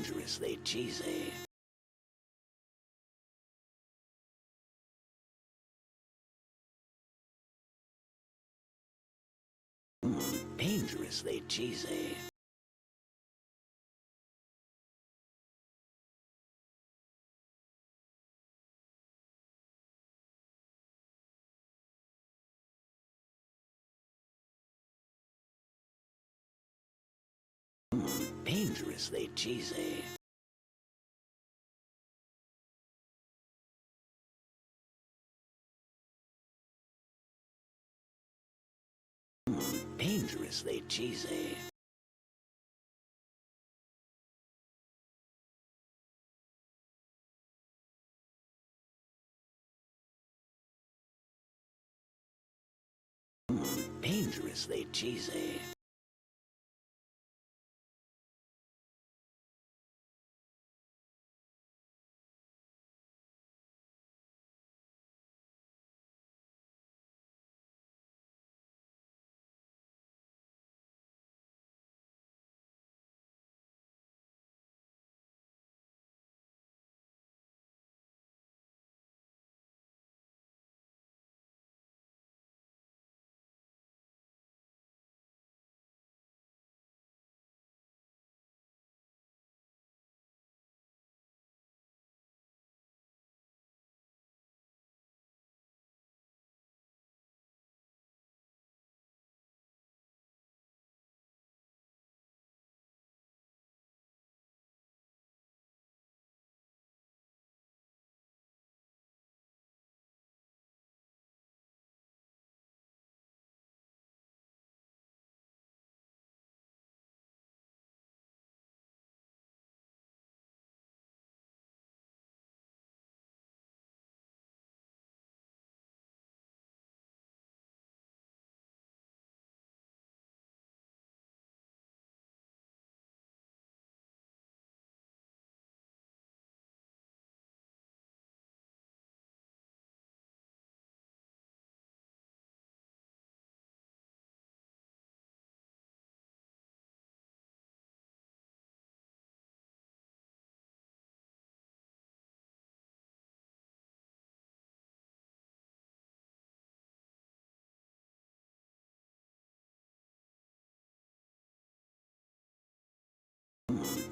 Dangerously cheesy. Dangerously cheesy. Dangerously cheesy. Dangerously cheesy. Dangerously cheesy.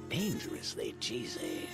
Dangerously cheesy.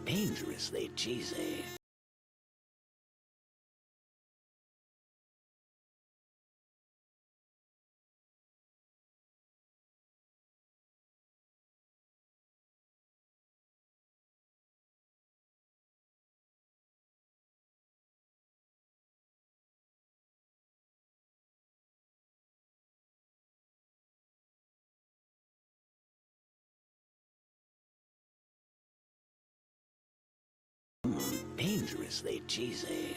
Dangerously cheesy. Dangerously cheesy.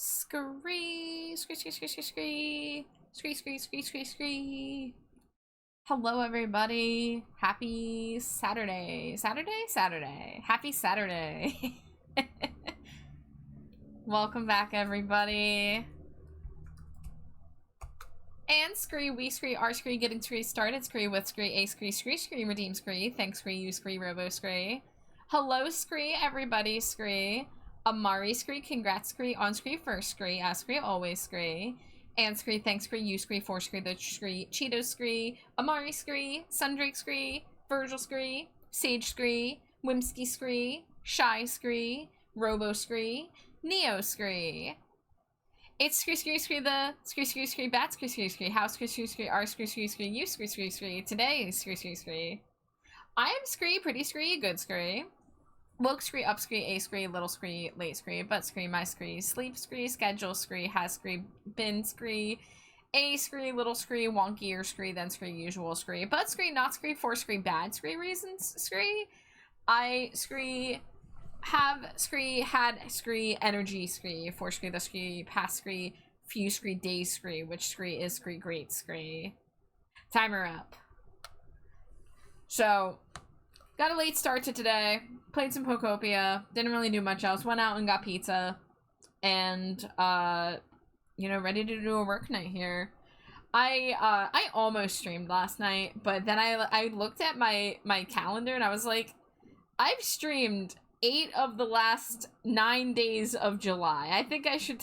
Scree, scree, scree, scree, scree, scree, scree, scree, scree, scree, scree. Hello, everybody. Happy Saturday. Saturday. Happy Saturday. Welcome back, everybody. And Scree, we Scree, our Scree, getting Scree started. Scree with Scree, a Scree, Scree, redeem Scree. Thanks, Scree, you Scree, Robo Scree. Hello, Scree, everybody, Scree. Amari Scree, congrats Scree, on Scree, first Scree, Scree, always Scree. And Scree, thanks Scree, you Scree, for Scree, the Scree, Cheeto Scree, Amari Scree, Sundrake Scree, Virgil Scree, Sage Scree, Whimsky Scree, Shy Scree, Robo Scree, Neo Scree. It's scree the scree bat scree house scree r scree you scree today scree. I am scree pretty scree good scree. Woke scree, up scree, a scree, little scree, late scree, butt scree, my scree, sleep scree, schedule scree, has scree, bin scree, a scree, little scree, wonkier scree, then scree, usual scree, butt scree, not scree, for scree, bad scree reasons scree, I scree, have scree, had scree, energy scree, for scree, the scree, past scree, few scree, days scree, which scree is scree, great scree. Timer up. So, got a late start to today. Played some Pokopia. Didn't really do much else. Went out and got pizza. And, you know, ready to do a work night here. I almost streamed last night, but then I looked at my calendar and I was like, I've streamed 8 of the last 9 days of July. I think I should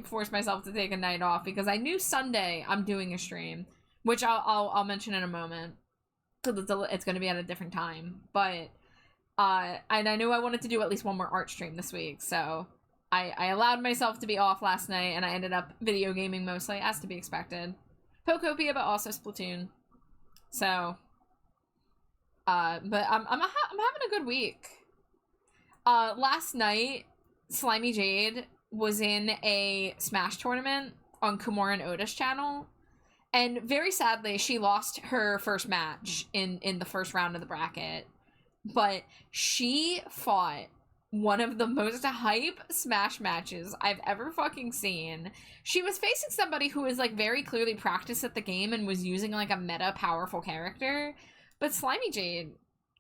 force myself to take a night off because I knew Sunday I'm doing a stream, which I'll mention in a moment. It's going to be at a different time, but and I knew I wanted to do at least one more art stream this week, so I allowed myself to be off last night, and I ended up video gaming mostly, as to be expected. Pokopia, but also Splatoon. So, but I'm having a good week. Last night, Slimy Jade was in a Smash tournament on Kumor and Oda's channel. And very sadly, she lost her first match in the first round of the bracket. But she fought one of the most hype Smash matches I've ever fucking seen. She was facing somebody who was, like, very clearly practiced at the game and was using, like, a meta powerful character. But Slimy Jade,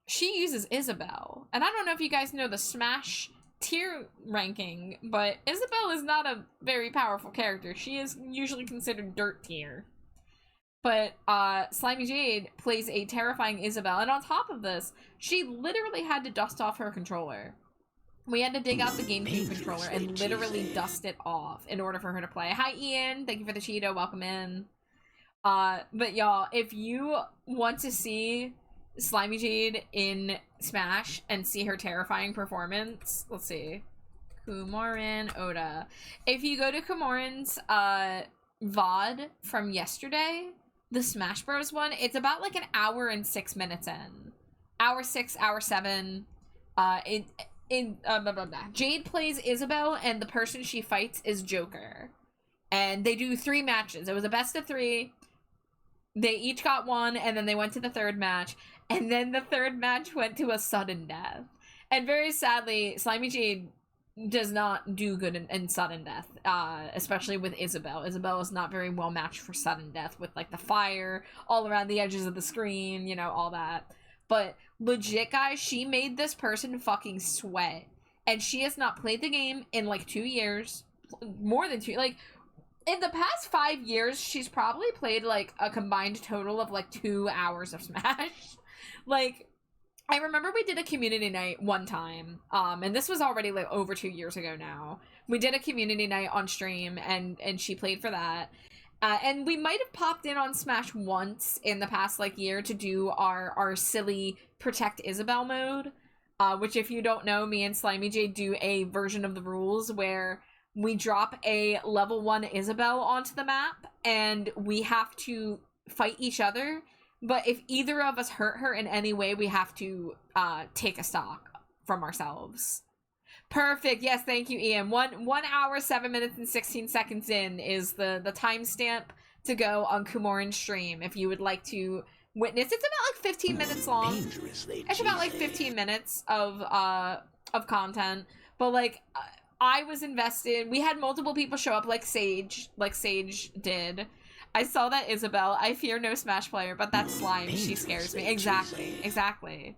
she uses Isabelle. And I don't know if you guys know the Smash tier ranking, but Isabelle is not a very powerful character. She is usually considered dirt tier. But Slimy Jade plays a terrifying Isabelle, and on top of this, she literally had to dust off her controller. We had to dig out the GameCube controller and literally dust it off in order for her to play. Hi, Ian. Thank you for the Cheeto. Welcome in. But y'all, if you want to see Slimy Jade in Smash and see her terrifying performance, let's see. Kumorin Oda. If you go to Kumorin's VOD from yesterday, the Smash Bros one, it's about like an hour and 6 minutes in. Hour 6, hour 7. Jade plays Isabelle, and the person she fights is Joker. And they do 3 matches. It was a best of 3. They each got 1, and then they went to the 3rd match. And then the 3rd match went to a sudden death. And very sadly, Slimy Jade does not do good in sudden death, especially with Isabelle. Isabelle is not very well matched for sudden death with, like, the fire all around the edges of the screen, you know, all that. But legit, guys, she made this person fucking sweat. And she has not played the game in, like, 2 years. More than 2. Like, in the past 5 years, she's probably played, like, a combined total of, like, 2 hours of Smash. Like, I remember we did a community night one time, and this was already, like, over 2 years ago now. We did a community night on stream, and she played for that. And we might have popped in on Smash once in the past, like, year to do our silly Protect Isabelle mode, which, if you don't know, me and Slimy Jade do a version of the rules where we drop a level 1 Isabelle onto the map, and we have to fight each other. But if either of us hurt her in any way, we have to take a stock from ourselves. Perfect. Yes, thank you, Ian. 1 hour, 7 minutes, and 16 seconds in is the timestamp to go on Kumorin's stream if you would like to witness. It's about like 15 minutes long. It's about like 15 minutes of content. But like I was invested. We had multiple people show up, like Sage did. I saw that Isabelle. I fear no Smash player, but that slime, she scares me. Exactly.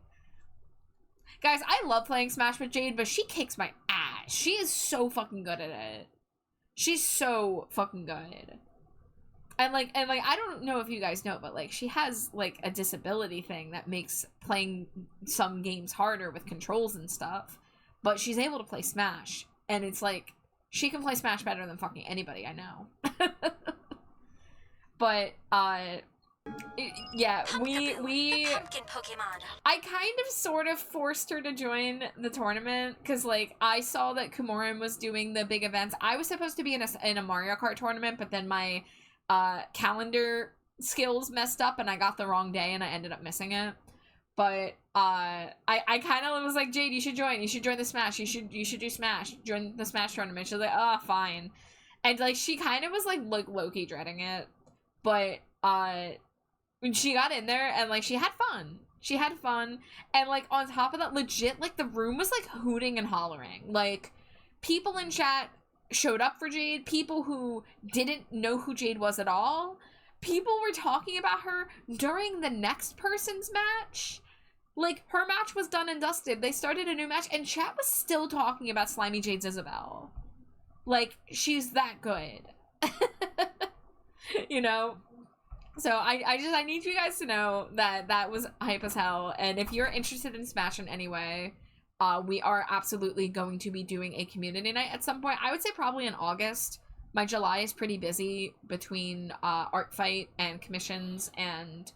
Guys, I love playing Smash with Jade, but she kicks my ass. She is so fucking good at it. She's so fucking good. And like, I don't know if you guys know, but like, she has like a disability thing that makes playing some games harder with controls and stuff. But she's able to play Smash, and it's like, she can play Smash better than fucking anybody I know. But, Yeah, we Pumpkin Pokemon. I kind of sort of forced her to join the tournament because, like, I saw that Kumorin was doing the big events. I was supposed to be in a Mario Kart tournament, but then my calendar skills messed up and I got the wrong day and I ended up missing it. But I kind of was like, Jade, you should join. You should join the Smash. You should do Smash. Join the Smash tournament. She was like, oh, fine. And, like, she kind of was like low-key dreading it. But when she got in there and, like, she had fun. She had fun. And, like, on top of that, legit, like, the room was, like, hooting and hollering. Like, people in chat showed up for Jade. People who didn't know who Jade was at all. People were talking about her during the next person's match. Like, her match was done and dusted. They started a new match, and chat was still talking about Slimy Jade's Isabelle. Like, she's that good. You know? So I need you guys to know that that was hype as hell. And if you're interested in Smash in any way, we are absolutely going to be doing a community night at some point. I would say probably in August. My July is pretty busy between art fight and commissions and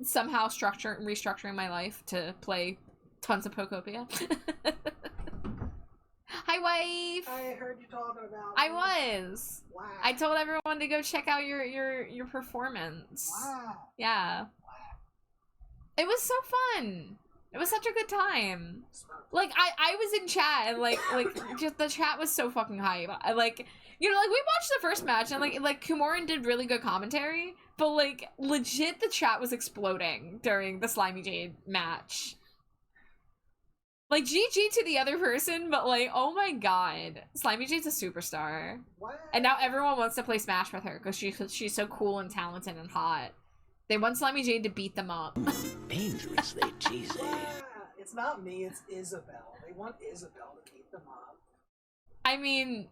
somehow restructuring my life to play tons of Pokopia. Hi, wife. I heard you talking about. I was. Wow. I told everyone to go check out your performance. Wow. Yeah. Wow. It was so fun. It was such a good time. Like I was in chat and like just the chat was so fucking hype. Like, you know, like we watched the first match and like Kumorin did really good commentary, but like legit the chat was exploding during the Slimy Jade match. Like, GG to the other person, but, like, oh my god. Slimy Jade's a superstar. What? And now everyone wants to play Smash with her, because she's so cool and talented and hot. They want Slimy Jade to beat them up. Dangerously cheesy. Wow. It's not me, it's Isabelle. They want Isabelle to beat them up. I mean,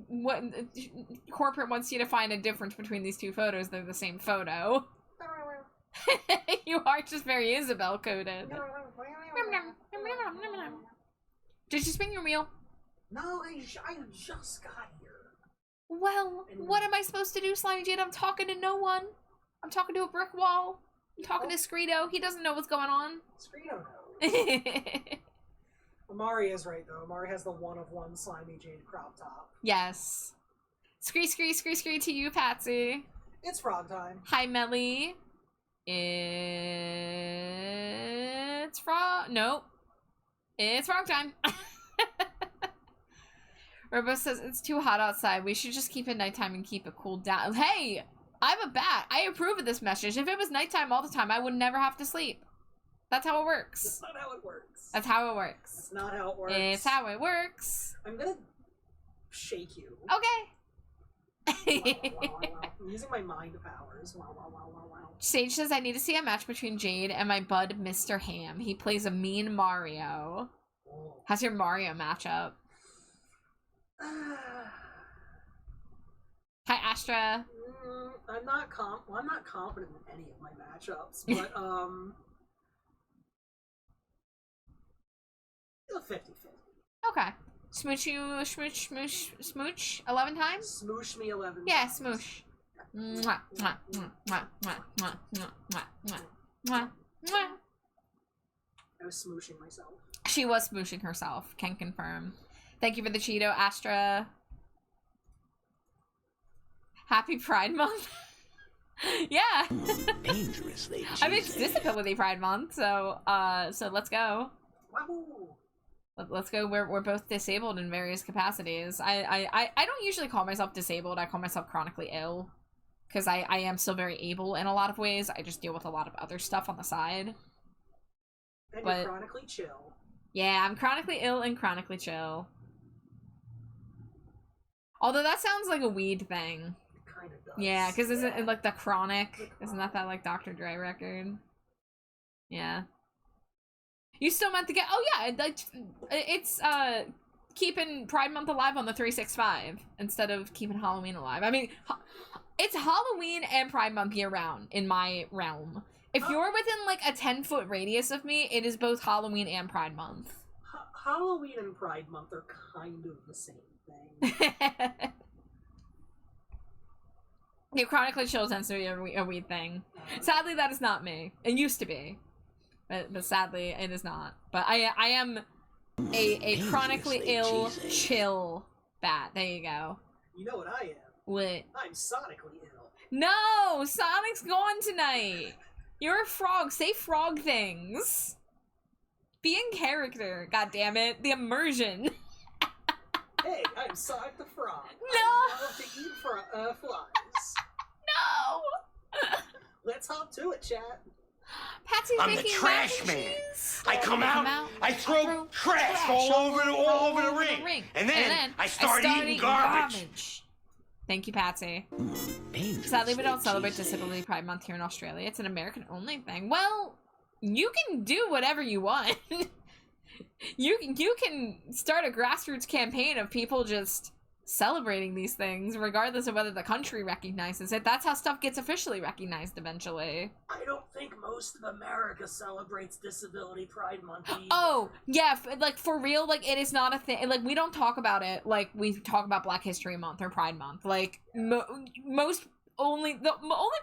what corporate wants you to find a difference between these two photos. They're the same photo. You are just very Isabelle coded. Did you spin your wheel? No, I just got here. Well, what am I supposed to do, Slimy Jade? I'm talking to no one. I'm talking to a brick wall. I'm talking to Screedo. He doesn't know what's going on. Screedo knows. Amari is right, though. Amari has the one-of-one Slimy Jade crop top. Yes. Scree to you, Patsy. It's frog time. Hi, Melly. It's frog. Nope. It's frog time. Robo says it's too hot outside. We should just keep it nighttime and keep it cooled down. Hey, I'm a bat. I approve of this message. If it was nighttime all the time, I would never have to sleep. That's how it works. That's not how it works. That's how it works. That's not how it works. It's how it works. I'm gonna shake you. Okay. I'm using my mind powers. Sage says I need to see a match between Jade and my bud Mr. Ham. He plays a mean Mario. How's your Mario matchup? Hi, Astra. I'm not confident in any of my matchups, but 50-50. Okay. Smooch you, smooch 11 times? Smoosh me 11 Yeah, times. smoosh. Mwah, mwah, mwah, mwah, mwah, mwah, mwah, mwah, mwah, mwah, mwah. I was smooshing myself. She was smooshing herself, can confirm. Thank you for the Cheeto, Astra. Happy Pride Month. Yeah. Dangerously cheesy. I mean, it's Disability Pride Month, so let's go. Wahoo! Let's go. We're both disabled in various capacities. I don't usually call myself disabled. I call myself chronically ill. Because I am still very able in a lot of ways. I just deal with a lot of other stuff on the side. And But- you're chronically chill. Yeah, I'm chronically ill and chronically chill. Although that sounds like a weed thing. It kind of does. Yeah, because isn't it like the Chronic? The Isn't that like Dr. Dre record? Yeah. You still meant to get... Oh, yeah, it's keeping Pride Month alive on the 365 instead of keeping Halloween alive. I mean, it's Halloween and Pride Month year-round in my realm. If you're within, like, a 10-foot radius of me, it is both Halloween and Pride Month. Halloween and Pride Month are kind of the same thing. Yeah, chronically chill tends to be a weed thing. Sadly, that is not me. It used to be, but sadly, it is not. But I am a chronically ill chill bat. There you go. You know what I am? What? I'm sonically ill. No, Sonic's gone tonight. You're a frog. Say frog things. Be in character. God damn it. The immersion. Hey, I'm Sonic the Frog. No. I love to eat flies. No. Let's hop to it, chat. Patsy's I'm the making trash mac and man. cheese. I come out, I throw trash all over the ring. And then I start eating garbage. Thank you, Patsy. Sadly, we don't celebrate Disability Pride Month here in Australia. It's an American-only thing. Well, you can do whatever you want. You can start a grassroots campaign of people just celebrating these things, regardless of whether the country recognizes it. That's how stuff gets officially recognized eventually. I don't think most of America celebrates Disability Pride Month either. Oh, yeah, like, for real, like, it is not a thing. Like, we don't talk about it like we talk about Black History Month or Pride Month. Like, the only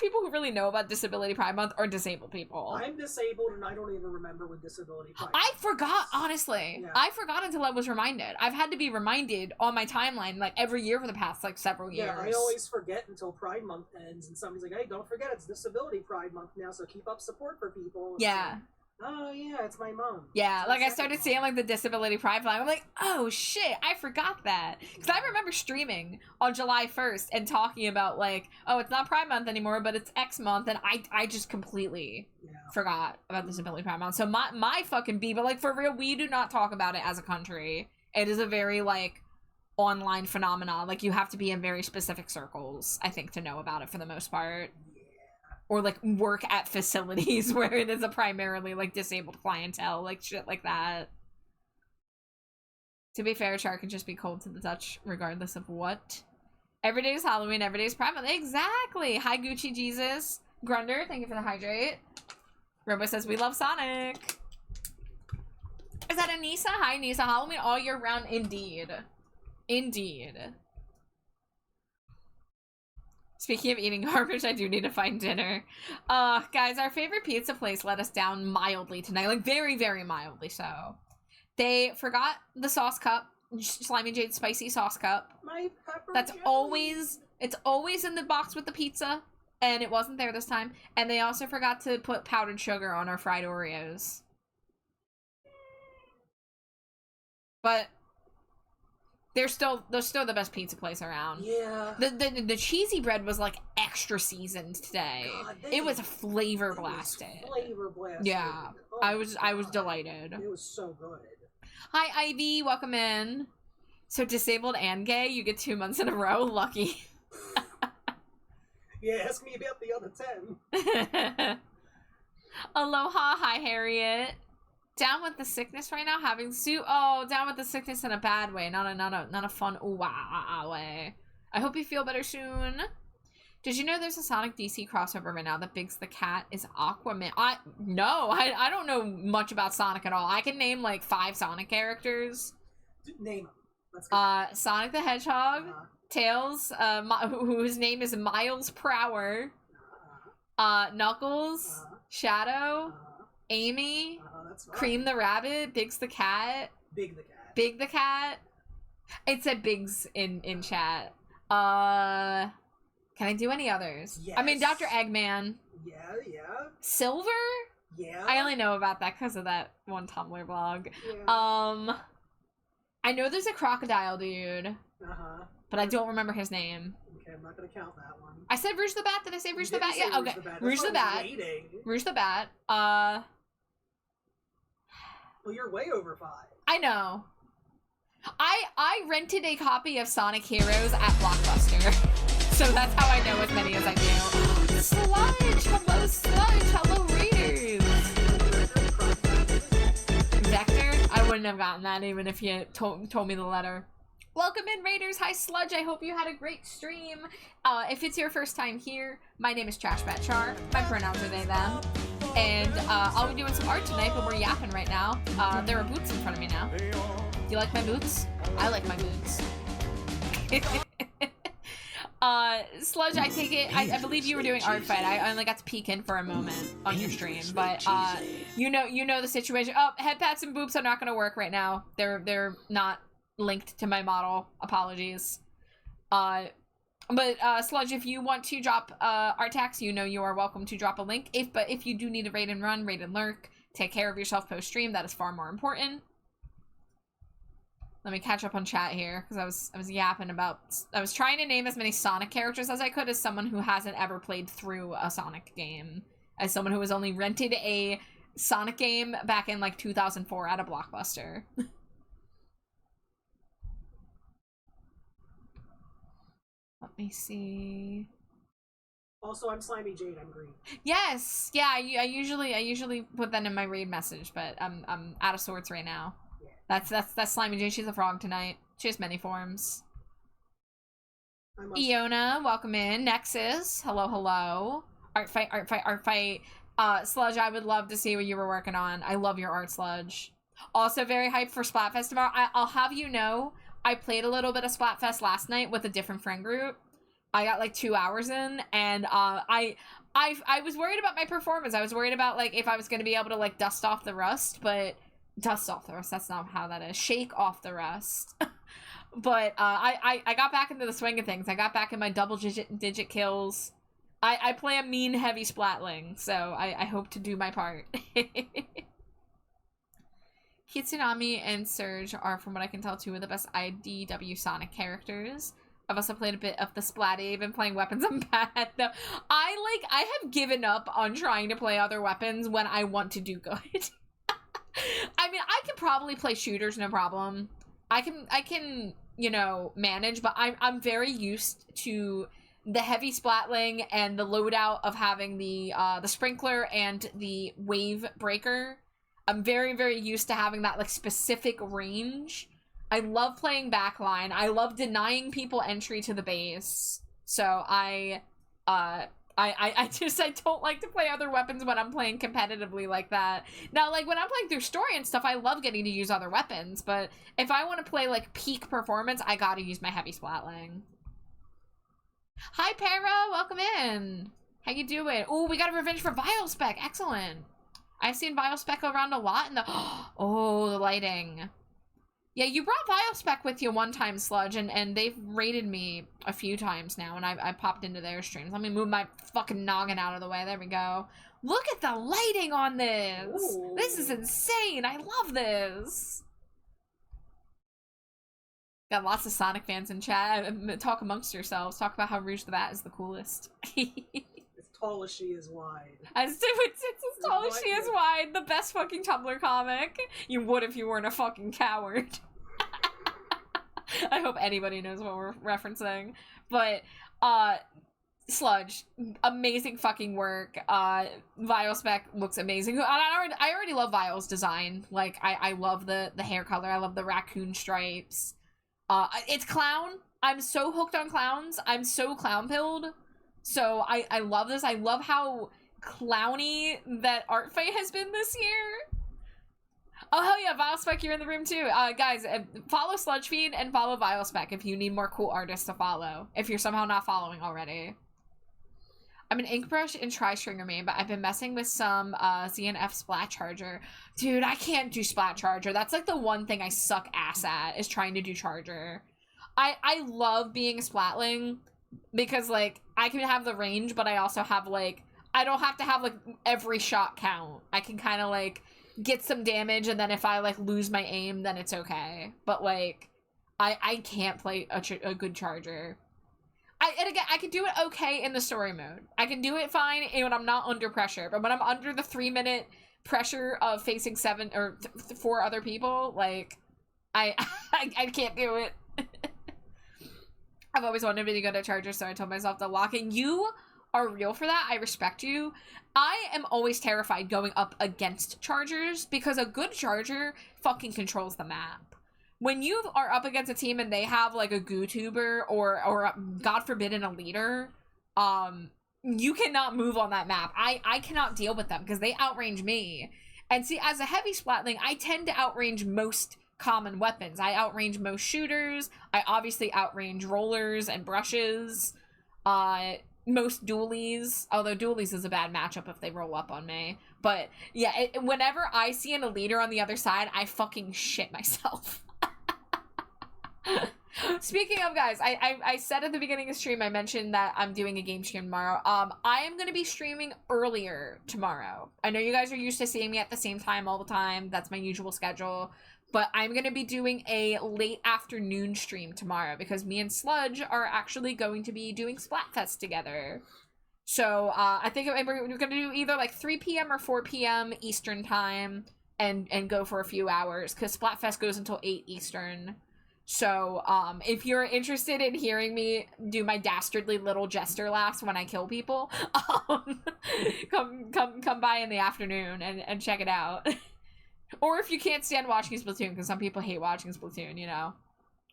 people who really know about Disability Pride Month are disabled people. I'm disabled and I don't even remember when Disability Pride I Month forgot, is. honestly. Yeah. I forgot until I was reminded. I've had to be reminded on my timeline, like, every year for the past, like, several years. Yeah, I always forget until Pride Month ends and somebody's like, hey, don't forget it's Disability Pride Month now, so keep up support for people. It's Yeah. like, oh, yeah, it's my mom. Yeah, It's like my I second started mom. seeing like the Disability Pride flag. I'm like, oh shit, I forgot that. Because I remember streaming on July 1st and talking about like, oh, it's not Pride Month anymore, but it's X month, and I just completely forgot about Disability Pride Month. So my fucking but like for real, we do not talk about it as a country. It is a very like online phenomenon. Like you have to be in very specific circles, I think, to know about it for the most part. Or, like, work at facilities where it is a primarily, like, disabled clientele. Like, shit like that. To be fair, Char can just be cold to the touch, regardless of what. Every day is Halloween, every day is Pride Month. Exactly! Hi, Gucci Jesus. Grunder, thank you for the hydrate. Robo says, we love Sonic. Is that Anissa? Hi, Anissa. Halloween all year round, indeed. Indeed. Speaking of eating garbage, I do need to find dinner. Guys, our favorite pizza place let us down mildly tonight. Like, very, very mildly so. They forgot the sauce cup. Slimy Jade spicy sauce cup. My pepper That's jelly. always... It's always in the box with the pizza. And it wasn't there this time. And they also forgot to put powdered sugar on our fried Oreos. But... They're still the best pizza place around. Yeah. The cheesy bread was like extra seasoned today. God, it was flavor blasted. Flavor blasted. Yeah. Oh I my was God. delighted. It was so good. Hi Ivy, welcome in. So disabled and gay, you get 2 months in a row. Lucky. Yeah, ask me about the other 10. Aloha, hi Harriet. Down with the sickness right now, having down with the sickness in a bad way, not a fun way. I hope you feel better soon. Did you know there's a Sonic DC crossover right now that Biggs the Cat is Aquaman? I don't know much about Sonic at all. I can name like 5 Sonic characters. Name them. Let's go. Sonic the Hedgehog, Tails, whose name is Miles Prower, Knuckles, Shadow, Amy, that's right. Cream the Rabbit, Biggs the Cat. Big the Cat. Big the Cat. It said Biggs in chat. Can I do any others? Yes. I mean, Dr. Eggman. Yeah. Silver? Yeah. I only know about that because of that one Tumblr blog. Yeah. I know there's a crocodile dude, but I don't remember his name. Okay, I'm not gonna count that one. I said Rouge the Bat. Did I say Rouge the Bat? Yeah, okay. Rouge the Bat. Rouge the Bat. Well, you're way over 5. I know. I rented a copy of Sonic Heroes at Blockbuster. So that's how I know as many as I do. Sludge! Hello, Sludge! Hello, readers! Vector? I wouldn't have gotten that even if you told me the letter. Welcome in, Raiders. Hi, Sludge. I hope you had a great stream. If it's your first time here, my name is Trashbatchar. My pronouns are they, them. And I'll be doing some art tonight, but we're yapping right now. There are boots in front of me now. Do you like my boots? I like my boots. Sludge, I take it, I believe you were doing art fight. I only got to peek in for a moment on your stream, but, you know the situation. Oh, head pats and boops are not gonna work right now. They're not linked to my model. Apologies. But Sludge, if you want to drop, art tax, you know you are welcome to drop a link. But if you do need to raid and run, raid and lurk, take care of yourself post-stream, that is far more important. Let me catch up on chat here, because I was yapping about... I was trying to name as many Sonic characters as I could as someone who hasn't ever played through a Sonic game. As someone who has only rented a Sonic game back in, like, 2004 at a Blockbuster. Let me see... Also, I'm Slimy Jade, I'm green. Yes! Yeah, I usually put that in my raid message, but I'm out of sorts right now. That's Slimy Jade. She's a frog tonight. She has many forms. Iona, welcome in. Nexus, hello. Art fight. Sludge, I would love to see what you were working on. I love your art, Sludge. Also very hyped for Splatfest tomorrow. I'll have you know, I played a little bit of Splatfest last night with a different friend group. I got like 2 hours in, and I was worried about my performance. I was worried about like if I was gonna be able to like dust off the rust, but dust off the rust, that's not how that is. Shake off the rust. But I got back into the swing of things. I got back in my double digit kills. I play a mean heavy splatling, so I hope to do my part. Kitsunami and Surge are, from what I can tell, two of the best IDW Sonic characters. I've also played a bit of the Splatty. I've been playing weapons. I'm bad though. I have given up on trying to play other weapons when I want to do good. I mean, I can probably play shooters, no problem. I can, you know, manage, but I'm very used to the heavy splatling and the loadout of having the sprinkler and the wave breaker. I'm very, very used to having that, like, specific range. I love playing backline. I love denying people entry to the base. So I don't like to play other weapons when I'm playing competitively like that. Now, like, when I'm playing through story and stuff, I love getting to use other weapons, but if I want to play, like, peak performance, I gotta use my heavy splatling. Hi, Para! Welcome in! How you doing? Oh, we got a revenge for Vilespec! Excellent! I've seen Vilespec around a lot in the... Oh, the lighting. Yeah, you brought Vilespec with you one time, Sludge, and they've raided me a few times now, and I popped into their streams. Let me move my fucking noggin out of the way. There we go. Look at the lighting on this! Ooh. This is insane! I love this! Got lots of Sonic fans in chat. Talk amongst yourselves. Talk about how Rouge the Bat is the coolest. As tall as she is wide. It's as tall as she is wide. The best fucking Tumblr comic. You would if you weren't a fucking coward. I hope anybody knows what we're referencing. But, Sludge, amazing fucking work. Vilespec looks amazing. I already love Vile's design. Like, I love the hair color. I love the raccoon stripes. It's clown. I'm so hooked on clowns. I'm so clown-pilled. So I love this. I love how clowny that art fight has been this year. Oh, hell yeah, Vilespec, you're in the room too. Guys, follow Sludge Feed and follow Vilespec if you need more cool artists to follow. If you're somehow not following already. I'm an Inkbrush and Tri-Stringer main, but I've been messing with some ZNF Splat Charger. Dude, I can't do Splat Charger. That's like the one thing I suck ass at, is trying to do Charger. I love being a Splatling, because, like, I can have the range, but I also have, like, I don't have to have, like, every shot count. I can kind of, like, get some damage, and then if I, like, lose my aim, then it's okay. But, like, I can't play a good Charger. And again, I can do it okay in the story mode. I can do it fine when I'm not under pressure, but when I'm under the 3-minute pressure of facing 4 other people, like, I can't do it. I've always wanted to be good at Charger, so I told myself to lock in. You are real for that. I respect you. I am always terrified going up against Chargers, because a good Charger fucking controls the map. When you are up against a team and they have, like, a GooTuber or God forbid, a leader, you cannot move on that map. I cannot deal with them because they outrange me. And see, as a heavy splatling, I tend to outrange most common weapons. I outrange most shooters. I obviously outrange rollers and brushes. Most dualies, although dualies is a bad matchup if they roll up on me. But yeah, whenever I see an eliter on the other side, I fucking shit myself. Speaking of, guys, I said at the beginning of the stream, I mentioned that I'm doing a game stream tomorrow. I am going to be streaming earlier tomorrow. I know you guys are used to seeing me at the same time all the time. That's my usual schedule. But I'm going to be doing a late afternoon stream tomorrow because me and Sludge are actually going to be doing Splatfest together. So I think we're going to do either like 3 p.m. or 4 p.m. Eastern time and go for a few hours because Splatfest goes until 8 Eastern. So, if you're interested in hearing me do my dastardly little jester laughs when I kill people, come by in the afternoon and check it out. Or if you can't stand watching Splatoon, because some people hate watching Splatoon, you know,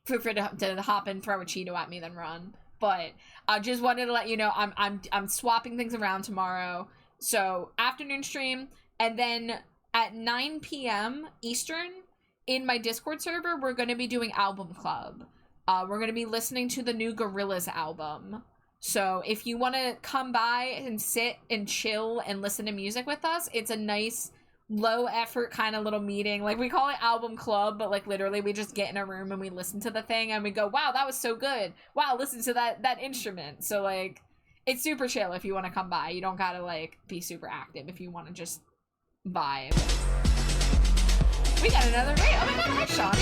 feel free to hop and throw a Cheeto at me, then run. But I just wanted to let you know I'm swapping things around tomorrow. So afternoon stream, and then at 9 p.m. Eastern. In my Discord server, we're going to be doing album club. We're going to be listening to the new Gorillaz album. So if you want to come by and sit and chill and listen to music with us, it's a nice, low effort kind of little meeting. Like, we call it album club, but like literally we just get in a room and we listen to the thing and we go, wow, that was so good. Wow, listen to that instrument. So like, it's super chill if you want to come by. You don't got to like be super active if you want to just vibe. We got another raid. Oh my god, hi Shawnee.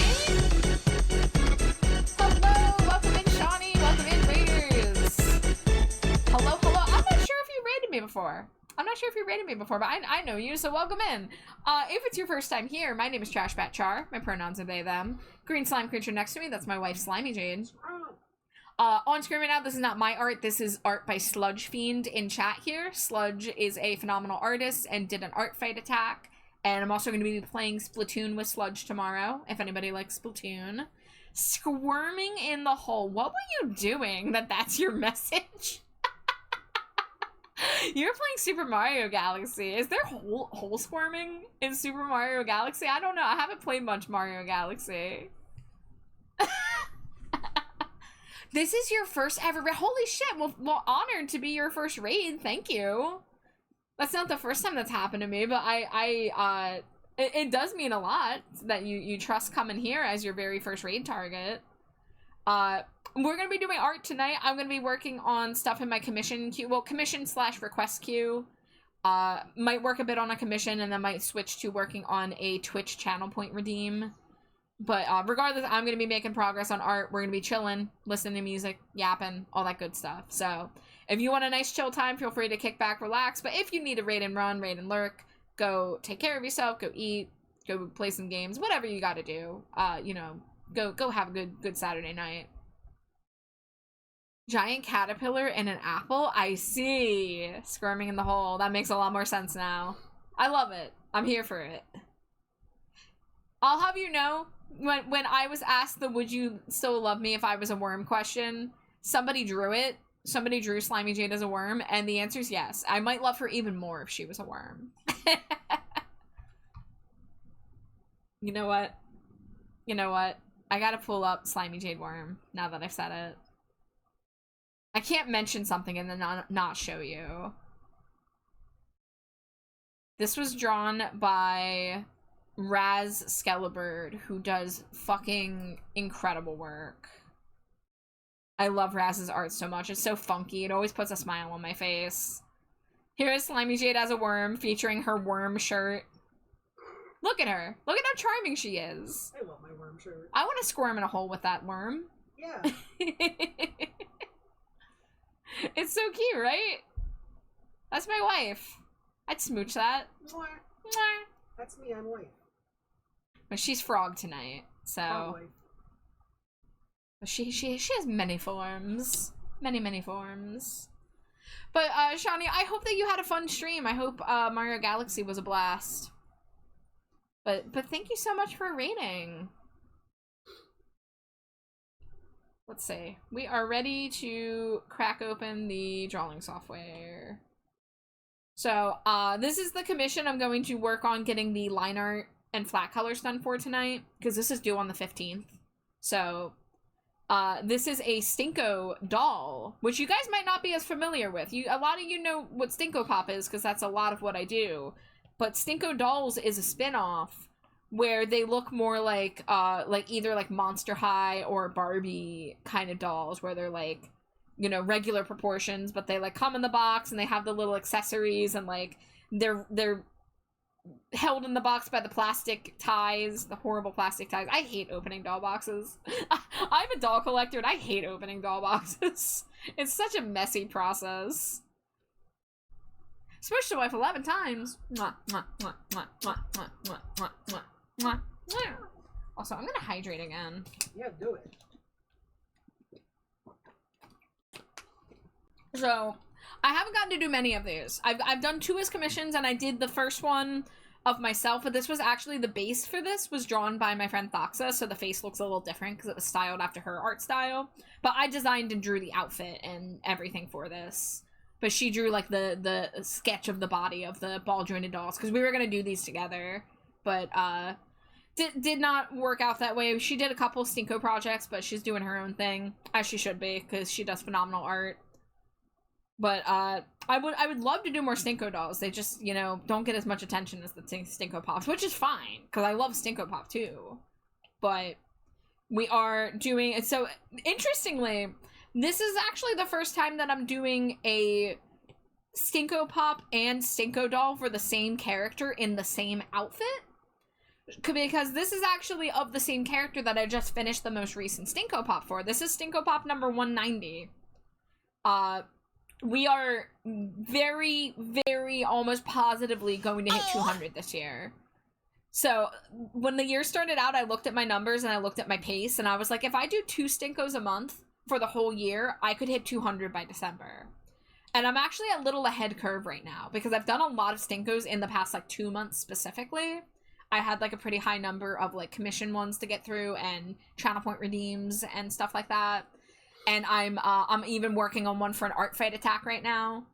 Hello, welcome in Shawnee. Welcome in Raiders. Hello. I'm not sure if you raided me before. But I know you, so welcome in. If it's your first time here, my name is Trashbat Char. My pronouns are they, them. Green slime creature next to me, that's my wife, Slimy Jade. On screen right now, this is not my art. This is art by Sludge Fiend in chat here. Sludge is a phenomenal artist and did an art fight attack. And I'm also going to be playing Splatoon with Sludge tomorrow, if anybody likes Splatoon. Squirming in the hole. What were you doing that's your message? You're playing Super Mario Galaxy. Is there hole squirming in Super Mario Galaxy? I don't know. I haven't played much Mario Galaxy. This is your first ever raid. Holy shit. Well, honored to be your first raid. Thank you. That's not the first time that's happened to me, but it does mean a lot that you trust coming here as your very first raid target. We're gonna be doing art tonight. I'm gonna be working on stuff in my commission queue. Well, commission/request queue. Might work a bit on a commission and then might switch to working on a Twitch channel point redeem. But regardless, I'm gonna be making progress on art. We're gonna be chilling, listening to music, yapping, all that good stuff. So if you want a nice chill time, feel free to kick back, relax. But if you need to raid and run, raid and lurk, go take care of yourself, go eat, go play some games, whatever you gotta do. You know, go have a good Saturday night. Giant caterpillar and an apple? I see. Squirming in the hole. That makes a lot more sense now. I love it. I'm here for it. I'll have you know, when I was asked the would you still love me if I was a worm question, somebody drew it. Somebody drew Slimy Jade as a worm, and the answer is yes. I might love her even more if she was a worm. You know what? I gotta pull up Slimy Jade worm, now that I've said it. I can't mention something and then not show you. This was drawn by Raz Skelebird, who does fucking incredible work. I love Raz's art so much. It's so funky. It always puts a smile on my face. Here is Slimy Jade as a worm, featuring her worm shirt. Look at her. Look at how charming she is. I love my worm shirt. I want to squirm in a hole with that worm. Yeah. It's so cute, right? That's my wife. I'd smooch that. Mwah. Mwah. That's me, I'm wife. But she's frog tonight, so... She has many forms. Many forms. But, Shawnee, I hope that you had a fun stream. I hope, Mario Galaxy was a blast. But thank you so much for raiding. Let's see. We are ready to crack open the drawing software. So, this is the commission I'm going to work on getting the line art and flat colors done for tonight, because this is due on the 15th. So... This is a Stinko doll, which you guys might not be as familiar with. A lot of you know what Stinko Pop is, because that's a lot of what I do. But Stinko Dolls is a spin-off where they look more like either like Monster High or Barbie kind of dolls, where they're like, you know, regular proportions, but they like come in the box and they have the little accessories, and like they're held in the box by the plastic ties, the horrible plastic ties. I hate opening doll boxes. I'm a doll collector and I hate opening doll boxes. It's such a messy process. Smushed to wife 11 times. Mwah, mwah, mwah, mwah, mwah, mwah, mwah, mwah, mwah, mwah, mwah. Also, I'm gonna hydrate again. Yeah, do it. So, I haven't gotten to do many of these. I've done 2 as commissions, and I did the first one of myself, but this was actually the base for this was drawn by my friend Thoxa, so the face looks a little different because it was styled after her art style. But I designed and drew the outfit and everything for this. But she drew like the sketch of the body of the ball jointed dolls, because we were gonna do these together, but did not work out that way. She did a couple Stinko projects, but she's doing her own thing, as she should be, because she does phenomenal art. But I would love to do more Stinko dolls. They just, you know, don't get as much attention as the Stinko Pops, which is fine, because I love Stinko Pop too. But we are doing it. So interestingly, this is actually the first time that I'm doing a Stinko Pop and Stinko doll for the same character in the same outfit. Because this is actually of the same character that I just finished the most recent Stinko Pop for. This is Stinko Pop number 190. We are very, very almost positively going to hit 200 this year. So when the year started out, I looked at my numbers and I looked at my pace, and I was like, if I do 2 Stinkos a month for the whole year, I could hit 200 by December. And I'm actually a little ahead curve right now, because I've done a lot of Stinkos in the past like 2 months specifically. I had like a pretty high number of like commission ones to get through and channel point redeems and stuff like that. And I'm even working on one for an art fight attack right now.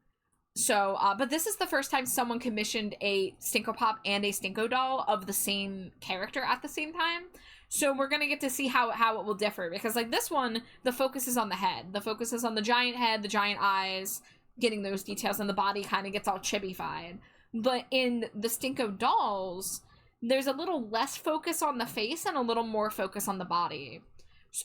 So, but this is the first time someone commissioned a Stinko Pop and a Stinko doll of the same character at the same time. So we're gonna get to see how it will differ, because like this one, the focus is on the head. The focus is on the giant head, the giant eyes, getting those details, and the body kind of gets all chibi-fied. But in the Stinko dolls, there's a little less focus on the face and a little more focus on the body.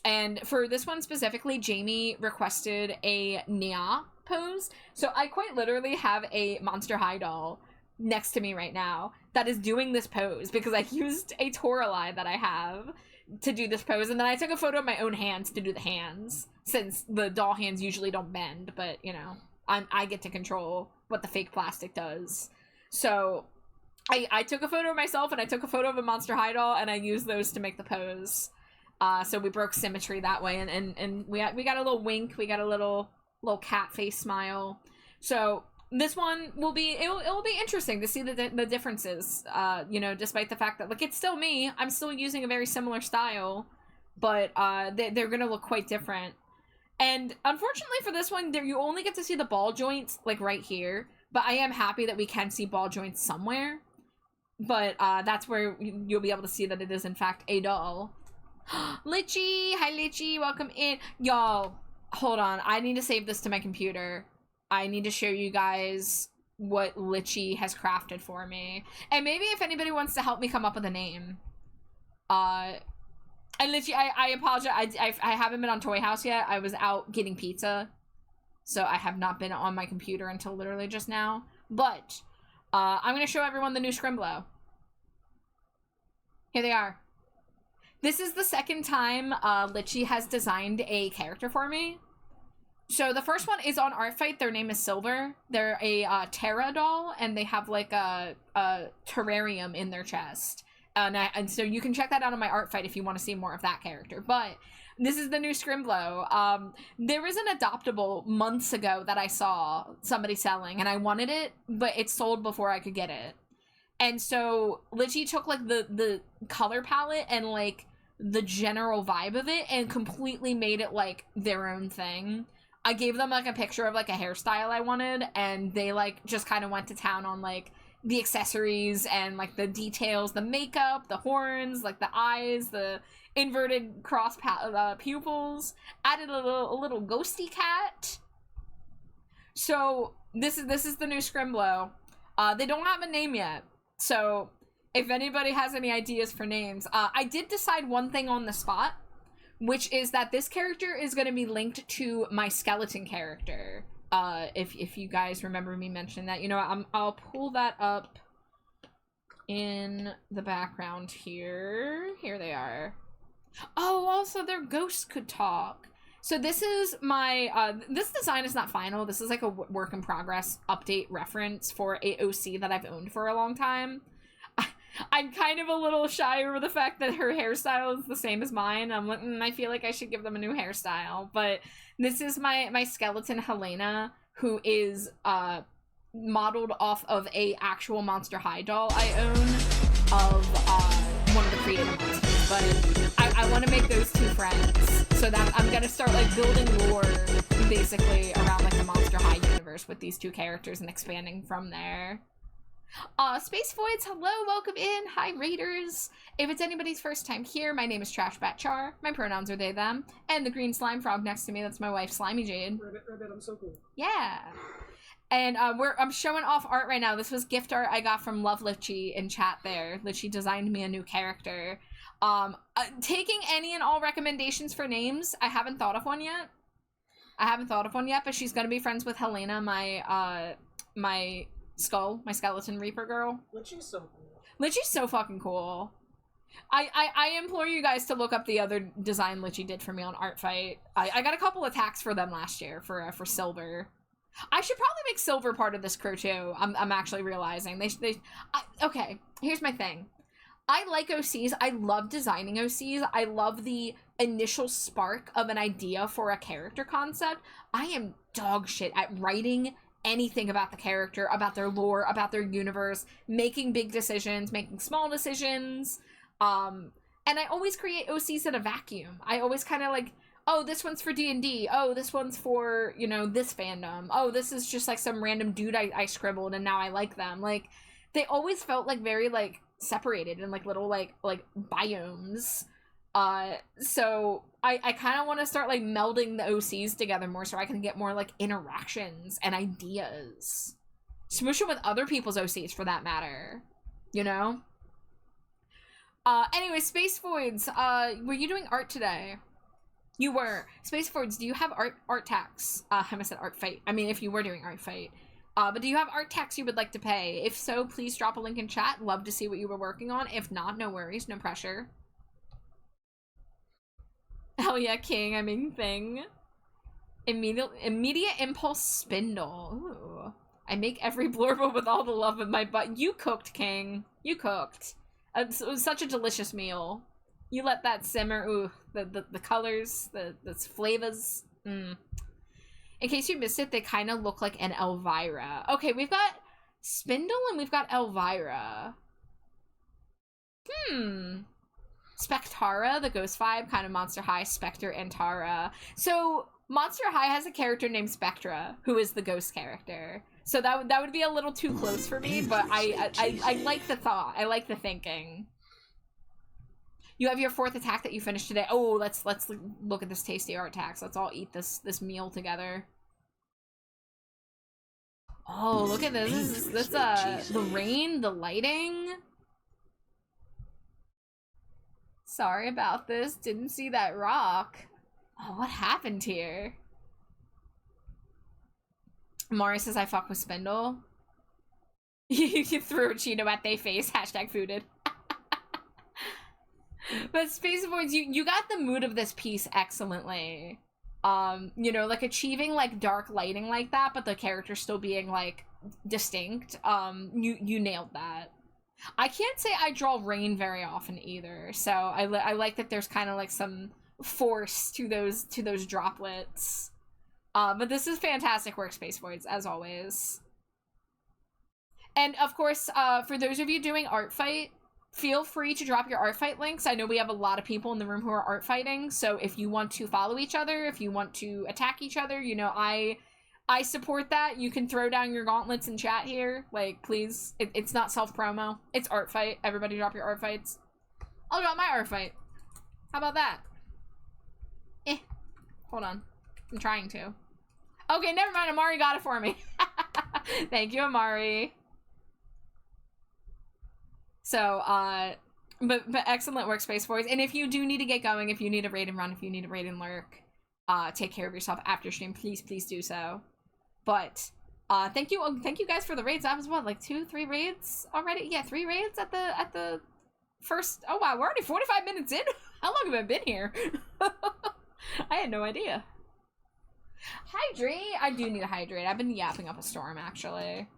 And for this one specifically, Jamie requested a Nya pose. So I quite literally have a Monster High doll next to me right now that is doing this pose, because I used a Toralei that I have to do this pose, and then I took a photo of my own hands to do the hands, since the doll hands usually don't bend, but you know, I get to control what the fake plastic does. So I took a photo of myself, and I took a photo of a Monster High doll, and I used those to make the pose. So we broke symmetry that way, and we got a little wink, we got a little cat face smile. So this one will be, it will be interesting to see the differences, you know, despite the fact that, like, it's still me, I'm still using a very similar style, but they're gonna look quite different. And unfortunately for this one, you only get to see the ball joints, like, right here, but I am happy that we can see ball joints somewhere. But that's where you'll be able to see that it is in fact a doll. Litchi! Hi Litchi, welcome in. Y'all, hold on, I need to save this to my computer. I need to show you guys what Litchi has crafted for me. And maybe if anybody wants to help me come up with a name. And Litchi, I apologize, I haven't been on Toy House yet. I was out getting pizza. So I have not been on my computer until literally just now. But, I'm gonna show everyone the new Scrimblow. Here they are. This is the second time Litchi has designed a character for me. So the first one is on Art Fight. Their name is Silver. They're a Terra doll, and they have like a terrarium in their chest. And so you can check that out on my Art Fight if you want to see more of that character. But this is the new Scrimblow. There was an adoptable months ago that I saw somebody selling, and I wanted it, but it sold before I could get it. And so Litchi took like the color palette and like the general vibe of it and completely made it like their own thing. I gave them like a picture of like a hairstyle I wanted, and they like just kind of went to town on like the accessories and like the details, the makeup, the horns, like the eyes, the inverted cross pupils. Added a little ghosty cat. So this is the new Scrimblow. They don't have a name yet, so if anybody has any ideas for names, I did decide one thing on the spot, which is that this character is going to be linked to my skeleton character. If you guys remember me mentioning that, you know, I'll pull that up in the background here. Here they are. Oh, also their ghosts could talk. So this is my, this design is not final. This is like a work in progress update reference for a OC that I've owned for a long time. I'm kind of a little shy over the fact that her hairstyle is the same as mine. I'm like, I feel like I should give them a new hairstyle. But this is my skeleton Helena, who is modeled off of a actual Monster High doll I own of one of the creative monsters. But I want to make those two friends, so that I'm gonna start like building lore basically around like the Monster High universe with these two characters and expanding from there. Space Voids, hello, welcome in. Hi, Raiders. If it's anybody's first time here, my name is Trash Bat Char. My pronouns are they, them. And the green slime frog next to me, that's my wife, Slimy Jade. Ribbit, I'm so cool. Yeah. And I'm showing off art right now. This was gift art I got from Love Litchi in chat there. Litchi designed me a new character. Taking any and all recommendations for names. I haven't thought of one yet. But she's gonna be friends with Helena, my Skull, my skeleton reaper girl. Litchi's so cool. Litchi's so fucking cool. I implore you guys to look up the other design Litchi did for me on Art Fight. I got a couple attacks for them last year for Silver. I should probably make Silver part of this crew too. I'm actually realizing okay, here's my thing. I like OCs. I love designing OCs. I love the initial spark of an idea for a character concept. I am dog shit at writing anything about the character, about their lore, about their universe, making big decisions, making small decisions. And I always create OCs in a vacuum. I always kind of like, oh, this one's for D&D. Oh, this one's for, you know, this fandom. Oh, this is just like some random dude I scribbled and now I like them. Like, they always felt like very like separated in like little like biomes. So I kind of want to start like melding the OCs together more so I can get more like interactions and ideas. Smoosh it with other people's OCs for that matter, you know? Anyway, Space Voids, were you doing art today? You were. Space Voids, do you have art tax? I said Art Fight. I mean, if you were doing Art Fight. But do you have art tax you would like to pay? If so, please drop a link in chat. Love to see what you were working on. If not, no worries, no pressure. Hell yeah, King, I mean thing. Immediate impulse spindle. Ooh. I make every blurble with all the love in my butt. You cooked, King. You cooked. It was such a delicious meal. You let that simmer. Ooh, the colors, the flavors. In case you missed it, they kind of look like an Elvira. Okay, we've got Spindle and we've got Elvira. Spectara, the ghost vibe, kind of Monster High, Spectre, and Tara. So Monster High has a character named Spectra, who is the ghost character. So that would be a little too close for me, but I like the thought. I like the thinking. You have your 4th attack that you finished today. Oh, let's look at this tasty art tax. Let's all eat this meal together. Oh, look at this. This the rain, the lighting. Sorry about this. Didn't see that rock. Oh, what happened here? Mari says I fuck with Spindle. You threw a Cheeto at they face. Hashtag fooded. But Space Voids, you got the mood of this piece excellently. You know, like achieving like dark lighting like that, but the character still being like distinct. You nailed that. I can't say I draw rain very often either, so I like that there's kind of like some force to those droplets. But this is fantastic work, Space Voids, as always. And of course, for those of you doing Art Fight, feel free to drop your Art Fight links. I know we have a lot of people in the room who are art fighting, so if you want to follow each other, if you want to attack each other, you know, I I support that. You can throw down your gauntlets in chat here. Like, please. It's not self-promo. It's art fight. Everybody drop your art fights. I'll drop my art fight. How about that? Hold on. I'm trying to. Okay, never mind. Amari got it for me. Thank you, Amari. So, but excellent work, Space Boys. And if you do need to get going, if you need a raid and run, if you need a raid and lurk, take care of yourself after stream. Please do so. But thank you guys for the raids. That was what, like 2-3 raids already? Yeah, 3 raids at the first. Oh wow, we're already 45 minutes in. How long have I been here? I had no idea. Hydrate. I do need to hydrate. I've been yapping up a storm actually.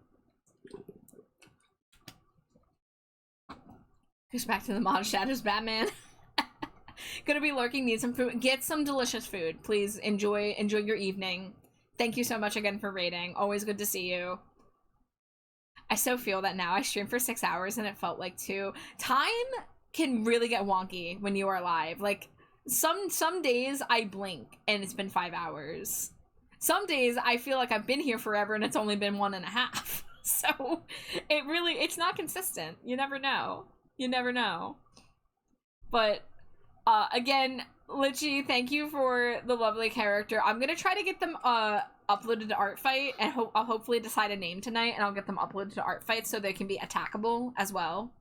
Goes back to the mod shadows, Batman. Gonna be lurking, need some food. Get some delicious food. Please enjoy your evening. Thank you so much again for raiding. Always good to see you. I so feel that now. I streamed for 6 hours and it felt like 2. Time can really get wonky when you are live. Like, some days I blink and it's been 5 hours. Some days I feel like I've been here forever and it's only been 1.5. So, it's not consistent. You never know. You never know. But, again, Litchi, thank you for the lovely character. I'm gonna try to get them uploaded to Artfight, and I'll hopefully decide a name tonight, and I'll get them uploaded to Artfight so they can be attackable as well.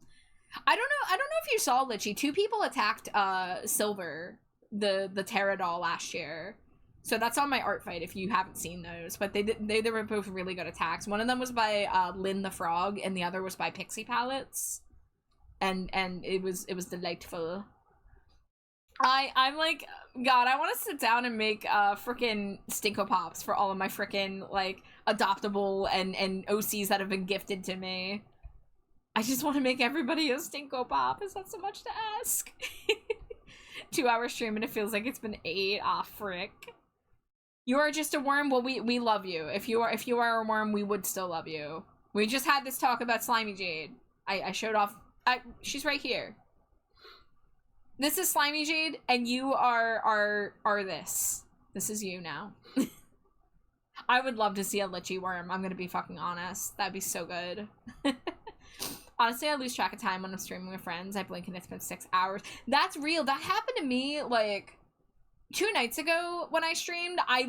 I don't know if you saw, Litchi. 2 people attacked Silver, the Terra doll, last year. So that's on my Artfight if you haven't seen those. But they were both really good attacks. One of them was by Lynn the Frog, and the other was by Pixie Palettes. And it was delightful. I'm like, God, I want to sit down and make frickin' Stinko Pops for all of my frickin' like adoptable and OCs that have been gifted to me. I just want to make everybody a Stinko Pop. Is that so much to ask? 2 hour stream and it feels like it's been 8. Ah, frick. You are just a worm. Well, we love you. If you are a worm, we would still love you. We just had this talk about Slimy Jade. I showed off. She's right here. This is Slimy Jade, and you are this. This is you now. I would love to see a Litchi worm. I'm gonna be fucking honest. That'd be so good. Honestly, I lose track of time when I'm streaming with friends. I blink and it's been 6 hours. That's real. That happened to me like 2 nights ago when I streamed. I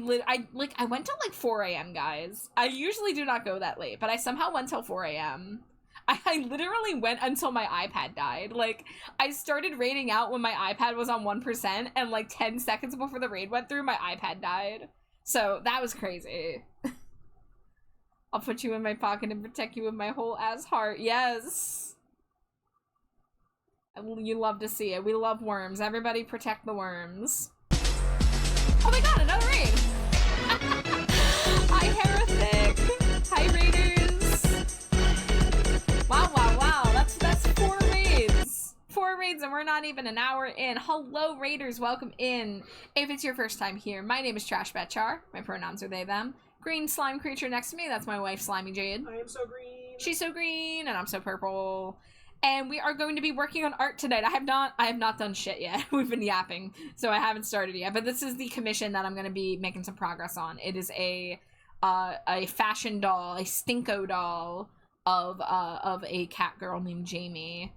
went till like 4 a.m. guys. I usually do not go that late, but I somehow went till 4 a.m. I literally went until my iPad died. Like, I started raiding out when my iPad was on 1%, and like 10 seconds before the raid went through, my iPad died. So, that was crazy. I'll put you in my pocket and protect you with my whole ass heart. Yes! You love to see it. We love worms. Everybody protect the worms. Oh my god, another raid! Hi, Heretic! Hi, raiders! Wow, that's 4 raids. 4 raids and we're not even an hour in. Hello, raiders, welcome in. If it's your first time here, my name is Trash Betchar. My pronouns are they, them. Green slime creature next to me, that's my wife, Slimy Jade. I am so green. She's so green, and I'm so purple. And we are going to be working on art tonight. I have not done shit yet. We've been yapping, so I haven't started yet. But this is the commission that I'm going to be making some progress on. It is a fashion doll, a Stinko doll, of a cat girl named Jamie.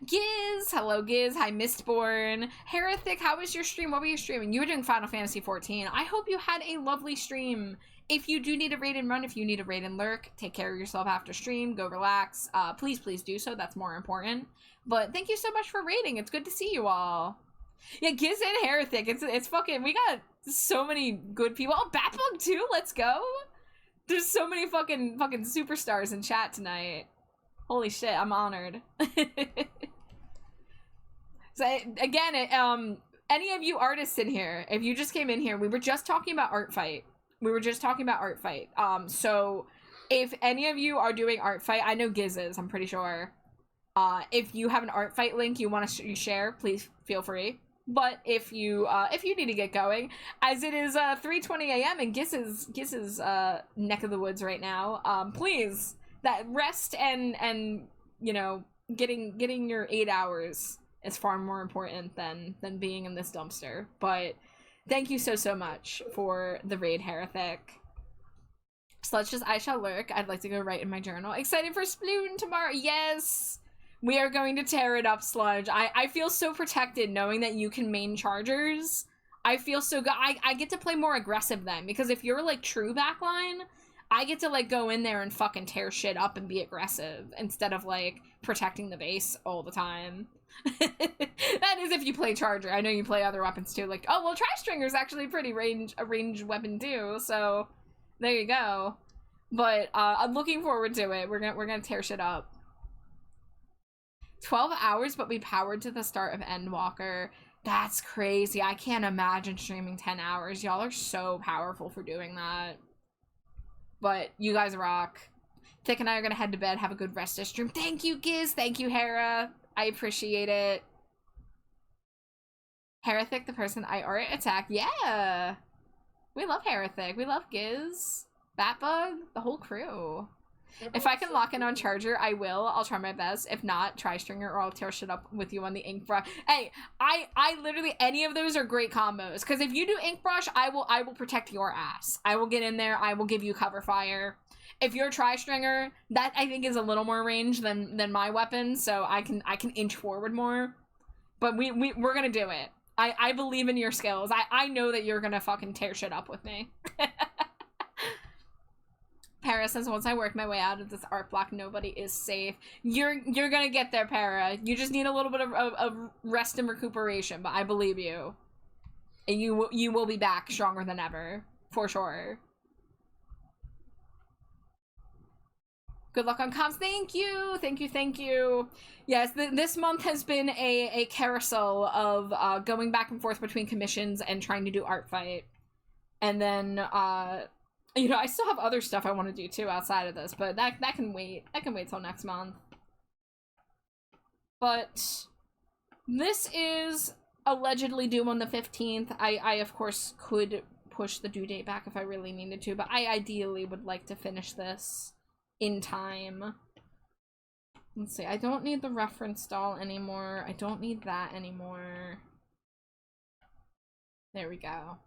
Giz, hello Giz, hi Mistborn. Heretic, how was your stream? What were you streaming? You were doing Final Fantasy 14. I hope you had a lovely stream. If you do need a raid and run, if you need a raid and lurk, take care of yourself after stream, go relax. Please do so, that's more important. But thank you so much for raiding, it's good to see you all. Yeah, Giz and Heretic, it's fucking, we got so many good people. Oh, Batbug too, let's go. There's so many fucking superstars in chat tonight. Holy shit, I'm honored. So again, any of you artists in here, if you just came in here, we were just talking about Artfight. So if any of you are doing Artfight, I know Giz is, I'm pretty sure. If you have an Artfight link you want to share, please feel free. But if you need to get going, as it is 3:20 a.m. in Giz's neck of the woods right now, please, that rest and you know, getting your 8 hours is far more important than being in this dumpster. But thank you so much for the raid, Heretic. Sludge says, I shall lurk. I'd like to go write in my journal. Excited for Sploon tomorrow. Yes! We are going to tear it up, Sludge. I feel so protected knowing that you can main chargers. I feel so good. I get to play more aggressive then, because if you're, like, true backline, I get to, like, go in there and fucking tear shit up and be aggressive instead of, like, protecting the base all the time. That is if you play charger. I know you play other weapons too. Like, oh, well, Tri-Stringer's actually pretty a ranged weapon too, so there you go. But I'm looking forward to it. We're gonna tear shit up. 12 hours, but we powered to the start of Endwalker. That's crazy. I can't imagine streaming 10 hours. Y'all are so powerful for doing that. But you guys rock. Thick and I are gonna head to bed. Have a good rest of stream. Thank you, Giz. Thank you, Hera. I appreciate it. Herethic, the person I art attack. Yeah. We love Herethic. We love Giz. Batbug. The whole crew. If I can lock in on charger, I will. I'll try my best. If not, Tri-Stringer, or I'll tear shit up with you on the ink brush. Hey, I literally, any of those are great combos. Because if you do ink brush, I will protect your ass. I will get in there. I will give you cover fire. If you're Tri-Stringer, that I think is a little more range than my weapon, so I can inch forward more. But we're gonna do it. I believe in your skills. I know that you're gonna fucking tear shit up with me. Para says, once I work my way out of this art block, nobody is safe. You're gonna get there, Para. You just need a little bit of rest and recuperation, but I believe you. And you will be back stronger than ever. For sure. Good luck on comps. Thank you. Thank you. Thank you. Yes, this month has been a carousel of going back and forth between commissions and trying to do art fight. And then, you know, I still have other stuff I want to do too outside of this, but that can wait. That can wait till next month. But this is allegedly due on the 15th. I of course could push the due date back if I really needed to, but I ideally would like to finish this in time. Let's see, I don't need the reference doll anymore. I don't need that anymore. There we go.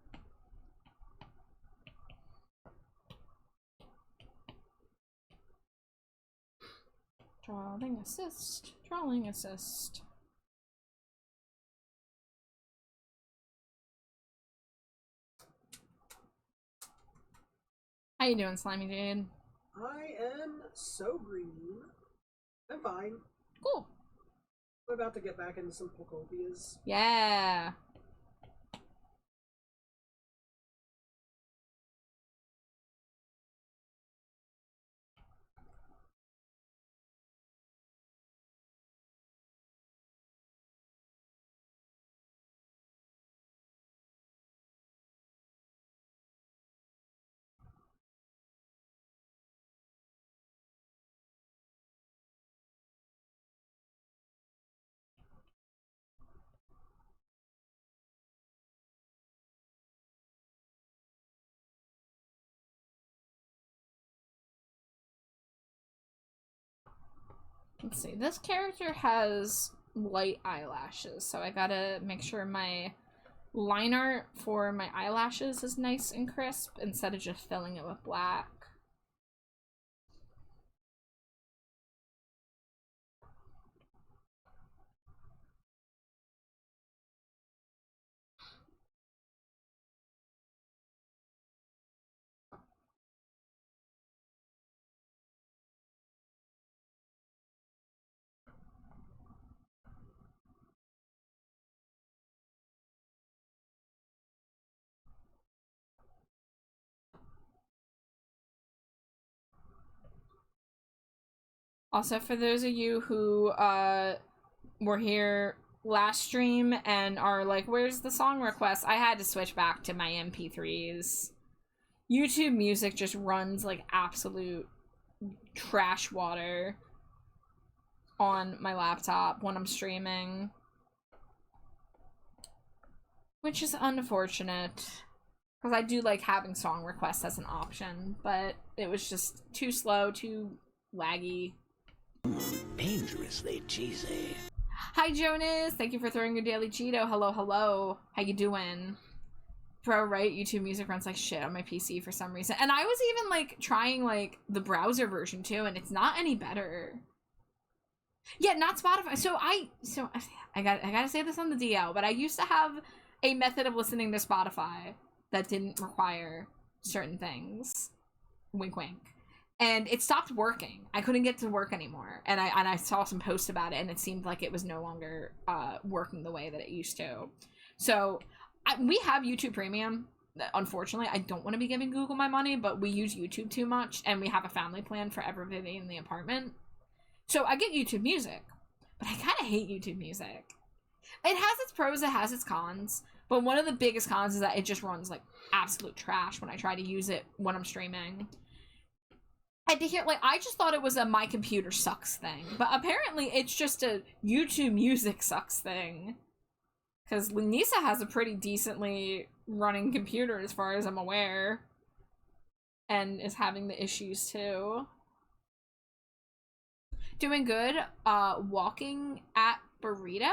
Drawing assist. Drawing assist. How you doing, Slimy Jade? I am so green. I'm fine. Cool. I'm about to get back into some Pocopias. Yeah. Let's see, this character has light eyelashes, so I gotta make sure my line art for my eyelashes is nice and crisp instead of just filling it with black. Also, for those of you who were here last stream and are like, where's the song request? I had to switch back to my MP3s. YouTube music just runs like absolute trash water on my laptop when I'm streaming. Which is unfortunate. Because I do like having song requests as an option, but it was just too slow, too laggy. Dangerously cheesy. Hi Jonas, thank you for throwing your daily Cheeto. Hello, hello. How you doing? Bro, right? YouTube Music runs like shit on my PC for some reason. And I was even, like, trying, like, the browser version, too, and it's not any better. Yeah, not Spotify. So I gotta say this on the DL, but I used to have a method of listening to Spotify that didn't require certain things. Wink, wink. And it stopped working. I couldn't get to work anymore. And I saw some posts about it, and it seemed like it was no longer working the way that it used to. So we have YouTube Premium. Unfortunately, I don't want to be giving Google my money, but we use YouTube too much, and we have a family plan for everybody in the apartment. So I get YouTube Music, but I kind of hate YouTube Music. It has its pros, it has its cons, but one of the biggest cons is that it just runs like absolute trash when I try to use it when I'm streaming. And to hear, like, I just thought it was a my computer sucks thing, but apparently it's just a YouTube Music sucks thing. Because Nisa has a pretty decently running computer as far as I'm aware, and is having the issues too. Doing good. Walking at burrito?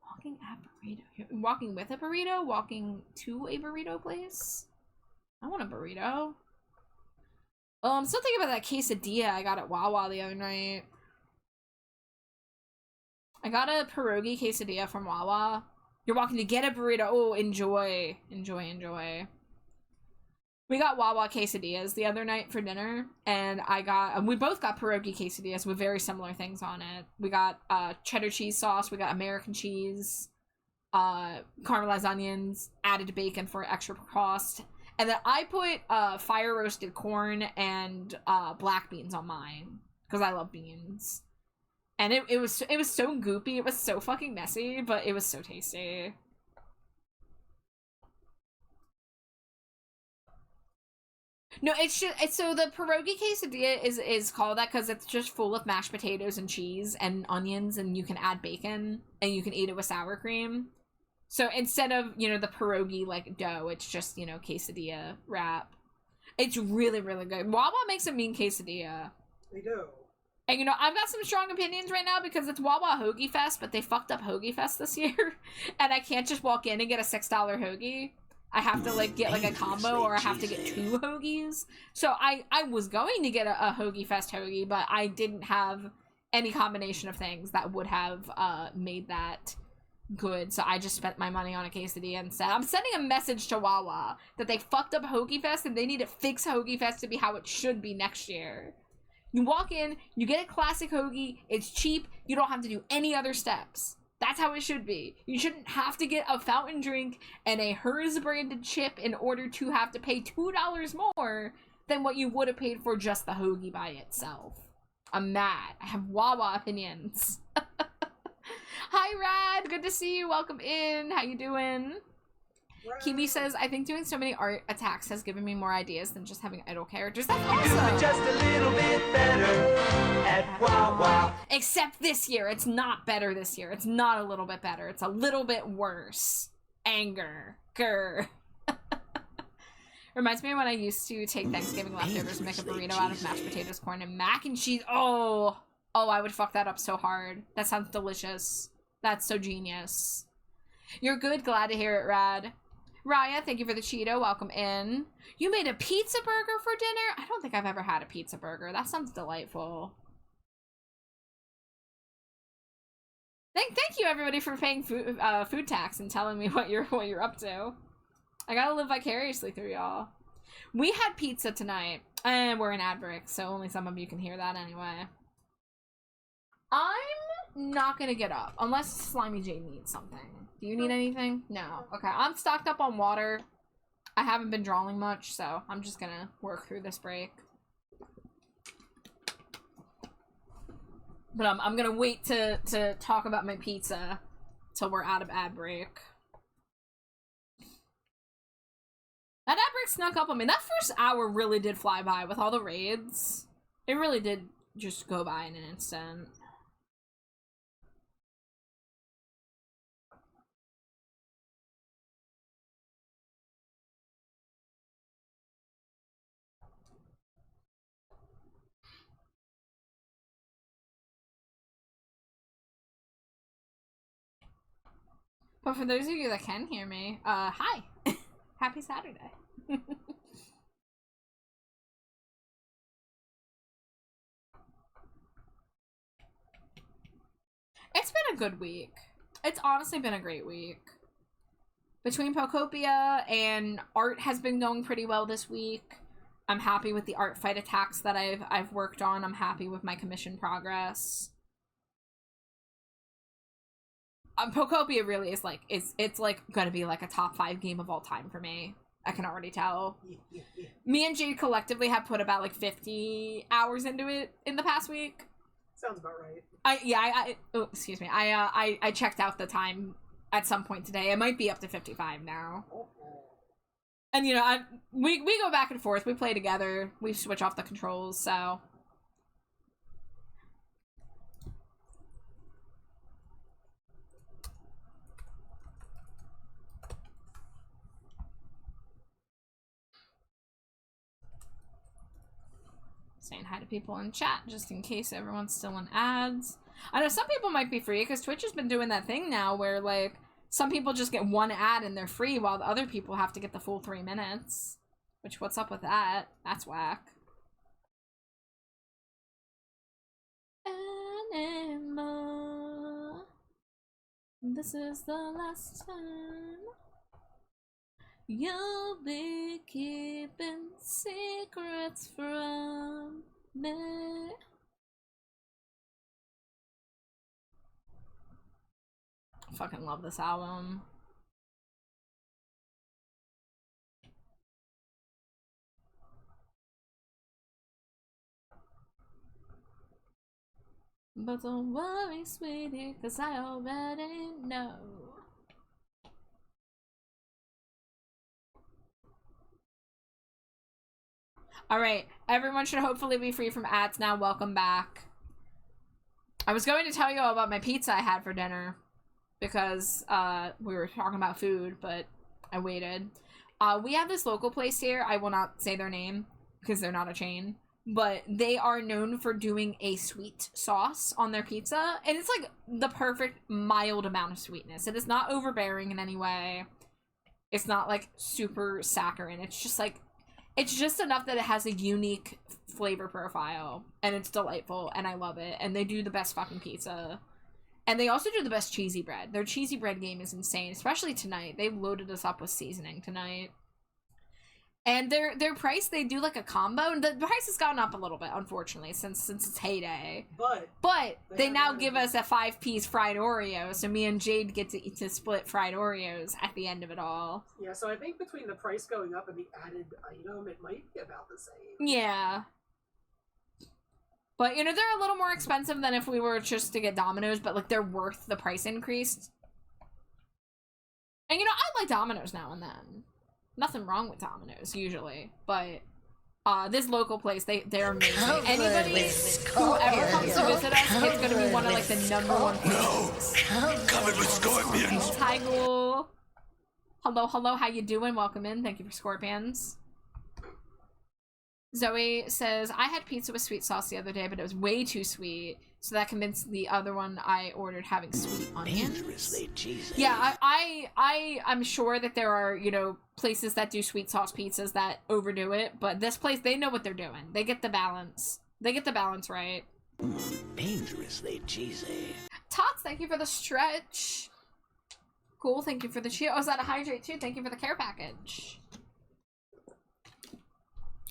Walking at burrito. Walking with a burrito? Walking to a burrito place? I want a burrito. I'm still thinking about that quesadilla I got at Wawa the other night. I got a pierogi quesadilla from Wawa. You're walking to get a burrito. Oh, enjoy. Enjoy, enjoy. We got Wawa quesadillas the other night for dinner, and we both got pierogi quesadillas with very similar things on it. We got cheddar cheese sauce, we got American cheese, caramelized onions, added bacon for extra cost, and then I put fire roasted corn and black beans on mine because I love beans. And it was so goopy, it was so fucking messy, but it was so tasty. No, it's so the pierogi quesadilla is called that because it's just full of mashed potatoes and cheese and onions, and you can add bacon and you can eat it with sour cream. So instead of, you know, the pierogi like dough, it's just, you know, quesadilla wrap. It's really, really good. Wawa makes a mean quesadilla. They do. And, you know, I've got some strong opinions right now because it's Wawa Hoagie Fest, but they fucked up Hoagie Fest this year. And I can't just walk in and get a $6 hoagie. I have to, like, get, like, a combo, or I have to get 2 hoagies. So I was going to get a Hoagie Fest hoagie, but I didn't have any combination of things that would have made that good. So I just spent my money on a quesadilla instead. I'm sending a message to Wawa that they fucked up Hoagie Fest and they need to fix Hoagie Fest to be how it should be next year. You walk in, you get a classic hoagie, it's cheap, you don't have to do any other steps. That's how it should be. You shouldn't have to get a fountain drink and a Hers branded chip in order to have to pay $2 more than what you would have paid for just the hoagie by itself. I'm mad. I have Wawa opinions. Hi, Rad. Good to see you. Welcome in. How you doing? Kiwi says, I think doing so many art attacks has given me more ideas than just having idle characters. That's awesome. Just a little bit better at Wawa. Except this year. It's not better this year. It's not a little bit better. It's a little bit worse. Anger. Grr. Reminds me of when I used to take Thanksgiving leftovers and make a burrito out of mashed potatoes, corn, and mac and cheese. Oh, I would fuck that up so hard. That sounds delicious. That's so genius. You're good. Glad to hear it, Rad. Raya, thank you for the Cheeto. Welcome in. You made a pizza burger for dinner? I don't think I've ever had a pizza burger. That sounds delightful. Thank you everybody for paying food tax and telling me what you're up to. I gotta live vicariously through y'all. We had pizza tonight, and we're in ad break, so only some of you can hear that anyway. I'm not gonna get up unless Slimy J needs something. Do you need anything? No. Okay, I'm stocked up on water. I haven't been drawing much, so I'm just gonna work through this break. But I'm gonna wait to talk about my pizza till we're out of ad break. That ad break snuck up on me. That first hour really did fly by with all the raids. It really did just go by in an instant. But for those of you that can hear me, hi. Happy Saturday. It's been a good week. It's honestly been a great week. Between Pokopia and art has been going pretty well this week. I'm happy with the art fight attacks that I've worked on. I'm happy with my commission progress. Pokopia really is like it's like gonna be like a top 5 game of all time for me. I can already tell. Me and Jade collectively have put about like 50 hours into it in the past week. Sounds about right. Oh, excuse me. I checked out the time at some point today. It might be up to 55 now. And you know, we go back and forth. We play together. We switch off the controls, so saying hi to people in chat just in case everyone's still in ads. I know some people might be free because Twitch has been doing that thing now where like some people just get 1 ad and they're free while the other people have to get the full 3 minutes. Which, what's up with that? That's whack. Anima. This is the last time you'll be keeping secrets from me. I fucking love this album. But don't worry, sweetie, cause I already know. Alright, everyone should hopefully be free from ads now. Welcome back. I was going to tell you all about my pizza I had for dinner because we were talking about food, but I waited. We have this local place here. I will not say their name because they're not a chain, but they are known for doing a sweet sauce on their pizza, and it's like the perfect mild amount of sweetness. It is not overbearing in any way. It's not like super saccharine. It's just like, it's just enough that it has a unique flavor profile, and it's delightful, and I love it. And they do the best fucking pizza. And they also do the best cheesy bread. Their cheesy bread game is insane, especially tonight. They've loaded us up with seasoning tonight. And their price, they do like a combo, and the price has gone up a little bit, unfortunately, since its heyday. But they now give us a 5-piece fried Oreo, so me and Jade get to split fried Oreos at the end of it all. Yeah, so I think between the price going up and the added item, it might be about the same. Yeah. But, you know, they're a little more expensive than if we were just to get Domino's, but, like, they're worth the price increase. And, you know, I like Domino's now and then. Nothing wrong with Domino's, usually. But, this local place, they're amazing. Anybody who ever comes to visit us, it's gonna be one of, like, the #1 places. No! Covered with scorpions! Hi, Ghoul. Hello, hello, how you doing? Welcome in. Thank you for scorpions. Zoe says, I had pizza with sweet sauce the other day, but it was way too sweet. So that convinced the other one I ordered having sweet onions. Dangerously cheesy. Yeah, I'm sure that there are, you know, places that do sweet sauce pizzas that overdo it, but this place, they know what they're doing. They get the balance. They get the balance right. Dangerously cheesy. Tots, thank you for the stretch. Cool, thank you for the cheer. Oh, is that a hydrate too? Thank you for the care package.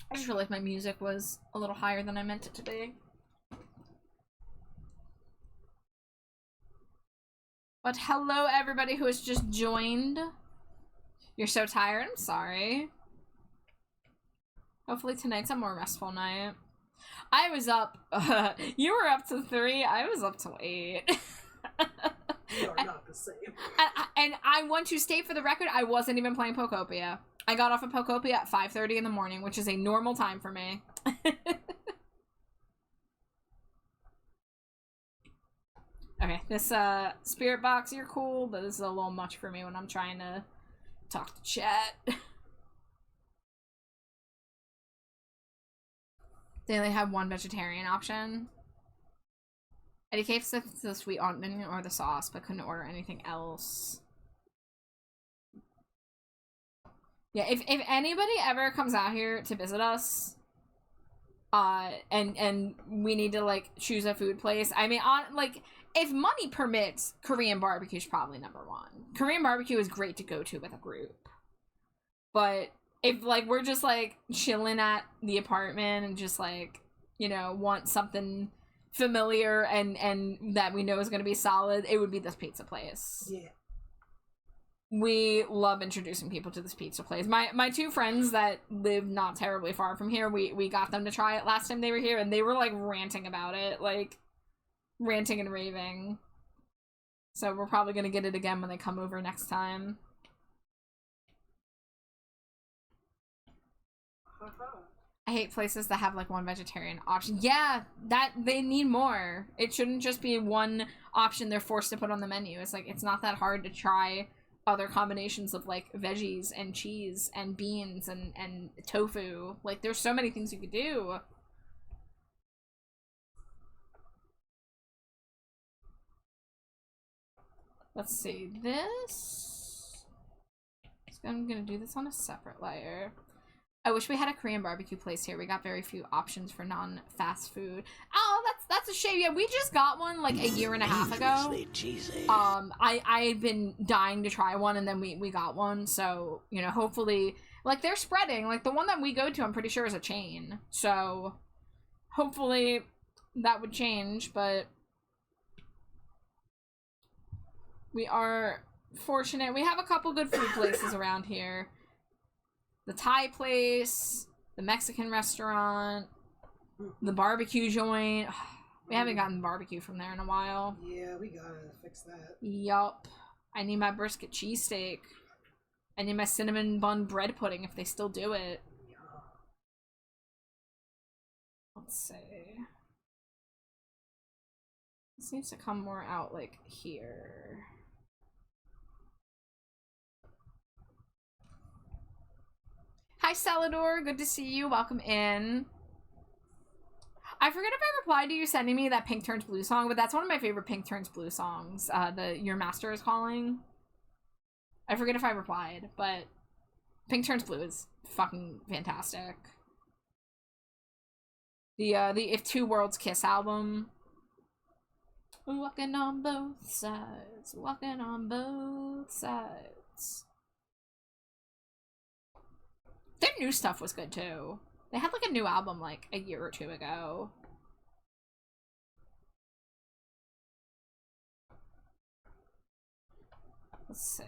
I just realized my music was a little higher than I meant it to be. But hello everybody who has just joined. You're so tired? I'm sorry. Hopefully tonight's a more restful night. I was up, you were up to 3, I was up till 8. We are not the same. And I want to state for the record, I wasn't even playing Pokopia. I got off of Pokopia at 5:30 in the morning, which is a normal time for me. Okay, this spirit box, you're cool, but this is a little much for me when I'm trying to talk to chat. They only have one vegetarian option. Eddie Cave said it's the sweet onion or the sauce, but couldn't order anything else. Yeah, if anybody ever comes out here to visit us, and we need to, like, choose a food place, I mean, like, if money permits, Korean barbecue is probably number one. Korean barbecue is great to go to with a group. But if, like, we're just, like, chilling at the apartment and just, like, you know, want something familiar and that we know is going to be solid, it would be this pizza place. Yeah. We love introducing people to this pizza place. My two friends that live not terribly far from here, we got them to try it last time they were here, and they were, like, ranting about it. Like, ranting and raving. So we're probably going to get it again when they come over next time. I hate places that have, like, one vegetarian option. Yeah, that they need more. It shouldn't just be one option they're forced to put on the menu. It's like, it's not that hard to try other combinations of, like, veggies and cheese and beans and tofu. Like, there's so many things you could do. Let's see, this... I'm gonna do this on a separate layer. I wish we had a Korean barbecue place here. We got very few options for non-fast food. Oh, that's a shame. Yeah, we just got one like a year and a half ago. I've been dying to try one, and then we got one. So, you know, hopefully, like, they're spreading. Like, the one that we go to, I'm pretty sure is a chain. So, hopefully that would change, but we are fortunate. We have a couple good food places around here. The Thai place, the Mexican restaurant, the barbecue joint. We haven't gotten barbecue from there in a while. Yeah, we gotta fix that. Yup. I need my brisket cheesesteak. I need my cinnamon bun bread pudding if they still do it. Yeah. Let's see. This needs to come more out like here. Hi, Celador. Good to see you. Welcome in. I forget if I replied to you sending me that Pink Turns Blue song, but that's one of my favorite Pink Turns Blue songs. The Your Master is Calling. I forget if I replied, but Pink Turns Blue is fucking fantastic. The If Two Worlds Kiss album. Walking on both sides. Walking on both sides. Their new stuff was good too. They had like a new album like a year or two ago. Let's see.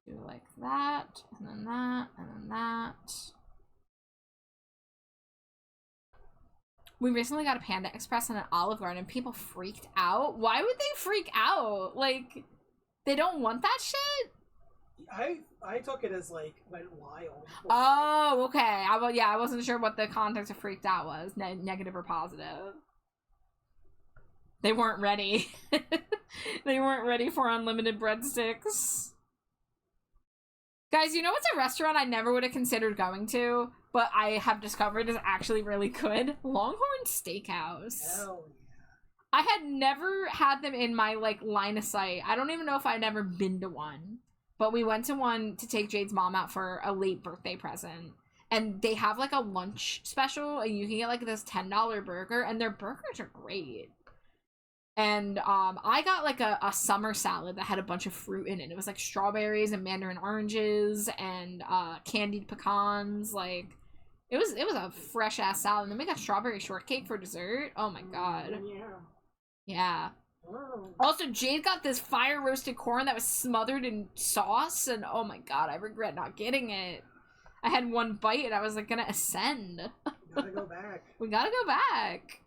Do like that, and then that, and then that. We recently got a Panda Express and an Olive Garden and people freaked out. Why would they freak out? Like, they don't want that shit? I took it as, like, went wild. Oh, okay. I wasn't sure what the context of freaked out was. Negative or positive. They weren't ready. They weren't ready for unlimited breadsticks. Guys, you know what's a restaurant I never would have considered going to, but I have discovered is actually really good? Longhorn Steakhouse. Hell yeah. I had never had them in my, like, line of sight. I don't even know if I'd ever been to one. But we went to one to take Jade's mom out for a late birthday present. And they have, like, a lunch special, and you can get, like, this $10 burger, and their burgers are great. And I got, like, a summer salad that had a bunch of fruit in it. It was, like, strawberries and mandarin oranges and candied pecans. Like, it was a fresh-ass salad. And then we got strawberry shortcake for dessert. Oh, my God. Yeah. Also, Jade got this fire roasted corn that was smothered in sauce, and oh my god, I regret not getting it. I had one bite and I was like gonna ascend. We gotta go back. We gotta go back.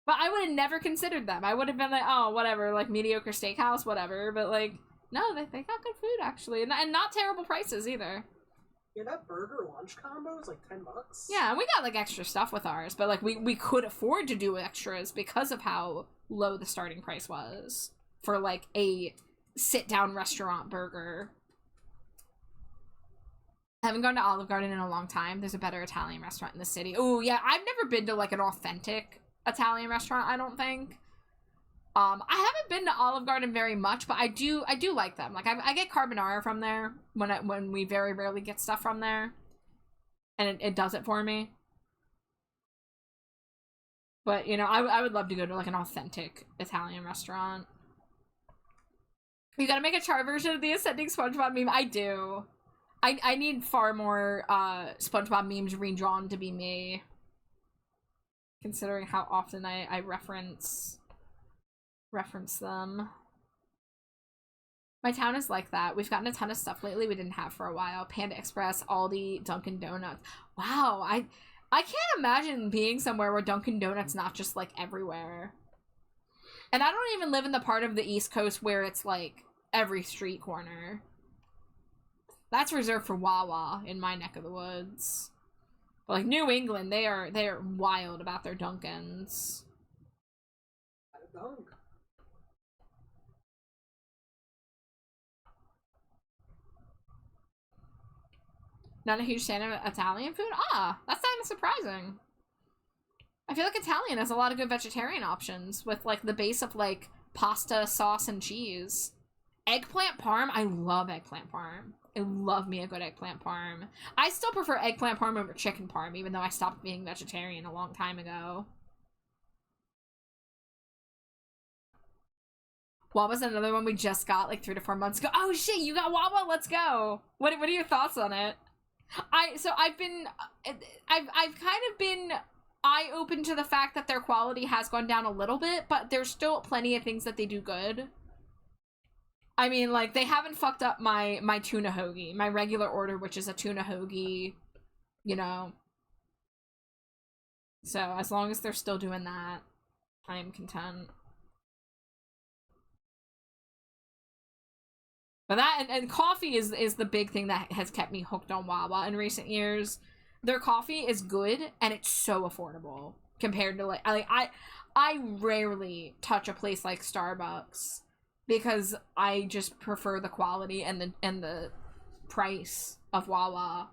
But I would have never considered them. I would have been like, oh, whatever, like mediocre steakhouse, whatever. But like, no, they got good food actually, and not terrible prices either. Yeah, that burger lunch combo is like $10. Yeah, and we got like extra stuff with ours, but like we could afford to do extras because of how low the starting price was for like a sit-down restaurant burger. I haven't gone to Olive Garden in a long time. There's a better Italian restaurant in the city. Oh yeah, I've never been to like an authentic Italian restaurant, I don't think. I haven't been to Olive Garden very much, but I do like them. Like I get carbonara from there when we very rarely get stuff from there, and it does it for me. But you know, I would love to go to like an authentic Italian restaurant. You gotta make a char version of the ascending SpongeBob meme. I do. I need far more SpongeBob memes redrawn to be me, considering how often I reference them. My town is like that. We've gotten a ton of stuff lately we didn't have for a while. Panda Express, Aldi, Dunkin' Donuts. Wow, I can't imagine being somewhere where Dunkin' Donuts not just like everywhere. And I don't even live in the part of the East Coast where it's like every street corner. That's reserved for Wawa in my neck of the woods. But like New England, they are wild about their Dunkins. Dunk. Not a huge fan of Italian food? Ah, that's not surprising. I feel like Italian has a lot of good vegetarian options with like the base of like pasta, sauce, and cheese. Eggplant parm? I love eggplant parm. I love me a good eggplant parm. I still prefer eggplant parm over chicken parm, even though I stopped being vegetarian a long time ago. Wawa's another one we just got like 3 to 4 months ago. Oh shit, you got Wawa? Let's go. What are your thoughts on it? I've kind of been eye-open to the fact that their quality has gone down a little bit, but there's still plenty of things that they do good. I mean, like, they haven't fucked up my tuna hoagie, my regular order, which is a tuna hoagie, you know. So, as long as they're still doing that, I am content. But that, and coffee is the big thing that has kept me hooked on Wawa in recent years. Their coffee is good, and it's so affordable compared to, like, I rarely touch a place like Starbucks, because I just prefer the quality and the price of Wawa.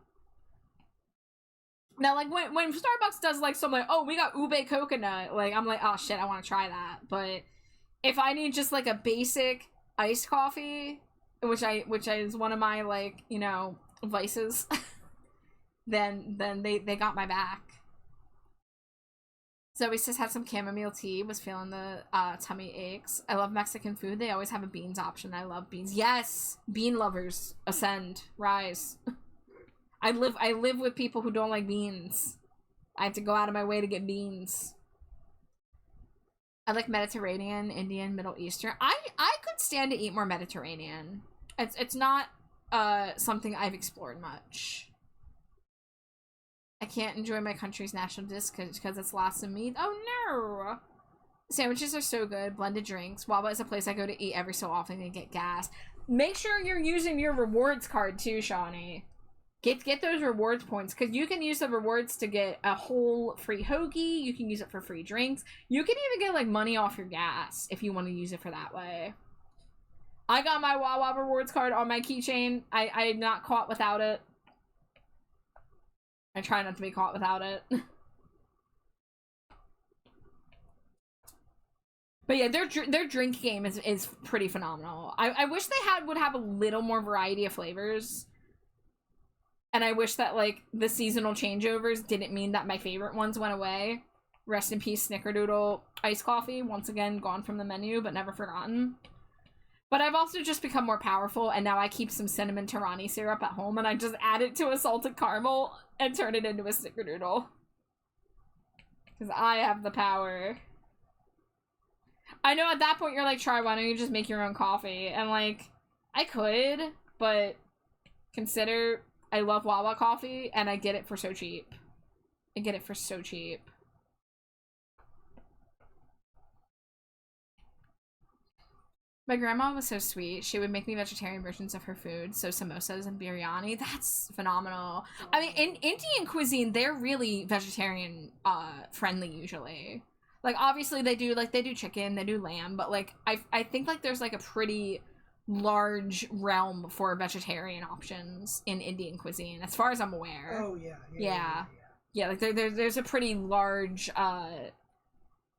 Now, like, when Starbucks does, like, something like, oh, we got ube coconut, like, I'm like, oh, shit, I want to try that. But if I need just, like, a basic iced coffee, which is one of my, like, you know, vices, then they got my back. Zoe says had some chamomile tea, was feeling the tummy aches. I love Mexican food. They always have a beans option. I love beans. Yes! Bean lovers. Ascend. Rise. I live with people who don't like beans. I have to go out of my way to get beans. I like Mediterranean, Indian, Middle Eastern. I could stand to eat more Mediterranean. It's not something I've explored much. I can't enjoy my country's national dish because it's lots of meat. Oh no! Sandwiches are so good. Blended drinks. Wawa is a place I go to eat every so often to get gas. Make sure you're using your rewards card too, Shawnee. Get those rewards points, because you can use the rewards to get a whole free hoagie. You can use it for free drinks. You can even get like money off your gas if you want to use it for that way. I got my Wawa rewards card on my keychain. I'm not caught without it. I try not to be caught without it. But yeah, their drink game is pretty phenomenal. I wish they would have a little more variety of flavors. And I wish that, like, the seasonal changeovers didn't mean that my favorite ones went away. Rest in peace, Snickerdoodle iced coffee. Once again, gone from the menu, but never forgotten. But I've also just become more powerful, and now I keep some cinnamon Torani syrup at home, and I just add it to a salted caramel and turn it into a Snickerdoodle. Because I have the power. I know at that point you're like, Try, why don't you just make your own coffee? And like, I could, but consider I love Wawa coffee, and I get it for so cheap. I get it for so cheap. My grandma was so sweet. She would make me vegetarian versions of her food, so samosas and biryani. That's phenomenal. I mean, in Indian cuisine, they're really vegetarian friendly usually. Like, obviously they do chicken, they do lamb, but like I think like there's like a pretty large realm for vegetarian options in Indian cuisine, as far as I'm aware. Oh yeah. Yeah, like there's a pretty large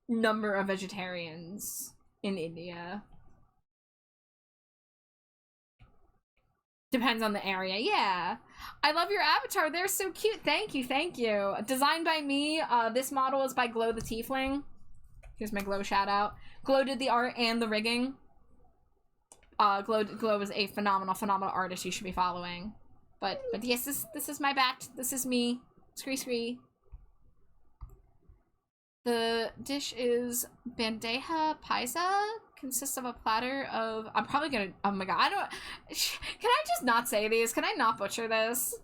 number of vegetarians in India. Depends on the area. Yeah. I love your avatar. They're so cute. Thank you. Thank you. Designed by me. This model is by Glow the Tiefling. Here's my Glow shout out. Glow did the art and the rigging. Glow is a phenomenal artist you should be following. But yes, this is my bat. This is me. Scree. The dish is bandeja paisa. Consists of a platter of... I'm probably gonna... Oh my god, I don't... Can I just not say these? Can I not butcher this?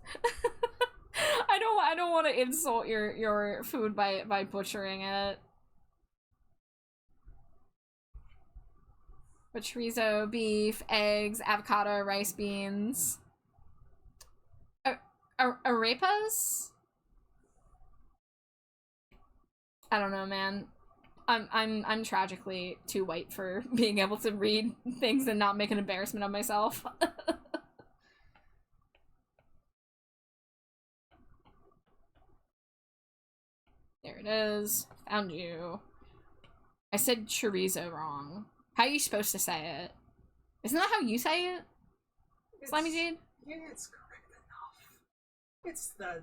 I don't want to insult your food by butchering it. But chorizo, beef, eggs, avocado, rice, beans. Arepas? I don't know, man. I'm tragically too white for being able to read things and not make an embarrassment of myself. There it is. Found you. I said chorizo wrong. How are you supposed to say it? Isn't that how you say it? Slimy Jade? Yeah, it's correct enough. It's the...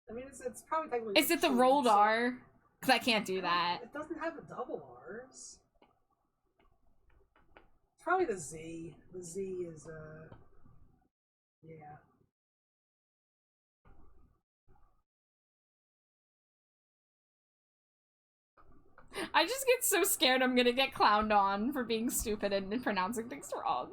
I mean, it's probably technically... Is it the rolled R? Because I can't do that. It doesn't have a double R's. It's probably the Z. The Z is, yeah. I just get so scared I'm gonna get clowned on for being stupid and pronouncing things wrong.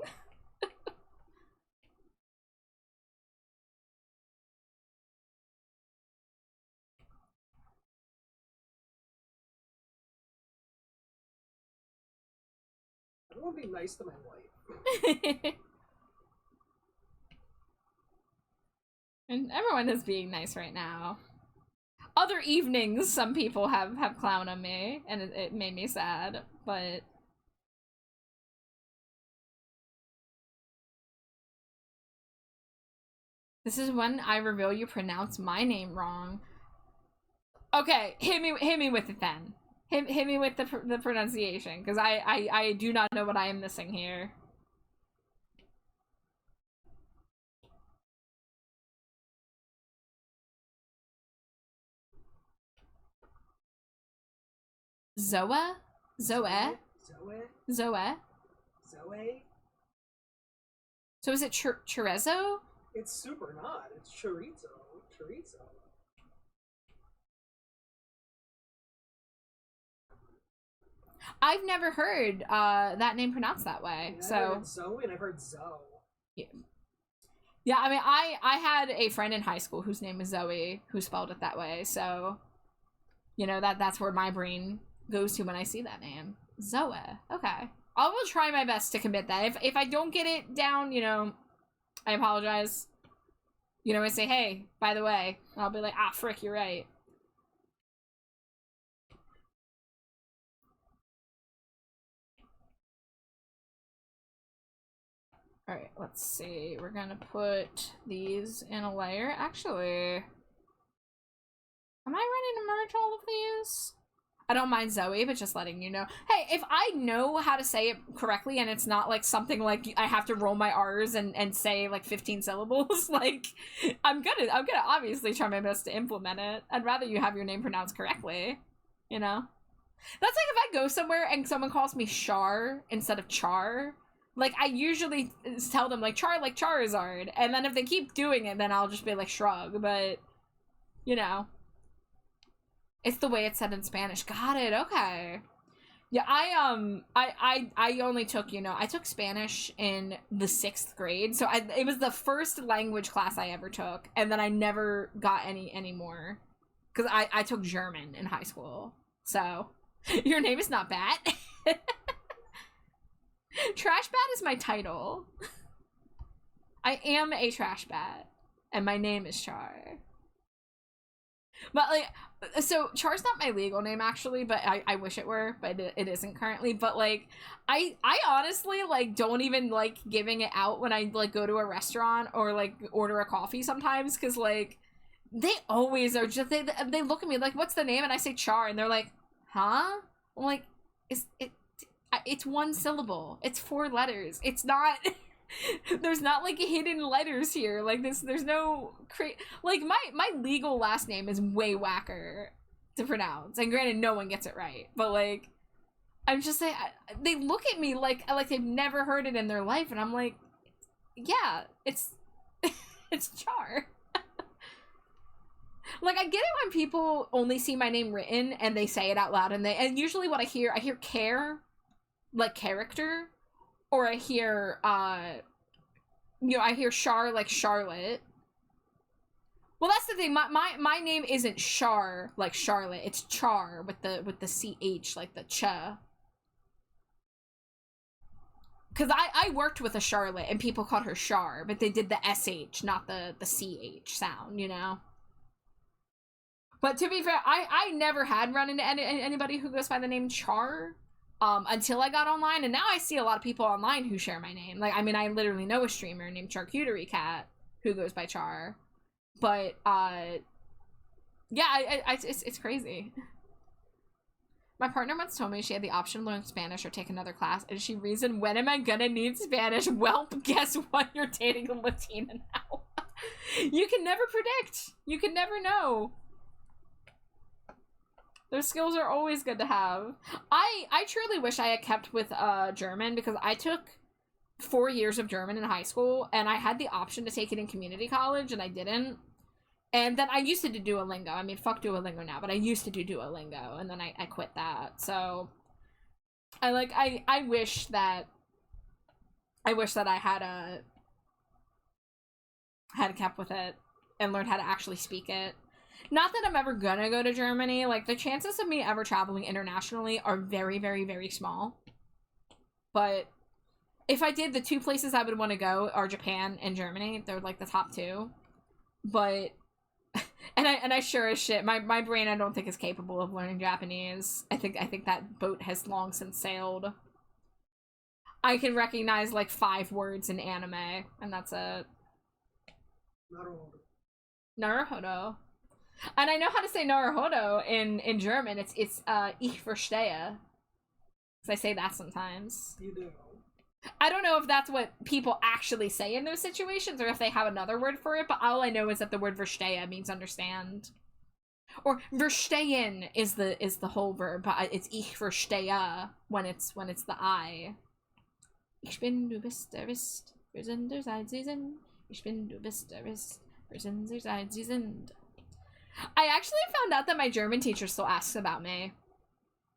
I want to be nice to my wife. And everyone is being nice right now. Other evenings, some people have clown on me, and it made me sad, but... This is when I reveal you pronounce my name wrong. Okay, hit me with it then. Hit me with the pronunciation, because I do not know what I am missing here. Zoe? Zoe? Zoe? Zoe? So is it chorizo? It's super not. It's chorizo. Chorizo. I've never heard that name pronounced that way. Yeah, so I heard Zoe and I've heard Zoe. Yeah, I mean, I had a friend in high school whose name was Zoe, who spelled it that way. So, you know, that's where my brain goes to when I see that name. Zoe. Okay. I will try my best to commit that. If I don't get it down, you know, I apologize. You know, I say, hey, by the way, and I'll be like, ah, frick, you're right. Alright, let's see. We're gonna put these in a layer. Actually, am I ready to merge all of these? I don't mind Zoe, but just letting you know. Hey, if I know how to say it correctly and it's not like something like I have to roll my R's and say like 15 syllables, like I'm gonna obviously try my best to implement it. I'd rather you have your name pronounced correctly, you know? That's like if I go somewhere and someone calls me Char instead of Char, like I usually tell them like Char like Charizard, and then if they keep doing it, then I'll just be like shrug, but you know. It's the way it's said in Spanish. Got it. Okay. Yeah, I only took, you know, I took Spanish in the 6th grade. So it was the first language class I ever took, and then I never got any more. Cuz I took German in high school. So, your name is not Bat. Trash Bat is my title. I am a trash bat, and my name is Char. But like, so Char's not my legal name actually, but I wish it were, but it isn't currently. But like, I honestly like don't even like giving it out when I like go to a restaurant or like order a coffee sometimes, because like they always are just they look at me like, what's the name, and I say Char, and they're like, huh? I'm like, it's It's one syllable. It's 4 letters. It's not... There's not, like, hidden letters here. Like, there's no... Like, my legal last name is way whacker to pronounce. And granted, no one gets it right. But, like, I'm just saying... They look at me like they've never heard it in their life. And I'm like, yeah, it's... it's Char. Like, I get it when people only see my name written and they say it out loud, and usually what I hear care, like character, or I hear, you know, I hear Char like Charlotte. Well, that's the thing, my name isn't Char like Charlotte, it's Char with the CH, like the cha. Because I worked with a Charlotte and people called her Char, but they did the SH, not the CH sound, you know? But to be fair, I never had run into anybody who goes by the name Char until I got online, and now I see a lot of people online who share my name. Like, I mean, I literally know a streamer named Charcuterie Cat who goes by Char. But, yeah, it's crazy. My partner once told me she had the option to learn Spanish or take another class, and she reasoned, when am I gonna need Spanish? Well, guess what? You're dating a Latina now. You can never predict. You can never know. Those skills are always good to have. I truly wish I had kept with German, because I took 4 years of German in high school, and I had the option to take it in community college, and I didn't. And then I used to do Duolingo. I mean, fuck Duolingo now, but I used to do Duolingo, and then I quit that. So I wish that I had kept with it and learned how to actually speak it. Not that I'm ever gonna go to Germany. Like, the chances of me ever traveling internationally are very, very, very small. But if I did, the 2 places I would want to go are Japan and Germany. They're, like, the top 2. But, and I sure as shit, my brain I don't think is capable of learning Japanese. I think that boat has long since sailed. I can recognize, like, 5 words in anime, and that's it. Naruhodo. And I know how to say Naruhodo in German. It's ich verstehe. Because I say that sometimes. You do. I don't know if that's what people actually say in those situations, or if they have another word for it, but all I know is that the word verstehe means understand. Or verstehen is the whole verb, but it's ich verstehe when it's the I. Ich bin, du bist, der bist, wir sind, der seid, sie sind. Ich bin, du bist, der bist, wir sind, der seid, sie sind. I actually found out that my German teacher still asks about me.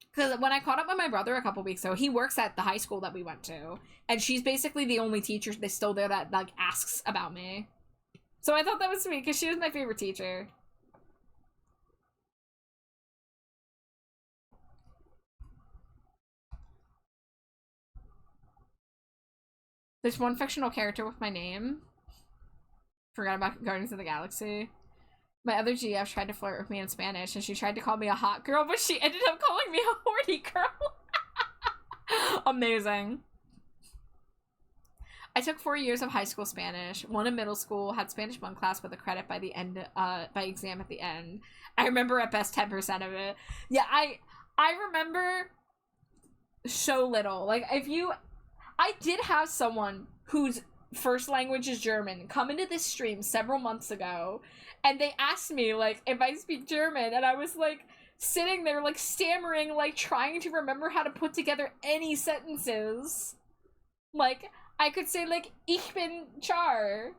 Because when I caught up with my brother a couple weeks ago, he works at the high school that we went to. And she's basically the only teacher that's still there that, like, asks about me. So I thought that was sweet, because she was my favorite teacher. There's one fictional character with my name. Forgot about Guardians of the Galaxy. My other GF tried to flirt with me in Spanish, and she tried to call me a hot girl, but she ended up calling me a horny girl. Amazing. I took 4 years of high school Spanish, 1 in middle school, had Spanish 1 class with a credit by the end, by exam at the end. I remember at best 10% of it. Yeah, I remember so little. Like, I did have someone whose first language is German come into this stream several months ago, and they asked me, like, if I speak German, and I was, like, sitting there, like, stammering, like, trying to remember how to put together any sentences. Like, I could say, like, ich bin Char.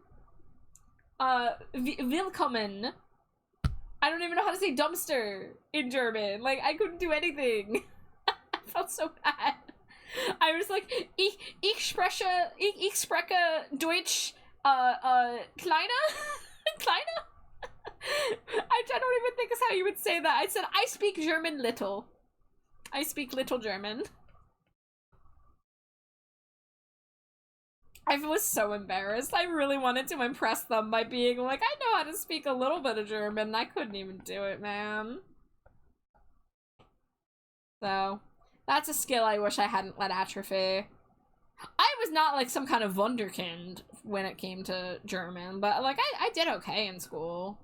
Willkommen. I don't even know how to say dumpster in German. Like, I couldn't do anything. I felt so bad. I was like, ich spreche Deutsch, kleiner? Kleiner? I don't even think is how you would say that. I said, I speak German little. I speak little German. I was so embarrassed. I really wanted to impress them by being like, I know how to speak a little bit of German. I couldn't even do it, man. So, that's a skill I wish I hadn't let atrophy. I was not like some kind of wunderkind when it came to German, but like I did okay in school.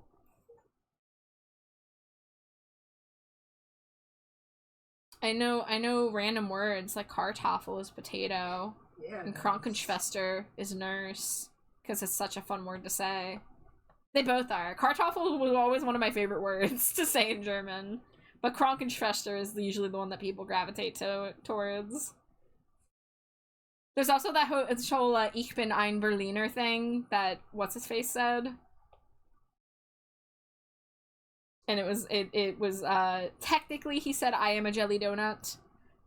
I know random words like Kartoffel is potato. Yeah. And Krankenschwester is nurse. Because it's such a fun word to say. They both are. Kartoffel was always one of my favorite words to say in German. But Krankenschwester is usually the one that people gravitate towards. There's also that whole Ich bin ein Berliner thing that what's-his-face said. And it was technically he said I am a jelly donut,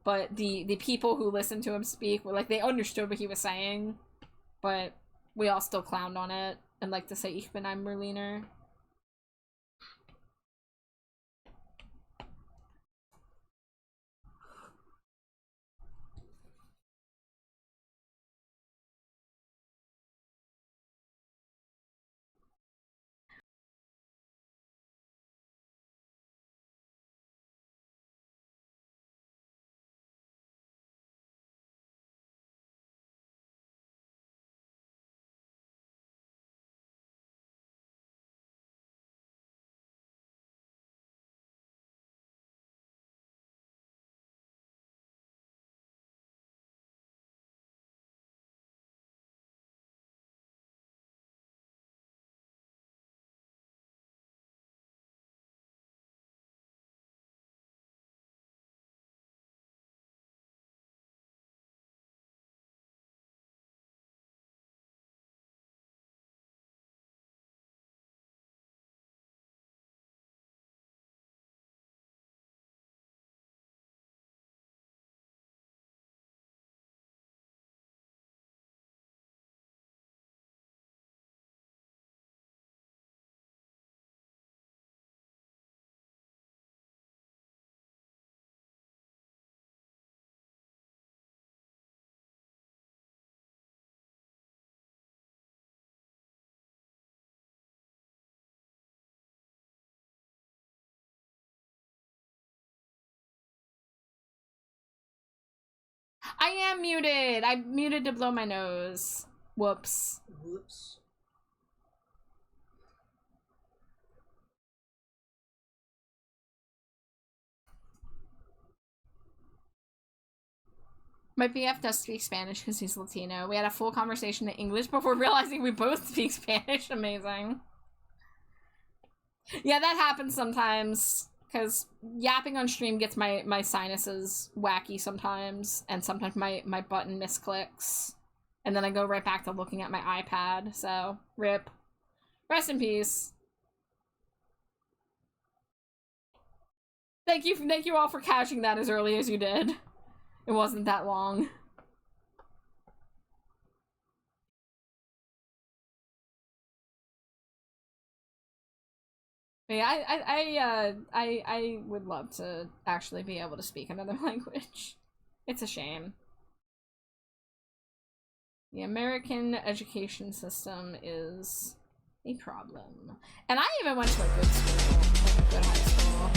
but the people who listened to him speak were like, they understood what he was saying, but we all still clowned on it and like to say Ich bin ein Berliner. I am muted. I'm muted to blow my nose. Whoops. Whoops. My BF does speak Spanish because he's Latino. We had a full conversation in English before realizing we both speak Spanish. Amazing. Yeah, that happens sometimes. Because yapping on stream gets my sinuses wacky sometimes. And sometimes my button misclicks. And then I go right back to looking at my iPad. So, rip. Rest in peace. Thank you all for catching that as early as you did. It wasn't that long. Yeah, I would love to actually be able to speak another language. It's a shame. The American education system is a problem. And I even went to a good school, like a good high school.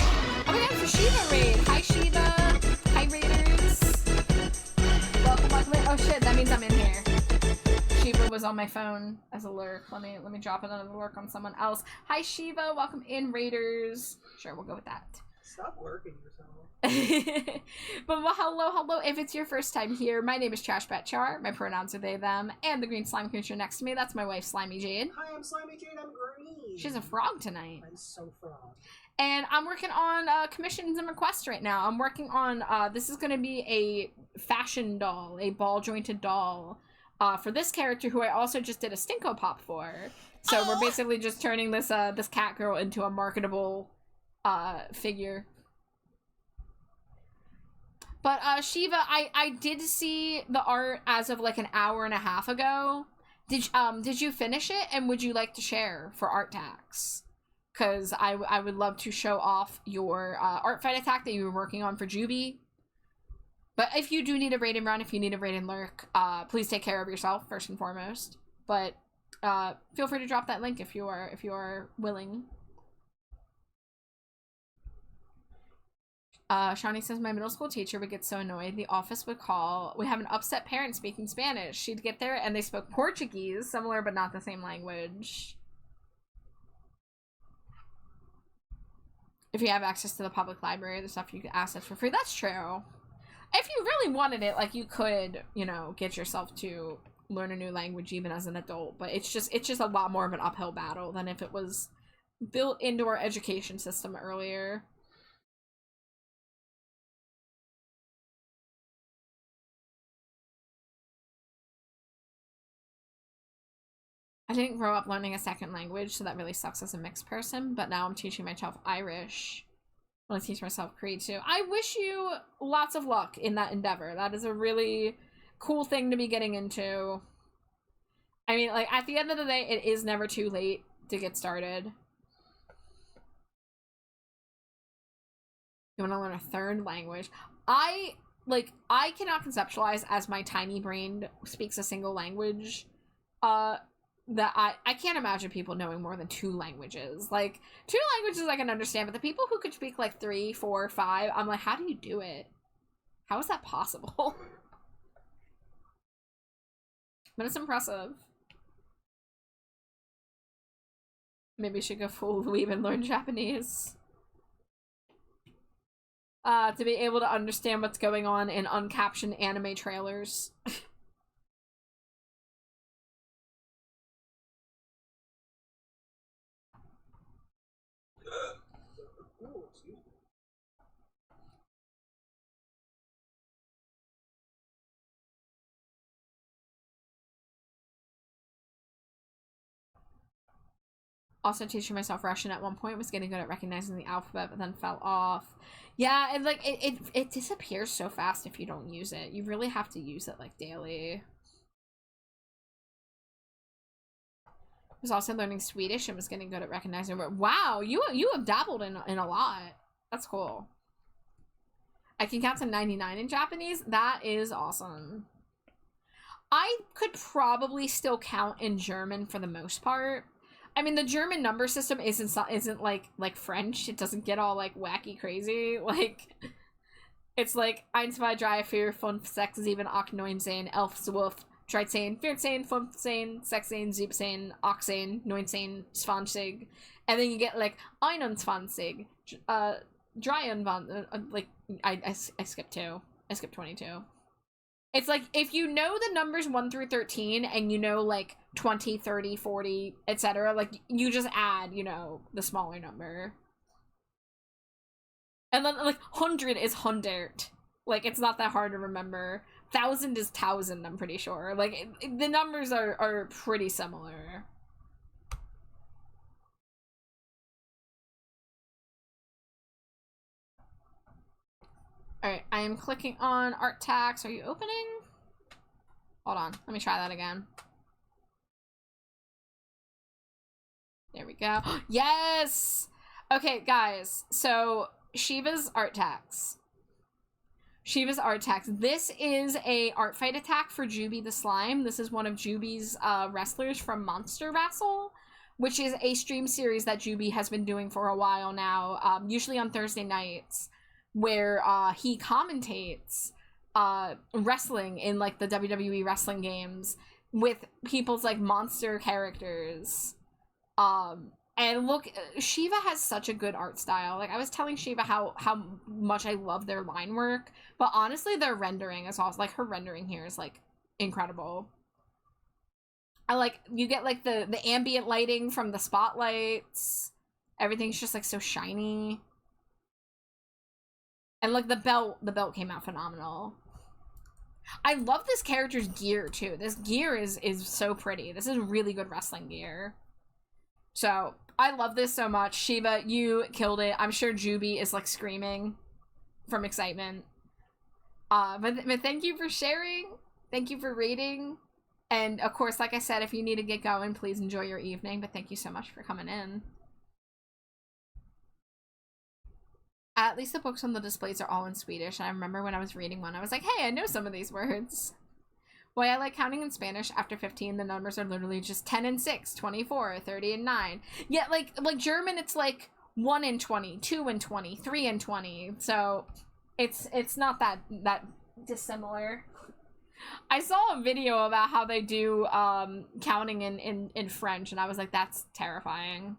Oh my god, it's a Shiva raid! Hi Shiva! Hi Raiders! Welcome in. Oh shit, that means I'm in here. Shiva was on my phone as a lurk. Let me drop another lurk on someone else. Hi Shiva, welcome in Raiders. Sure, we'll go with that. Stop lurking yourself. But well, hello. If it's your first time here, my name is Char. My pronouns are they, them, and the green slime creature next to me, that's my wife, Slimy Jade. Hi, I'm Slimy Jade, I'm green. She's a frog tonight. I'm so frog. And I'm working on commissions and requests right now. I'm working on, this is going to be a fashion doll, a ball-jointed doll, for this character who I also just did a Stinko Pop for. So we're basically just turning this this cat girl into a marketable figure. But Shiva, I did see the art as of like an hour and a half ago. Did you finish it, and would you like to share for art tax? Because I would love to show off your art fight attack that you were working on for Juby. But if you do need a raid and run, if you need a raid and lurk, please take care of yourself first and foremost. But feel free to drop that link if you are willing. Shawnee says, my middle school teacher would get so annoyed. The office would call. We have an upset parent speaking Spanish. She'd get there and they spoke Portuguese, similar but not the same language. If you have access to the public library, the stuff you can access for free. That's true. If you really wanted it, like, you could, you know, get yourself to learn a new language even as an adult, but it's just a lot more of an uphill battle than if it was built into our education system earlier. I didn't grow up learning a second language, so that really sucks as a mixed person, but now I'm teaching myself Irish. I want to teach myself Cree too. I wish you lots of luck in that endeavor. That is a really cool thing to be getting into. I mean, like, at the end of the day, it is never too late to get started. You want to learn a third language? I cannot conceptualize as my tiny brain speaks a single language. That I can't imagine people knowing more than 2 languages. Like, 2 languages I can understand, but the people who could speak like 3, 4, 5, I'm like, how do you do it? How is that possible? But it's impressive. Maybe we should go full weeb and learn Japanese. To be able to understand what's going on in uncaptioned anime trailers. Also teaching myself Russian at one point, was getting good at recognizing the alphabet, but then fell off. Yeah, and like it disappears so fast if you don't use it. You really have to use it like daily. I was also learning Swedish and was getting good at recognizing. Wow, you have dabbled in a lot. That's cool. I can count to 99 in Japanese. That is awesome. I could probably still count in German for the most part. I mean, the German number system isn't like French. It doesn't get all like wacky crazy. Like, it's like 1, 2, 3, 4, 5, 6, 7, 8, 9, 10, 11, 12, 13, 14, 15, 16, 17, 18, 19, 20, and then you get like 21, 23, like I skipped 2. I skipped 22. It's like, if you know the numbers 1 through 13 and you know like 20, 30, 40, etc., like you just add, you know, the smaller number. And then like 100 is 100. Like, it's not that hard to remember. 1,000 is 1,000, I'm pretty sure. Like, the numbers are pretty similar. Alright, I am clicking on art tax. Are you opening? Hold on, let me try that again. There we go. Yes! Okay, guys, so Shiva's art tax. Shiva's art tax. This is a art fight attack for Juby the Slime. This is one of Juby's wrestlers from Monster Wrestle, which is a stream series that Juby has been doing for a while now, usually on Thursday nights, where he commentates wrestling in like the WWE wrestling games with people's like monster characters. And look, Shiva has such a good art style. Like, I was telling Shiva how much I love their line work, but honestly their rendering is also like, her rendering here is like incredible. I like, you get like the ambient lighting from the spotlights. Everything's just like so shiny. And like the belt came out phenomenal. I love this character's gear too. This gear is so pretty. This is really good wrestling gear. So I love this so much. Shiva, you killed it. I'm sure Juby is like screaming from excitement. But thank you for sharing. Thank you for rating. And of course, like I said, if you need to get going, please enjoy your evening. But thank you so much for coming in. At least the books on the displays are all in Swedish. And I remember when I was reading one, I was like, hey, I know some of these words. Why I like counting in Spanish, after 15, the numbers are literally just 10 and 6, 24, 30 and 9. Yeah, like German, it's like 1 and 20, 2 and 20, 3 and 20. So it's not that dissimilar. I saw a video about how they do counting in French, and I was like, that's terrifying.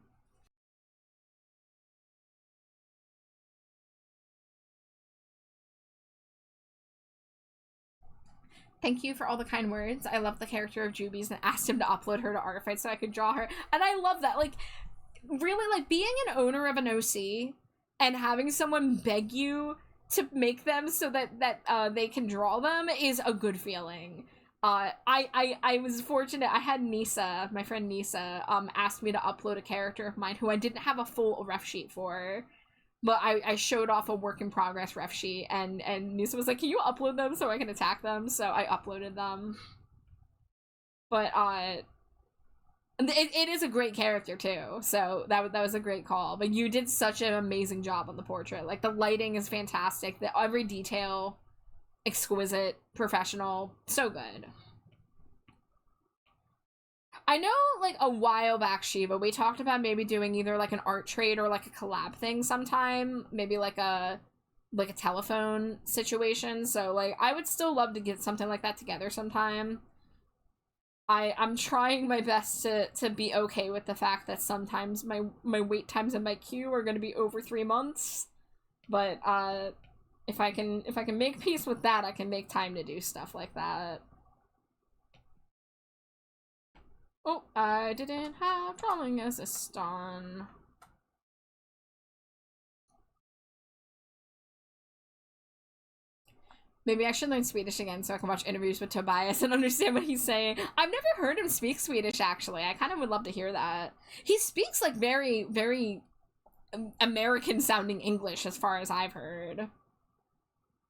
Thank you for all the kind words. I love the character of Jubies and asked him to upload her to Artfight so I could draw her. And I love that. Like, really, like, being an owner of an OC and having someone beg you to make them so that they can draw them is a good feeling. I was fortunate. I had Nisa, my friend Nisa, asked me to upload a character of mine who I didn't have a full ref sheet for. But I showed off a work in progress ref sheet, and Nisa was like, can you upload them so I can attack them? So I uploaded them. But, it is a great character, too. So that was a great call. But you did such an amazing job on the portrait. Like, the lighting is fantastic. Every detail, exquisite, professional. So good. I know, like, a while back, Shiva, we talked about maybe doing either, like, an art trade or, like, a collab thing sometime. Maybe, like a telephone situation. So, like, I would still love to get something like that together sometime. I'm trying my best to be okay with the fact that sometimes my wait times in my queue are going to be over 3 months. But, if I can make peace with that, I can make time to do stuff like that. Oh, I didn't have drawing assist on. Maybe I should learn Swedish again so I can watch interviews with Tobias and understand what he's saying. I've never heard him speak Swedish, actually. I kind of would love to hear that. He speaks, like, very, very American-sounding English, as far as I've heard.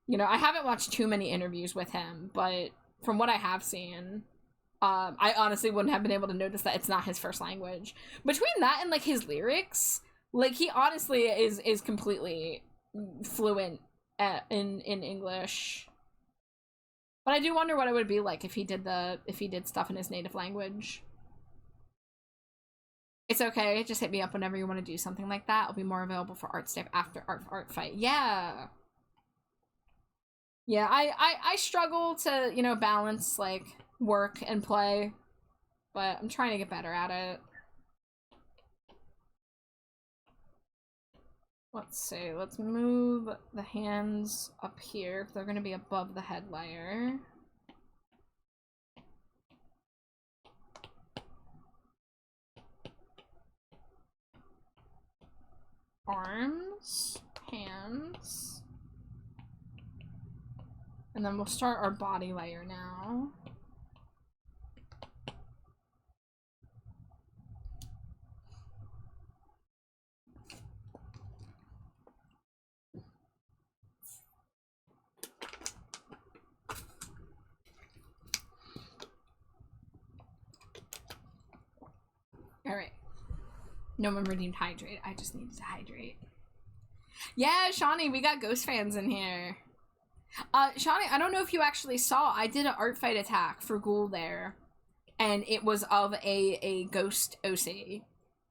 You know, I haven't watched too many interviews with him, but from what I have seen... I honestly wouldn't have been able to notice that it's not his first language. Between that and, like, his lyrics, like, he honestly is completely fluent in English. But I do wonder what it would be like if he did stuff in his native language. It's okay, just hit me up whenever you want to do something like that. I'll be more available for art stuff after art fight. Yeah. Yeah, I struggle to, you know, balance, like, work and play, but I'm trying to get better at it. Let's see, let's move the hands up here. They're gonna be above the head layer. Arms, hands. And then we'll start our body layer now. Alright. No one redeemed hydrate. I just needed to hydrate. Yeah, Shawnee, we got ghost fans in here. Shawnee, I don't know if you actually saw, I did an art fight attack for Ghoul there. And it was of a ghost OC.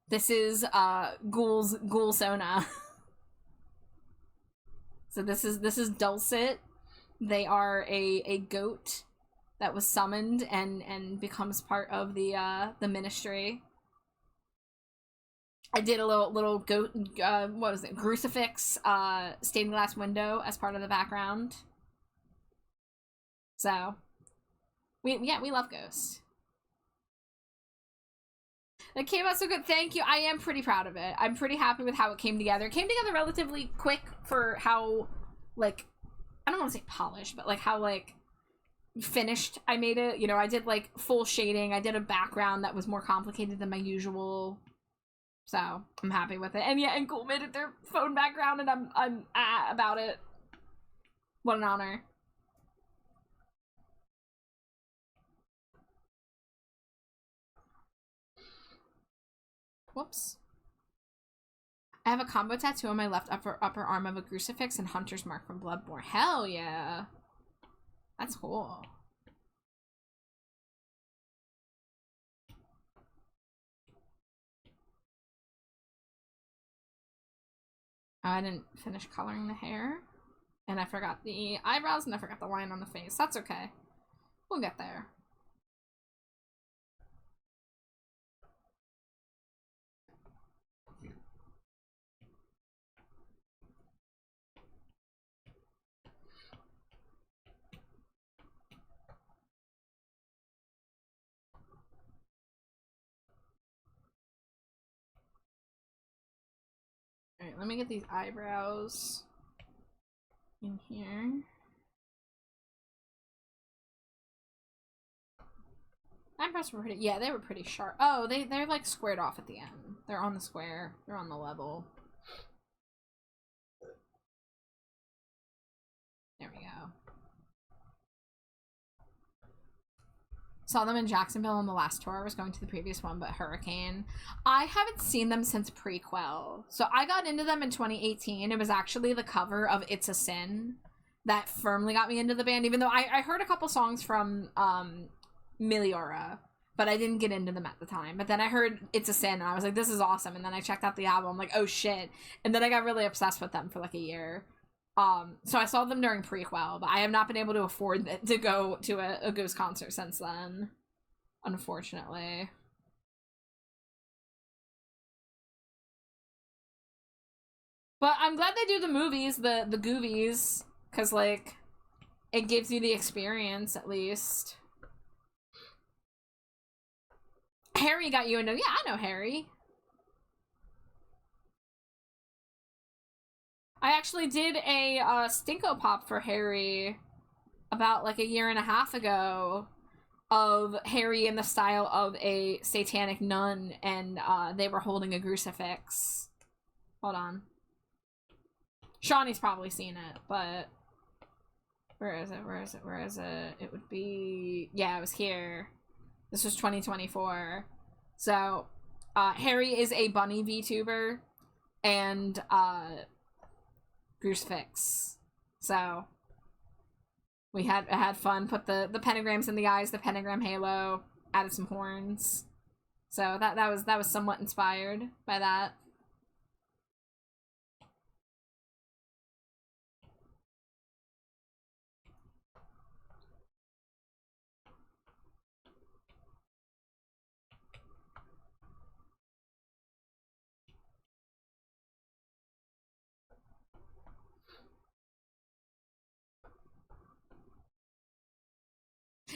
This is Ghoul Sona. So this is Dulcet. They are a goat that was summoned and becomes part of the ministry. I did a little goat, what was it, crucifix, stained glass window as part of the background. So, we love Ghost. It came out so good. Thank you. I am pretty proud of it. I'm pretty happy with how it came together. It came together relatively quick for how, like, I don't want to say polished, but, like, how, like, finished I made it. You know, I did, like, full shading. I did a background that was more complicated than my usual. So, I'm happy with it. And yeah, and Ghoul made it their phone background, and I'm about it. What an honor. Whoops. I have a combo tattoo on my left upper arm of a crucifix and Hunter's Mark from Bloodborne. Hell yeah. That's cool. I didn't finish coloring the hair. And I forgot the eyebrows and I forgot the line on the face. That's okay. We'll get there. let me get these eyebrows in here. Eyebrows were pretty, yeah, they were pretty sharp. Oh, they're like squared off at the end. They're on the square. They're on the level. There we go. Saw them in Jacksonville on the last tour. I was going to the previous one, but Hurricane. I haven't seen them since prequel. So I got into them in 2018. It was actually the cover of It's a Sin that firmly got me into the band, even though I heard a couple songs from Meliora, but I didn't get into them at the time. But then I heard It's a Sin, and I was like, this is awesome. And then I checked out the album, like, oh shit. And then I got really obsessed with them for like a year. So I saw them during prequel, but I have not been able to afford to go to a Ghost concert since then, unfortunately. But I'm glad they do the movies, the Goovies, because, like, it gives you the experience, at least. Harry got you into... Yeah, I know Harry. I actually did a Stinko Pop for Harry about like a year and a half ago of Harry in the style of a satanic nun, and they were holding a crucifix. Hold on. Shawnee's probably seen it, but where is it? Where is it? Where is it? It would be... Yeah, it was here. This was 2024. So, Harry is a bunny VTuber, and crucifix. So we had fun. Put the pentagrams in the eyes, the pentagram halo, added some horns. So that was somewhat inspired by that.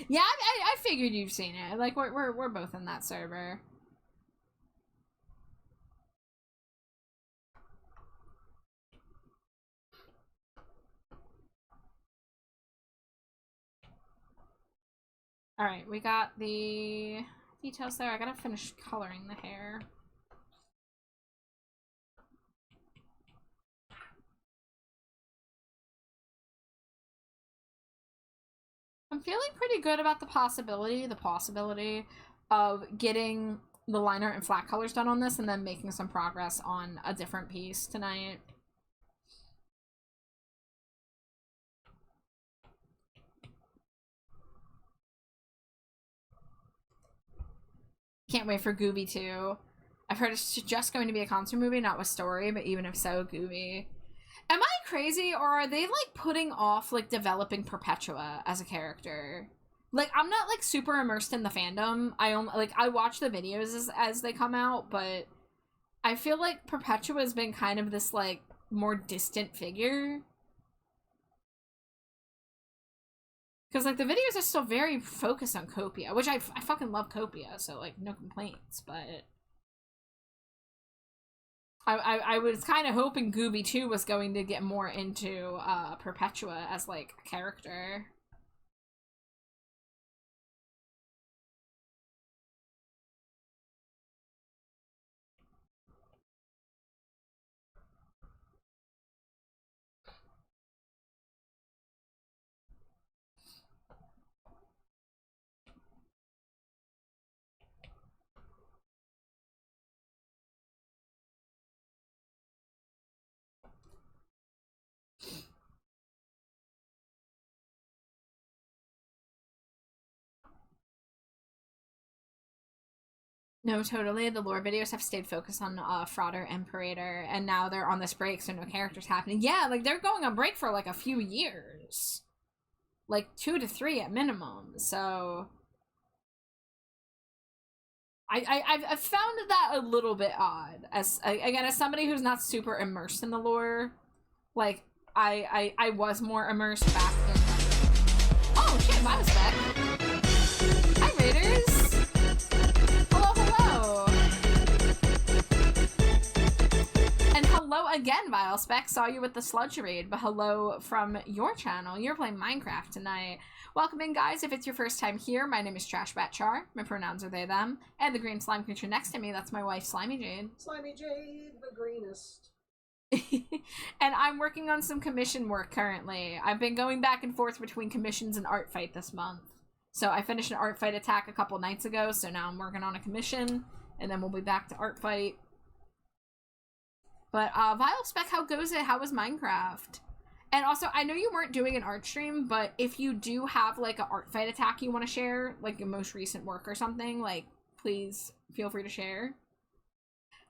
Yeah, I figured you've seen it. Like we're both in that server. All right, we got the details there. I gotta finish coloring the hair. I'm feeling pretty good about the possibility of getting the liner and flat colors done on this and then making some progress on a different piece tonight. Can't wait for Gooby 2. I've heard it's just going to be a concert movie, not with story, but even if so, Gooby. Am I crazy, or are they, like, putting off, like, developing Perpetua as a character? Like, I'm not, like, super immersed in the fandom. I watch the videos as they come out, but I feel like Perpetua has been kind of this, like, more distant figure. Because, like, the videos are still very focused on Copia, which I fucking love Copia, so, like, no complaints, but... I was kind of hoping Gooby 2 was going to get more into Perpetua as, like, a character. No, totally. The lore videos have stayed focused on Frauder Imperator, and now they're on this break, so no characters happening. Yeah, like, they're going on break for, like, a few years. Like, 2 to 3 at minimum, so... I've found that a little bit odd. As somebody who's not super immersed in the lore, like, I was more immersed back in... Oh, shit, my respect. Hi, Raiders! Hello again, Vile Spec. Saw you with the sludge raid, but hello from your channel. You're playing Minecraft tonight. Welcome in, guys. If it's your first time here, my name is Trashbatchar. My pronouns are they, them. And the green slime creature next to me, that's my wife, Slimy Jade. Slimy Jade, the greenest. And I'm working on some commission work currently. I've been going back and forth between commissions and art fight this month. So I finished an art fight attack a couple nights ago, so now I'm working on a commission, and then we'll be back to art fight. But, Vile Spec, how goes it? How was Minecraft? And also, I know you weren't doing an art stream, but if you do have, like, an art fight attack you want to share, like your most recent work or something, like, please feel free to share.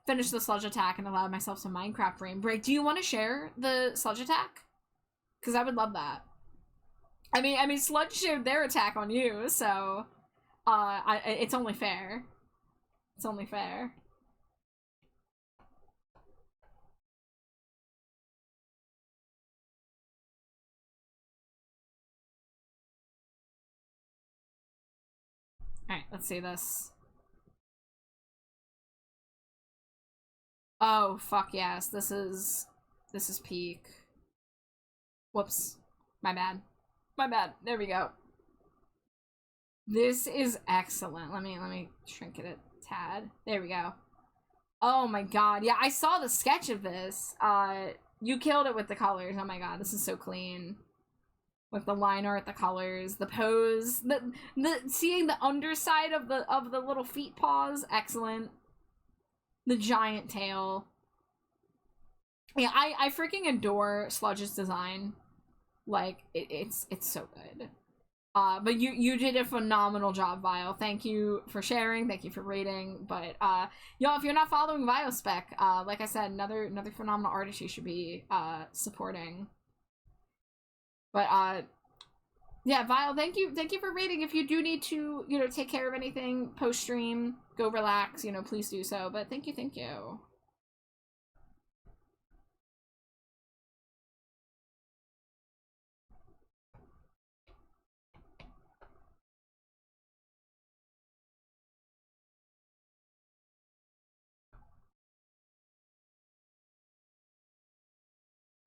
Finished the sludge attack and allowed myself some Minecraft brain break. Do you want to share the sludge attack? Because I would love that. I mean, sludge shared their attack on you, so, it's only fair. It's only fair. Alright, let's see this. Oh, fuck yes. This is peak. Whoops. My bad. My bad. There we go. This is excellent. Let me shrink it a tad. There we go. Oh my god. Yeah, I saw the sketch of this. You killed it with the colors. Oh my god, this is so clean. With the line art, the colors, the pose, the seeing the underside of the little feet paws, excellent. The giant tail. Yeah, I freaking adore Sludge's design. Like, it's so good. But you did a phenomenal job, Vile. Thank you for sharing, thank you for rating. But y'all, if you're not following Vile Spec, like I said, another phenomenal artist you should be supporting. But yeah, Vile, thank you for rating. If you do need to, you know, take care of anything post stream, go relax, you know, please do so. But thank you.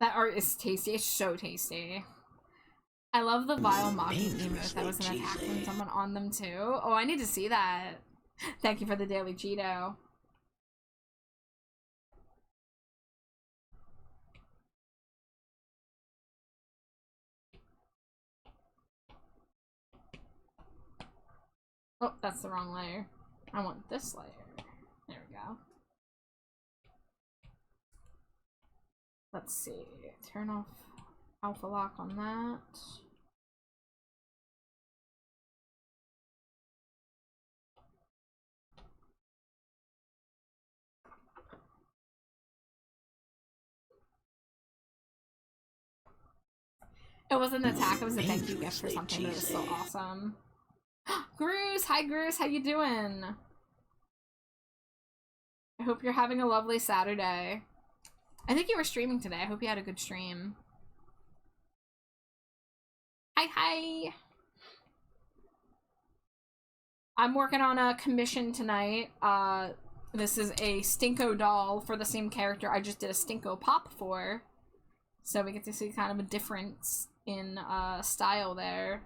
That art is tasty. It's so tasty. I love the Vile mocking emote. That was an attack from someone on them too. Oh, I need to see that. Thank you for the daily Cheeto. Oh, that's the wrong layer. I want this layer. There we go. Let's see. Turn off alpha lock on that. It wasn't an attack, it was a thank you gift for something, but it was still awesome. Gruce! Hi Gruce, how you doing? I hope you're having a lovely Saturday. I think you were streaming today. I hope you had a good stream. Hi! I'm working on a commission tonight. This is a Stinko doll for the same character I just did a Stinko pop for. So we get to see kind of a difference in style there.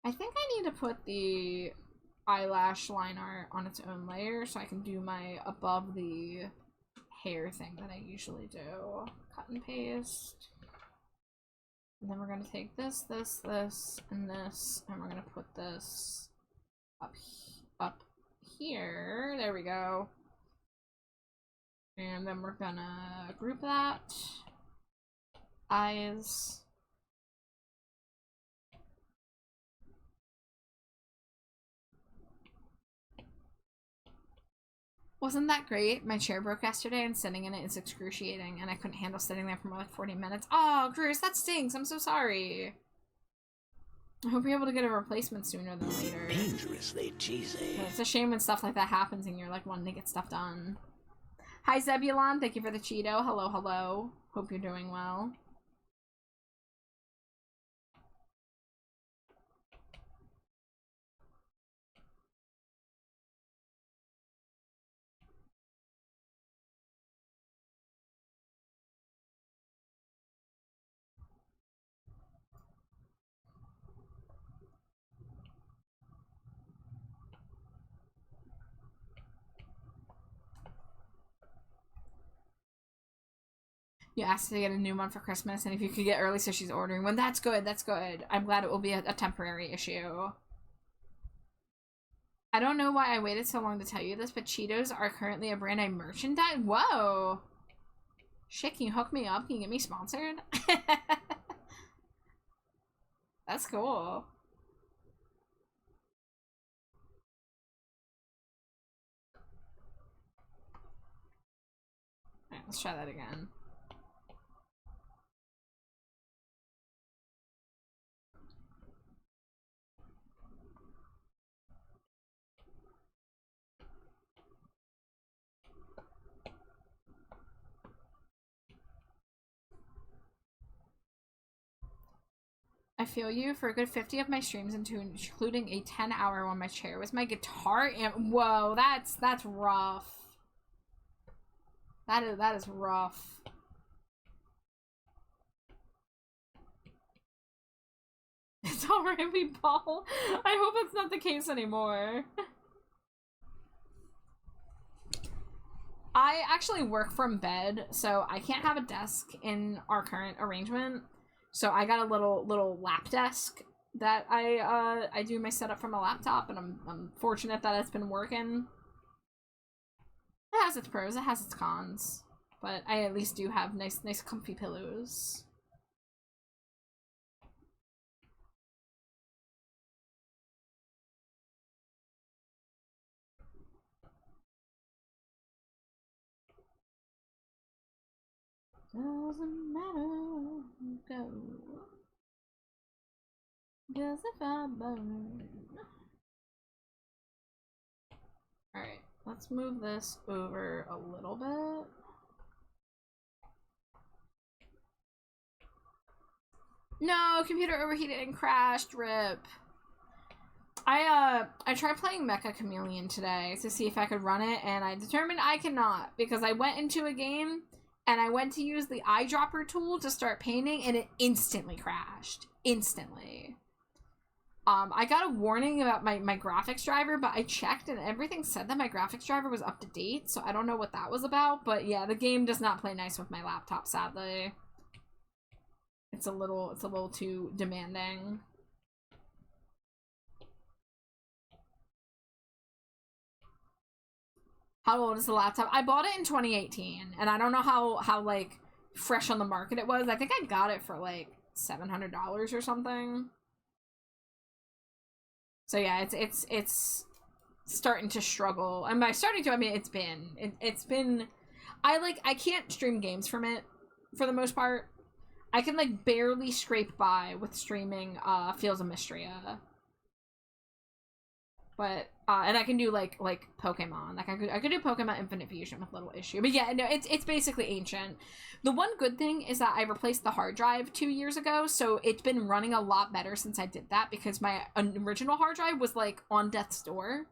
I think I need to put the eyelash line art on its own layer so I can do my above the hair thing that I usually do. Cut and paste. And then we're gonna take this, and this, and we're gonna put this up here. There we go. And then we're gonna group that. Eyes. Wasn't that great? My chair broke yesterday and sitting in it is excruciating and I couldn't handle sitting there for more like 40 minutes. Oh, Bruce, that stinks. I'm so sorry. I hope you're able to get a replacement sooner than later. Dangerously cheesy. But it's a shame when stuff like that happens and you're like wanting to get stuff done. Hi Zebulon, thank you for the Cheeto. Hello. Hope you're doing well. You asked to get a new one for Christmas, and if you could get early, so she's ordering one. That's good, that's good. I'm glad it will be a temporary issue. I don't know why I waited so long to tell you this, but Cheetos are currently a brand I merchandise. Whoa! Shit, can you hook me up? Can you get me sponsored? That's cool. Alright, let's try that again. I feel you. For a good 50 of my streams, including a 10-hour one, my chair was my guitar amp. Whoa, that's rough. That is rough. It's alright, we ball. I hope it's not the case anymore. I actually work from bed, so I can't have a desk in our current arrangement. So I got a little lap desk that I do my setup from a laptop, and I'm fortunate that it's been working. It has its pros, it has its cons, but I at least do have nice comfy pillows. Doesn't matter, go. Cause if I burn. Alright, let's move this over a little bit. No, computer overheated and crashed, rip. I tried playing Mecha Chameleon today to see if I could run it, and I determined I cannot, because I went into a game and I went to use the eyedropper tool to start painting, and it instantly crashed. Instantly. I got a warning about my graphics driver, but I checked and everything said that my graphics driver was up to date, so I don't know what that was about, but yeah, the game does not play nice with my laptop, sadly. It's a little too demanding. How old is the laptop? I bought it in 2018, and I don't know how like fresh on the market it was. I think I got it for like $700 or something. So yeah, it's starting to struggle. And by starting to, I mean it's been I can't stream games from it for the most part. I can like barely scrape by with streaming Fields of Mystria. But and I can do like Pokemon. Like I could do Pokemon Infinite Fusion with little issue. But yeah, no, it's basically ancient. The one good thing is that I replaced the hard drive 2 years ago, so it's been running a lot better since I did that, because my original hard drive was like on death's door.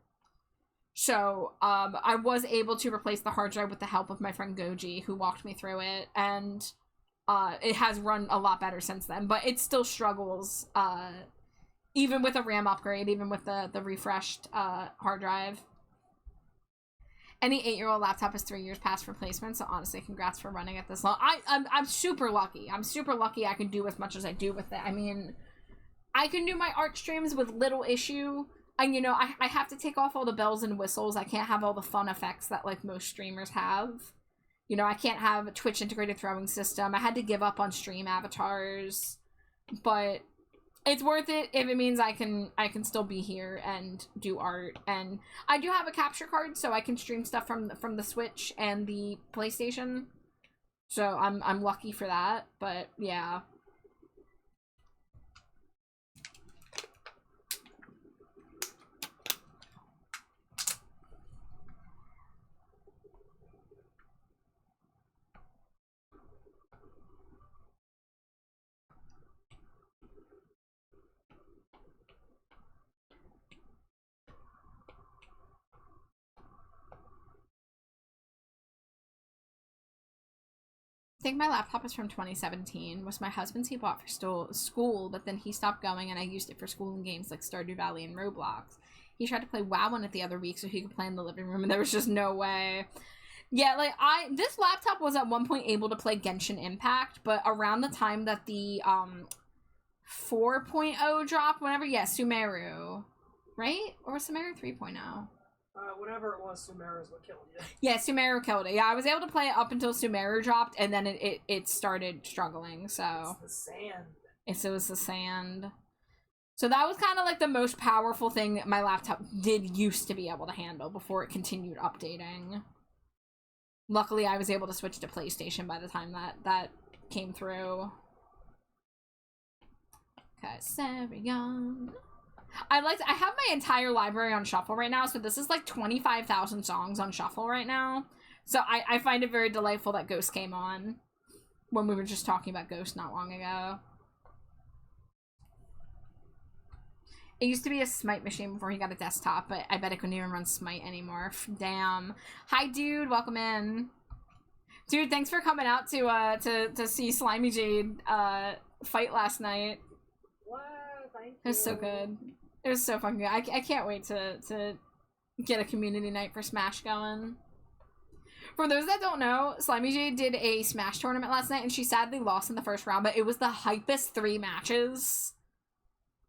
So I was able to replace the hard drive with the help of my friend Goji, who walked me through it, and it has run a lot better since then. But it still struggles. Even with a RAM upgrade, even with the refreshed hard drive. Any 8-year-old laptop is 3 years past replacement, so honestly, congrats for running it this long. I'm super lucky. I'm super lucky I can do as much as I do with it. I mean, I can do my art streams with little issue. And, you know, I have to take off all the bells and whistles. I can't have all the fun effects that, like, most streamers have. You know, I can't have a Twitch integrated throwing system. I had to give up on stream avatars. But it's worth it if it means I can still be here and do art. And I do have a capture card, so I can stream stuff from the Switch and the PlayStation. So I'm lucky for that. But yeah. I think my laptop is from 2017. Was my husband's he bought for school, but then he stopped going and I used it for school and games like Stardew Valley and Roblox. He tried to play WoW on it the other week so he could play in the living room, and there was just no way. Yeah, like, this laptop was at one point able to play Genshin Impact, but around the time that the, 4.0 dropped, whenever, yeah, Sumeru, right? Or was Sumeru 3.0? Whatever it was, Sumeru is what killed you. Yeah, Sumeru killed it. Yeah, I was able to play it up until Sumeru dropped, and then it started struggling, so... It's the sand. It was the sand. So that was kind of like the most powerful thing that my laptop used to be able to handle before it continued updating. Luckily, I was able to switch to PlayStation by the time that came through. Cassarion. I have my entire library on shuffle right now, so this is like 25,000 songs on shuffle right now. So I find it very delightful that Ghost came on when we were just talking about Ghost not long ago. It used to be a Smite machine before he got a desktop, but I bet it couldn't even run Smite anymore. Damn. Hi, dude. Welcome in. Dude, thanks for coming out to see Slimy Jade fight last night. What? Thank you. It was so good. It was so fucking good. I can't wait to get a community night for Smash going. For those that don't know, Slimy Jade did a Smash tournament last night, and she sadly lost in the first round, but it was the hypest 3 matches.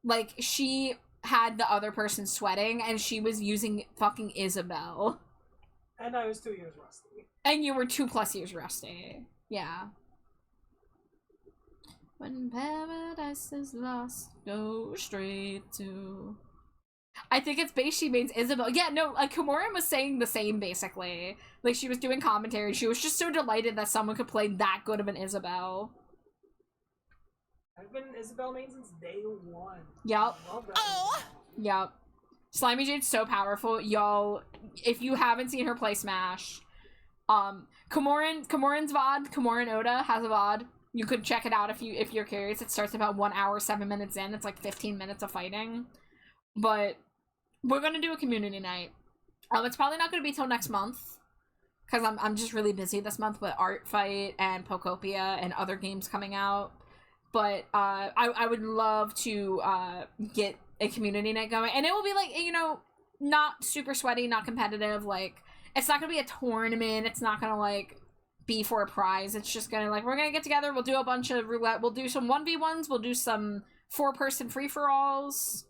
Like, she had the other person sweating, and she was using fucking Isabelle. And I was 2 years rusty. And you were 2+ years rusty. Yeah. When paradise is lost, go straight to... I think it's base she means Isabelle. Yeah, no, like, Komoran was saying the same, basically. Like, she was doing commentary. She was just so delighted that someone could play that good of an Isabelle. I've been Isabelle main since day 1. Yep. Oh! Yep. Slimy Jade's so powerful. Y'all, if you haven't seen her play Smash, Komoran's VOD, Komoran Oda has a VOD. You could check it out if you're curious. It starts about 1 hour, 7 minutes in. It's like 15 minutes of fighting. But we're gonna do a community night. It's probably not gonna be till next month, because I'm just really busy this month with Art Fight and Pokopia and other games coming out. But I would love to get a community night going, and it will be like, you know, not super sweaty, not competitive. Like, it's not gonna be a tournament. It's not gonna like be for a prize. It's just gonna, like, we're gonna get together. We'll do a bunch of roulette. We'll do some 1v1s. We'll do some 4-person free-for-alls.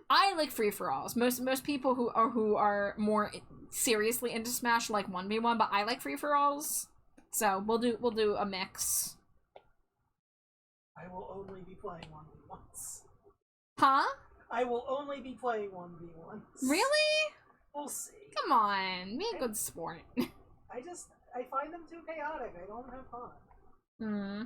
I like free-for-alls. Most people who are more seriously into Smash like 1v1, but I like free-for-alls. So we'll do a mix. I will only be playing 1v1s. Huh? I will only be playing 1v1s. Really? We'll see. Come on, be a good sport. I find them too chaotic. I don't have fun. Hmm.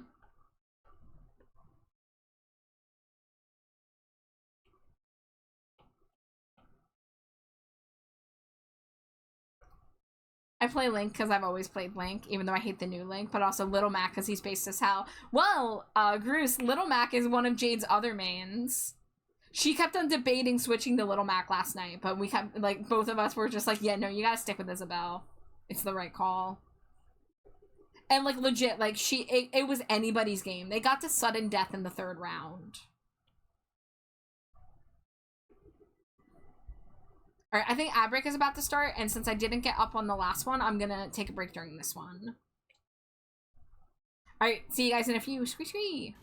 I play Link because I've always played Link, even though I hate the new Link, but also Little Mac because he's based as hell. Well, Groose, Little Mac is one of Jade's other mains. She kept on debating switching to Little Mac last night, but we kept, like, both of us were just like, yeah, no, you gotta stick with Isabelle. It's the right call. And, like, legit, like, it was anybody's game. They got to sudden death in the 3rd round. Alright, I think ad break is about to start, and since I didn't get up on the last one, I'm gonna take a break during this one. Alright, see you guys in a few. Scree scree!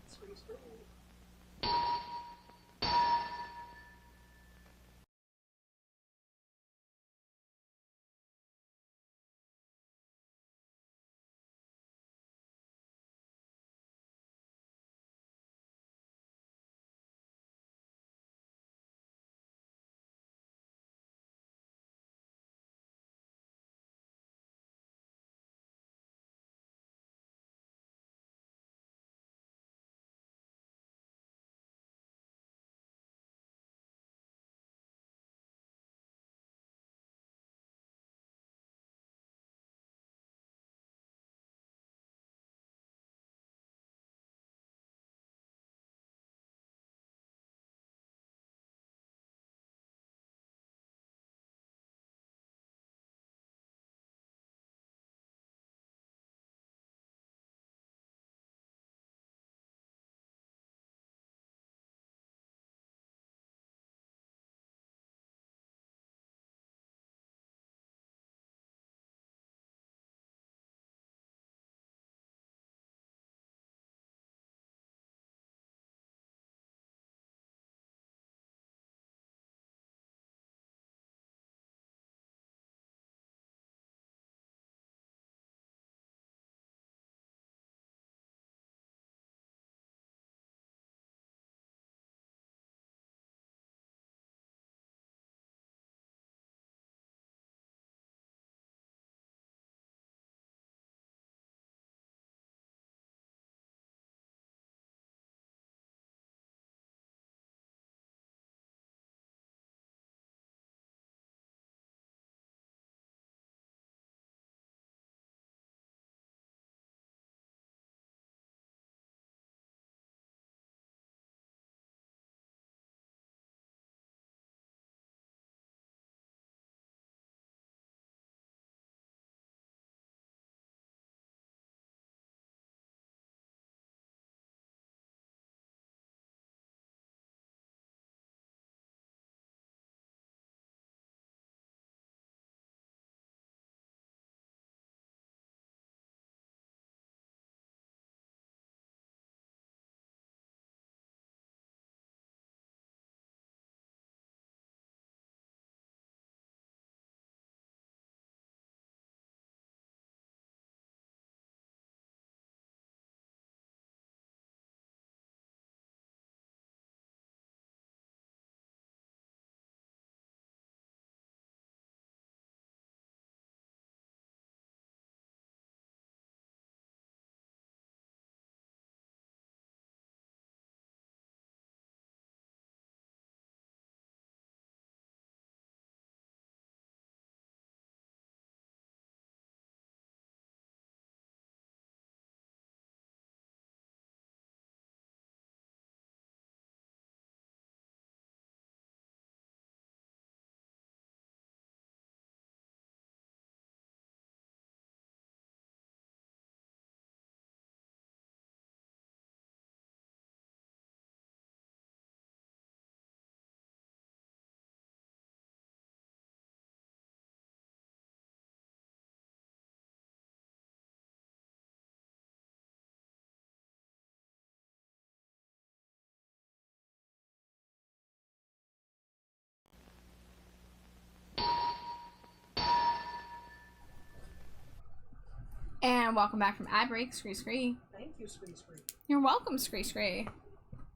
And welcome back from ad break, Scree Scree. Thank you, Scree Scree. You're welcome, Scree Scree.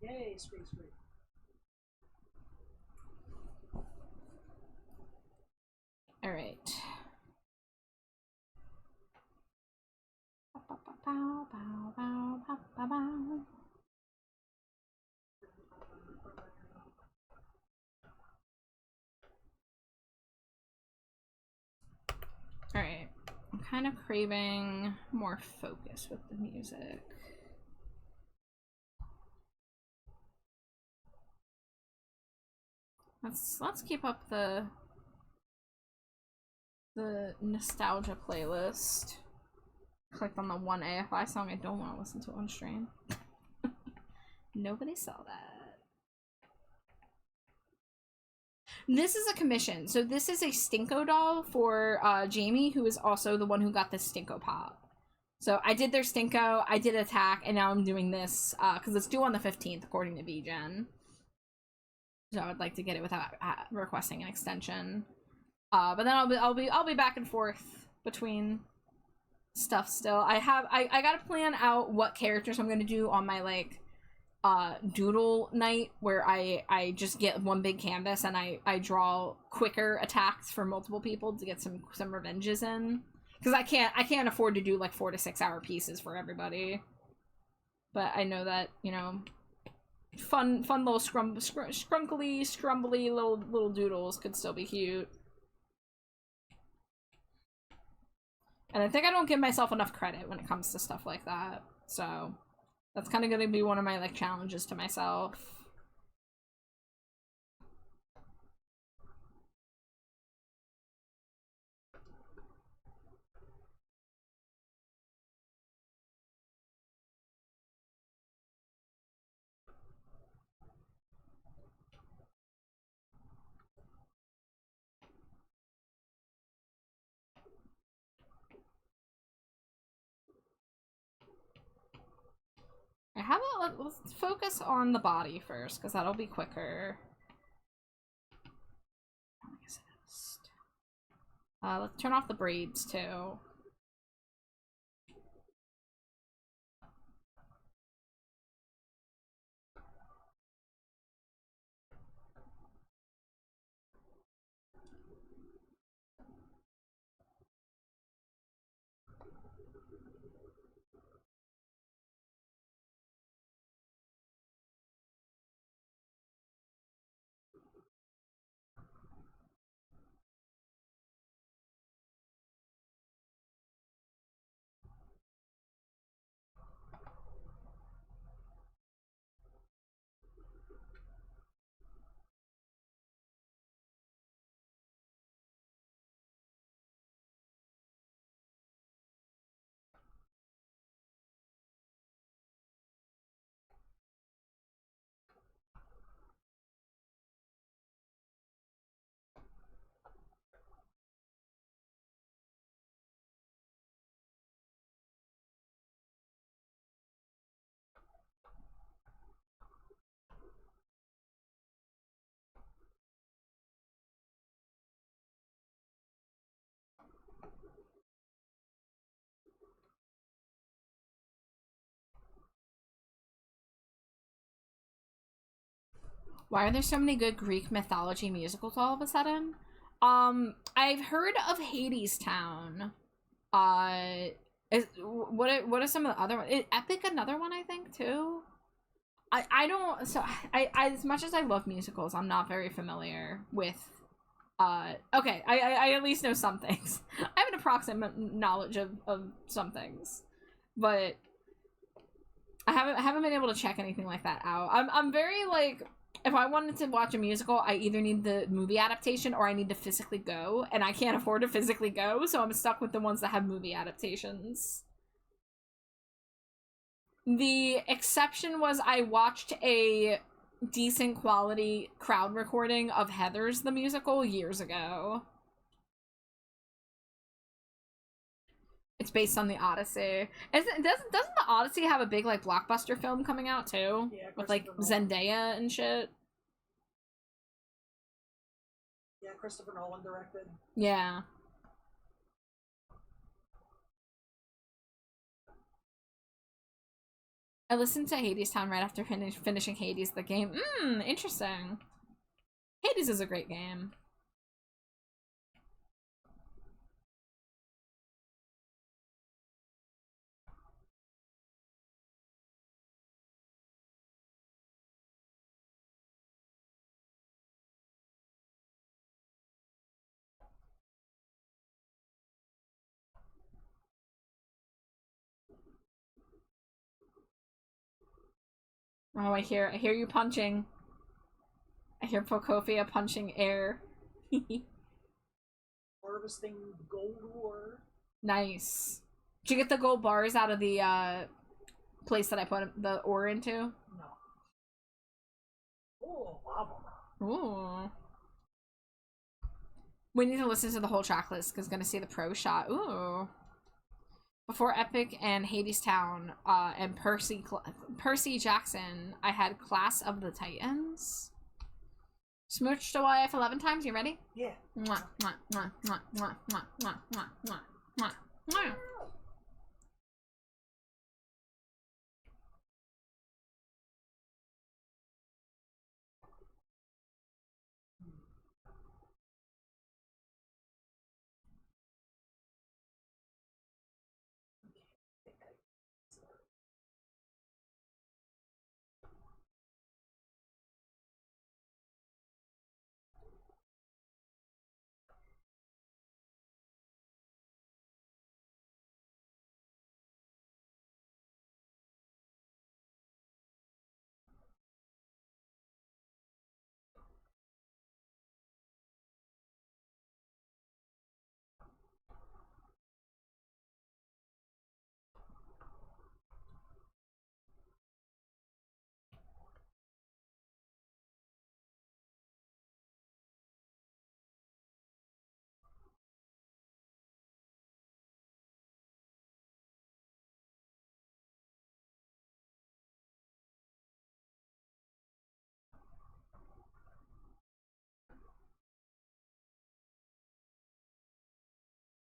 Yay, Scree Scree. All right. All right. I'm kind of craving more focus with the music. Let's keep up the nostalgia playlist. Clicked on the one AFI song I don't want to listen to on stream. Nobody saw that. This is a commission. So this is a Stinko doll for Jamie, who is also the one who got the Stinko pop. So I did their Stinko, I did Attack, and now I'm doing this because it's due on the 15th according to VGen. So I would like to get it without requesting an extension. But then I'll be back and forth between stuff still. I gotta plan out what characters I'm gonna do on my like doodle night, where I just get one big canvas and I draw quicker attacks for multiple people to get some revenges in, because I can't afford to do like 4 to 6 hour pieces for everybody. But I know that, you know, fun little scrumbly little doodles could still be cute. And I think I don't give myself enough credit when it comes to stuff like that. So that's kind of going to be one of my like challenges to myself. How about let's focus on the body first, because that'll be quicker. Let's turn off the braids too. Why are there so many good Greek mythology musicals all of a sudden? I've heard of Hades Town. What are some of the other ones? Is Epic another one, I think, too? I don't, so I as much as I love musicals, I'm not very familiar with okay, I at least know some things. I have an approximate knowledge of some things, but I haven't been able to check anything like that out. I'm very like, if I wanted to watch a musical, I either need the movie adaptation or I need to physically go, and I can't afford to physically go, so I'm stuck with the ones that have movie adaptations. The exception was I watched a decent quality crowd recording of Heathers the musical years ago. It's based on the Odyssey. Doesn't the Odyssey have a big like blockbuster film coming out too? Yeah, with like Zendaya and shit. Yeah, Christopher Nolan directed. Yeah. I listened to Hades Town right after finishing Hades, the game. Interesting. Hades is a great game. Oh, I hear you punching. I hear Prokofia punching air. Harvesting gold ore. Nice. Did you get the gold bars out of the place that I put the ore into? No. Oh, lava. Ooh. We need to listen to the whole track list because gonna see the pro shot. Ooh. Before Epic and Hades Town and Percy Jackson, I had Class of the Titans. Smooched a YF 11 times. You ready? Yeah. Mwah, mwah, mwah, mwah, mwah, mwah, mwah, mwah, mwah, mwah, mwah.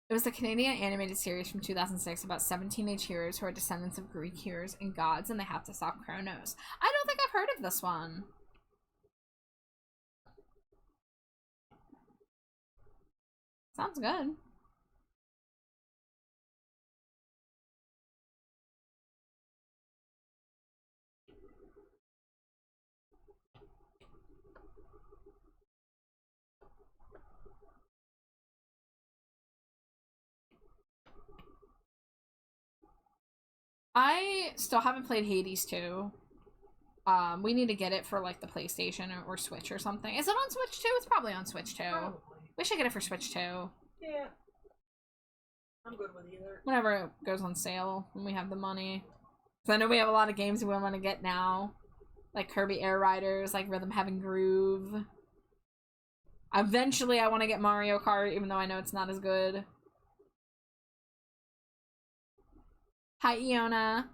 It was a Canadian animated series from 2006 about 7 teenage heroes who are descendants of Greek heroes and gods, and they have to stop Kronos. I don't think I've heard of this one. Sounds good. I still haven't played Hades 2. We need to get it for like the PlayStation or Switch or something. Is it on Switch too? It's probably on Switch too. Probably. We should get it for Switch too. Yeah. I'm good with either. Whenever it goes on sale when we have the money. Because I know we have a lot of games we want to get now. Like Kirby Air Riders, like Rhythm Heaven Groove. Eventually I want to get Mario Kart, even though I know it's not as good. Hi, Iona.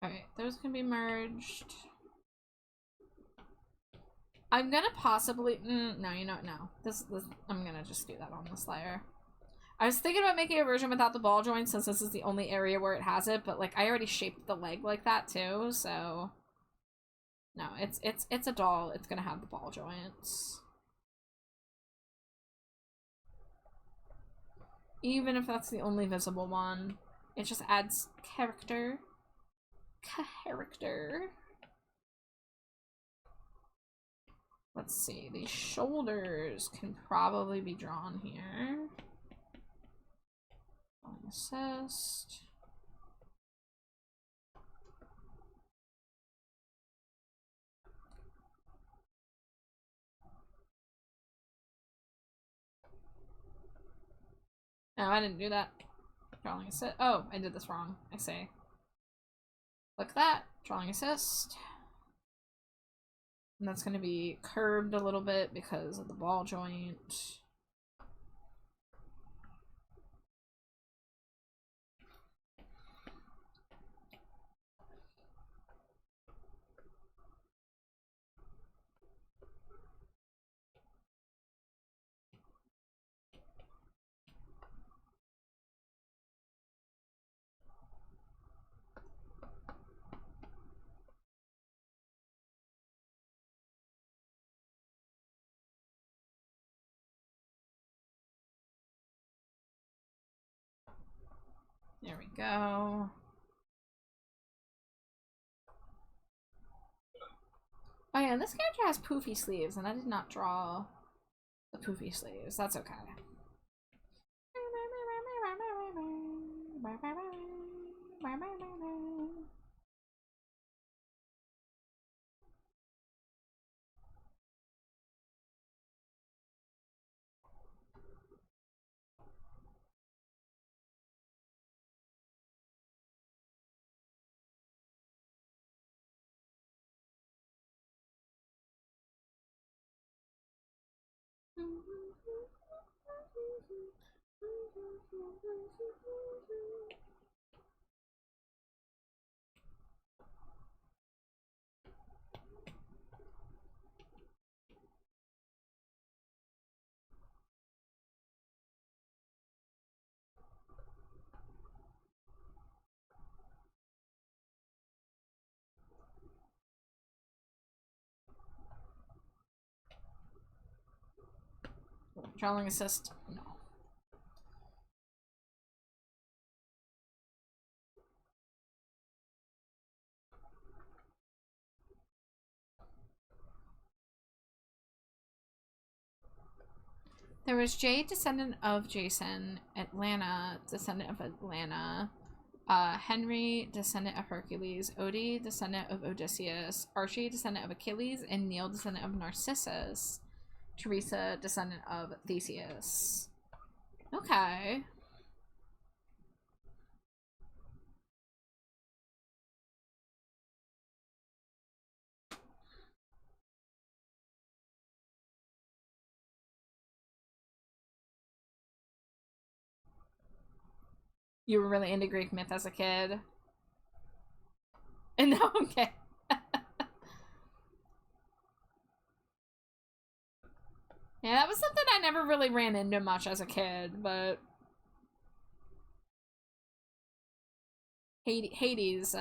Alright, those can be merged. I'm gonna possibly... no, you know what? No. This, I'm gonna just do that on this layer. I was thinking about making a version without the ball joint since this is the only area where it has it, but like I already shaped the leg like that too, so... No, it's a doll. It's gonna have the ball joints. Even if that's the only visible one, it just adds character. Let's see, these shoulders can probably be drawn here. Assist. No, I didn't do that. Drawing assist. Oh, I did this wrong. I say. Click that. Drawing assist. And that's going to be curved a little bit because of the ball joint. There we go. Oh yeah, this character has poofy sleeves, and I did not draw the poofy sleeves. That's okay. Drawing assist? No. There was Jay, descendant of Jason, Atlanta, descendant of Atlanta, Henry, descendant of Hercules, Odie, descendant of Odysseus, Archie, descendant of Achilles, and Neil, descendant of Narcissus. Teresa, descendant of Theseus. Okay. You were really into Greek myth as a kid? And no, okay. Yeah, that was something I never really ran into much as a kid, but Hades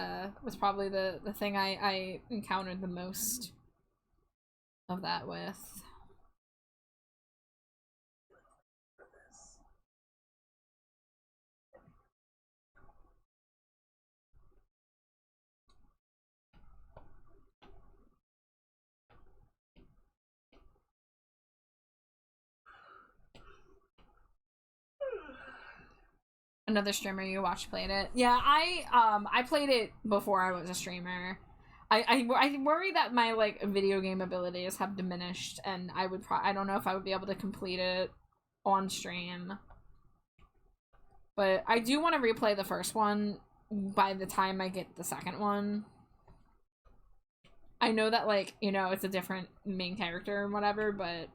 was probably the thing I encountered the most of that with. Another streamer you watched played it. Yeah, I played it before I was a streamer. I worry that my like video game abilities have diminished, and I don't know if I would be able to complete it on stream. But I do want to replay the first one by the time I get the second one. I know that, like, you know, it's a different main character and whatever, but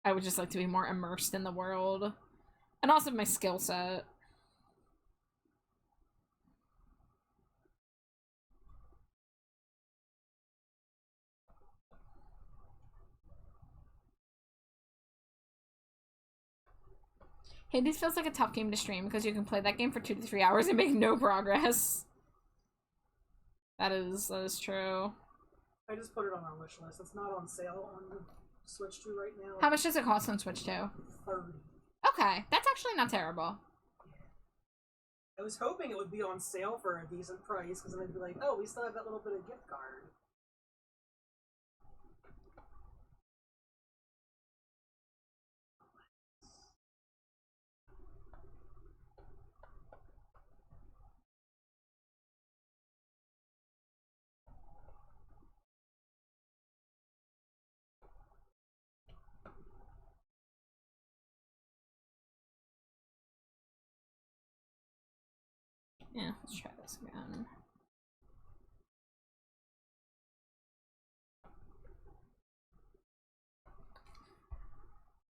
I would just like to be more immersed in the world. And also my skill set. Hades feels like a tough game to stream because you can play that game for 2 to 3 hours and make no progress. That is true. I just put it on our wish list. It's not on sale on the Switch 2 right now. How much does it cost on Switch 2? 30. Okay, that's actually not terrible. I was hoping it would be on sale for a decent price, because then I'd be like, oh, we still have that little bit of gift card. Yeah, let's try this again.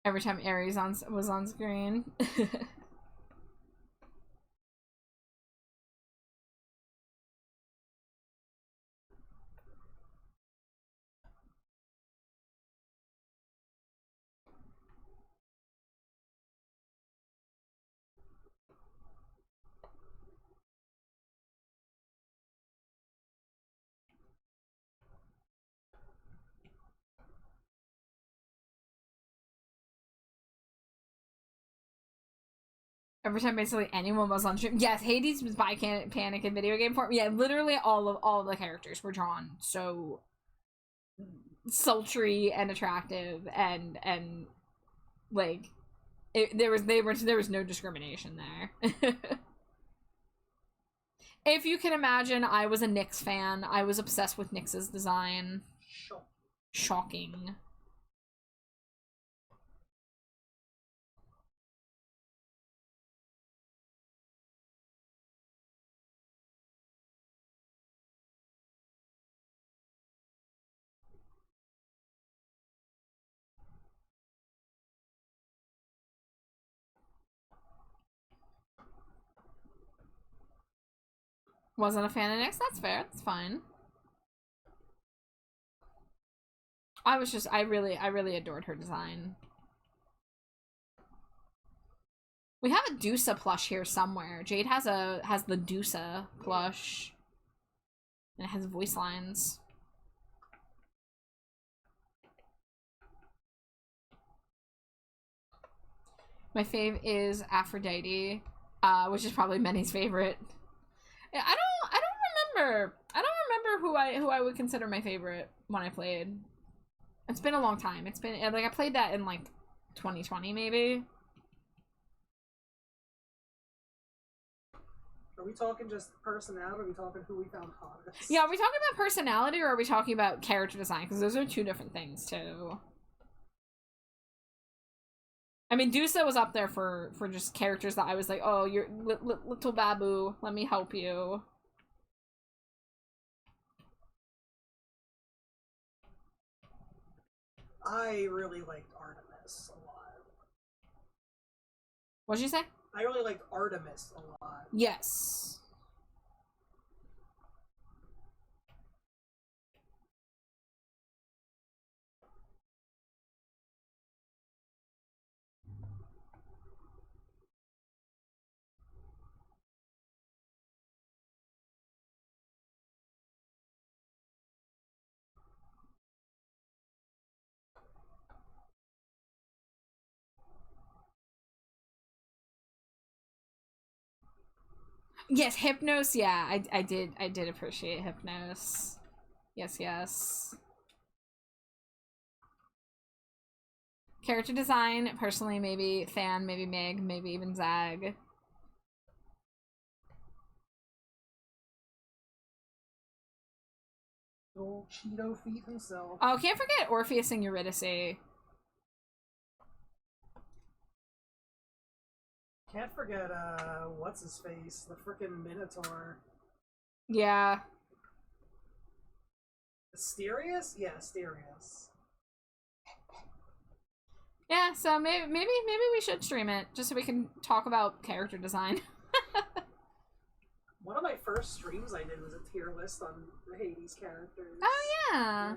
Every time Ares was on screen. Every time basically anyone was on stream. Yes, Hades was by Panic in video game form. Yeah, literally all of the characters were drawn so sultry and attractive and like there was no discrimination there. If you can imagine, I was a Nyx fan. I was obsessed with Nyx's design. Shocking. Wasn't a fan of Nyx? That's fair. That's fine. I really adored her design. We have a Dusa plush here somewhere. Jade has the Dusa plush. And it has voice lines. My fave is Aphrodite, which is probably Many's favorite. I don't remember who I would consider my favorite when I played. It's been a long time. It's been like I played that in like 2020 maybe. Are we talking just personality, or are we talking who we found hottest? Yeah, are we talking about personality or are we talking about character design? Because those are two different things too. I mean, Dusa was up there for just characters that I was like, oh, you're little Babu, let me help you. I really liked Artemis a lot. What'd you say? I really liked Artemis a lot. Yes. Yes, Hypnos, yeah, I did appreciate Hypnos. Yes, yes. Character design, personally, maybe Fan, maybe Meg, maybe even Zag. Old Cheeto feet himself. Oh, can't forget Orpheus and Eurydice. Can't forget, what's his face? The frickin' Minotaur. Yeah. Asterius? Yeah, Asterius. Yeah, so maybe we should stream it, just so we can talk about character design. One of my first streams I did was a tier list on the Hades characters. Oh, yeah. Yeah.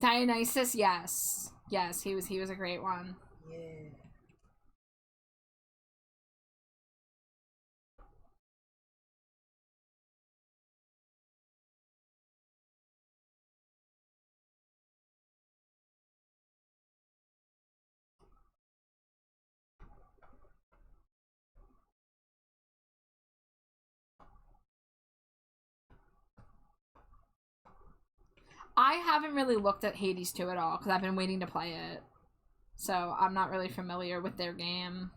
Dionysus, yes. Yes, he was a great one. Yeah. I haven't really looked at Hades 2 at all, because I've been waiting to play it. So I'm not really familiar with their game.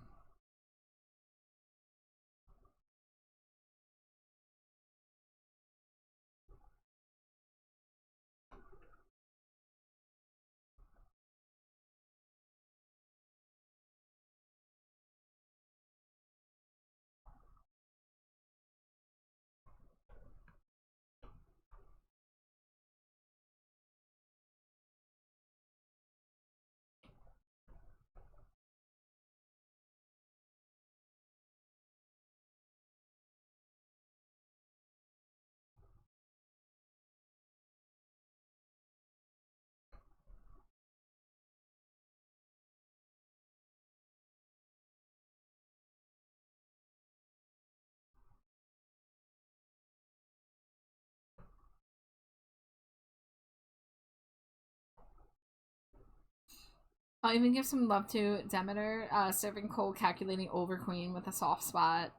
I'll even give some love to Demeter, serving cold, calculating over queen with a soft spot.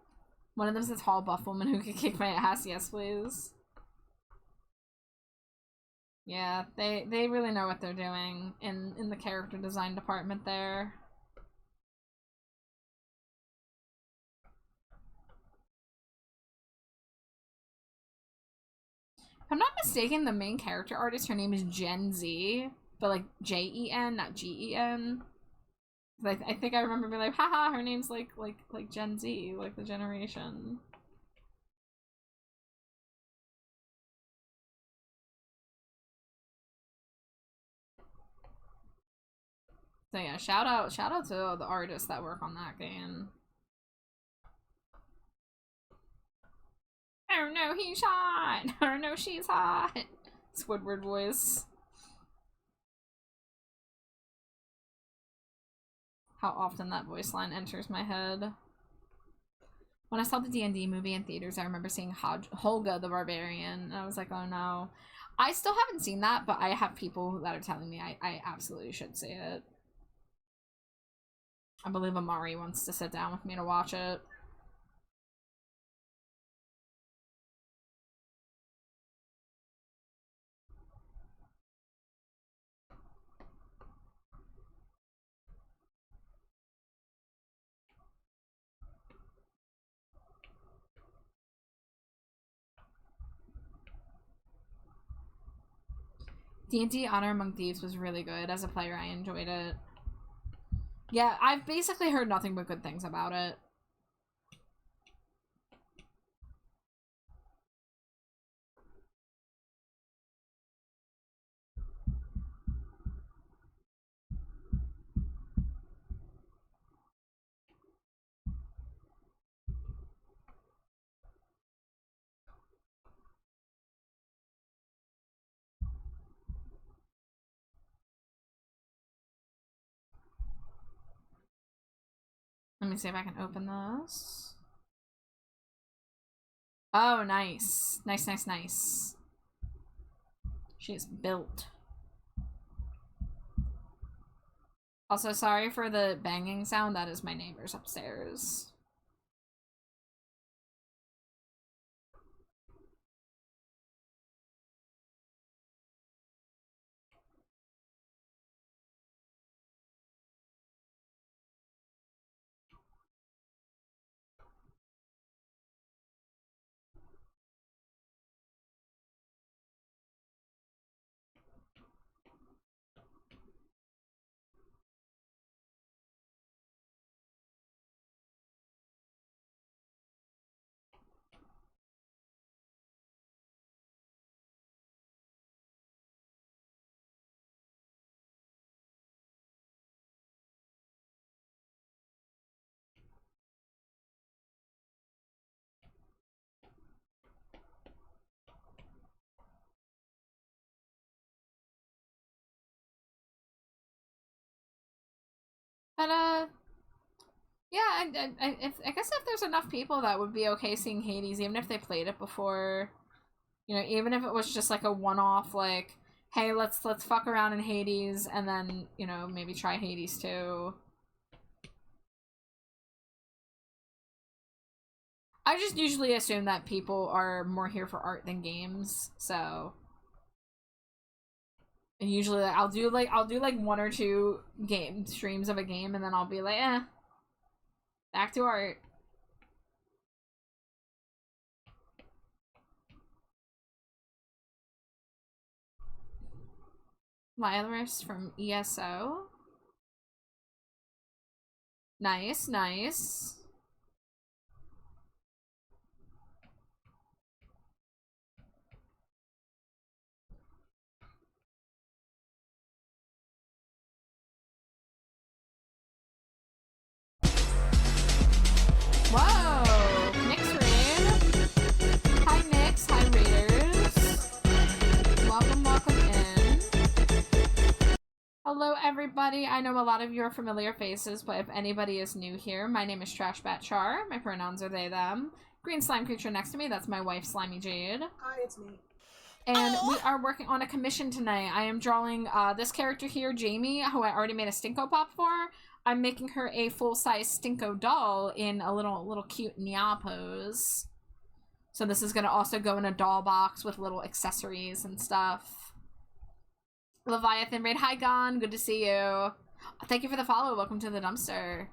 One of them's a tall, buff woman who can kick my ass. Yes, please. Yeah, they really know what they're doing in the character design department there. If I'm not mistaken, the main character artist, her name is Gen Z, but like Jen, not Gen. I think I remember being like, haha, her name's like Gen Z, like the generation. So yeah, shout out to the artists that work on that game. Oh no, he's hot! Oh no, she's hot! Squidward voice. How often that voice line enters my head. When I saw the D&D movie in theaters, I remember seeing Holga the Barbarian, and I was like, oh no. I still haven't seen that, but I have people that are telling me I absolutely should see it. I believe Amari wants to sit down with me to watch it. D&D Honor Among Thieves was really good. As a player, I enjoyed it. Yeah, I've basically heard nothing but good things about it. Let me see if I can open this. Oh, nice. Nice, nice, nice. She's built. Also, sorry for the banging sound. That is my neighbors upstairs. But, yeah, I guess if there's enough people that would be okay seeing Hades, even if they played it before, you know, even if it was just like a one-off, like, hey, let's fuck around in Hades, and then, you know, maybe try Hades too. I just usually assume that people are more here for art than games, so. And usually I'll do like one or two game streams of a game, and then I'll be like, back to art. Virus from ESO. Nice, nice. Whoa! Nick's raid. Hi Nix, hi raiders. Welcome, welcome in. Hello everybody. I know a lot of you are familiar faces, but if anybody is new here, my name is Trashbat Char. My pronouns are they, them. Green slime creature next to me, that's my wife, Slimy Jade. Hi, it's me. And we are working on a commission tonight. I am drawing this character here, Jamie, who I already made a Stinko pop for. I'm making her a full-size Stinko doll in a little cute Nya pose. So this is gonna also go in a doll box with little accessories and stuff. Leviathan raid, hi Gon, good to see you. Thank you for the follow, welcome to the dumpster.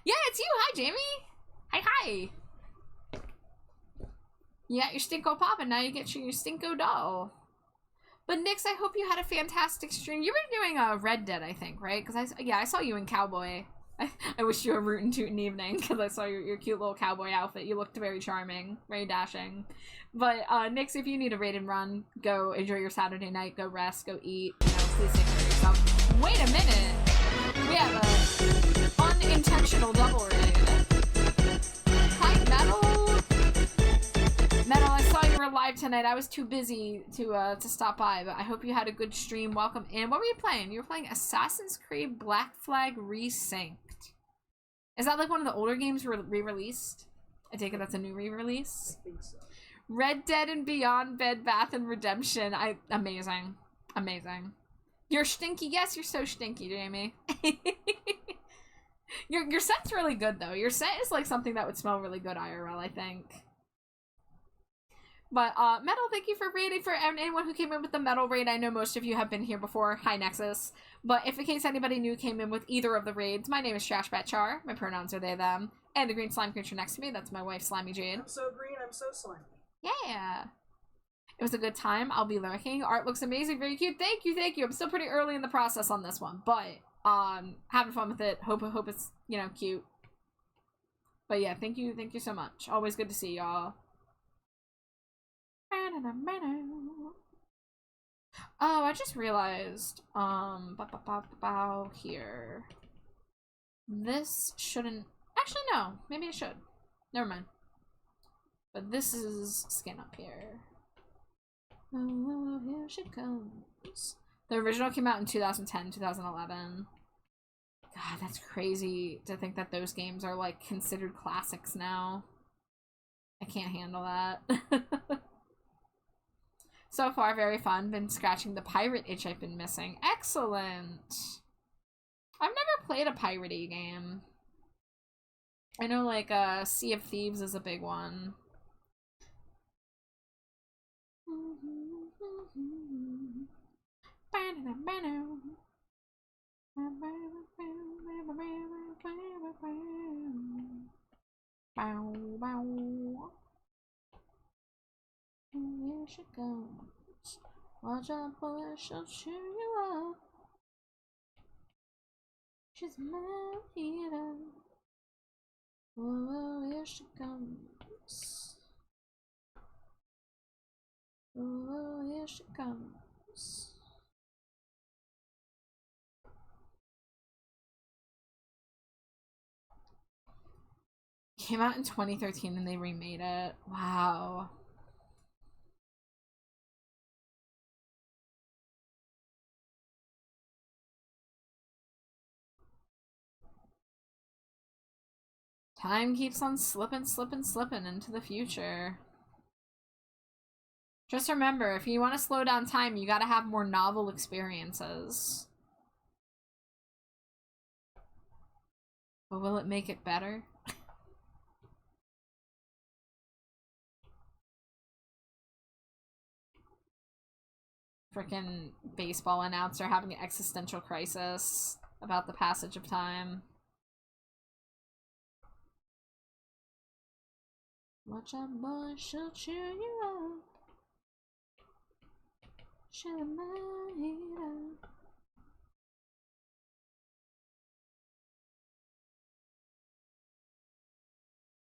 Yeah, it's you, hi Jamie. Hi. You got your Stinko pop and now you get your Stinko doll. But Nix, I hope you had a fantastic stream. You were doing a Red Dead, I think, right? Because I saw you in Cowboy. I wish you a rootin' tootin' evening because I saw your cute little cowboy outfit. You looked very charming, very dashing. But Nix, if you need a raid and run, go enjoy your Saturday night, go rest, go eat. You know, please take care of yourself. Wait a minute, we have a unintentional double raid. Hi, Metal. Metal, I saw you were live tonight. I was too busy to stop by, but I hope you had a good stream. Welcome in. What were you playing? You were playing Assassin's Creed Black Flag Resynced. Is that like one of the older games re-released? I take it that's a new re-release? I think so. Red Dead and Beyond, Bed Bath and Redemption. Amazing. Amazing. You're stinky. Yes, you're so stinky, Jamie. Your scent's really good, though. Your scent is like something that would smell really good IRL, I think. But, Metal, thank you for raiding. For anyone who came in with the Metal raid, I know most of you have been here before. Hi, Nexus. But if in case anybody new came in with either of the raids, my name is Trashbatchar. My pronouns are they, them. And the green slime creature next to me, that's my wife, Slimy Jade. I'm so green, I'm so slimy. Yeah. It was a good time. I'll be lurking. Art looks amazing. Very cute. Thank you, thank you. I'm still pretty early in the process on this one. But, having fun with it. Hope it's, you know, cute. But yeah, thank you so much. Always good to see y'all. Oh, I just realized, here. This shouldn't, actually no, maybe it should. Never mind. But this is skin up here. Oh, here she comes. The original came out in 2010, 2011. God, that's crazy to think that those games are like considered classics now. I can't handle that. So far, very fun. Been scratching the pirate itch I've been missing. Excellent! I've never played a piratey game. I know, like, Sea of Thieves is a big one. Here she goes. Watch out, boy, she'll cheer you up. She's my hero. Oh, here she comes. Oh, here she comes. Came out in 2013 and they remade it. Wow. Time keeps on slipping into the future. Just remember, if you want to slow down time, you gotta have more novel experiences. But will it make it better? Frickin' baseball announcer having an existential crisis about the passage of time. Watch out, boy, she'll cheer you up. She'll make it up.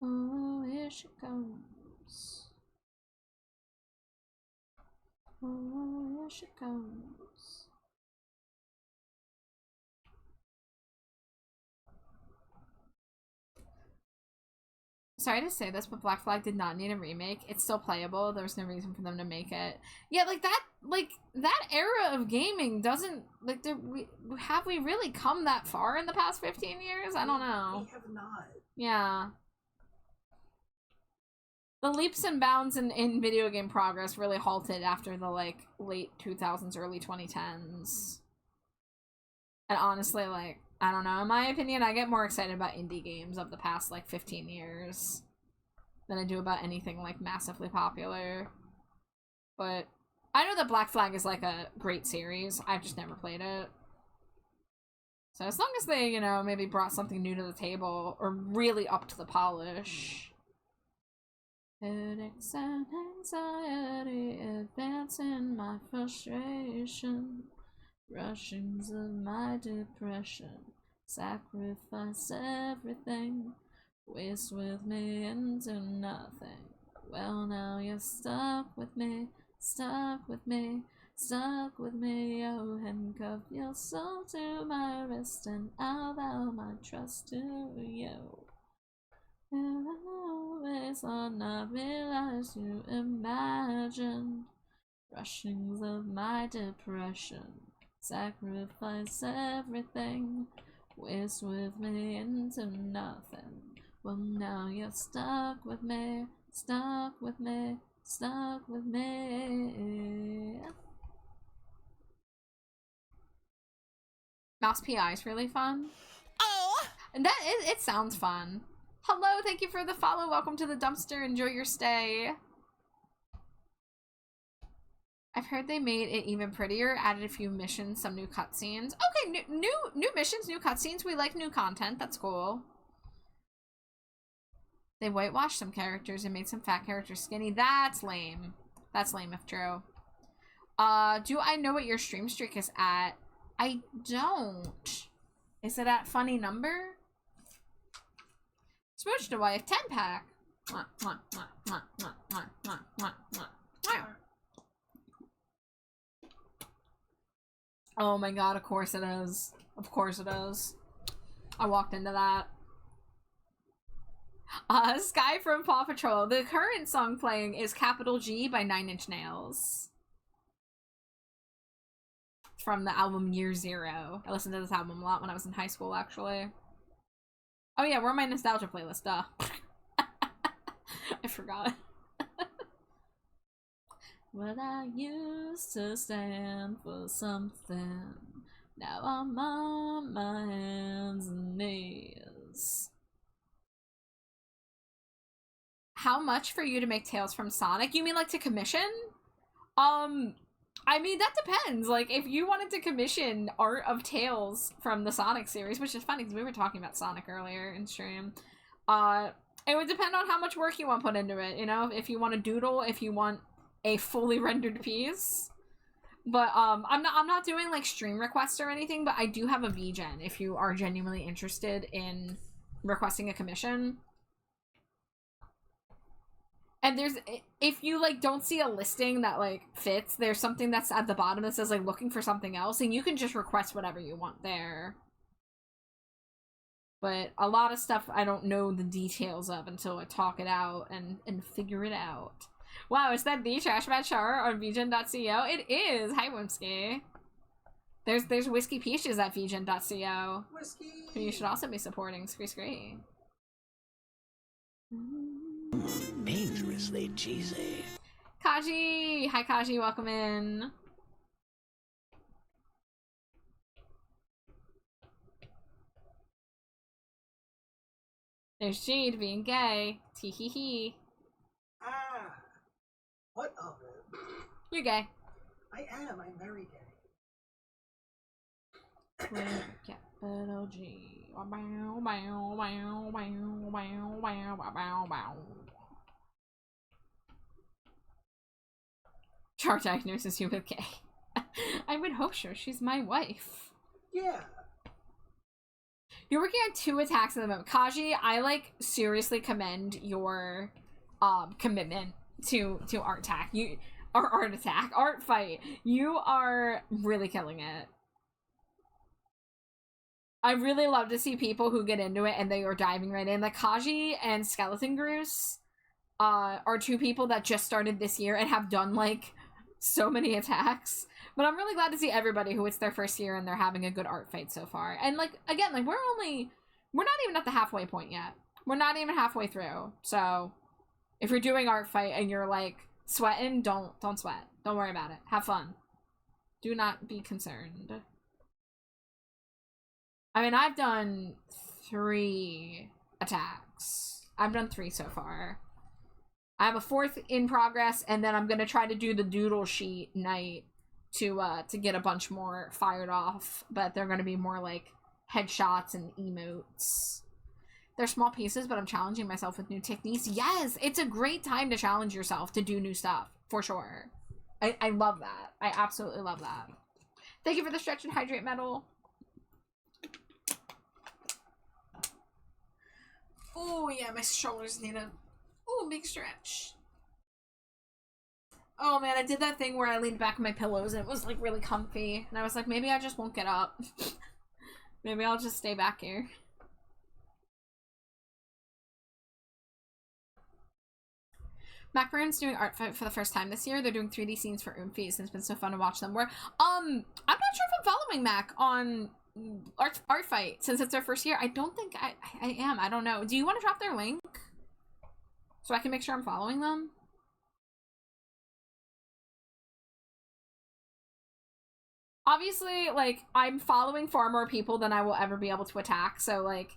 Oh, here she comes. Oh, here she comes. Sorry to say this, but Black Flag did not need a remake. It's still playable. There was no reason for them to make it. Yeah, like that era of gaming doesn't, like, have we really come that far in the past 15 years? I don't know. We have not. Yeah. The leaps and bounds in video game progress really halted after the, like, late 2000s, early 2010s. And honestly, like, I don't know, in my opinion, I get more excited about indie games of the past, like, 15 years than I do about anything, like, massively popular. But I know that Black Flag is, like, a great series. I've just never played it. So as long as they, you know, maybe brought something new to the table, or really up to the polish. Headaches and anxiety, advancing my frustration. Rushings of my depression, sacrifice everything, waste with me into nothing. Well, now you're stuck with me, stuck with me, stuck with me. Oh, handcuff your soul to my wrist, and I'll vow my trust to you. And I always thought not realize you imagined rushings of my depression. Sacrifice everything, waste with me into nothing. Well, now you're stuck with me, stuck with me, stuck with me. Mouse PI is really fun. Oh! And that, it sounds fun. Hello, thank you for the follow. Welcome to the dumpster. Enjoy your stay. I've heard they made it even prettier, added a few missions, some new cutscenes. Okay, new missions, new cutscenes. We like new content. That's cool. They whitewashed some characters and made some fat characters skinny. That's lame. That's lame if true. Do I know what your stream streak is at? I don't. Is it at funny number? Smooch to wife 10-pack. Oh my god, of course it is. Of course it is. I walked into that. Sky from Paw Patrol. The current song playing is Capital G by 9 Inch Nails. It's from the album Year Zero. I listened to this album a lot when I was in high school, actually. Oh yeah, we're on my nostalgia playlist, duh. I forgot. Well, I used to stand for something. Now I'm on my hands and knees. How much for you to make Tales from Sonic? You mean like to commission? I mean, that depends. Like, if you wanted to commission art of Tales from the Sonic series, which is funny because we were talking about Sonic earlier in stream, it would depend on how much work you want put into it, you know? If you want a doodle, if you want a fully rendered piece. But, I'm not doing, like, stream requests or anything, but I do have a VGen if you are genuinely interested in requesting a commission. And there's, if you, like, don't see a listing that, like, fits, there's something that's at the bottom that says, like, looking for something else, and you can just request whatever you want there. But a lot of stuff I don't know the details of until I talk it out and figure it out. Wow, is that the Trash Bad Char on VGen.co? It is! Hi, Wimsky. There's Whiskey Peaches at VGen.co. Whiskey! Who you should also be supporting. Scree Scree. Dangerously cheesy. Kaji! Hi, Kaji. Welcome in. There's Jade being gay. Tee hee hee. Ah! What of it? You're gay. I am. I'm very gay. Capital G. Char diagnoses you with gay. I would hope so. She's my wife. Yeah. You're working on 2 attacks at the moment. Kaji, I, like, seriously commend your commitment to art attack. Art fight. You are really killing it. I really love to see people who get into it and they are diving right in. Like, Kaji and Skeleton Groose are 2 people that just started this year and have done, like, so many attacks. But I'm really glad to see everybody who it's their first year and they're having a good art fight so far. And, like, again, like, we're not even at the halfway point yet. We're not even halfway through. So, If you're doing art fight and you're like sweating, don't sweat. Don't worry about it. Have fun. Do not be concerned. I mean, I've done 3 attacks. I've done 3 so far. I have a 4th in progress, and then I'm gonna try to do the doodle sheet night to get a bunch more fired off, but they're gonna be more like headshots and emotes. They're small pieces, but I'm challenging myself with new techniques. Yes, it's a great time to challenge yourself to do new stuff, for sure. I love that. I absolutely love that. Thank you for the stretch and hydrate medal. Oh yeah, my shoulders need a big stretch. Oh man, I did that thing where I leaned back on my pillows and it was like really comfy. And I was like, maybe I just won't get up. Maybe I'll just stay back here. Macaron's doing art fight for the first time this year. They're doing 3D scenes for Oomfies, and it's been so fun to watch them. I'm not sure if I'm following Mac on art fight since it's their first year. I don't think I am. I don't know. Do you want to drop their link so I can make sure I'm following them? Obviously, like, I'm following far more people than I will ever be able to attack, so, like,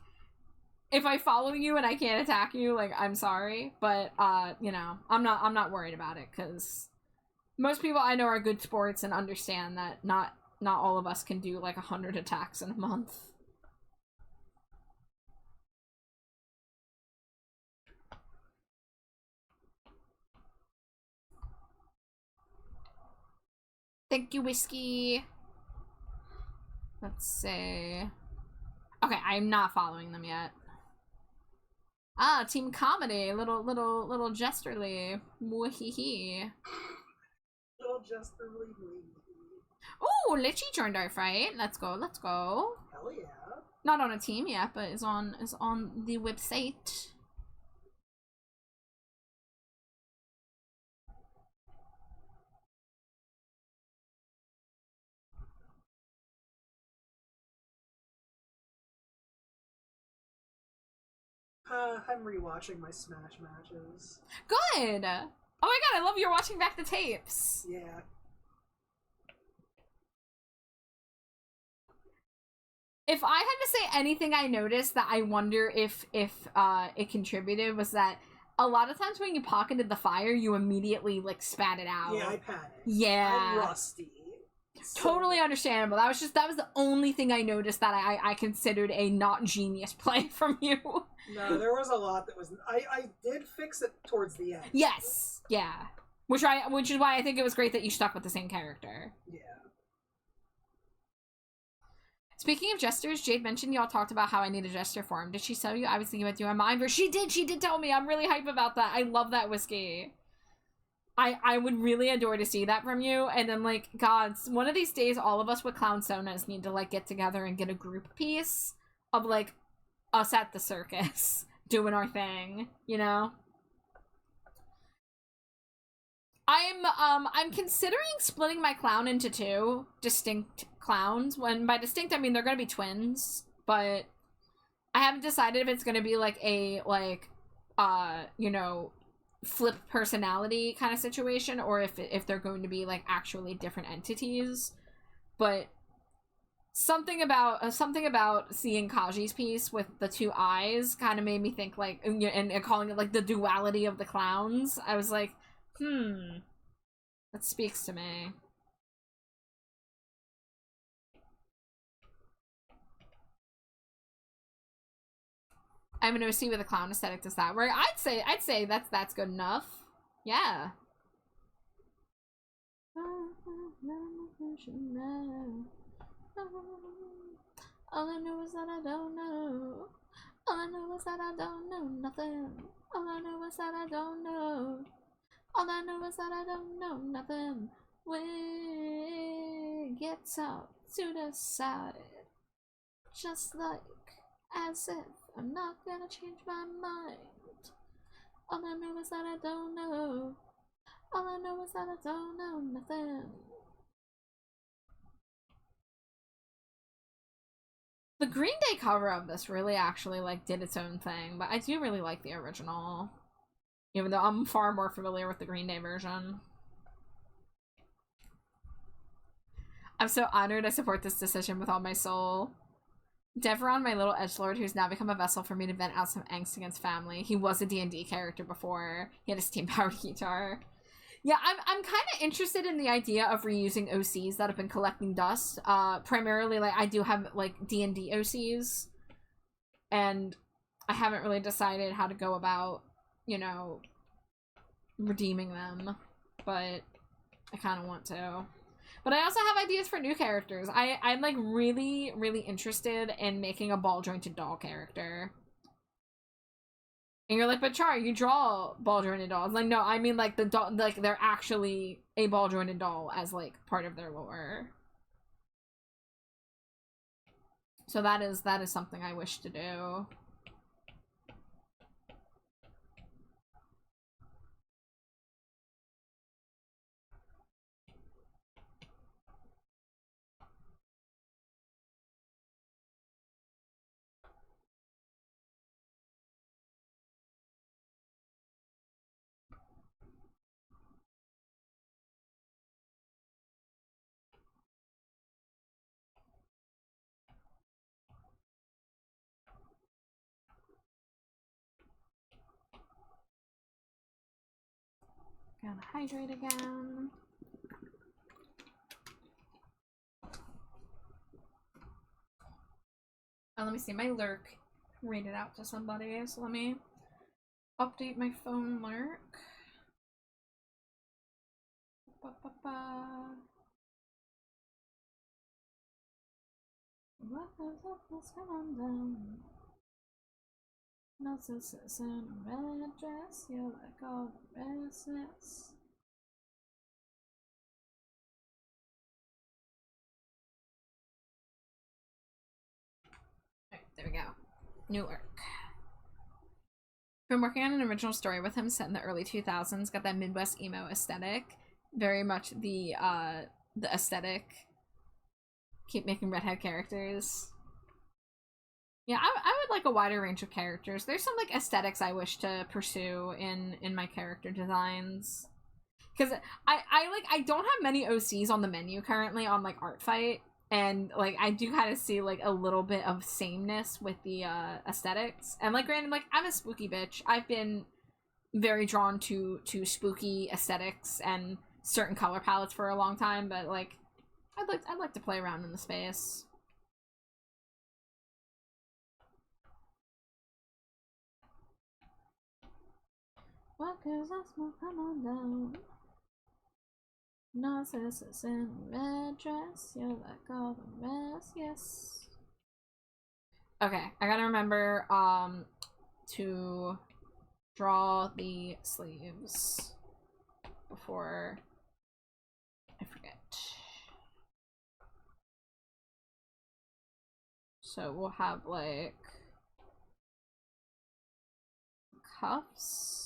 if I follow you and I can't attack you, like, I'm sorry, but, you know, I'm not worried about it, because most people I know are good sports and understand that not all of us can do, like, 100 attacks in a month. Thank you, Whiskey. Let's see. Okay, I'm not following them yet. Ah, Team Comedy, little Jesterly. Woohee. Little Jesterly. Ooh, Litchi joined our fight. Let's go. Hell yeah. Not on a team yet, but is on the website. I'm rewatching my Smash matches. Good! Oh my god, I love you're watching back the tapes. Yeah. If I had to say anything I noticed that I wonder if it contributed was that a lot of times when you pocketed the fire, you immediately, like, spat it out. Yeah, I panicked. Yeah. I'm rusty. Totally understandable. That was the only thing I noticed that I considered a not genius play from you. No, there was a lot that was. I did fix it towards the end. Yes. Yeah. Which is why I think it was great that you stuck with the same character. Yeah. Speaking of jesters, Jade mentioned y'all talked about how I need a jester for him. Did she tell you? I was thinking about doing mine, but she did tell me. I'm really hype about that. I love that Whiskey. I would really adore to see that from you. And then, like, God, one of these days, all of us with Clown Sonas need to, like, get together and get a group piece of, like, us at the circus doing our thing, you know? I'm considering splitting my clown into 2 distinct clowns. When by distinct, I mean they're gonna be twins, but I haven't decided if it's gonna be, like, a, like, you know, flip personality kind of situation, or if they're going to be, like, actually different entities. But something about seeing Kaji's piece with the 2 eyes kind of made me think, like, and calling it, like, the duality of the clowns. I was like, that speaks to me. I'm an OC with a clown aesthetic. Does that work? I'd say that's good enough. Yeah. All I know is that I don't know. All I know is that I don't know nothing. All I know is that I don't know. All I know is that I don't know nothing. We get out to the side, just like as if I'm not gonna change my mind. All I know is that I don't know. All I know is that I don't know nothing. The Green Day cover of this really actually, like, did its own thing, but I do really like the original. Even though I'm far more familiar with the Green Day version. I'm so honored. I support this decision with all my soul. Deveron, my little edgelord, who's now become a vessel for me to vent out some angst against family. He was a D&D character before. He had a steam-powered guitar. Yeah, I'm kind of interested in the idea of reusing OCs that have been collecting dust. Primarily, like, I do have, like, D&D OCs. And I haven't really decided how to go about, you know, redeeming them. But I kind of want to. But I also have ideas for new characters. I'm like really, really interested in making a ball-jointed doll character. And you're like, but Char, you draw ball-jointed dolls. Like, no, I mean like the doll, like they're actually a ball-jointed doll as like part of their lore. So that is something I wish to do. Gotta hydrate again. Oh, let me see. My lurk rated out to somebody, so let me update my phone lurk. What goes up must come on down. Narcissus in a red dress, you like all the restless. Alright, there we go. New work. Been working on an original story with him set in the early 2000s. Got that Midwest emo aesthetic. Very much the aesthetic. Keep making redhead characters. Yeah, I would like a wider range of characters. There's some like aesthetics I wish to pursue in my character designs. Because I don't have many OCs on the menu currently on like Art Fight. And like I do kind of see like a little bit of sameness with the aesthetics. And like granted, like I'm a spooky bitch. I've been very drawn to spooky aesthetics and certain color palettes for a long time, but like I'd like to play around in the space. What goes up, smoke, come on down. Narcissus in a red dress, you're like all the rest, yes. Okay, I gotta remember to draw the sleeves before I forget. So we'll have like cuffs.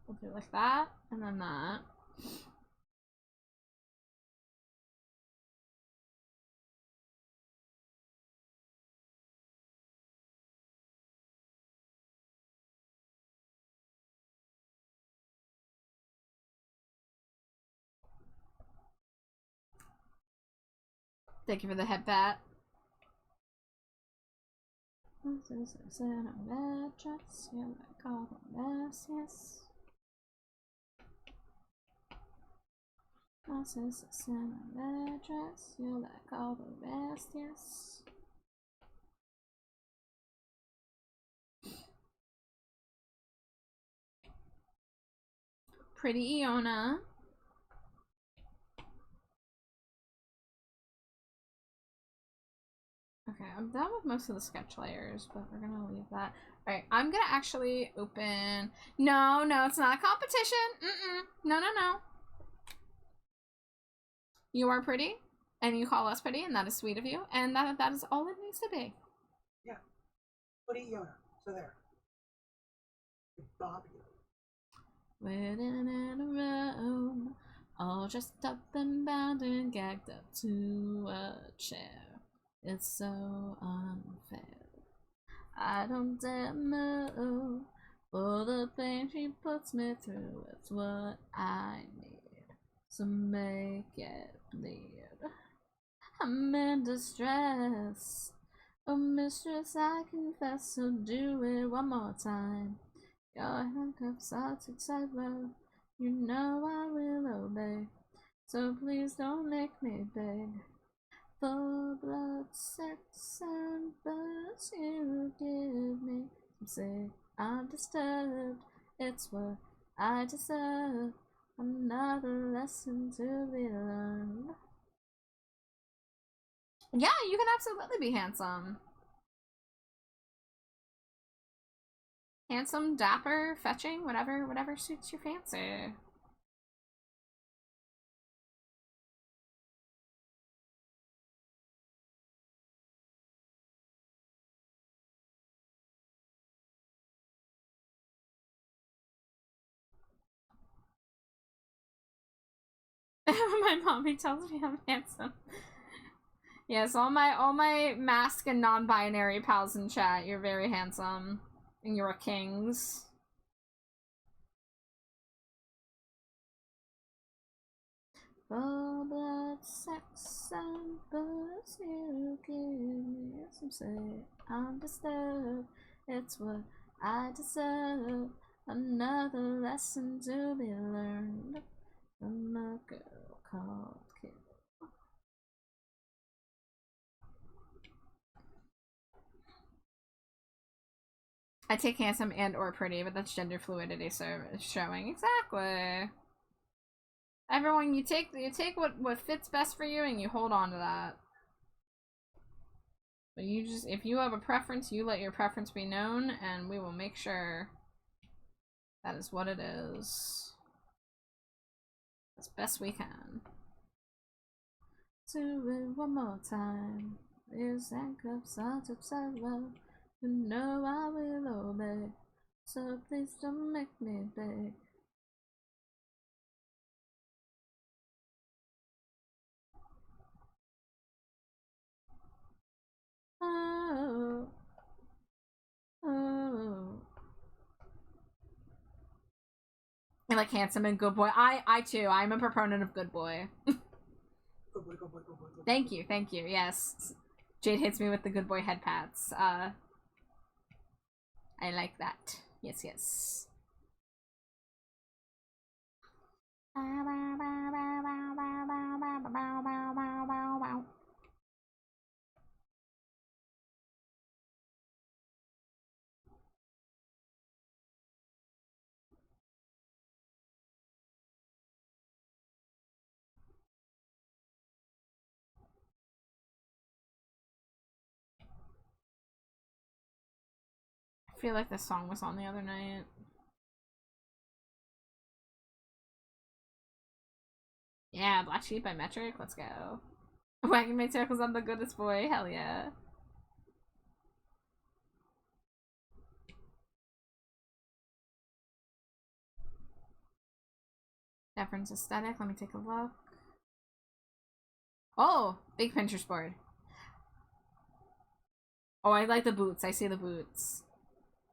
We'll do like that, and then that. Thank you for the head bat. This is in a red dress, you like all the mess, yes. This is in a red dress, you like all the rest, yes. Pretty Iona. Okay, I'm done with most of the sketch layers, but we're gonna leave that. Alright, I'm gonna actually open... No, it's not a competition! No. You are pretty, and you call us pretty, and that is sweet of you, and that is all it needs to be. Yeah. Pretty Iona. So there. Bobby. Waiting in a room, all dressed up and bound and gagged up to a chair. It's so unfair. I don't dare move for the pain she puts me through. It's what I need, so make it bleed. I'm in distress, oh mistress, I confess. So do it one more time. Your handcuffs are too tight, well, you know I will obey. So please don't make me beg for blood, sex, and birds you give me. Some say I'm disturbed, it's what I deserve. Another lesson to be learned. Yeah, you can absolutely be handsome. Handsome, dapper, fetching, whatever suits your fancy. My mommy tells me I'm handsome. Yes, all my mask and non-binary pals in chat, you're very handsome. And you're kings. For blood, sex, and birds you give me. Some say I'm disturbed, it's what I deserve. Another lesson to be learned from a girl called Kid. I take handsome and or pretty, but that's gender fluidity, so it's showing. Exactly. Everyone, you take what fits best for you and you hold on to that. But you just, if you have a preference, you let your preference be known, and we will make sure that is what it is. As best we can. Do it one more time. These handcuffs are to love. You know I will obey. So please don't make me beg. Oh, oh. I like handsome and good boy. I too. I'm a proponent of good boy. Good boy, good boy, good boy, good boy. Thank you, thank you. Yes, Jade hits me with the good boy head pats. I like that. Yes, yes. I feel like this song was on the other night. Yeah, Black Sheep by Metric, let's go. Wagging my circles, I'm the goodest boy, hell yeah. Deference aesthetic, let me take a look. Oh, big Pinterest board. Oh, I like the boots, I see the boots.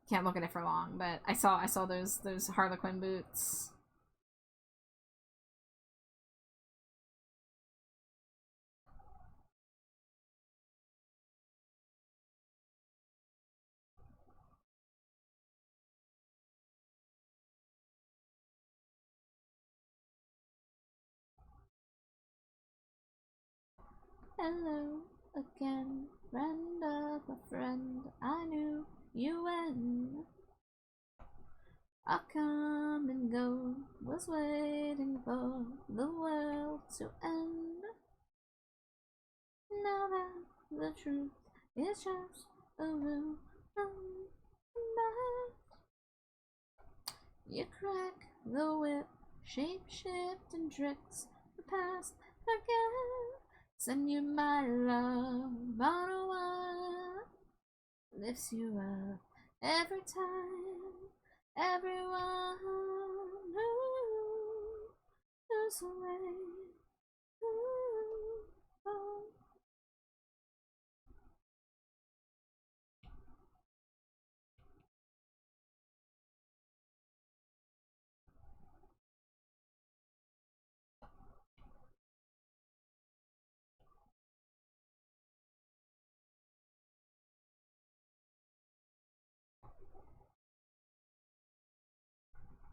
Can't look at it for long, but I saw those Harlequin boots. Hello again, friend of a friend. I knew you when I come and go, was waiting for the world to end. Now that the truth is just a rumor, you crack the whip, shape shifting tricks, the past again. Send you my love on a wire, lifts you up every time. Everyone who's away.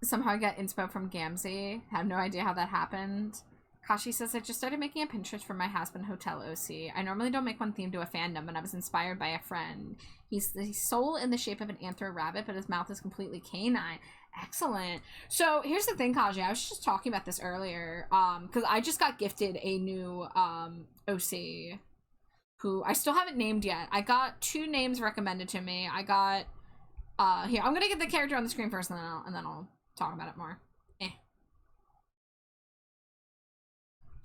Somehow I got inspo from Gamzee. Have no idea how that happened. Kashi says, I just started making a Pinterest for my Hasbin Hotel OC. I normally don't make one themed to a fandom, but I was inspired by a friend. He's the soul in the shape of an anthro rabbit, but his mouth is completely canine. Excellent. So here's the thing, Kaji. I was just talking about this earlier, because I just got gifted a new OC, who I still haven't named yet. I got 2 names recommended to me. I got here. I'm gonna get the character on the screen first, and then I'll talk about it more.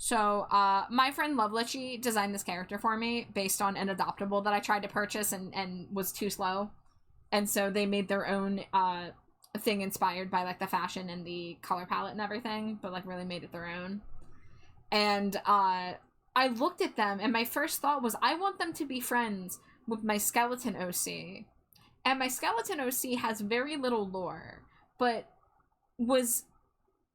So, my friend Loveletchy designed this character for me based on an adoptable that I tried to purchase and was too slow. And so they made their own thing inspired by, like, the fashion and the color palette and everything, but, like, really made it their own. And I looked at them, and my first thought was, I want them to be friends with my skeleton OC. And my skeleton OC has very little lore, but was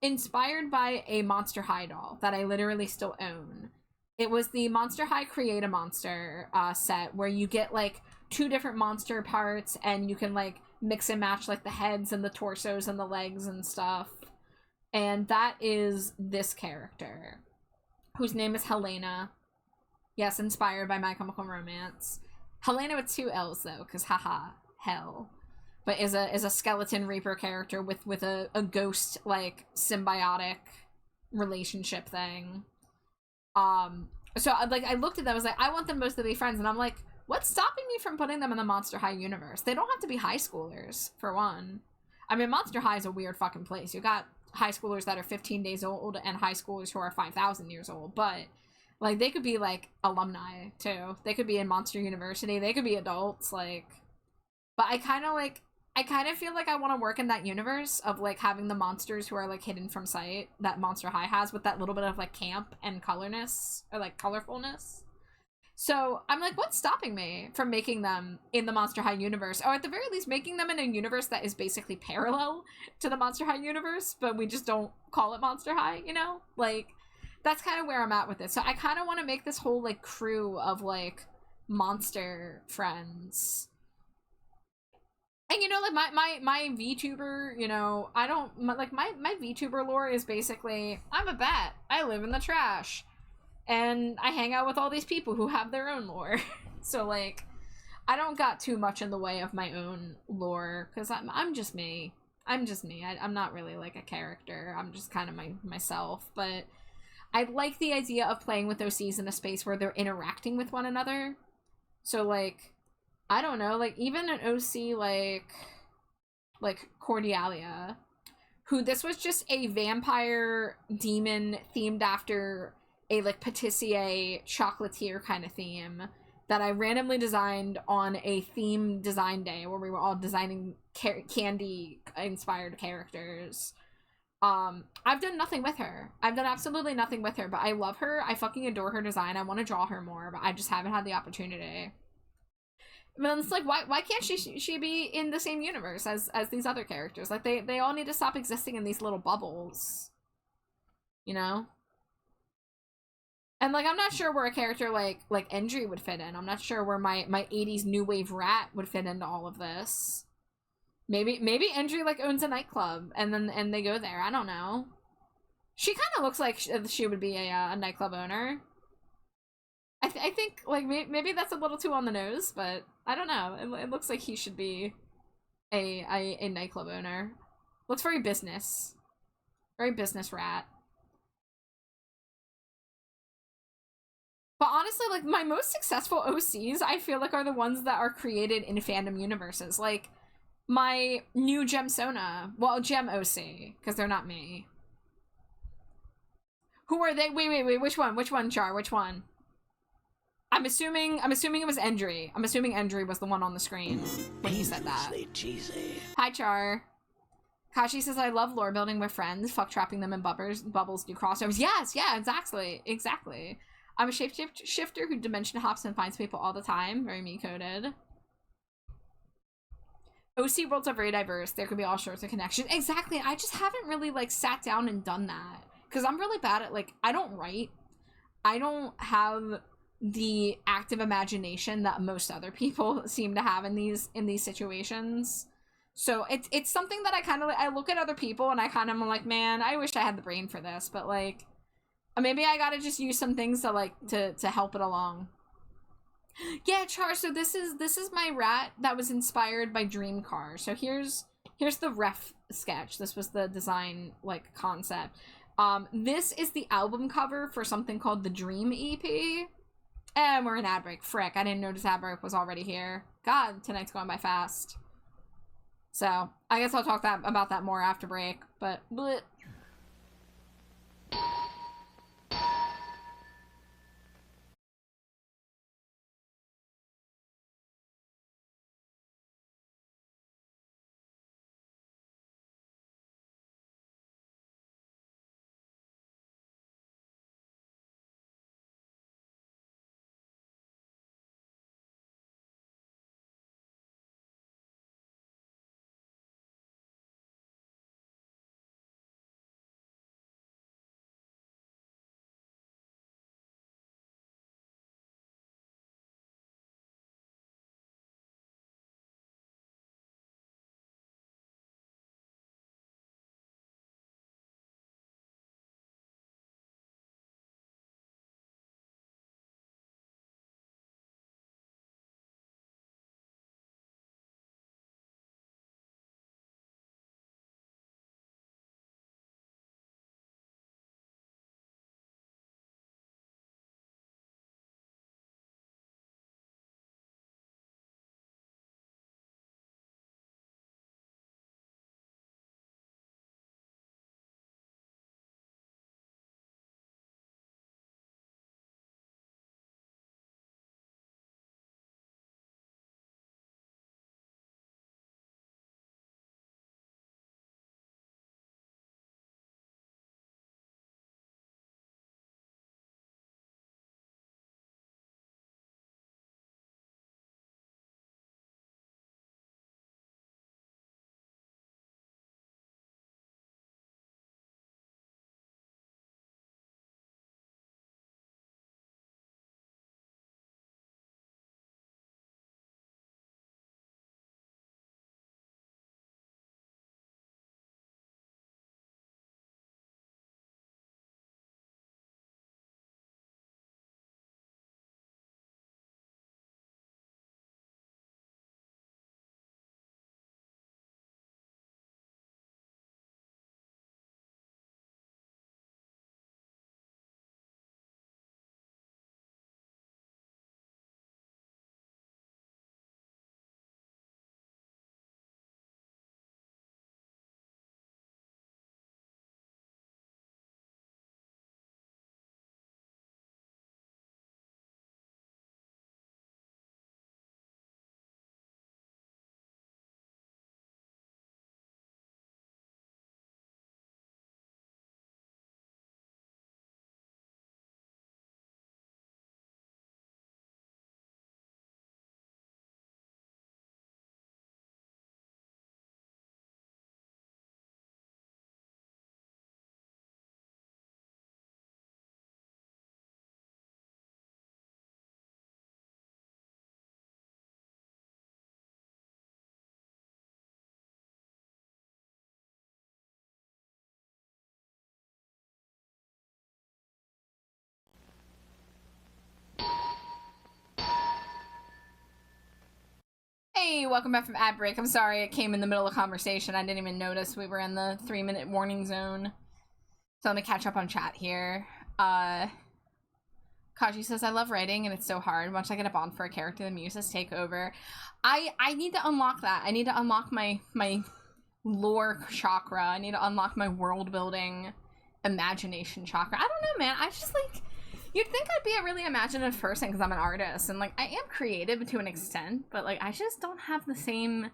inspired by a Monster High doll that I literally still own. It was the Monster High Create a Monster set where you get like 2 different monster parts and you can like mix and match like the heads and the torsos and the legs and stuff. And that is this character, whose name is Helena. Yes, inspired by My Chemical Romance. Helena with 2 L's though, because haha, hell. But is a skeleton reaper character with a ghost like symbiotic relationship thing. So like I looked at them, I was like, I want them both to be friends, and I'm like, what's stopping me from putting them in the Monster High universe? They don't have to be high schoolers, for one. I mean, Monster High is a weird fucking place. You got high schoolers that are 15 days old and high schoolers who are 5,000 years old, but like they could be like alumni too. They could be in Monster University. They could be adults, like. But I kind of feel like I want to work in that universe of, like, having the monsters who are, like, hidden from sight that Monster High has with that little bit of, like, camp and colorness, or, like, colorfulness. So, I'm like, what's stopping me from making them in the Monster High universe? Or at the very least, making them in a universe that is basically parallel to the Monster High universe, but we just don't call it Monster High, you know? Like, that's kind of where I'm at with it. So, I kind of want to make this whole, like, crew of, like, monster friends. And, you know, like, my VTuber, you know, I don't, like, my VTuber lore is basically, I'm a bat, I live in the trash, and I hang out with all these people who have their own lore. So, like, I don't got too much in the way of my own lore, because I'm just me. I'm just me. I'm not really, like, a character. I'm just kind of myself, but I like the idea of playing with OCs in a space where they're interacting with one another. So, like, I don't know, like, even an OC like Cordelia, who this was just a vampire demon themed after a, like, patissier chocolatier kind of theme that I randomly designed on a theme design day where we were all designing candy-inspired characters. I've done nothing with her. I've done absolutely nothing with her, but I love her. I fucking adore her design. I want to draw her more, but I just haven't had the opportunity. But it's like, why can't she be in the same universe as these other characters? Like, they all need to stop existing in these little bubbles. You know? And, like, I'm not sure where a character like Endry would fit in. I'm not sure where my 80s new wave rat would fit into all of this. Maybe Endry, like, owns a nightclub, and they go there. I don't know. She kind of looks like she would be a nightclub owner. I think, like, maybe that's a little too on the nose, but I don't know. It looks like he should be a nightclub owner. Looks very business. Very business rat. But honestly, like, my most successful OCs, I feel like, are the ones that are created in fandom universes. Like, my new Gem Sona. Well, Gem OC, because they're not me. Who are they? Wait, which one, Char? Which one? I'm assuming it was Endry. I'm assuming Endry was the one on the screen when he said that. Cheesy. Hi, Char. Kashi says, I love lore building with friends. Fuck trapping them in bubbles do crossovers. Yes, yeah, exactly. I'm a shapeshifter who dimension hops and finds people all the time. Very me-coded. OC worlds are very diverse. There could be all sorts of connections. Exactly. I just haven't really, like, sat down and done that. Because I'm really bad at, like, I don't write. I don't have the active imagination that most other people seem to have in these situations. So it's something that I kind of, I look at other people and I kind of am like, man, I wish I had the brain for this, but like, maybe I gotta just use some things to like, to help it along. Yeah, Char, so this is my rat that was inspired by Dream Car. So here's the ref sketch. This was the design, like, concept. This is the album cover for something called the Dream EP. And we're in ad break. Frick, I didn't notice ad break was already here. God, tonight's going by fast. So, I guess I'll talk about that more after break, but bleh. Hey, welcome back from ad break. I'm sorry it came in the middle of conversation. I didn't even notice we were in the 3-minute warning zone. So let me catch up on chat here. Kaji says, I love writing and it's so hard. Once I get a bond for a character, the muses take over. I need to unlock that. I need to unlock my lore chakra. I need to unlock my world building imagination chakra. I don't know, man. I just like... You'd think I'd be a really imaginative person because I'm an artist, and like I am creative to an extent, but like I just don't have the same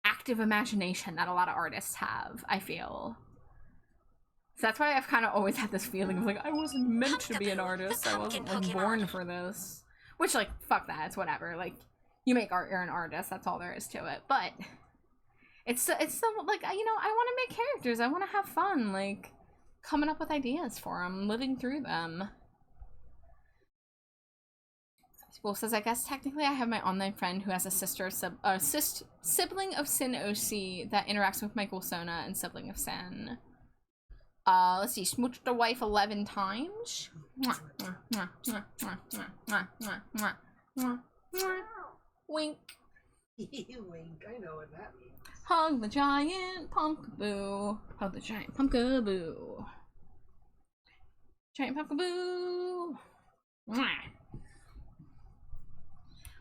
active imagination that a lot of artists have, I feel. So that's why I've kind of always had this feeling of like I wasn't meant to be an artist. I wasn't like born for this. Which like fuck that, it's whatever. Like you make art, you're an artist. That's all there is to it. But it's so like, you know, I want to make characters. I want to have fun, like coming up with ideas for them, living through them. Well, says, I guess technically I have my online friend who has a sibling of Sin OC that interacts with Michael Sona and sibling of Sin. Let's see, smooched the wife 11 times. Wink. Wink, I know what that means. Hug the giant pumpkaboo. Hug the giant pumpkaboo. Giant pumpkaboo.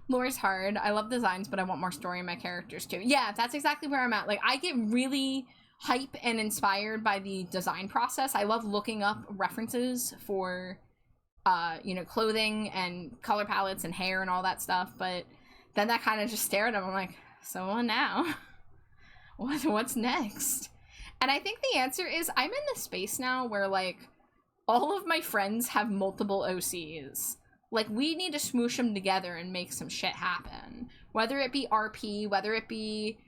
Lore's hard. I love designs, but I want more story in my characters too. Yeah, that's exactly where I'm at. Like, I get really hype and inspired by the design process. I love looking up references for, you know, clothing and color palettes and hair and all that stuff. But then that kind of just stare at them. I'm like, so what now? What's next? And I think the answer is I'm in this space now where, like, all of my friends have multiple OCs. Like, we need to smoosh them together and make some shit happen. Whether it be RP, whether it be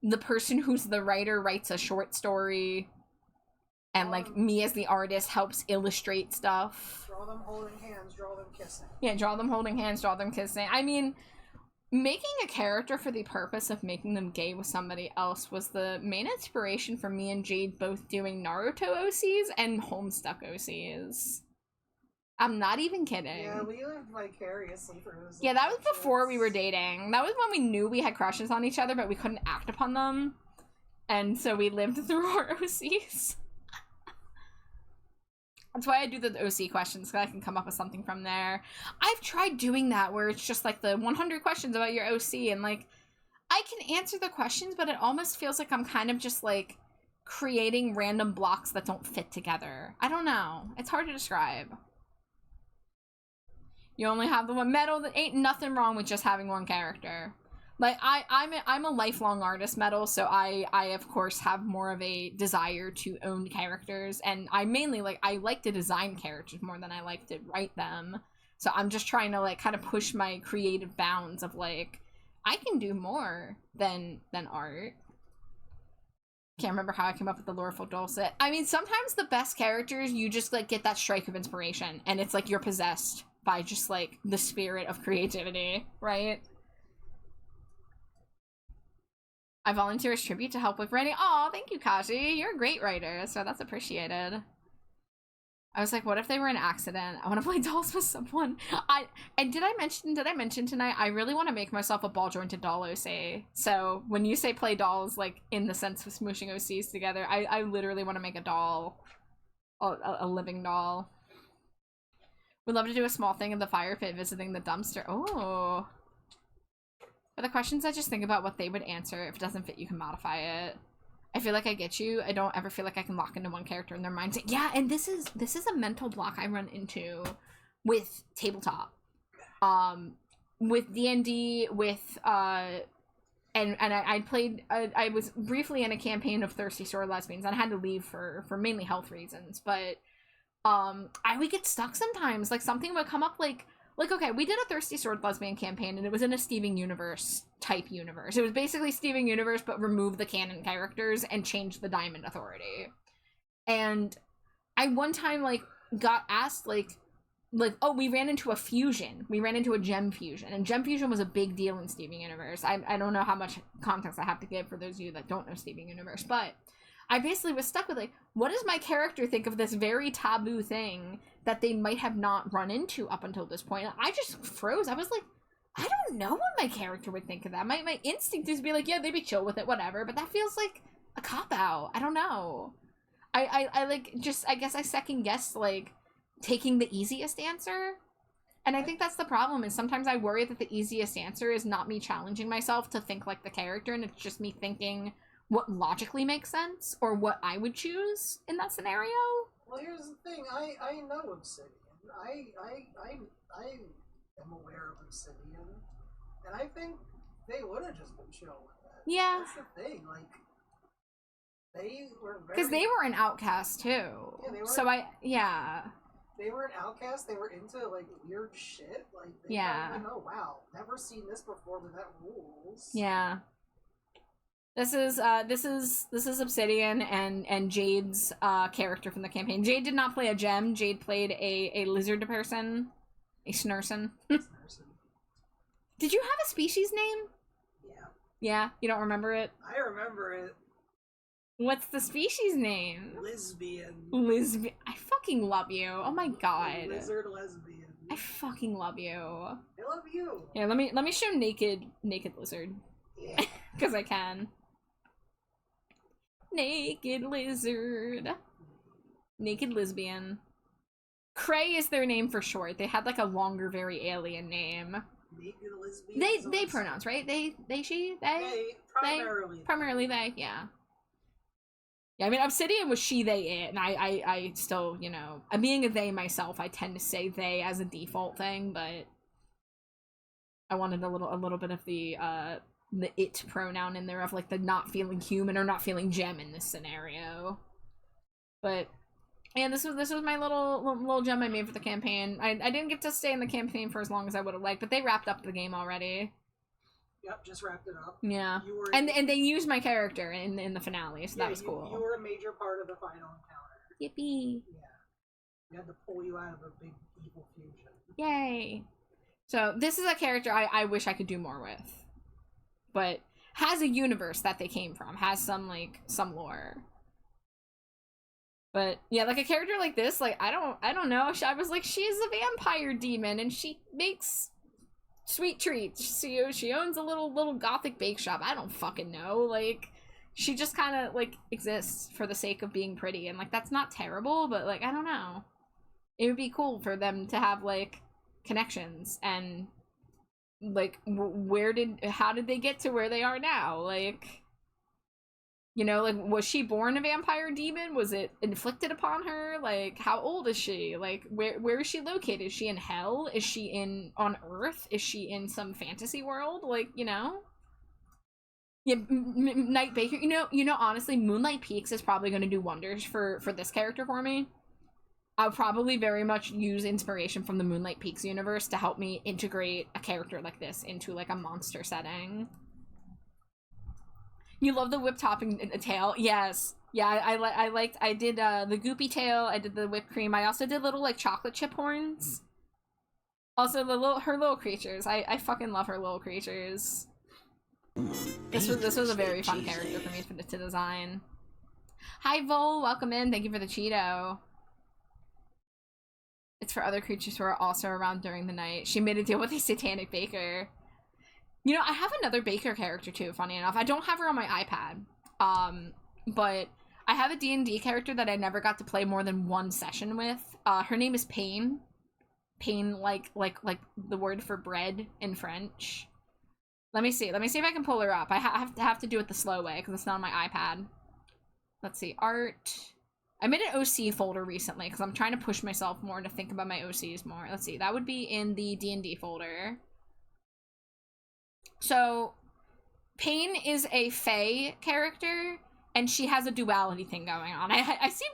the person who's the writer writes a short story, and, like, me as the artist helps illustrate stuff. Draw them holding hands, draw them kissing. Yeah, draw them holding hands, draw them kissing. I mean, making a character for the purpose of making them gay with somebody else was the main inspiration for me and Jade both doing Naruto OCs and Homestuck OCs. I'm not even kidding. Yeah, we lived vicariously through those. Yeah, that was before we were dating. That was when we knew we had crushes on each other, but we couldn't act upon them. And so we lived through our OCs. That's why I do the OC questions, because I can come up with something from there. I've tried doing that, where it's just like the 100 questions about your OC, and like, I can answer the questions, but it almost feels like I'm kind of just like creating random blocks that don't fit together. I don't know. It's hard to describe. You only have the one medal. That ain't nothing wrong with just having one character. Like, I'm a lifelong artist, Metal, so I of course have more of a desire to own characters, and I mainly, like, I like to design characters more than I like to write them. So I'm just trying to, like, kind of push my creative bounds of, like, I can do more than art. Can't remember how I came up with the Loreful Dulcet. I mean, sometimes the best characters, you just, like, get that strike of inspiration, and it's like you're possessed by just, like, the spirit of creativity, right? I volunteer as tribute to help with writing. Oh, thank you, Kaji. You're a great writer, so that's appreciated. I was like, what if they were an accident? I want to play dolls with someone. Did I mention tonight, I really want to make myself a ball-jointed doll OC. So when you say play dolls, like, in the sense of smooshing OCs together, I literally want to make a doll. A living doll. We'd love to do a small thing in the fire pit visiting the dumpster. Oh. For the questions, I just think about what they would answer. If it doesn't fit, you can modify it. I feel like I get you. I don't ever feel like I can lock into one character in their mind. Yeah, and this is a mental block I run into with tabletop. With D&D, with and I played I was briefly in a campaign of Thirsty Sword Lesbians, and I had to leave for mainly health reasons, but I would get stuck sometimes. Like, something would come up, like, okay, we did a Thirsty Sword Lesbian campaign, and it was in a Steven Universe type universe. It was basically Steven Universe, but remove the canon characters and change the Diamond Authority. And I one time, like, got asked, like, oh, we ran into a fusion. We ran into a gem fusion, and gem fusion was a big deal in Steven Universe. I don't know how much context I have to give for those of you that don't know Steven Universe, but I basically was stuck with, like, what does my character think of this very taboo thing that they might have not run into up until this point? I just froze. I was like, I don't know what my character would think of that. My instinct is to be like, yeah, they'd be chill with it, whatever. But that feels like a cop-out. I don't know. I like, just, I guess I second-guess, like, taking the easiest answer. And I think that's the problem, is sometimes I worry that the easiest answer is not me challenging myself to think like the character, and it's just me thinking what logically makes sense, or what I would choose in that scenario. Well, here's the thing. I know Obsidian. I am aware of Obsidian, and I think they would have just been chill with that. Yeah. That's the thing. Like, they were because they were an outcast too. Yeah, they were. So They were an outcast. They were into, like, weird shit. Like, they yeah. probably know, wow, never seen this before, but that rules. Yeah. This is Obsidian and Jade's character from the campaign. Jade did not play a gem. Jade played a lizard person, a snurson. Did you have a species name? Yeah. Yeah, you don't remember it? I remember it. What's the species name? Lesbian. Lesbian. I fucking love you. Oh my god. Lizard lesbian. I fucking love you. I love you. Here, let me show naked lizard. Yeah. Cause I can. Naked lizard. Naked lesbian. Cray is their name for short. They had like a longer, very alien name. Naked lesbian. They pronounce, right? They, she, they? Primarily. Primarily they, yeah. Yeah, I mean, Obsidian was she, they, it, and I still, you know, being a they myself, I tend to say they as a default thing, but I wanted a little bit of the it pronoun in there of like the not feeling human or not feeling gem in this scenario. But yeah, this was my little gem I made for the campaign. I didn't get to stay in the campaign for as long as I would have liked, but they wrapped up the game already. Yep, just wrapped it up. Yeah, and they used my character in the finale, so that was cool. You were a major part of the final encounter. Yippee! Yeah, we had to pull you out of a big evil fusion. Yay! So this is a character I wish I could do more with, but has a universe that they came from, has some lore. But yeah, like a character like this, like I don't know. I was like, she's a vampire demon and she makes sweet treats. She owns a little gothic bake shop. I don't fucking know. Like, she just kind of like exists for the sake of being pretty, and like that's not terrible, but like I don't know. It would be cool for them to have like connections and like how did they get to where they are now? Like, you know, like, was she born a vampire demon? Was it inflicted upon her? Like, how old is she? Like, where is she located? Is she in hell? Is she on Earth? Is she in some fantasy world? Like, you know? Yeah, Night Baker. You know, honestly, Moonlight Peaks is probably going to do wonders for this character for me. I'll probably very much use inspiration from the Moonlight Peaks universe to help me integrate a character like this into, like, a monster setting. You love the whipped topping tail? Yes. Yeah, I did the goopy tail, I did the whipped cream, I also did little like chocolate chip horns. Also her little creatures. I fucking love her little creatures. This was a very fun character for me to design. Hi Vol, welcome in, thank you for the Cheeto. It's for other creatures who are also around during the night. She made a deal with a satanic baker. You know, I have another Baker character too, funny enough. I don't have her on my iPad. But I have a D&D character that I never got to play more than one session with. Her name is Pain. Pain like the word for bread in French. Let me see if I can pull her up. I have to do it the slow way because it's not on my iPad. Let's see, art. I made an OC folder recently because I'm trying to push myself more to think about my OCs more. Let's see, that would be in the D&D folder. So, Pain is a Fae character, and she has a duality thing going on. I seem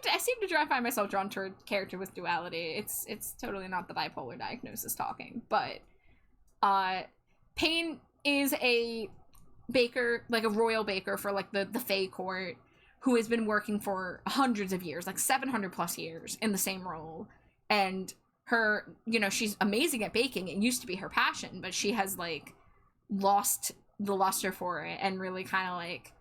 to find myself drawn to a character with duality. It's totally not the bipolar diagnosis talking, but Pain is a baker, like a royal baker for like the Fae court, who has been working for hundreds of years, like 700 plus years in the same role, and her, you know, she's amazing at baking. It used to be her passion, but she has like lost the luster for it and really kind of like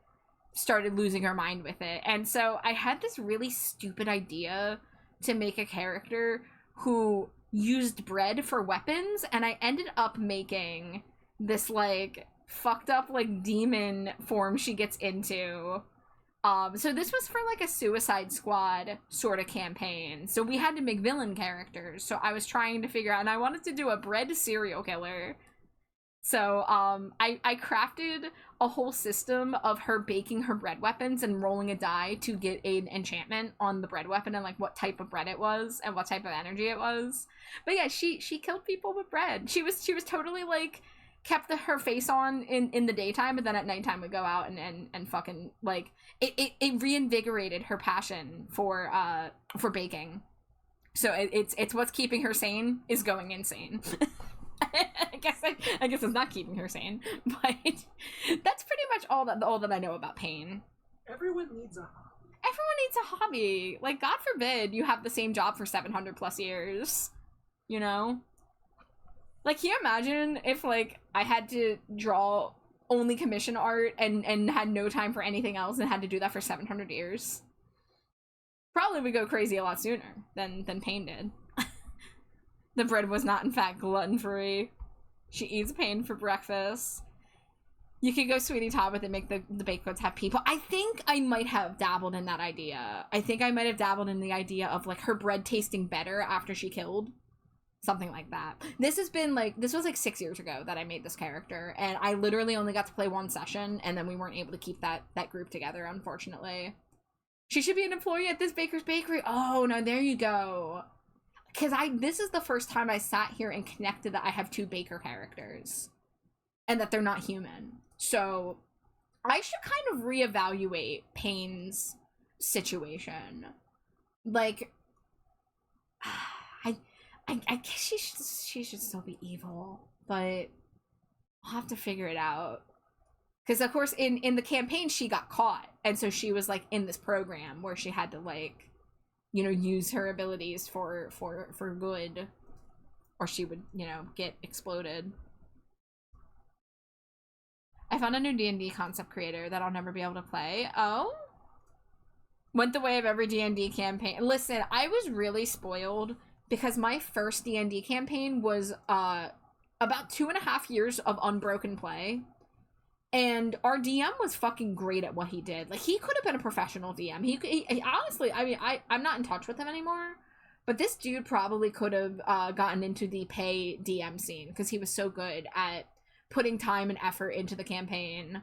started losing her mind with it. And so I had this really stupid idea to make a character who used bread for weapons, and I ended up making this like fucked up like demon form she gets into. So this was for like a Suicide Squad sort of campaign, so we had to make villain characters. So I was trying to figure out, and I wanted to do a bread serial killer. So, I crafted a whole system of her baking her bread weapons and rolling a die to get an enchantment on the bread weapon and, like, what type of bread it was and what type of energy it was. But yeah, she killed people with bread. She was totally, like, kept her face on in the daytime, but then at nighttime would go out and fucking, like, it reinvigorated her passion for baking. So it's what's keeping her sane is going insane. I guess it's not keeping her sane, but that's pretty much all that I know about Pain. Everyone needs a hobby. Everyone needs a hobby. Like, God forbid you have the same job for 700 plus years. You know? Like, can you imagine if, like, I had to draw only commission art and had no time for anything else and had to do that for 700 years? Probably would go crazy a lot sooner than Pain did. The bread was not, in fact, gluten-free. She eats Pain for breakfast. You could go Sweetie Todd with it, make the baked goods have people. I think I might have dabbled in that idea. I think I might have dabbled in the idea of, like, her bread tasting better after she killed. Something like that. This has been, like, this was, like, 6 years ago that I made this character, and I literally only got to play one session, and then we weren't able to keep that group together, unfortunately. She should be an employee at this baker's bakery. Oh, no, there you go. Because this is the first time I sat here and connected that I have 2 baker characters. And that they're not human. So, I should kind of reevaluate Pain's situation. Like, I guess she should still be evil, but I'll have to figure it out. Because, of course, in the campaign, she got caught. And so she was, like, in this program where she had to, like, you know, use her abilities for good. Or she would, you know, get exploded. I found a new D&D concept creator that I'll never be able to play. Oh? Went the way of every D&D campaign. Listen, I was really spoiled because my first D&D campaign was about 2.5 years of unbroken play. And our DM was fucking great at what he did. Like, he could have been a professional DM. He honestly, I mean, I'm not in touch with him anymore. But this dude probably could have gotten into the pay DM scene because he was so good at putting time and effort into the campaign.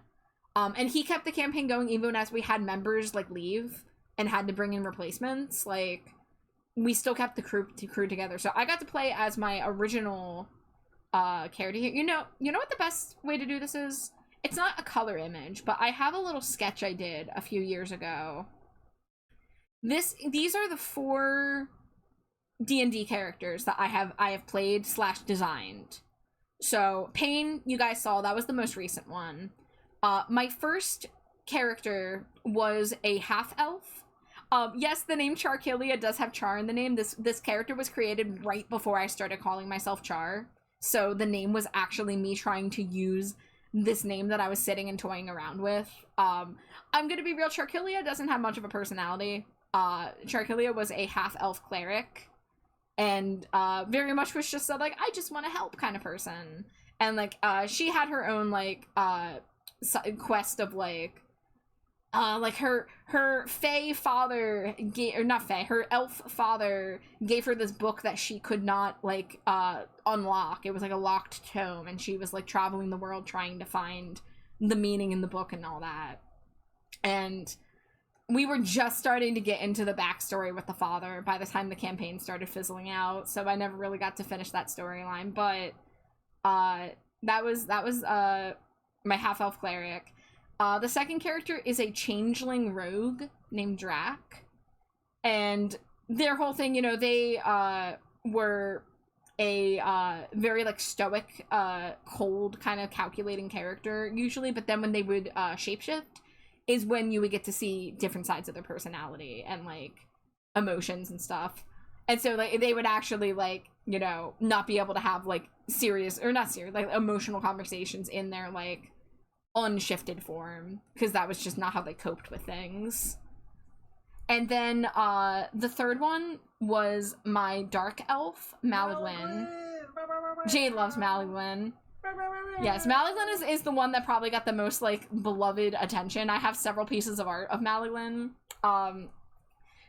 And he kept the campaign going even as we had members, like, leave and had to bring in replacements. Like, we still kept the crew together. So I got to play as my original character here. You know what the best way to do this is? It's not a color image, but I have a little sketch I did a few years ago. These are the 4 D&D characters that I have played / designed. So, Pain, you guys saw, that was the most recent one. My first character was a half-elf. Yes, the name Charkilia does have Char in the name. This character was created right before I started calling myself Char. So, the name was actually me trying to use this name that I was sitting and toying around with. I'm gonna be real, Charkilia doesn't have much of a personality. Charkilia was a half-elf cleric. And very much was just a, like, I just want to help kind of person. And, like, she had her own, like, quest of, like her fae father or not fae, her elf father gave her this book that she could not, like, unlock. It was like a locked tome, and she was, like, traveling the world trying to find the meaning in the book and all that. And we were just starting to get into the backstory with the father by the time the campaign started fizzling out, so I never really got to finish that storyline. But that was my half-elf cleric. The second character is a changeling rogue named Drac. And their whole thing, you know, they were a very, like, stoic, cold, kind of calculating character, usually. But then when they would shapeshift is when you would get to see different sides of their personality and, like, emotions and stuff. And so, like, they would actually, like, you know, not be able to have, like, like, emotional conversations in their, like, unshifted form, because that was just not how they coped with things. And then the third one was my dark elf, Maligwyn. Jade loves Maligwyn. Yes, Maligwyn is the one that probably got the most, like, beloved attention. I have several pieces of art of Maligwyn.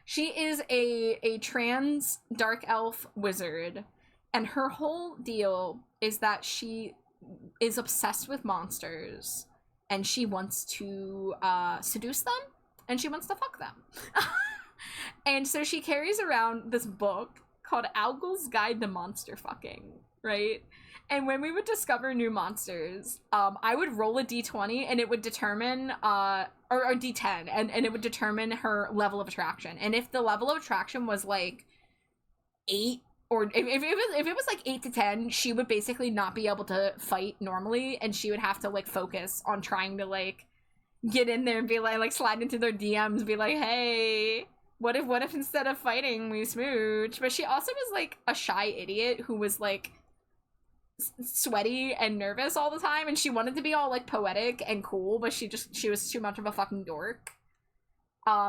She is a trans dark elf wizard, and her whole deal is that she is obsessed with monsters, and she wants to seduce them, and she wants to fuck them. And so she carries around this book called Algol's Guide to Monster Fucking, right? And when we would discover new monsters, I would roll a d20 and it would determine, or a d10, and it would determine her level of attraction. And if the level of attraction was, like, 8, or if it was like 8 to 10, she would basically not be able to fight normally, and she would have to, like, focus on trying to, like, get in there and be like slide into their DMs, be like, hey, what if instead of fighting we smooch? But she also was, like, a shy idiot who was, like, sweaty and nervous all the time, and she wanted to be all like poetic and cool, but she was too much of a fucking dork.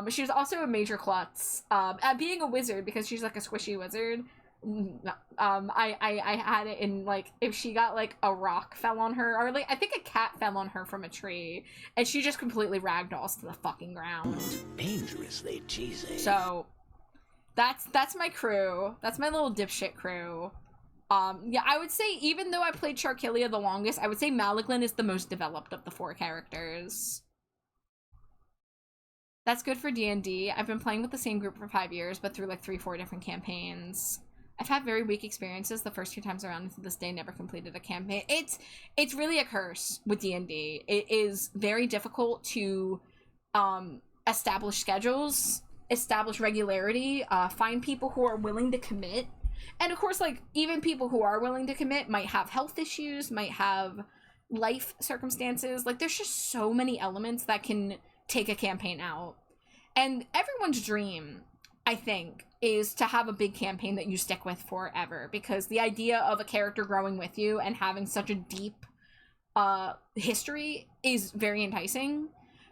She was also a major klutz at being a wizard, because she's like a squishy wizard. I had it in, like, if she got like a rock fell on her, or like I think a cat fell on her from a tree, and she just completely ragdolls to the fucking ground. Dangerously cheesy. So that's my crew. That's my little dipshit crew. Yeah, I would say, even though I played Sharkilia the longest, I would say Maliglin is the most developed of the 4 characters. That's good for D&D. I've been playing with the same group for 5 years, but through like 3-4 different campaigns. I've had very weak experiences the first 2 times around, and to this day never completed a campaign. It's really a curse with D&D. It is very difficult to establish schedules, establish regularity, find people who are willing to commit. And of course, like, even people who are willing to commit might have health issues, might have life circumstances. Like, there's just so many elements that can take a campaign out. And everyone's dream, I think, is to have a big campaign that you stick with forever, because the idea of a character growing with you and having such a deep history is very enticing.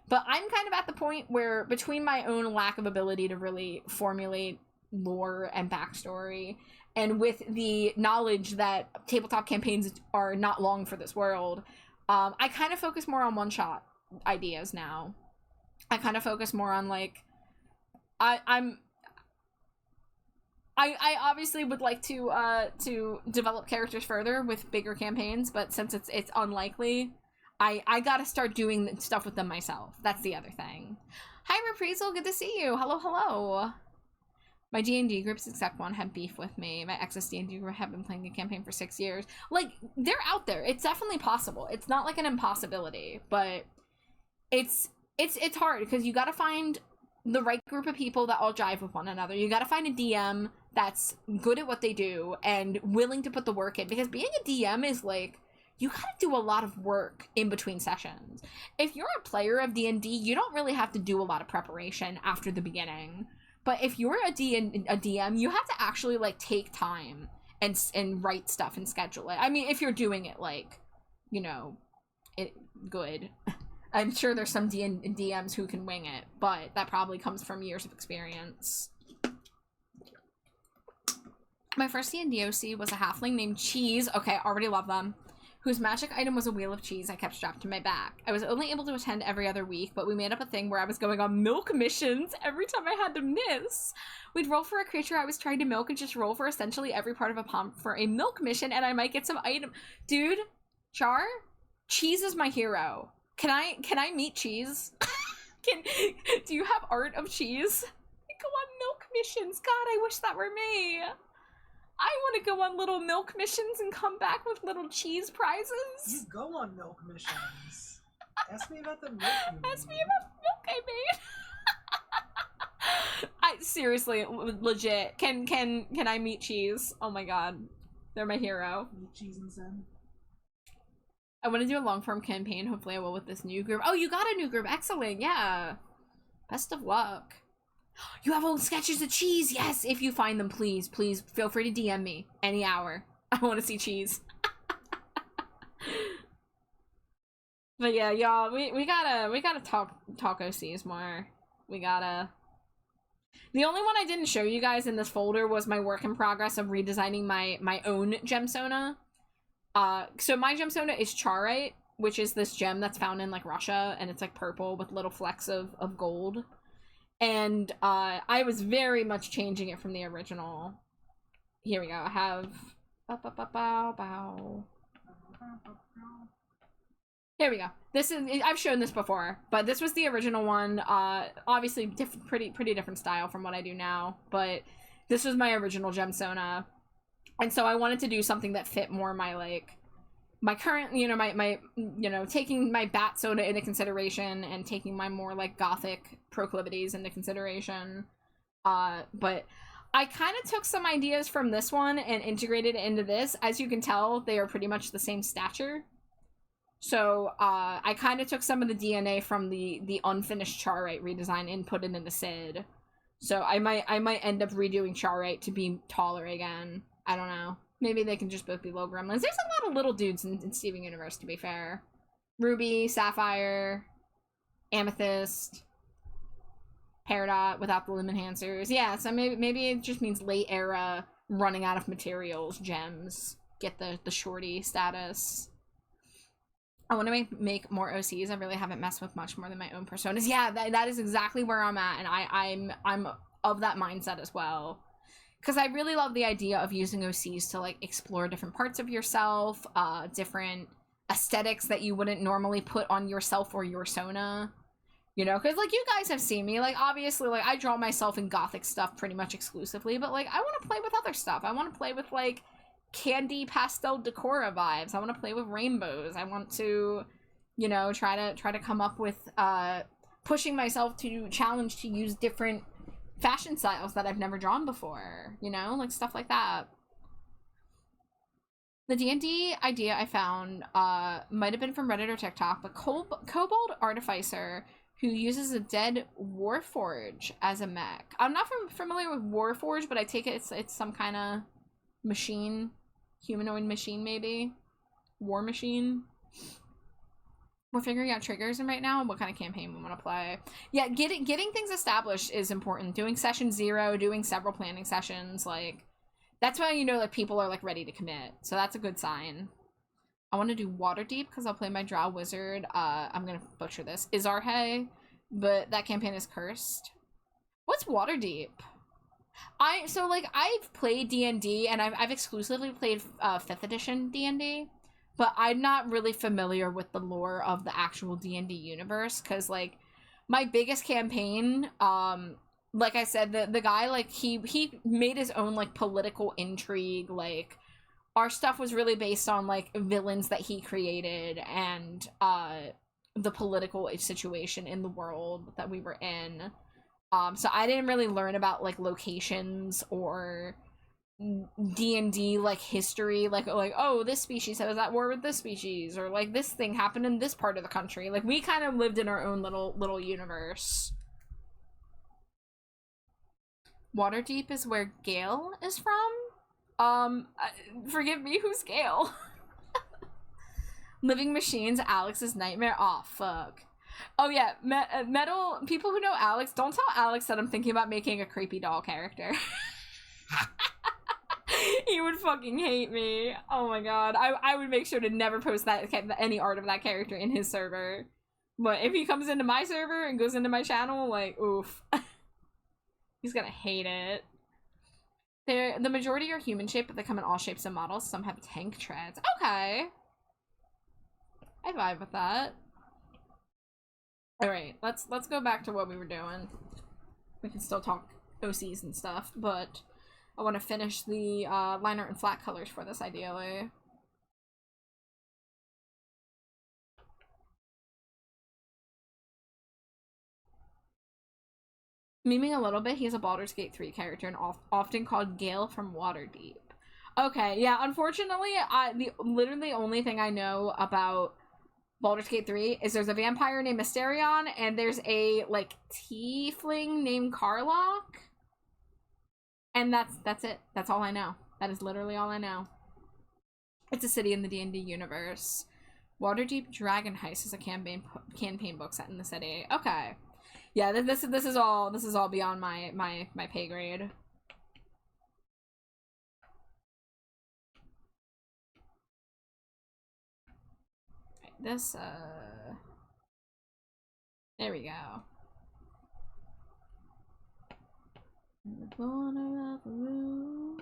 But I'm kind of at the point where, between my own lack of ability to really formulate lore and backstory, and with the knowledge that tabletop campaigns are not long for this world, I kind of focus more on one-shot ideas now. I kind of focus more on, like, I obviously would like to develop characters further with bigger campaigns, but since it's unlikely, I gotta start doing stuff with them myself. That's the other thing. Hi, Reprisal, good to see you. Hello, hello. My D&D groups, except one, had beef with me. My ex's D&D group have been playing the campaign for 6 years. Like, they're out there. It's definitely possible. It's not like an impossibility, but it's hard, because you gotta find the right group of people that all jive with one another. You gotta find a DM that's good at what they do and willing to put the work in, because being a DM is like, you gotta do a lot of work in between sessions. If you're a player of D&D, you don't really have to do a lot of preparation after the beginning. But if you're a DM, you have to actually, like, take time and write stuff and schedule it. I mean, if you're doing it, like, you know, good. I'm sure there's some DMs who can wing it, but that probably comes from years of experience. My first D&D OC was a halfling named Cheese. Okay, already love them. Whose magic item was a wheel of cheese I kept strapped to my back. I was only able to attend every other week, but we made up a thing where I was going on milk missions every time I had to miss. We'd roll for a creature I was trying to milk and just roll for essentially every part of a pump for a milk mission, and I might get some item. Dude, Char, Cheese is my hero. Can I meet Cheese? Do you have art of Cheese? I go on milk missions. God, I wish that were me. I want to go on little milk missions and come back with little cheese prizes. You go on milk missions. Ask me about the milk you made. Ask me about the milk I made. I seriously, legit. Can I meet Cheese? Oh my god, they're my hero. Meet Cheese and Zen. I want to do a long-form campaign. Hopefully I will with this new group. Oh, you got a new group. Excellent. Yeah. Best of luck. You have old sketches of Cheese. Yes. If you find them, please feel free to DM me any hour. I want to see Cheese. But yeah, y'all, we gotta talk OCs more. We gotta. The only one I didn't show you guys in this folder was my work in progress of redesigning my own gemsona. So my gemsona is charite, which is this gem that's found in, like, Russia, and it's, like, purple with little flecks of gold. And, I was very much changing it from the original. Here we go, I have... Here we go. This is... I've shown this before, but this was the original one. Obviously, pretty different style from what I do now, but this was my original gemsona. And so I wanted to do something that fit more my, like, my current, you know, my taking my bat soda into consideration and taking my more, like, gothic proclivities into consideration. But I kind of took some ideas from this one and integrated it into this. As you can tell, they are pretty much the same stature. So, I kind of took some of the DNA from the unfinished Charite redesign and put it into Sid. So I might end up redoing Charite to be taller again. I don't know. Maybe they can just both be little gremlins. There's a lot of little dudes in Steven Universe, to be fair. Ruby, Sapphire, Amethyst, Peridot without the limb enhancers. Yeah, so maybe it just means late era, running out of materials, gems. Get the shorty status. I want to make more OCs. I really haven't messed with much more than my own personas. Yeah, that is exactly where I'm at, and I'm of that mindset as well. Because I really love the idea of using OCs to, like, explore different parts of yourself, different aesthetics that you wouldn't normally put on yourself or your persona. You know, because, like, you guys have seen me, like, obviously, like, I draw myself in gothic stuff pretty much exclusively, but, like, I want to play with other stuff. I want to play with, like, candy pastel decora vibes. I want to play with rainbows. I want to, you know, try to come up with pushing myself to challenge to use different fashion styles that I've never drawn before, you know, like stuff like that. The D&D idea I found might have been from Reddit or TikTok, but Kobold Artificer who uses a dead Warforge as a mech. I'm not familiar with Warforge, but I take it it's some kind of machine. Humanoid machine, maybe? War machine? We're figuring out triggers right now and what kind of campaign we want to play. Yeah, getting things established is important. Doing session 0, doing several planning sessions, like, that's when you know, like, people are, like, ready to commit. So that's a good sign. I want to do Waterdeep because I'll play my Drow Wizard. I'm going to butcher this. Izarhe, but that campaign is cursed. What's Waterdeep? I've played D&D, and I've exclusively played 5th edition D&D, but I'm not really familiar with the lore of the actual D&D universe, because, like, my biggest campaign, like I said, the guy, like, he made his own, like, political intrigue, like, our stuff was really based on, like, villains that he created, and, the political situation in the world that we were in. So I didn't really learn about, like, locations or D&D, like, history, like, oh, this species was at war with this species, or, like, this thing happened in this part of the country. Like, we kind of lived in our own little universe. Waterdeep is where Gale is from? Forgive me, who's Gale? Living Machines, Alex's Nightmare? Aw, fuck. Oh yeah, Metal, people who know Alex, don't tell Alex that I'm thinking about making a creepy doll character. He would fucking hate me. Oh my god. I would make sure to never post any art of that character in his server. But if he comes into my server and goes into my channel, like, oof. He's gonna hate it. The majority are human shaped, but they come in all shapes and models. Some have tank treads. Okay. I vibe with that. Alright, let's go back to what we were doing. We can still talk OCs and stuff, but I want to finish the liner and flat colors for this, ideally. Memeing a little bit, he's a Baldur's Gate 3 character and often called Gale from Waterdeep. Okay, yeah, unfortunately, literally only thing I know about Baldur's Gate 3 is there's a vampire named Mysterion, and there's a, like, tiefling named Karlach. And that's it. That's all I know. That is literally all I know. It's a city in the D&D universe. Waterdeep Dragon Heist is a campaign book set in the city. Okay. Yeah, this is all beyond my pay grade. This, there we go. In the corner of a room,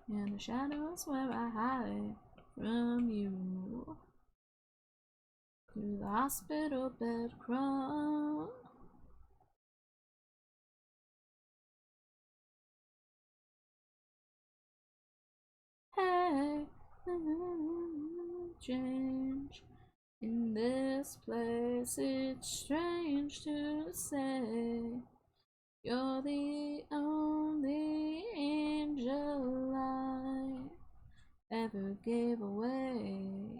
in the shadows where I hide from you, through the hospital bed crawl. Hey, change. In this place, it's strange to say you're the only angel I ever gave away.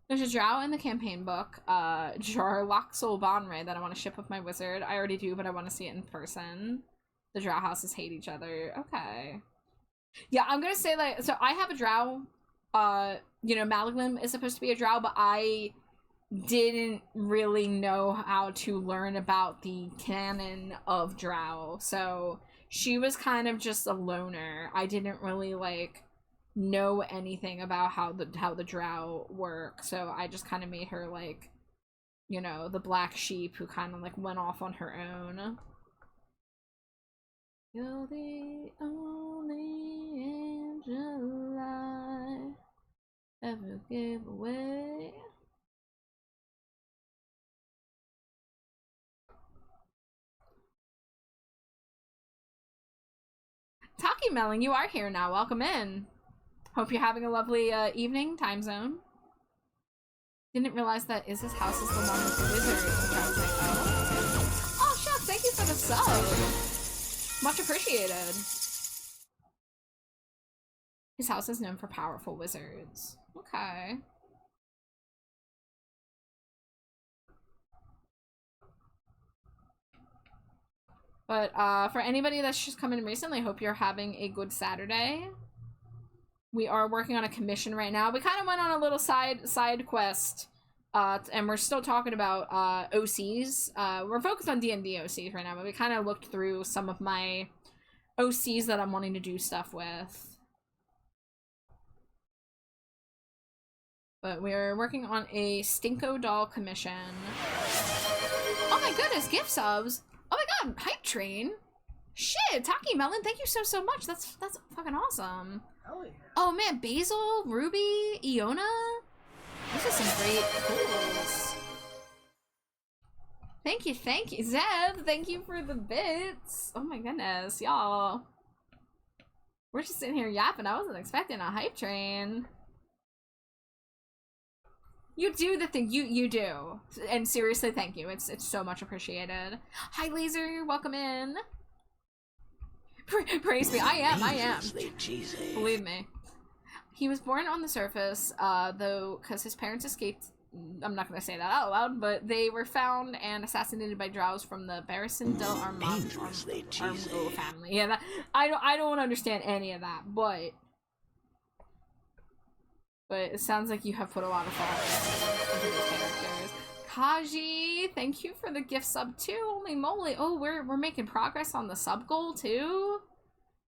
There's a drow in the campaign book, Jarlaxle Bonray, that I want to ship with my wizard. I already do, but I want to see it in person. The drow houses hate each other. Okay. Yeah, I'm gonna say, like, so I have a drow. You know, Malaglim is supposed to be a drow, but I didn't really know how to learn about the canon of drow. So she was kind of just a loner. I didn't really, like, know anything about how the drow work. So I just kind of made her, like, you know, the black sheep who kind of, like, went off on her own. You're the only angel I ever gave away. Taki Melon, you are here now. Welcome in. Hope you're having a lovely evening, time zone. Didn't realize that Iz's house is the one with the wizard. Oh, shucks, thank you for the sub. Much appreciated. His house is known for powerful wizards. Okay. But for anybody that's just come in recently, hope you're having a good Saturday. We are working on a commission right now. We kind of went on a little side quest, and we're still talking about OCs. We're focused on D&D OCs right now, but we kind of looked through some of my OCs that I'm wanting to do stuff with. But we're working on a Stinko doll commission. Oh my goodness, gift subs! Oh my god, hype train! Shit, Taki Melon, thank you so much. That's fucking awesome. Hell yeah. Oh man, Basil, Ruby, Iona. These are some great pools. Thank you, Zeb. Thank you for the bits. Oh my goodness, y'all. We're just sitting here yapping. I wasn't expecting a hype train. You do the thing. You do. And seriously, thank you. It's so much appreciated. Hi, Laser. Welcome in. Praise me. I am. Believe me. He was born on the surface, though, because his parents escaped. I'm not going to say that out loud, but they were found and assassinated by drows from the Barrison del Armando family. Yeah, I don't understand any of that, but it sounds like you have put a lot of thought into these characters. Kaji, thank you for the gift sub too. Holy moly! Oh, we're making progress on the sub goal too.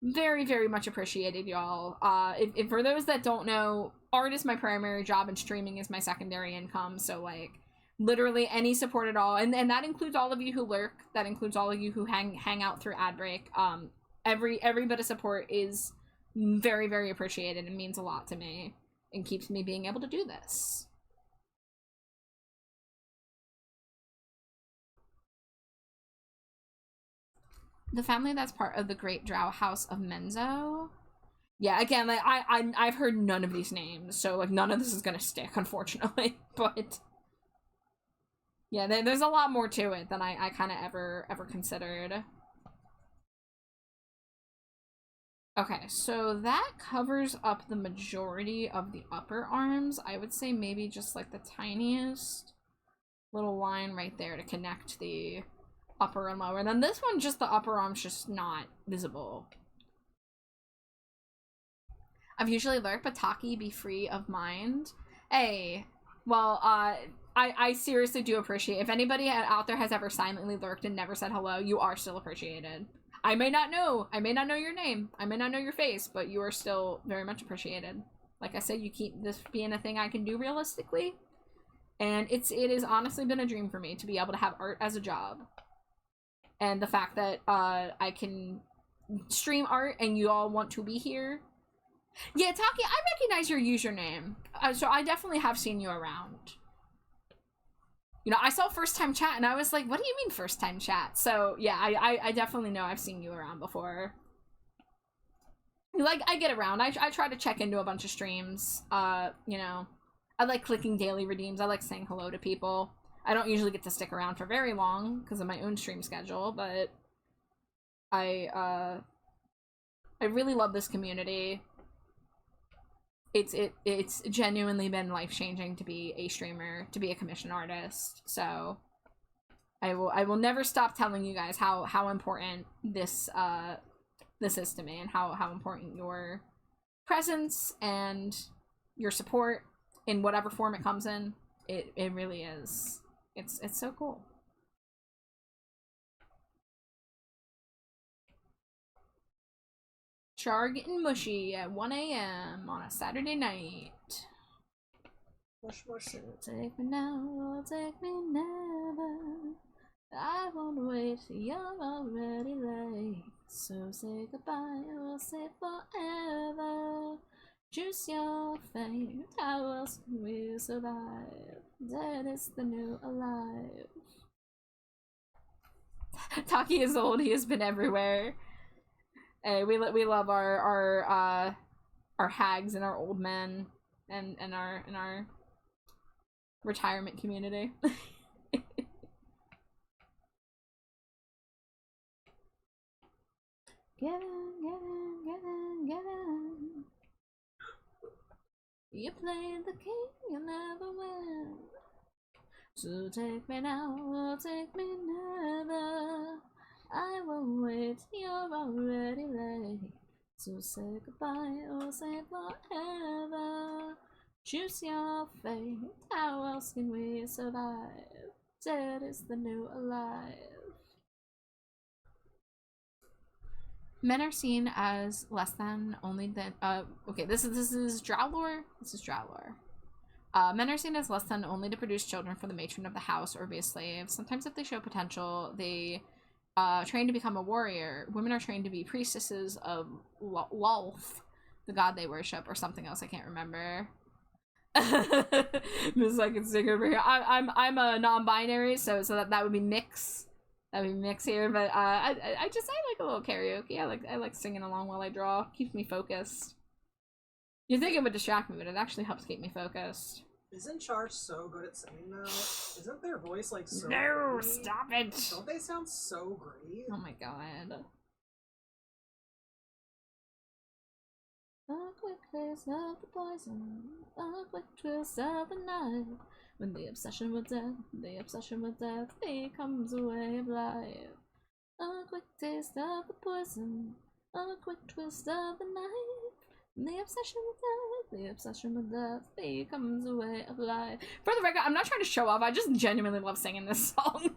Very, very much appreciated, y'all. If for those that don't know, art is my primary job and streaming is my secondary income. So like, literally any support at all, and that includes all of you who lurk. That includes all of you who hang out through ad break. Every bit of support is very, very appreciated and means a lot to me and keeps me being able to do this. The family that's part of the Great Drow House of Menzo. Yeah, again, like I've heard none of these names, so like none of this is gonna stick, unfortunately. But yeah, there's a lot more to it than I kind of ever considered. Okay, so that covers up the majority of the upper arms. I would say maybe just like the tiniest little line right there to connect the upper and lower. And then this one, just the upper arm's just not visible. I've usually lurked, but Taki, be free of mind. Hey, well, I seriously do appreciate if anybody out there has ever silently lurked and never said hello, you are still appreciated. I may not know your name, I may not know your face, but you are still very much appreciated. Like I said, you keep this being a thing I can do realistically, and it has honestly been a dream for me to be able to have art as a job. And the fact that I can stream art and you all want to be here. Yeah, Taki, I recognize your username. So I definitely have seen you around. You know, I saw first time chat and I was like, what do you mean first time chat? So yeah, I definitely know I've seen you around before. Like, I get around. I try to check into a bunch of streams. You know, I like clicking daily redeems. I like saying hello to people. I don't usually get to stick around for very long because of my own stream schedule, but I really love this community. It's genuinely been life-changing to be a streamer, to be a commission artist. So I will never stop telling you guys how important this this is to me, and how important your presence and your support in whatever form it comes in. It really is. It's so cool. Char getting mushy at 1 a.m. on a Saturday night. Mush, mush. So take me now, or take me never. I won't wait, you're already late. So say goodbye, or say forever. Choose your fate, how else can we survive? Dead is the new alive. Taki is old, he has been everywhere. Hey, we love our hags and our old men and our retirement community. Get in. You play the king, you never win. So take me now, or take me never. I won't wait, you're already late. So say goodbye, or say forever. Choose your fate, how else can we survive? Dead is the new alive. Men are seen as less than, only than, okay, this is drow lore. This is drow lore. Men are seen as less than, only to produce children for the matron of the house or be a slave. Sometimes if they show potential, they train to become a warrior. Women are trained to be priestesses of Lolth, the god they worship, or something else I can't remember. Miss I can sing over here. I'm a non-binary, so that would be mix. That would be mix here, but I like a little karaoke. I like singing along while I draw. Keeps me focused. You'd think it would distract me, but it actually helps keep me focused. Isn't Char so good at singing though? Isn't their voice like so No, great? stop it! Don't they sound so great? Oh my god. A quick taste of the poison, a quick twist of the knife. When the obsession with death becomes a way of life. A quick taste of the poison, a quick twist of the knife. When the obsession with death becomes a way of life. For the record, I'm not trying to show off, I just genuinely love singing this song.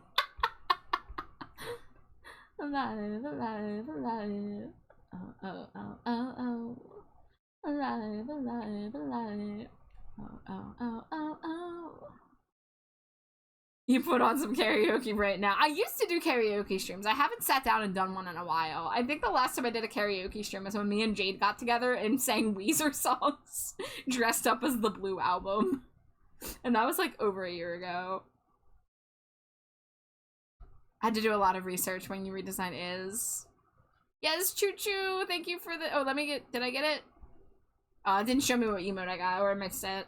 Alive, alive, alive. Oh, oh, oh, oh, oh. Alive, alive, alive. Oh, oh, oh, oh, oh. You put on some karaoke right now. I used to do karaoke streams. I haven't sat down and done one in a while. I think the last time I did a karaoke stream was when me and Jade got together and sang Weezer songs dressed up as the Blue Album. And that was like over a year ago. I had to do a lot of research when you redesign is. Yes, Choo Choo. Thank you for the. Oh, let me get. Did I get it? It didn't show me what emote I got, or I missed it.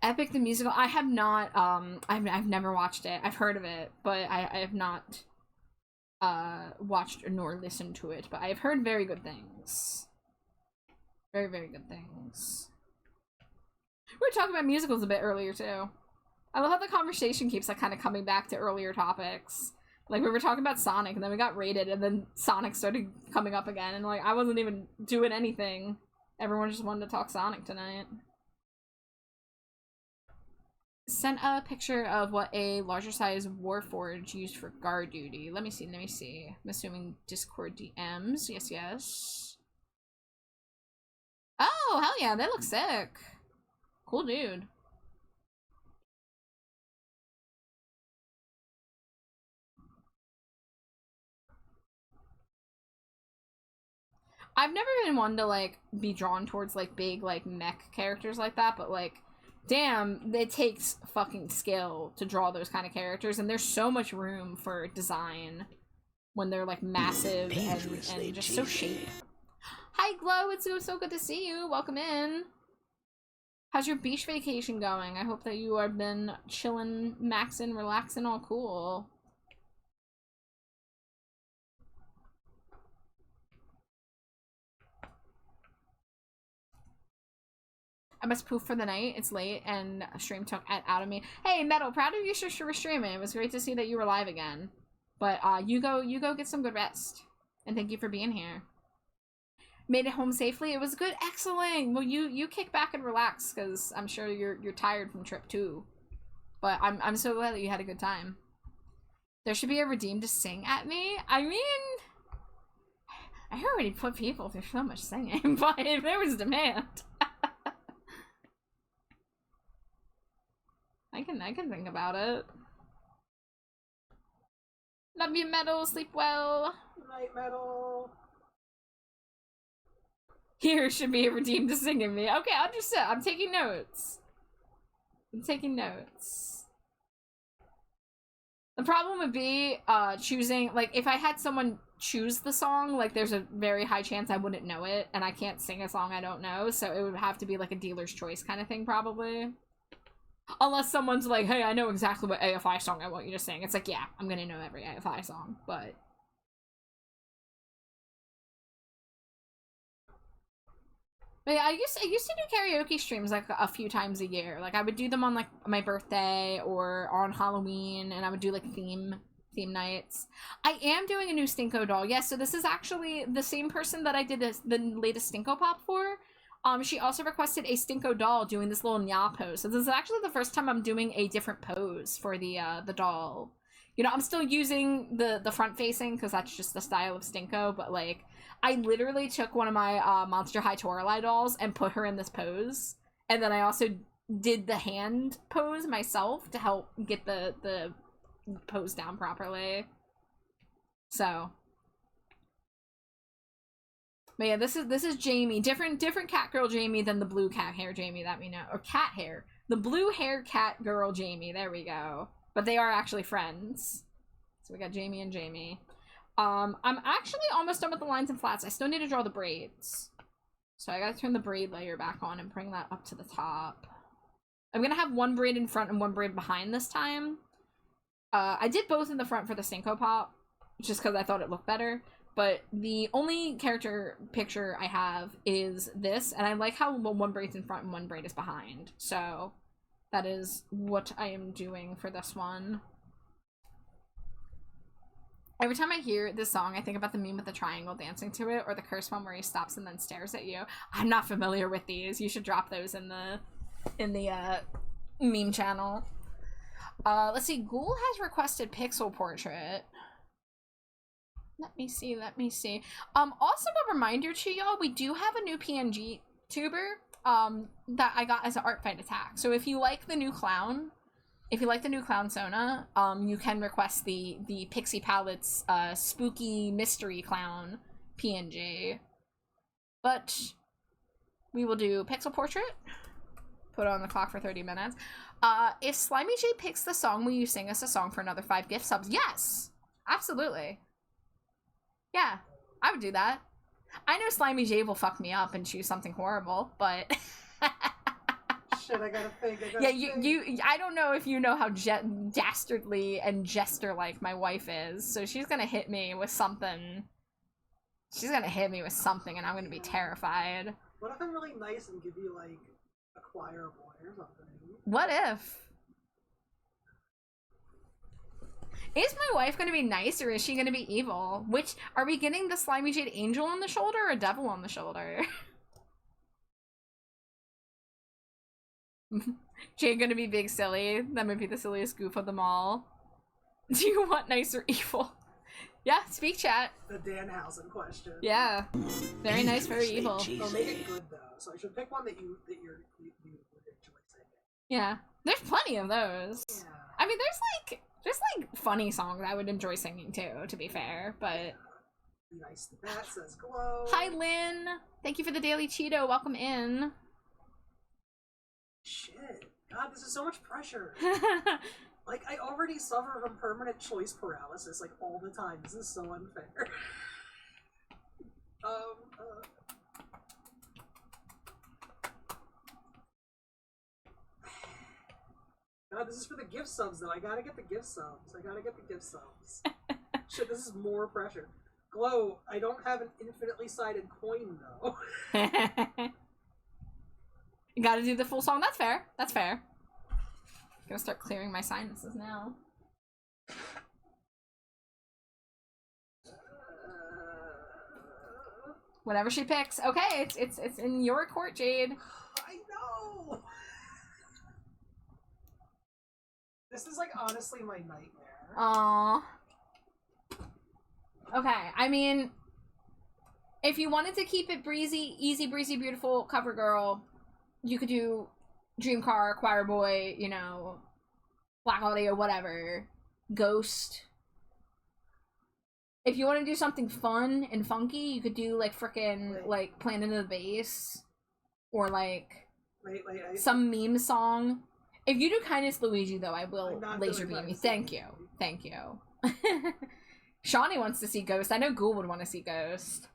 Epic the Musical. I have not. I've never watched it. I've heard of it, but I have not watched nor listened to it. But I've heard very good things. Very, very good things. We were talking about musicals a bit earlier too. I love how the conversation keeps like kind of coming back to earlier topics. Like we were talking about Sonic, and then we got rated, and then Sonic started coming up again, and like I wasn't even doing anything. Everyone just wanted to talk Sonic tonight. Sent a picture of what a larger size Warforge used for guard duty. Let me see, let me see. I'm assuming Discord DMs. Yes, yes. Oh, hell yeah, they look sick. Cool dude. I've never been one to, like, be drawn towards, like, big, like, mech characters like that, but, like, damn, it takes fucking skill to draw those kind of characters, and there's so much room for design when they're, like, massive and just so shapy. Hi, Glow, it's so good to see you. Welcome in. How's your beach vacation going? I hope that you have been chilling, maxing, relaxing, all cool. I must poof for the night. It's late, and stream took it out of me. Hey, Metal, proud of you for streaming. It was great to see that you were live again. But you go get some good rest. And thank you for being here. Made it home safely. It was good. Excellent. Well, you kick back and relax, because I'm sure you're tired from trip 2. But I'm so glad that you had a good time. There should be a redeem to sing at me. I mean, I already put people through so much singing, but if there was demand, I can think about it. Love you, Metal. Sleep well. Night, Metal. Here should be a redeem to sing at me. Okay, I'll just sit. I'm taking notes. I'm taking notes. The problem would be choosing, like, if I had someone choose the song, like, there's a very high chance I wouldn't know it, and I can't sing a song I don't know, so it would have to be like a dealer's choice kind of thing, probably. Unless someone's like, hey, I know exactly what AFI song I want you to sing. It's like, yeah, I'm gonna know every AFI song, but... But yeah, I used to do karaoke streams like a few times a year. Like I would do them on like my birthday or on Halloween, and I would do like theme nights. I am doing a new Stinko doll. Yes, so this is actually the same person that I did the latest Stinko pop for. She also requested a Stinko doll doing this little nya pose. So this is actually the first time I'm doing a different pose for the doll. You know, I'm still using the front facing because that's just the style of Stinko, but like I literally took one of my Monster High Toralei dolls and put her in this pose. And then I also did the hand pose myself to help get the pose down properly. So. But yeah, this is Jamie. Different cat girl Jamie than the blue cat hair Jamie that we know. Or cat hair. The blue hair cat girl Jamie. There we go. But they are actually friends. So we got Jamie and Jamie. I'm actually almost done with the lines and flats. I still need to draw the braids. So I gotta turn the braid layer back on and bring that up to the top. I'm gonna have one braid in front and one braid behind this time. I did both in the front for the Stinko pop, just because I thought it looked better. But the only character picture I have is this, and I like how one braid's in front and one braid is behind. So that is what I am doing for this one. Every time I hear this song, I think about the meme with the triangle dancing to it, or the curse one where he stops and then stares at you. I'm not familiar with these. You should drop those in the meme channel. Let's see. Ghoul has requested pixel portrait. Let me see. Also a reminder to y'all, we do have a new PNG tuber that I got as an art fight attack. So if you like the new clown, Sona, you can request the Pixie Palettes spooky mystery clown PNG. But we will do pixel portrait. Put it on the clock for 30 minutes. If Slimy J picks the song, will you sing us a song for another 5 gift subs? Yes! Absolutely. Yeah, I would do that. I know Slimy J will fuck me up and choose something horrible, but... Shit, I gotta think. I don't know if you know how dastardly and jester-like my wife is, so she's gonna hit me with something. She's gonna hit me with something, and I'm gonna be terrified. What if I'm really nice and give you, like, a choir boy or something? What if? Is my wife gonna be nice, or is she gonna be evil? Which, are we getting the Slimy Jade angel on the shoulder, or a devil on the shoulder? Jade gonna be big silly. That might be the silliest goof of them all. Do you want nice or evil? Yeah, speak chat. The Danhausen question. Yeah. Very nice, very evil. They'll make it good though, so I should pick one that you would enjoy singing. Yeah. There's plenty of those. Yeah. I mean, there's like funny songs I would enjoy singing too, to be fair, but... Be nice to that, says Glow. Hi, Lynn! Thank you for the daily Cheeto. Welcome in. Shit. God, this is so much pressure. Like, I already suffer from permanent choice paralysis, like, all the time. This is so unfair. God, this is for the gift subs, though. I gotta get the gift subs. Shit, this is more pressure. Glow, I don't have an infinitely sided coin, though. Gotta do the full song. That's fair. That's fair. Gonna start clearing my sinuses now. Whatever she picks. Okay, it's in your court, Jade. I know. This is like honestly my nightmare. Aww. Okay, I mean, if you wanted to keep it breezy, easy, breezy, beautiful, cover girl, you could do Dream Car, Choir Boy, you know, Black Audio, whatever, Ghost. If you want to do something fun and funky, you could do like frickin' like Planet of the Bass, or like some meme song. If you do Kindness Luigi, though, I will laser beam you. Thank you. Thank you. Shawnee wants to see Ghost. I know Ghoul would want to see Ghost.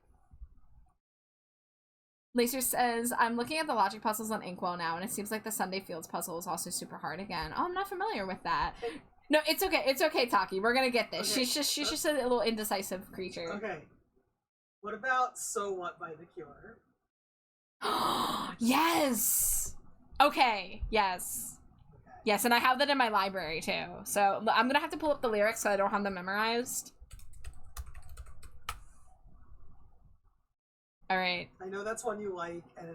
Laser says, I'm looking at the logic puzzles on Inkwell now, and it seems like the Sunday Fields puzzle is also super hard again. Oh, I'm not familiar with that. No, it's okay. It's okay, Taki. We're gonna get this. Okay. She's just a little indecisive creature. Okay. What about So What by The Cure? Yes! Okay, yes. Yes, and I have that in my library, too. So, I'm gonna have to pull up the lyrics so I don't have them memorized. Alright. I know that's one you like, and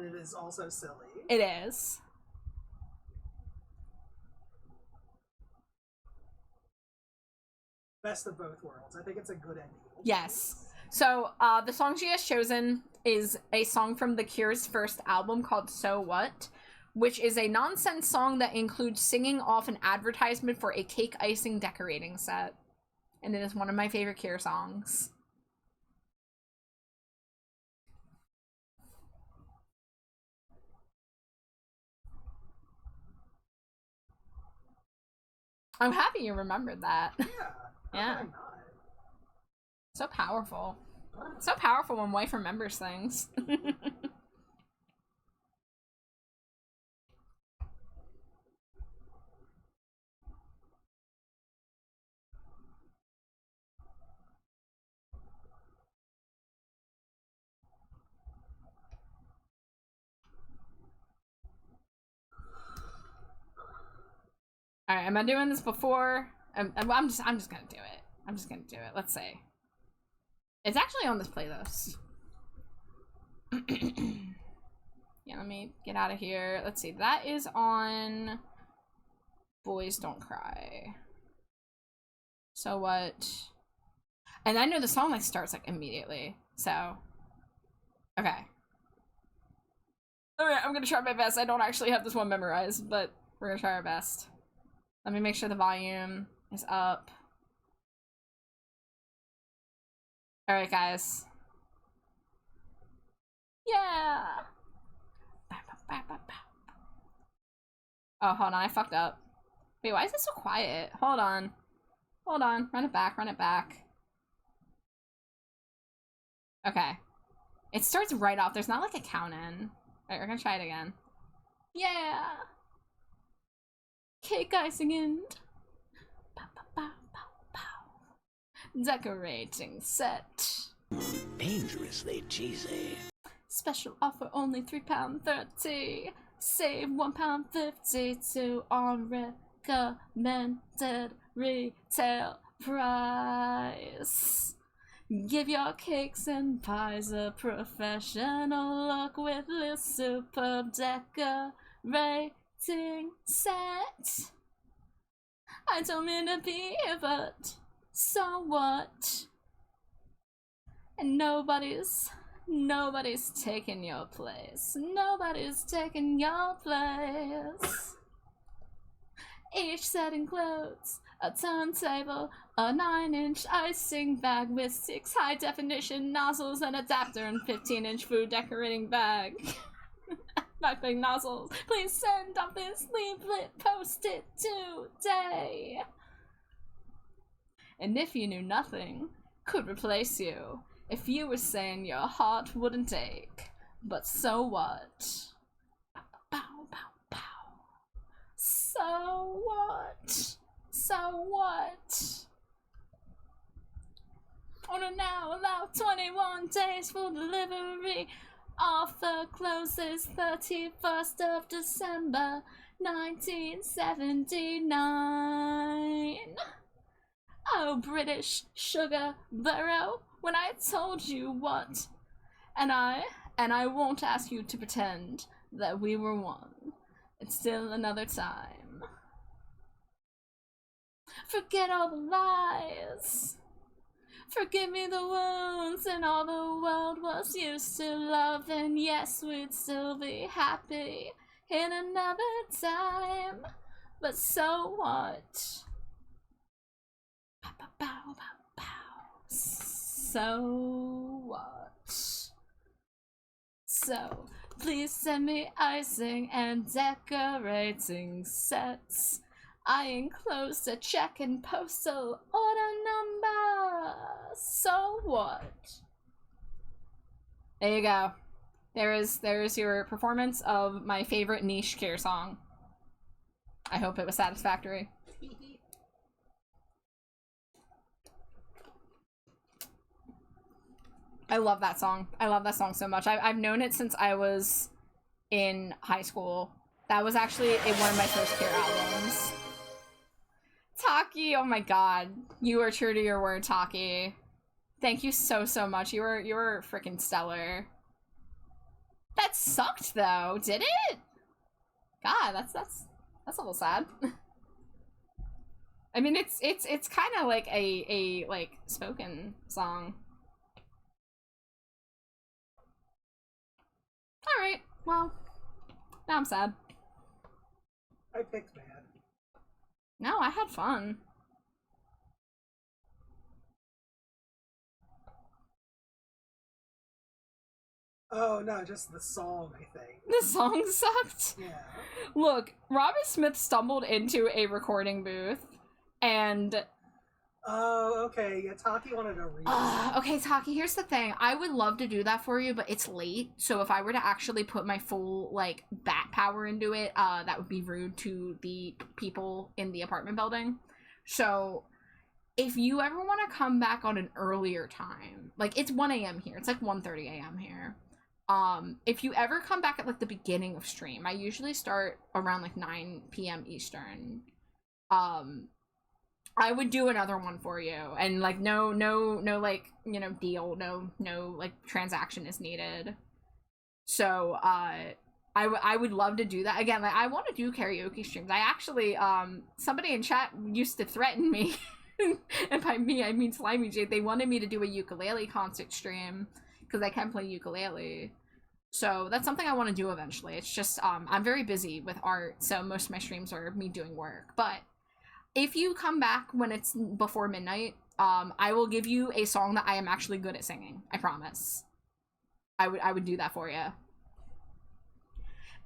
it is also silly. It is. Best of both worlds. I think it's a good ending. Yes. So, the song she has chosen is a song from The Cure's first album called So What, which is a nonsense song that includes singing off an advertisement for a cake icing decorating set. And it is one of my favorite Cure songs. I'm happy you remembered that. Yeah. Yeah. So powerful. So powerful when wife remembers things. All right, am I doing this before? I'm just gonna do it. I'm just gonna do it. Let's see. It's actually on this playlist. Yeah, let me get out of here. Let's see. That is on Boys Don't Cry. So What? And I know the song like starts like immediately. So, okay. All right, I'm gonna try my best. I don't actually have this one memorized, but we're gonna try our best. Let me make sure the volume is up. Alright, guys. Yeah! Oh, hold on, I fucked up. Wait, why is it so quiet? Hold on. Hold on, run it back, run it back. Okay. It starts right off, there's not like a count in. Alright, we're gonna try it again. Yeah! Cake icing and pow, pow, pow, pow, pow. Decorating set. Dangerously cheesy. Special offer only £3.30. Save £1.50 to on recommended retail price. Give your cakes and pies a professional look with this superb decorating set. I don't mean to be here, but so what? And nobody's taking your place. Nobody's taking your place. Each set includes a turntable, a 9-inch icing bag with 6 high-definition nozzles, an adapter, and 15-inch food decorating bag. Backpack nozzles. Please send off this leaflet. Post it today. And if you knew nothing could replace you, if you were saying your heart wouldn't ache, but so what? Pow, pow, pow, pow. So what? So what? Order now, allow 21 days for delivery. Author closes 31st of December, 1979. Oh, British sugar borough, when I told you what, and I won't ask you to pretend that we were one. It's still another time. Forget all the lies. Forgive me the wounds and all the world was used to love, and yes, we'd still be happy in another time. But so what? Bow, bow, bow, bow, bow. So what? So, please send me icing and decorating sets. I enclosed a check and postal order number. So what? There you go. There's your performance of my favorite niche care song. I hope it was satisfactory. I love that song. I love that song so much. I've known it since I was in high school. That was actually one of my first care albums. Taki, oh my god. You are true to your word, Taki. Thank you so much. You were freaking stellar. That sucked though, did it? God, that's a little sad. I mean, it's kind of like a like spoken song. All right, well, now I'm sad. I picked bad. No, I had fun. Oh no, just the song, I think. The song sucked? Yeah. Look, Robert Smith stumbled into a recording booth and... Oh, okay. Yeah, Taki wanted to read. Okay, Taki, here's the thing. I would love to do that for you, but it's late. So if I were to actually put my full, like, bat power into it, that would be rude to the people in the apartment building. So if you ever want to come back on an earlier time, like, it's 1 a.m. here. It's like 1:30 a.m. here. If you ever come back at, like, the beginning of stream, I usually start around, like, 9 p.m. Eastern. I would do another one for you, and like no like, you know, deal, no like transaction is needed. So I would love to do that again. Like, I want to do karaoke streams. I actually somebody in chat used to threaten me, and by me I mean Slimy J. They wanted me to do a ukulele concert stream because I can play ukulele. So that's something I want to do eventually. It's just I'm very busy with art, so most of my streams are me doing work, but if you come back when it's before midnight, I will give you a song that I am actually good at singing. I promise. I would do that for you.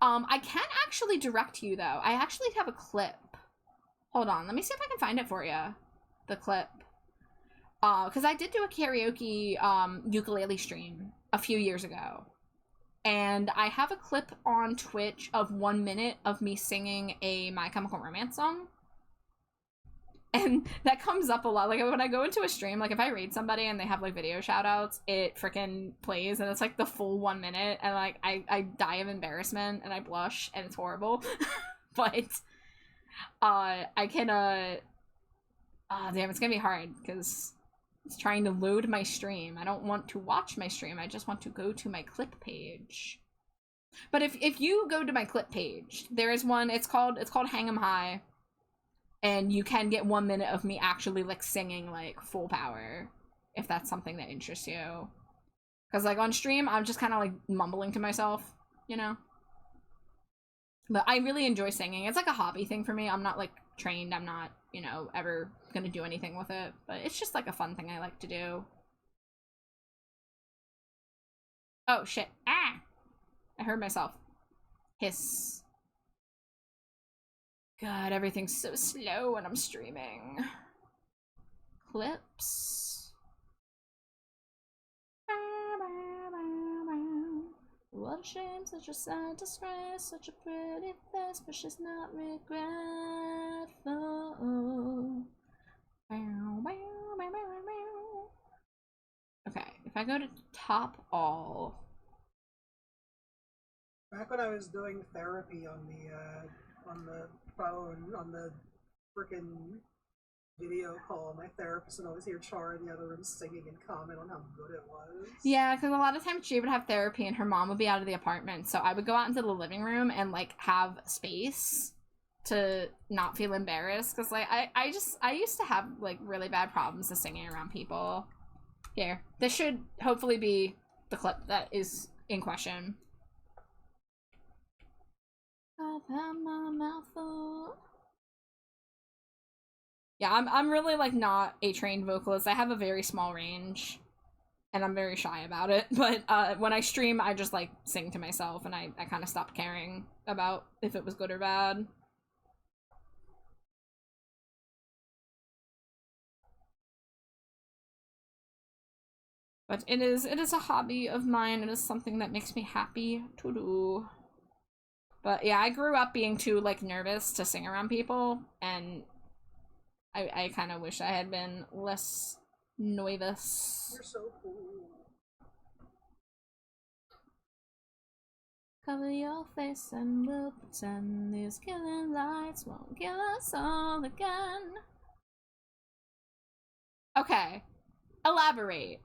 I can't actually direct you, though. I actually have a clip. Hold on. Let me see if I can find it for you. The clip. Because I did do a karaoke ukulele stream a few years ago. And I have a clip on Twitch of 1 minute of me singing a My Chemical Romance song. And that comes up a lot. Like, when I go into a stream, like, if I raid somebody and they have, like, video shoutouts, it freaking plays, and it's, like, the full 1 minute, and, like, I die of embarrassment, and I blush, and it's horrible. But, I can, damn, it's gonna be hard, because it's trying to load my stream. I don't want to watch my stream, I just want to go to my clip page. But if you go to my clip page, there is one, it's called Hang 'em High. And you can get 1 minute of me actually, like, singing, like, full power, if that's something that interests you. Because, like, on stream, I'm just kind of, like, mumbling to myself, you know? But I really enjoy singing. It's, like, a hobby thing for me. I'm not, like, trained. I'm not, you know, ever gonna do anything with it. But it's just, like, a fun thing I like to do. Oh, shit. Ah! I heard myself. Hiss. God, everything's so slow when I'm streaming. Clips. What a shame, such a sad disgrace, such a pretty face, but she's not regretful. Okay, if I go to top all, Back when I was doing therapy on the phone, on the frickin' video call, my therapist would always hear Char in the other room singing and comment on how good it was. Yeah, because a lot of times she would have therapy and her mom would be out of the apartment, so I would go out into the living room and, like, have space to not feel embarrassed, because, like, I used to have, like, really bad problems with singing around people. Here, this should hopefully be the clip that is in question. I've had my mouth full. Yeah, I'm really, like, not a trained vocalist. I have a very small range, and I'm very shy about it, but when I stream, I just, like, sing to myself, and I kind of stopped caring about if it was good or bad. But it is a hobby of mine. It is something that makes me happy to do. But yeah, I grew up being too, like, nervous to sing around people, and I kind of wish I had been less nervous. You're so cool. Cover your face and we'll pretend these killing lights won't kill us all again. Okay, elaborate.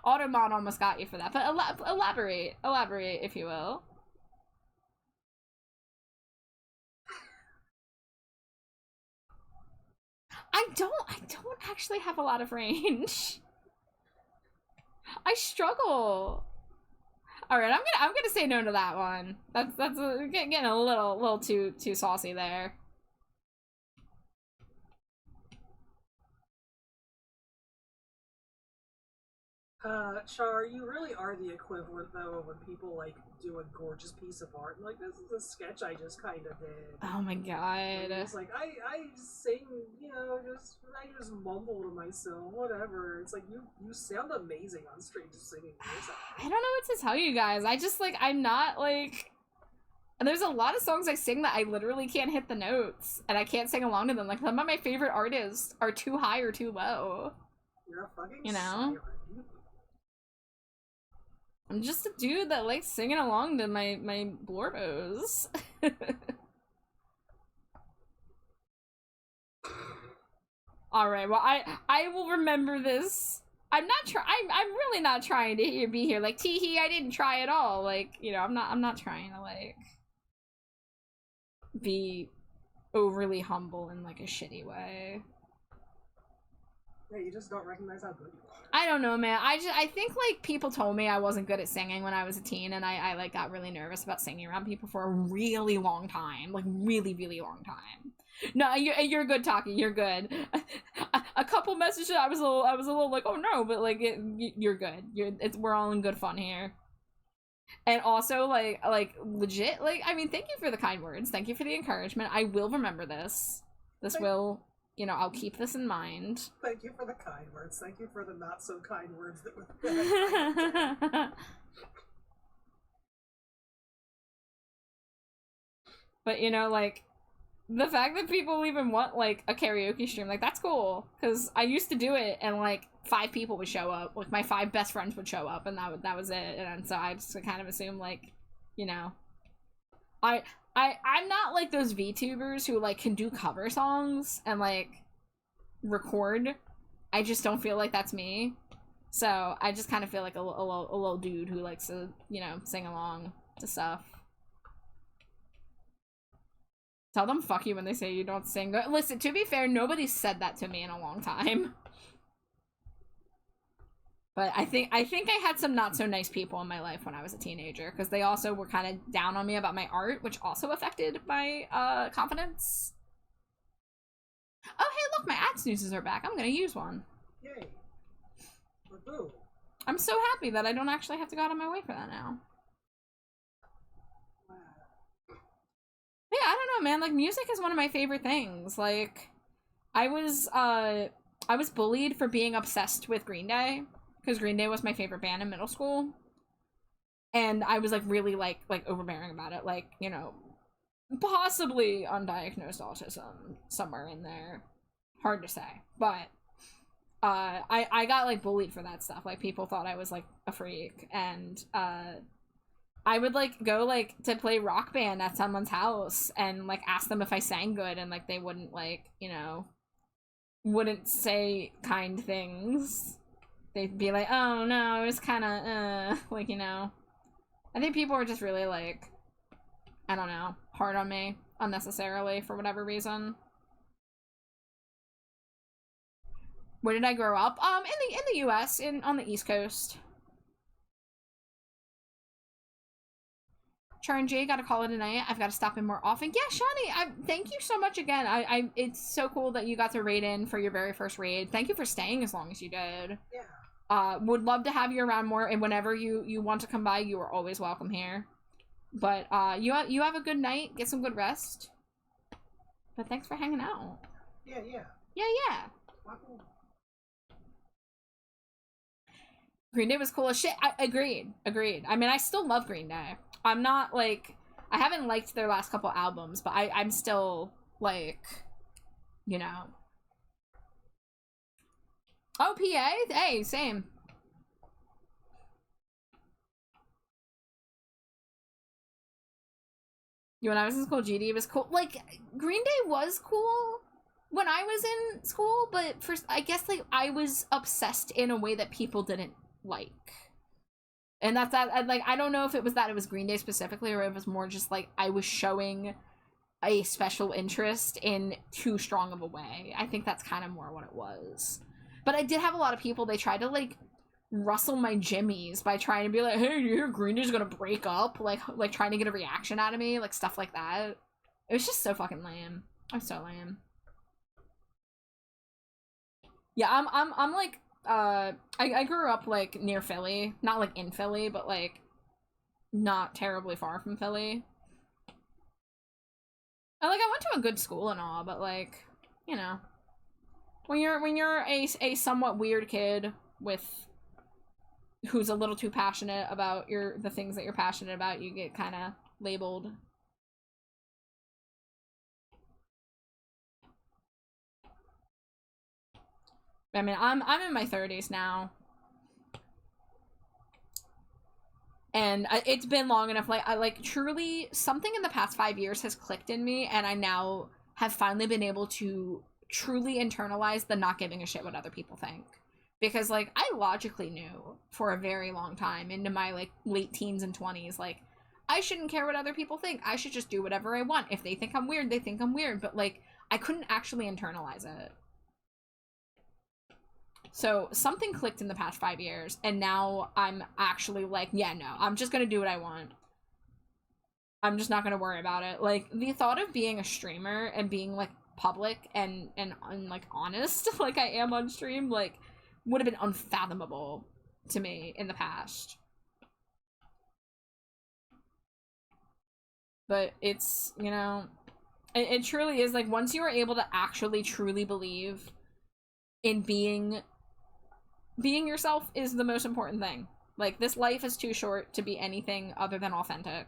Automon almost got you for that, but elaborate if you will. I don't actually have a lot of range. I struggle. All right, I'm gonna say no to that one. That's getting a little too saucy there. Char, you really are the equivalent, though, of when people, like, do a gorgeous piece of art. And, like, this is a sketch I just kind of did. Oh my god. It's like, I sing, you know, I just mumble to myself, whatever. It's like, you sound amazing on stream just singing to yourself. I don't know what to tell you guys. I just, like, I'm not, like... And there's a lot of songs I sing that I literally can't hit the notes. And I can't sing along to them. Like, some of my favorite artists are too high or too low. You're a fucking you know? siren. I'm just a dude that likes singing along to my blorbos. All right, well, I will remember this. I'm really not trying to be here like tee-hee, I didn't try at all. Like, you know, I'm not trying to, like, be overly humble in, like, a shitty way. Yeah, you just don't recognize how good you are. I don't know, man. I think, like, people told me I wasn't good at singing when I was a teen, and I like, got really nervous about singing around people for a really long time. Like, really, really long time. No, you're good, Taki. You're good. A couple messages, I was a little like, oh no, but, like, you're good. We're all in good fun here. And also, like, legit, like, I mean, thank you for the kind words. Thank you for the encouragement. I will remember this. This will... You know, I'll keep this in mind. Thank you for the kind words. Thank you for the not so kind words that were. But, you know, like, the fact that people even want, like, a karaoke stream, like, that's cool. Because I used to do it, and, like, 5 people would show up. Like, my 5 best friends would show up, and that was it. And so I just kind of assumed, like, you know, I'm not like those VTubers who, like, can do cover songs and, like, record. I just don't feel like that's me. So I just kind of feel like a little dude who likes to, you know, sing along to stuff. Tell them fuck you when they say you don't sing. Listen, to be fair, nobody said that to me in a long time. But I think I had some not so nice people in my life when I was a teenager, because they also were kind of down on me about my art, which also affected my confidence. Oh, hey, look, my ad snoozes are back. I'm gonna use one. Yay. Woohoo. I'm so happy that I don't actually have to go out of my way for that now. Wow. Yeah, I don't know, man. Like, music is one of my favorite things. Like, I was bullied for being obsessed with Green Day. Because Green Day was my favorite band in middle school. And I was, like, really, like overbearing about it. Like, you know, possibly undiagnosed autism somewhere in there. Hard to say. But, I got, like, bullied for that stuff. Like, people thought I was, like, a freak. And, I would like go like to play Rock Band at someone's house and like ask them if I sang good, and like they wouldn't like, you know, wouldn't say kind things. They'd be like, oh no, it was kind of like, you know. I think people are just really like, I don't know, hard on me unnecessarily for whatever reason. Where did I grow up? In the US, on the East Coast. Char and Jay, gotta call it a night. I've got to stop in more often. Yeah, Shawnee, thank you so much again. It's so cool that you got to raid in for your very first raid. Thank you for staying as long as you did. Yeah. Would love to have you around more, and whenever you want to come by, you are always welcome here. But you have a good night. Get some good rest. But thanks for hanging out. Yeah. Yeah. Green Day was cool as shit. Agreed. I mean, I still love Green Day. I'm not, like... I haven't liked their last couple albums, but I'm still, like... You know... Oh, PA? Hey, same. When I was in school, GD was cool. Like, Green Day was cool when I was in school, but I guess, like, I was obsessed in a way that people didn't like. And that's that. Like, I don't know if it was that it was Green Day specifically, or it was more just like I was showing a special interest in too strong of a way. I think that's kind of more what it was. But I did have a lot of people, they tried to like rustle my jimmies by trying to be like, hey, you hear Green Day's gonna break up? Like trying to get a reaction out of me, like stuff like that. It was just so fucking lame. I'm so lame. Yeah, I'm like, I grew up like near Philly, not like in Philly, but like not terribly far from Philly. I went to a good school and all, but like, you know, when you're a somewhat weird kid with who's a little too passionate about the things that you're passionate about, you get kind of labeled. I mean, I'm in my 30s now. And it's been long enough. Like, I like truly something in the past 5 years has clicked in me, and I now have finally been able to truly internalize the not giving a shit what other people think. Because like I logically knew for a very long time into my like late teens and 20s, like I shouldn't care what other people think. I should just do whatever I want. If they think I'm weird, they think I'm weird. But like I couldn't actually internalize it. So something clicked in the past 5 years, and now I'm actually like, yeah, no, I'm just gonna do what I want. I'm just not gonna worry about it. Like the thought of being a streamer and being like public and like honest, like I am on stream, like would have been unfathomable to me in the past. But it's, you know, it truly is like once you are able to actually truly believe in being yourself is the most important thing. Like this life is too short to be anything other than authentic.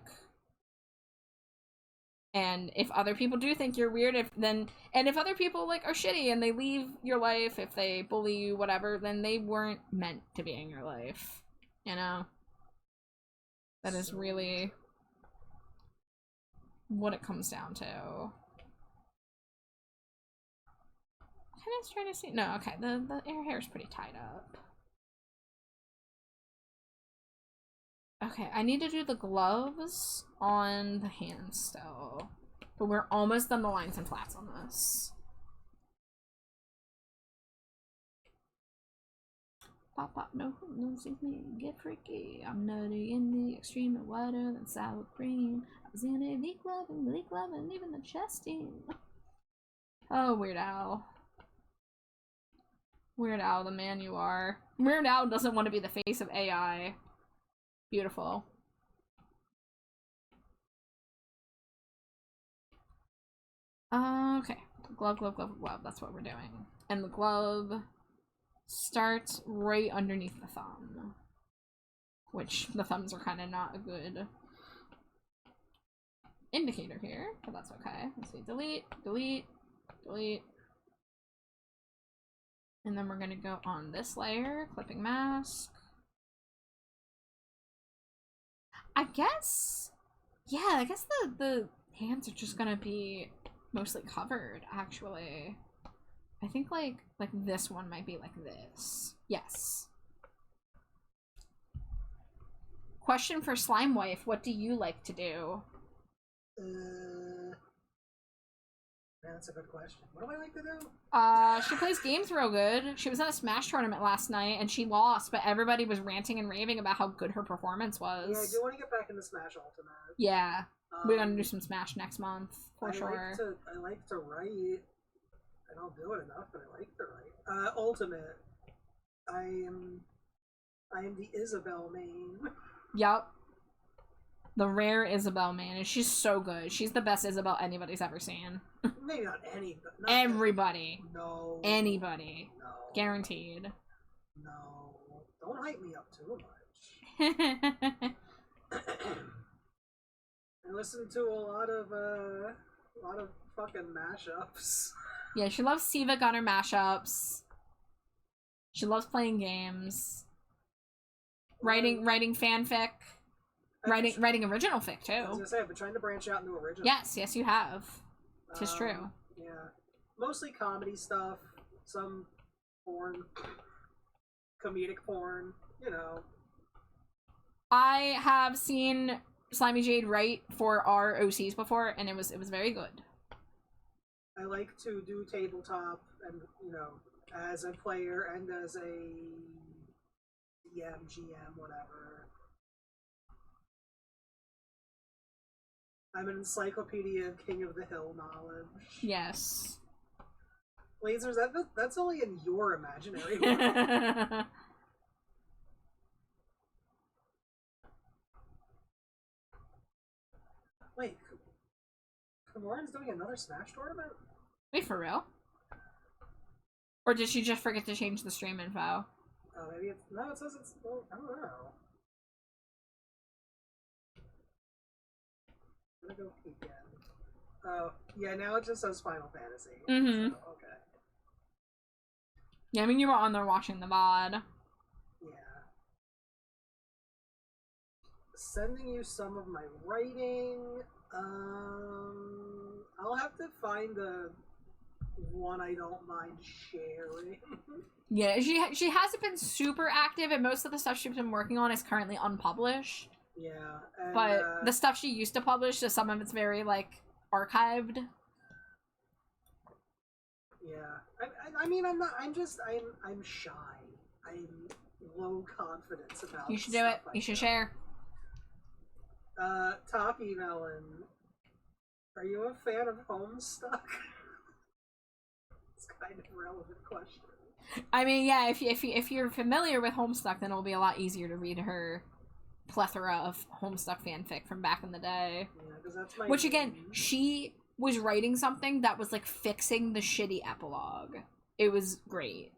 And if other people do think you're weird, if other people like are shitty and they leave your life, if they bully you, whatever, then they weren't meant to be in your life. You know? That is really what it comes down to. Can I just try to see? No, okay, the hair is pretty tied up. Okay, I need to do the gloves on the hands still. But we're almost done the lines and flats on this. Pop pop, no sees me, get freaky. I'm nutty in the extreme and whiter than sour cream. I was in a leak love and even the chesting. Oh, Weird Al. Weird Al, the man you are. Weird Al doesn't want to be the face of AI. Beautiful. Okay. Glove. That's what we're doing. And the glove starts right underneath the thumb. Which the thumbs are kind of not a good indicator here, but that's okay. Let's see. Delete. And then we're gonna go on this layer, clipping mask. I guess... Yeah, I guess the hands are just gonna be mostly covered, actually. I think, like this one might be like this. Yes. Question for Slime Wife, what do you like to do? Man, that's a good question. What do I like to do? She plays games real good. She was in a Smash tournament last night, and she lost, but everybody was ranting and raving about how good her performance was. Yeah, I do want to get back into Smash Ultimate. Yeah. We're gonna do some Smash next month, for sure. I like to write. I don't do it enough, but I like to write. Ultimate. I am the Isabelle main. Yup. The rare Isabelle, man. And she's so good. She's the best Isabelle anybody's ever seen. Maybe not any, but not everybody. No. Anybody. No. Guaranteed. No. Don't hype me up too much. I listen to a lot of fucking mashups. Yeah, she loves Siva Gunner mashups. She loves playing games. Writing fanfic. Writing original fic, too. I was gonna say, I've been trying to branch out into original. Yes, you have. 'Tis true. Yeah. Mostly comedy stuff. Some porn. Comedic porn. You know. I have seen Slimy Jade write for our OCs before, and it was very good. I like to do tabletop, and you know, as a player and as a DM, GM, whatever. I'm an encyclopedia of King of the Hill knowledge. Yes. Lasers, that's only in your imaginary world. Wait, Kamoran's doing another Smash tournament? Wait, for real? Or did she just forget to change the stream info? Oh, maybe it's... No, it says it's... Well, I don't know. I'm gonna go peek again. Oh, yeah, now it just says Final Fantasy. Mm-hmm. So, okay. Yeah, I mean, you were on there watching the VOD. Yeah. Sending you some of my writing. I'll have to find the one I don't mind sharing. Yeah, she hasn't been super active, and most of the stuff she's been working on is currently unpublished. Yeah. And, But the stuff she used to publish, so some of it's very, like, archived. Yeah. I mean, I'm shy. I'm low confidence about You should do it. You should share. Talkie Melon, are you a fan of Homestuck? It's kind of a relevant question. I mean, yeah, if you're familiar with Homestuck, then it'll be a lot easier to read her plethora of Homestuck fanfic from back in the day. Yeah, because that's my Which, again, she was writing something that was, like, fixing the shitty epilogue. It was great.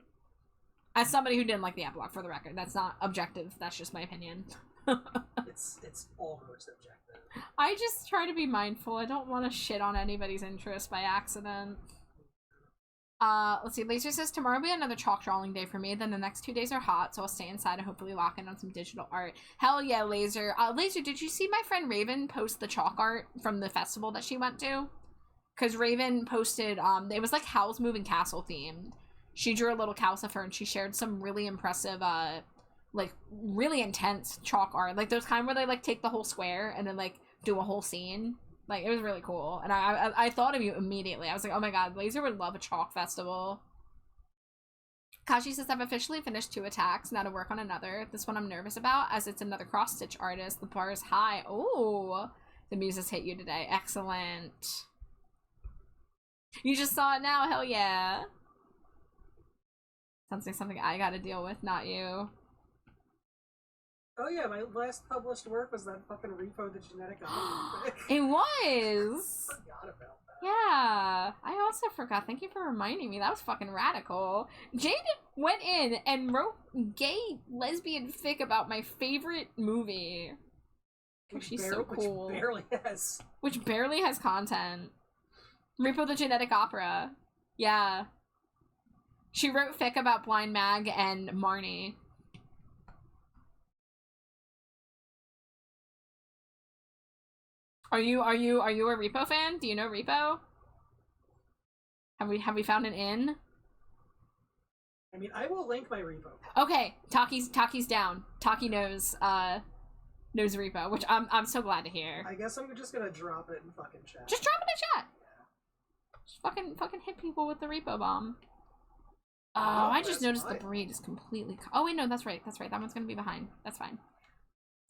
As somebody who didn't like the epilogue, for the record. That's not objective. That's just my opinion. It's almost objective. I just try to be mindful. I don't want to shit on anybody's interest by accident. Let's see. Laser says, tomorrow will be another chalk drawing day for me. Then the next 2 days are hot, so I'll stay inside and hopefully lock in on some digital art. Hell yeah, Laser. Laser, did you see my friend Raven post the chalk art from the festival that she went to? Because Raven posted, it was like Howl's Moving Castle themed. She drew a little Calcifer and she shared some really impressive, like, really intense chalk art. Like, those kind where they, like, take the whole square and then, like, do a whole scene. Like, it was really cool. And I thought of you immediately. I was like, oh my god, Laser would love a chalk festival. Kashi says, I've officially finished 2 attacks, now to work on another. This one I'm nervous about, as it's another cross-stitch artist. The bar is high. Ooh. The muses hit you today. Excellent. You just saw it now? Hell yeah. Sounds like something I gotta deal with, not you. Oh yeah, my last published work was that fucking Repo the Genetic Opera. It was! I forgot about that. Yeah, I also forgot. Thank you for reminding me. That was fucking radical. Jade went in and wrote gay lesbian fic about my favorite movie. She's so cool. Which barely has content. Repo the Genetic Opera. Yeah. She wrote fic about Blind Mag and Marnie. Are you a Repo fan? Do you know Repo? Have we found an inn? I mean, I will link my repo. Okay, Taki's down. Taki knows Repo, which I'm so glad to hear. I guess I'm just gonna drop it in fucking chat. Just drop it in chat. Just fucking hit people with the Repo bomb. Oh, I just noticed the braid is completely. Oh wait, no, that's right. That one's gonna be behind. That's fine.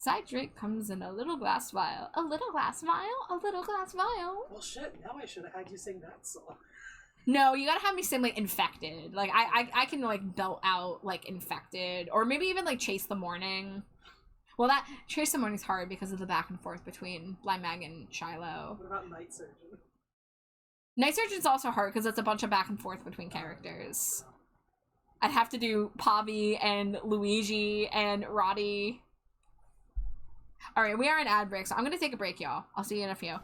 Side drink comes in a little glass vial. A little glass vial. A little glass vial. Well, shit. Now I should have had you sing that song. No, you gotta have me sing like Infected. Like I can like belt out like Infected, or maybe even like Chase the Morning. Well, that Chase the Morning's hard because of the back and forth between Blind Mag and Shiloh. What about Night Surgeon? Night Surgeon's also hard because it's a bunch of back and forth between characters. I'd have to do Pavi and Luigi and Roddy. Alright, we are in ad break, so I'm gonna take a break, y'all. I'll see you in a few.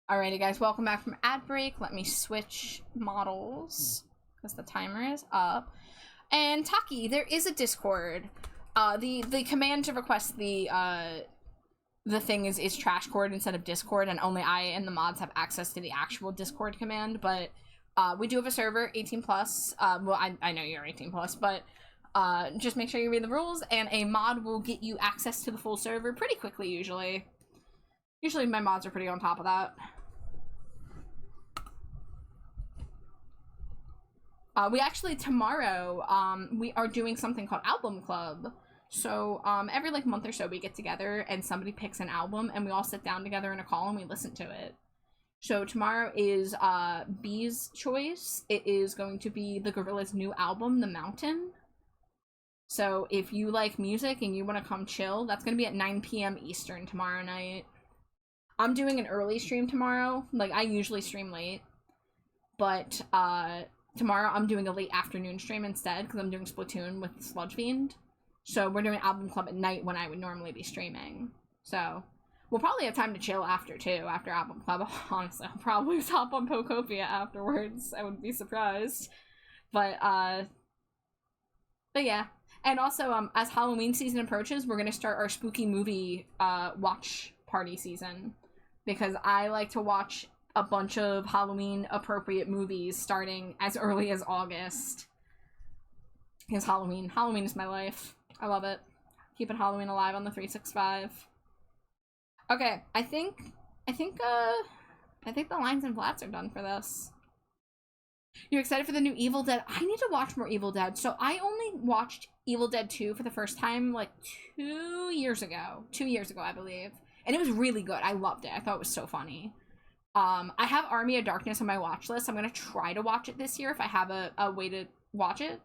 Alrighty guys, welcome back from ad break. Let me switch models because the timer is up. And Taki, there is a Discord. The command to request the thing is Trashcord instead of Discord, and only I and the mods have access to the actual Discord command, but We do have a server, 18 plus. Well, I know you're 18 plus, but just make sure you read the rules, and a mod will get you access to the full server pretty quickly, usually. Usually my mods are pretty on top of that. We actually, tomorrow, we are doing something called Album Club. So, every, like, month or so we get together and somebody picks an album and we all sit down together in a call and we listen to it. So tomorrow is, B's choice. It is going to be the Gorillaz' new album, The Mountain. So if you like music and you want to come chill, that's going to be at 9 p.m. Eastern tomorrow night. I'm doing an early stream tomorrow. Like, I usually stream late. But, tomorrow I'm doing a late afternoon stream instead because I'm doing Splatoon with Sludge Fiend. So we're doing Album Club at night when I would normally be streaming. So we'll probably have time to chill after, too, after Album Club. Honestly, I'll probably hop on Pokopia afterwards. I wouldn't be surprised. But yeah. And also, as Halloween season approaches, we're going to start our spooky movie watch party season. Because I like to watch a bunch of Halloween-appropriate movies starting as early as August. Because Halloween is my life. I love it. Keeping Halloween alive on the 365. Okay, I think the lines and flats are done for this. You're excited for the new Evil Dead? I need to watch more Evil Dead. So I only watched Evil Dead 2 for the first time, like, 2 years ago. 2 years ago, I believe. And it was really good. I loved it. I thought it was so funny. I have Army of Darkness on my watch list. I'm gonna try to watch it this year if I have a way to watch it.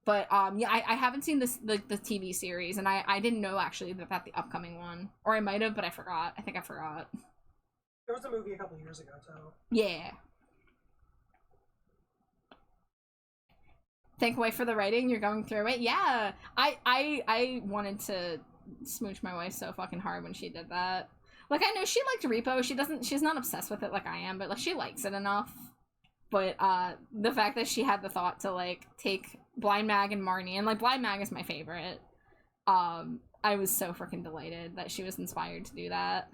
But, yeah, I haven't seen the TV series, and I didn't know, actually, about the upcoming one. Or I might have, but I forgot. I think I forgot. There was a movie a couple years ago, too. Yeah. Thank away for the writing, you're going through it? Yeah! I wanted to smooch my wife so fucking hard when she did that. Like, I know she liked Repo, she's not obsessed with it like I am, but, like, she likes it enough. But, the fact that she had the thought to, like, take Blind Mag and Marnie, and, like, Blind Mag is my favorite, I was so freaking delighted that she was inspired to do that.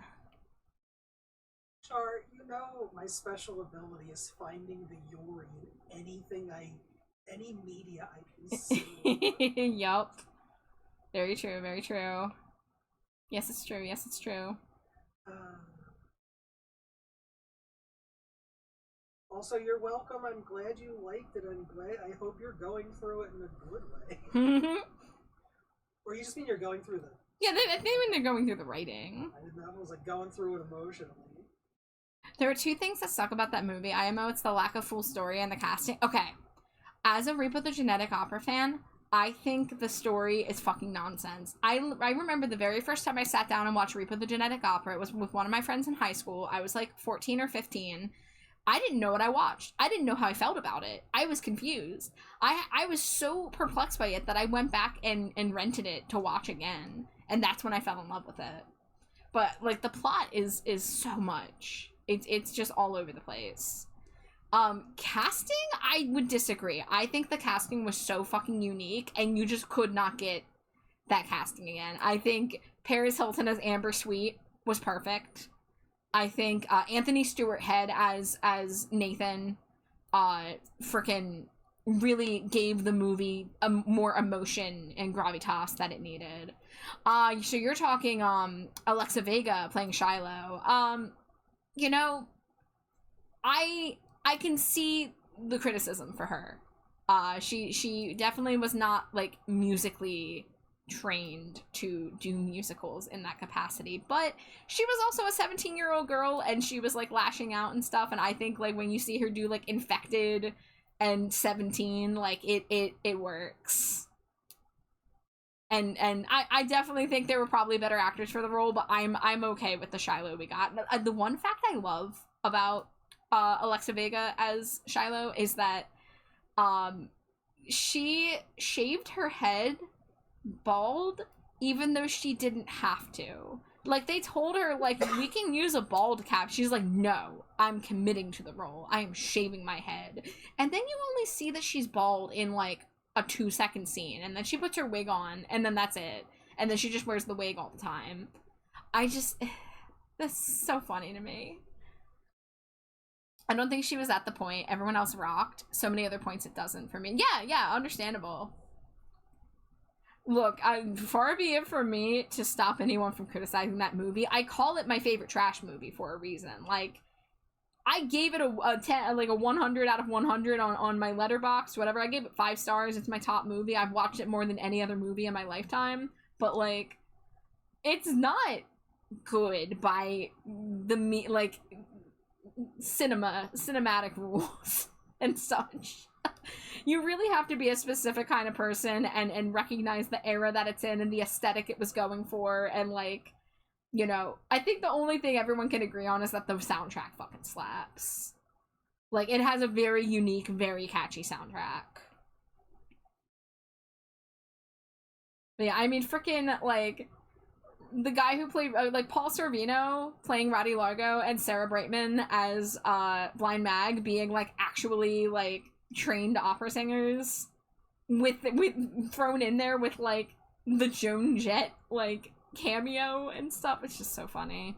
Char, you know my special ability is finding the Yori in any media I consume. Yup. Very true, very true. Yes, it's true, yes, it's true. Also, you're welcome. I'm glad you liked it. I hope you're going through it in a good way. Or you just mean you're going through the... Yeah, they mean they're going through the writing. I didn't know. I was like going through it emotionally. There are two things that suck about that movie, IMO. It's the lack of full story and the casting. Okay. As a Reaper the Genetic Opera fan, I think the story is fucking nonsense. I remember the very first time I sat down and watched Reaper the Genetic Opera, it was with one of my friends in high school. I was like 14 or 15. I didn't know what I watched. I didn't know how I felt about it. I was confused. I was so perplexed by it that I went back and rented it to watch again. And that's when I fell in love with it. But, like, the plot is so much. It's just all over the place. Casting, I would disagree. I think the casting was so fucking unique, and you just could not get that casting again. I think Paris Hilton as Amber Sweet was perfect. I think Anthony Stewart Head as Nathan freaking really gave the movie more emotion and gravitas that it needed. So you're talking Alexa Vega playing Shiloh. You know, I can see the criticism for her. She definitely was not, like, musically trained to do musicals in that capacity, but she was also a 17-year-old girl, and she was, like, lashing out and stuff, and I think, like, when you see her do, like, Infected and 17, like, it works. And I definitely think there were probably better actors for the role, but I'm okay with the Shiloh we got. The one fact I love about Alexa Vega as Shiloh is that she shaved her head bald even though she didn't have to. Like, they told her, like, we can use a bald cap. She's like, no, I'm committing to the role. I am shaving my head. And then you only see that she's bald in, like, a 2-second scene, and then she puts her wig on, and then that's it. And then she just wears the wig all the time. That's so funny to me. I don't think she was at the point. Everyone else rocked. So many other points it doesn't for me. Yeah, understandable. Look, far be it from me to stop anyone from criticizing that movie. I call it my favorite trash movie for a reason. Like, I gave it a 10, like a 100 out of 100 on my letterbox, whatever. I gave it 5 stars. It's my top movie. I've watched it more than any other movie in my lifetime. But, like, it's not good by the, like, cinematic rules and such. You really have to be a specific kind of person and recognize the era that it's in and the aesthetic it was going for, and, like, you know, I think the only thing everyone can agree on is that the soundtrack fucking slaps. Like, it has a very unique, very catchy soundtrack. But yeah, I mean, freaking, like, the guy who played, like, Paul Sorvino playing Roddy Largo and Sarah Brightman as Blind Mag being, like, actually, like, trained opera singers with thrown in there with, like, the Joan Jett, like, cameo and stuff. It's just so funny.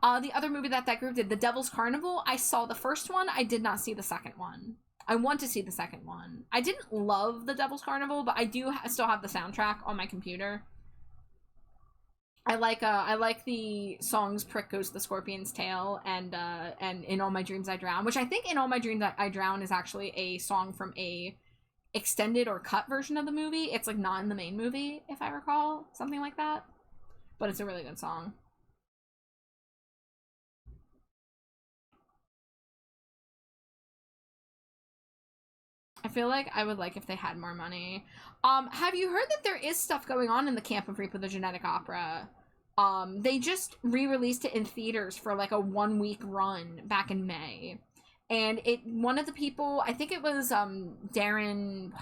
The other movie that group did, The Devil's Carnival, I saw the first one. I did not see the second one. I want to see the second one. I didn't love The Devil's Carnival, but I do still have the soundtrack on my computer. I like the songs "Prick Goes the Scorpion's Tail" and "In All My Dreams I Drown," which I think "In All My Dreams I Drown" is actually a song from a extended or cut version of the movie. It's, like, not in the main movie, if I recall, something like that. But it's a really good song. I feel like I would like if they had more money. Have you heard that there is stuff going on in the Camp of Reaper, the Genetic Opera? They just re-released it in theaters for, like, a 1-week run back in May. And one of the people, I think it was Darren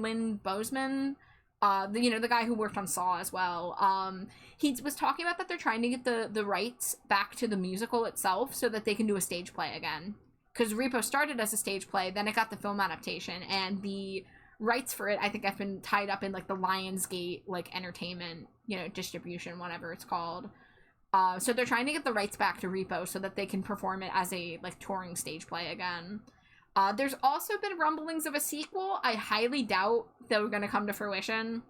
Lynn Bozeman, the guy who worked on Saw as well. He was talking about that they're trying to get the rights back to the musical itself so that they can do a stage play again. Because Repo started as a stage play, then it got the film adaptation, and the rights for it, I think, have been tied up in, like, the Lionsgate, like, entertainment, distribution, whatever it's called. So they're trying to get the rights back to Repo so that they can perform it as a, like, touring stage play again. There's also been rumblings of a sequel. I highly doubt they're going to come to fruition.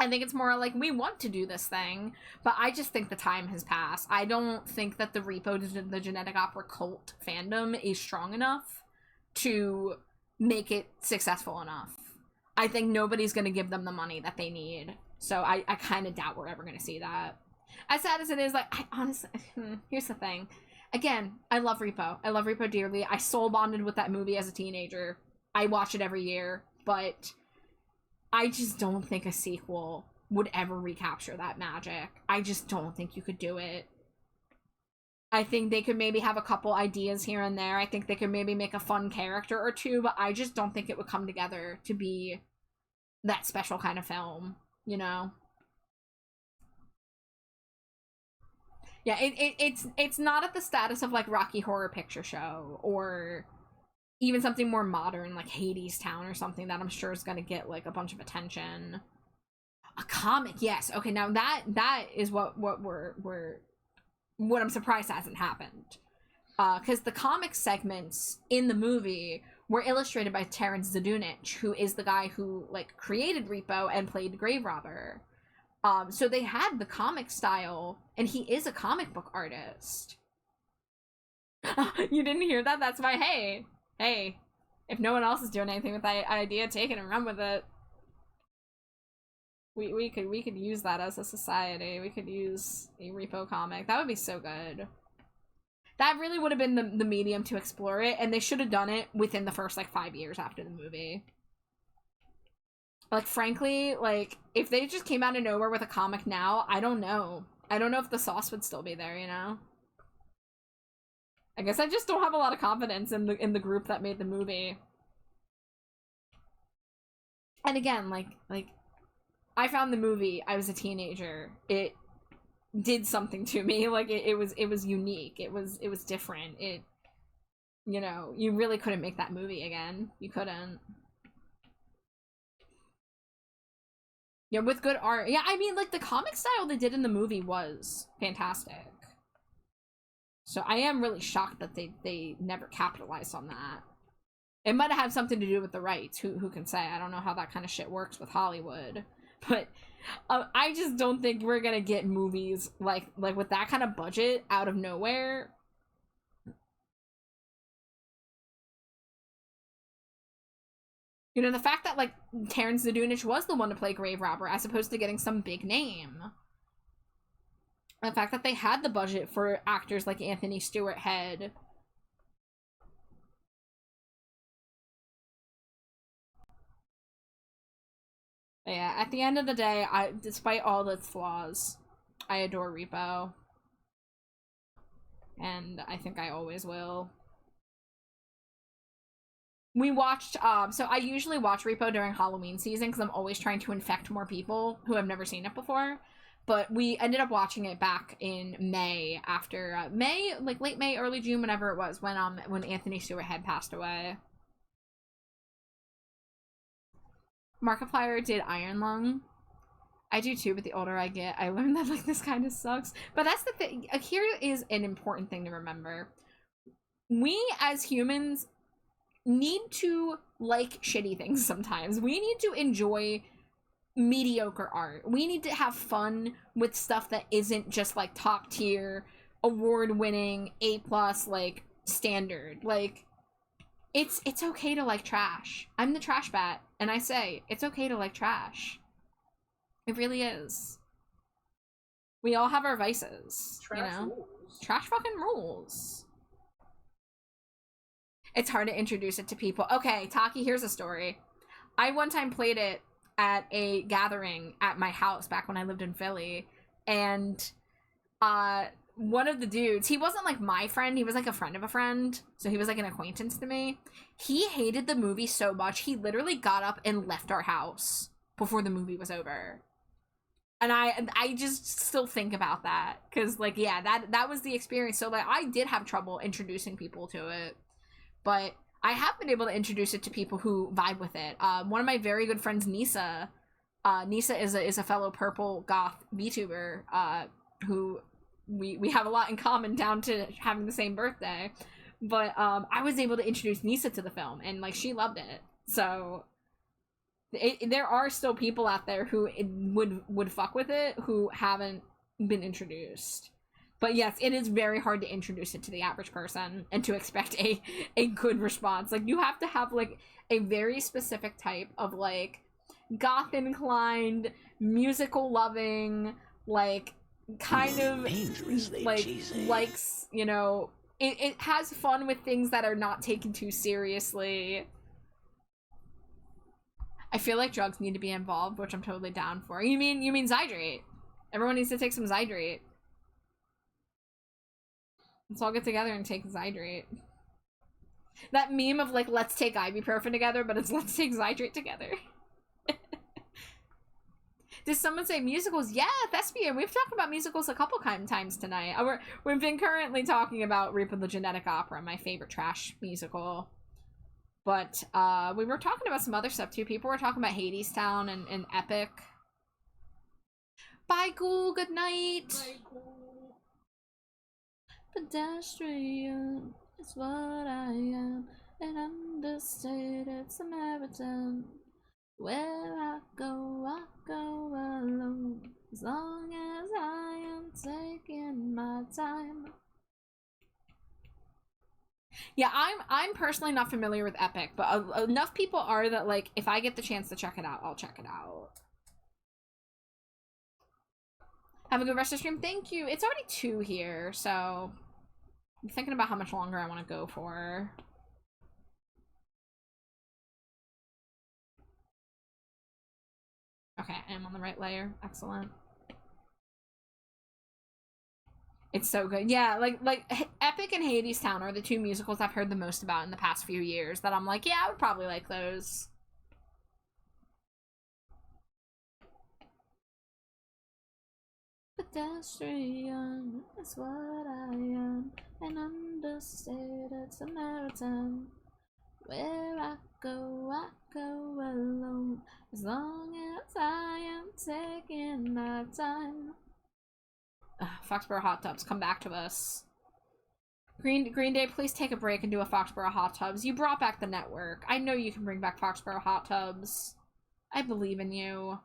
I think it's more like, we want to do this thing, but I just think the time has passed. I don't think that the Repo, the Genetic Opera cult fandom is strong enough to make it successful enough. I think nobody's going to give them the money that they need. So I kind of doubt we're ever going to see that. As sad as it is, like, I honestly, here's the thing. Again, I love Repo. I love Repo dearly. I soul bonded with that movie as a teenager. I watch it every year, but I just don't think a sequel would ever recapture that magic. I just don't think you could do it. I think they could maybe have a couple ideas here and there. I think they could maybe make a fun character or two, but I just don't think it would come together to be that special kind of film, Yeah, it's not at the status of, like, Rocky Horror Picture Show or even something more modern like Hades Town or something that I'm sure is going to get, like, a bunch of attention. A comic, yes. Okay, now that is what I'm surprised hasn't happened. Because the comic segments in the movie were illustrated by Terrence Zdunich, who is the guy who, like, created Repo and played Grave Robber. So they had the comic style, and he is a comic book artist. You didn't hear that? That's my hey, if no one else is doing anything with that idea, take it and run with it. We could use that as a society. We could use a Repo comic. That would be so good. That really would have been the medium to explore it, and they should have done it within the first, like, 5 years after the movie. Like, frankly, like, if they just came out of nowhere with a comic now, I don't know. I don't know if the sauce would still be there, I guess I just don't have a lot of confidence in the group that made the movie. And again, like I found the movie, I was a teenager. It did something to me. Like, it was unique. It was different. You really couldn't make that movie again. You couldn't. Yeah, with good art. Yeah, I mean, like, the comic style they did in the movie was fantastic. So I am really shocked that they never capitalized on that. It might have had something to do with the rights. Who can say? I don't know how that kind of shit works with Hollywood. But I just don't think we're gonna get movies like with that kind of budget out of nowhere. You know, the fact that, like, Terrence Zdunich was the one to play Grave Robber as opposed to getting some big name. The fact that they had the budget for actors like Anthony Stewart Head. But yeah, at the end of the day, despite all its flaws, I adore Repo. And I think I always will. We watched, so I usually watch Repo during Halloween season because I'm always trying to infect more people who have never seen it before. But we ended up watching it back in May after, May, like late May, early June, whenever it was, when Anthony Stewart had passed away. Markiplier did Iron Lung. I do too, but the older I get, I learned that, like, this kind of sucks. But that's the thing. Here is an important thing to remember. We, as humans, need to like shitty things sometimes. We need to enjoy mediocre art. We need to have fun with stuff that isn't just, like, top tier, award-winning, A+, like, standard. Like, it's okay to like trash. I'm the trash bat, and I say, it's okay to like trash. It really is. We all have our vices, Trash you know? rules. Trash fucking rules. It's hard to introduce it to people. Okay, Taki, here's a story. I one time played it at a gathering at my house back when I lived in Philly, and one of the dudes, he wasn't like my friend, he was like a friend of a friend, so he was like an acquaintance to me. He hated the movie so much, he literally got up and left our house before the movie was over. And I just still think about that, because, like, yeah, that was the experience. So, like, I did have trouble introducing people to it, but I have been able to introduce it to people who vibe with it. One of my very good friends, Nisa, Nisa is a fellow purple goth VTuber, who we have a lot in common down to having the same birthday. But I was able to introduce Nisa to the film, and, like, she loved it. So there are still people out there who would fuck with it who haven't been introduced. But yes, it is very hard to introduce it to the average person and to expect a good response. Like, you have to have, like, a very specific type of, like, goth inclined, musical loving, like, kind of Dangerously like cheesy. likes, you know, it has fun with things that are not taken too seriously. I feel like drugs need to be involved, which I'm totally down for. You mean Zydrate? Everyone needs to take some Zydrate. Let's all get together and take Zydrate. That meme of, like, let's take ibuprofen together, but it's let's take Zydrate together. Did someone say musicals? Yeah, Thespian. We've talked about musicals a couple times tonight. We've been currently talking about Reaper the Genetic Opera, my favorite trash musical. But we were talking about some other stuff too. People were talking about Hadestown and Epic. Bye, Ghoul. Good night. Bye, cool. Pedestrian is what I am. An understated Samaritan. Where I go alone. As long as I am taking my time. Yeah, I'm personally not familiar with Epic, but enough people are that, like, if I get the chance to check it out, I'll check it out. Have a good rest of the stream. Thank you. It's already 2 here, so I'm thinking about how much longer I want to go for. Okay, I'm on the right layer. Excellent. It's so good. Yeah, like Epic and Hadestown are the 2 musicals I've heard the most about in the past few years that I'm like, yeah, I would probably like those. Pedestrian is what I am, an understated Samaritan. Where I go alone, as long as I am taking my time. Foxborough Hot Tubs, come back to us. Green Day, please take a break and do a Foxborough Hot Tubs. You brought back the network. I know you can bring back Foxborough Hot Tubs. I believe in you.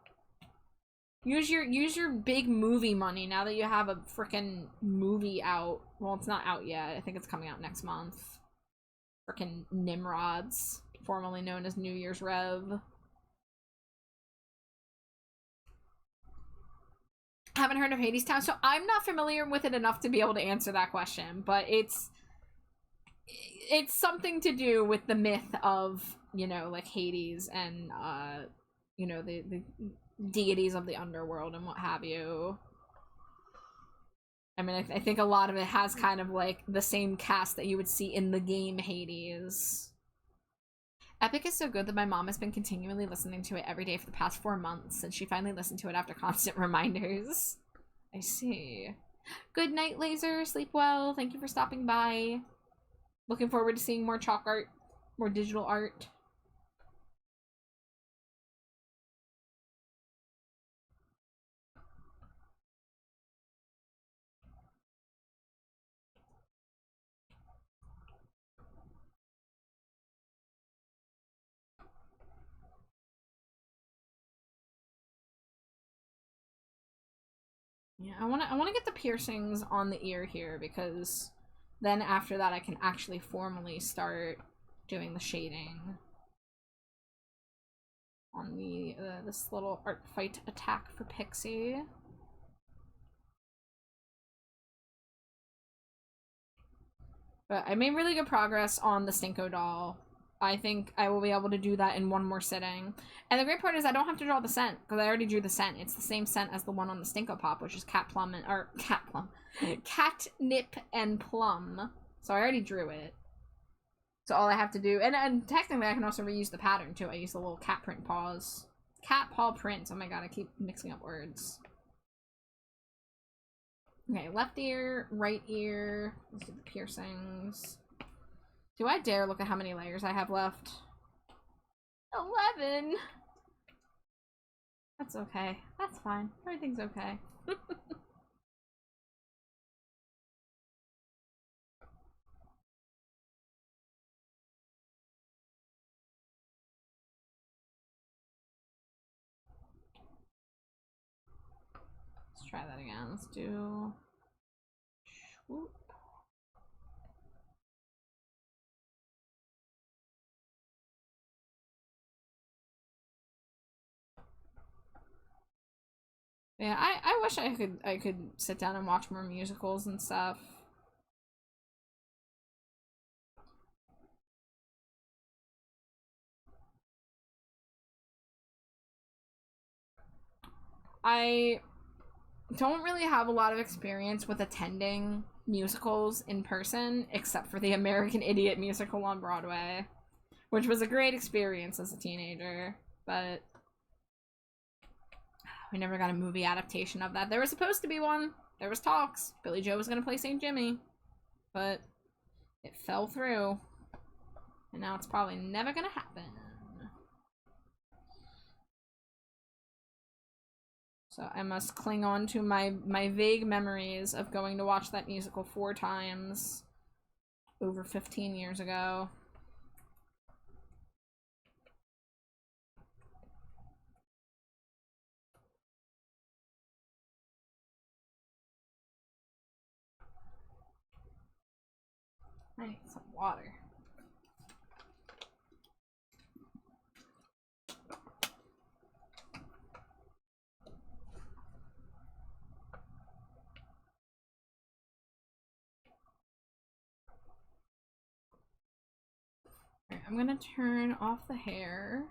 Use your big movie money now that you have a freaking movie out. Well, it's not out yet. I think it's coming out next month. Freaking Nimrods, formerly known as New Year's Rev. Haven't heard of Hadestown, so I'm not familiar with it enough to be able to answer that question, but it's something to do with the myth of, you know, like Hades and you know, the deities of the underworld and what have you. I mean, I think a lot of it has kind of like the same cast that you would see in the game Hades. Epic is so good that my mom has been continually listening to it every day for the past 4 months, and she finally listened to it after constant reminders. I see. Good night, Laser. Sleep well. Thank you for stopping by. Looking forward to seeing more chalk art, more digital art. Yeah, I wanna get the piercings on the ear here, because then after that I can actually formally start doing the shading on the this little art fight attack for Pixie. But I made really good progress on the Stinko doll. I think I will be able to do that in one more sitting. And the great part is I don't have to draw the scent, because I already drew the scent. It's the same scent as the one on the Stinko Pop, which is catnip and plum. So I already drew it. So all I have to do, and technically I can also reuse the pattern too. I use the little cat print paws. Cat paw prints. Oh my god, I keep mixing up words. Okay, left ear, right ear. Let's do the piercings. Do I dare look at how many layers I have left? 11! That's okay. That's fine. Everything's okay. Let's try that again. Let's do... Swoop. Yeah, I wish I could sit down and watch more musicals and stuff. I don't really have a lot of experience with attending musicals in person, except for the American Idiot musical on Broadway, which was a great experience as a teenager, but we never got a movie adaptation of that. There was supposed to be one. There was talks. Billy Joe was gonna play St. Jimmy, but it fell through, and now it's probably never gonna happen. So I must cling on to my vague memories of going to watch that musical 4 times over 15 years ago. I need some water. Alright, I'm gonna turn off the hair.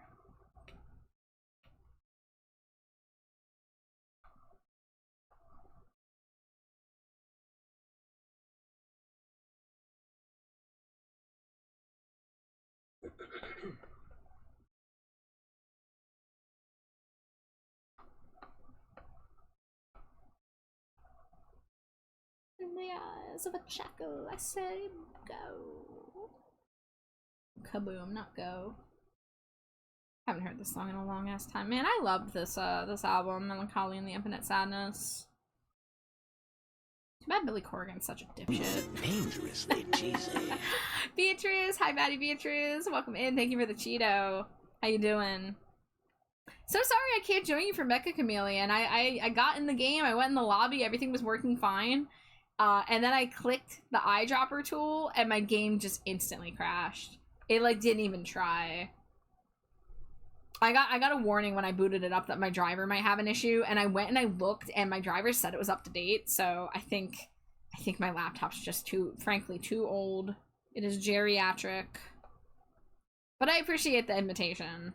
In the eyes of a jackal, I say go. Kaboom, not go. Haven't heard this song in a long ass time. Man, I loved this this album, Melancholy and the Infinite Sadness. bad Billy Corgan's such a dipshit. Dangerously cheesy. Beatrice, hi Maddie Beatrice. Welcome in. Thank you for the Cheeto. How you doing? So sorry I can't join you for Mecha Chameleon. I got in the game, I went in the lobby, everything was working fine. And then I clicked the eyedropper tool and my game just instantly crashed. It like didn't even try. I got a warning when I booted it up that my driver might have an issue, and I went and I looked and my driver said it was up to date, so I think my laptop's just frankly too old. It is geriatric. But I appreciate the invitation.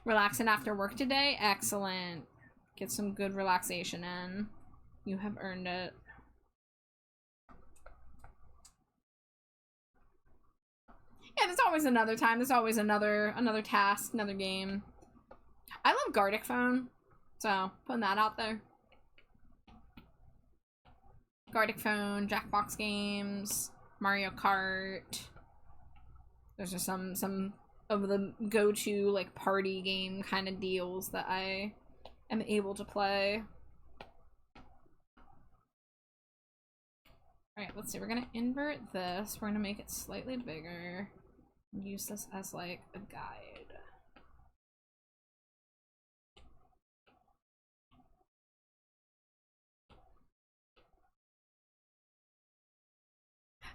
Relaxing after work today? Excellent. Get some good relaxation in. You have earned it. Yeah, there's always another time. There's always another task, another game. I love Gartic Phone, so putting that out there. Gartic Phone, Jackbox games, Mario Kart. Those are some of the go-to like party game kind of deals that I am able to play. Alright, let's see. We're gonna invert this. We're gonna make it slightly bigger. Use this as like a guide.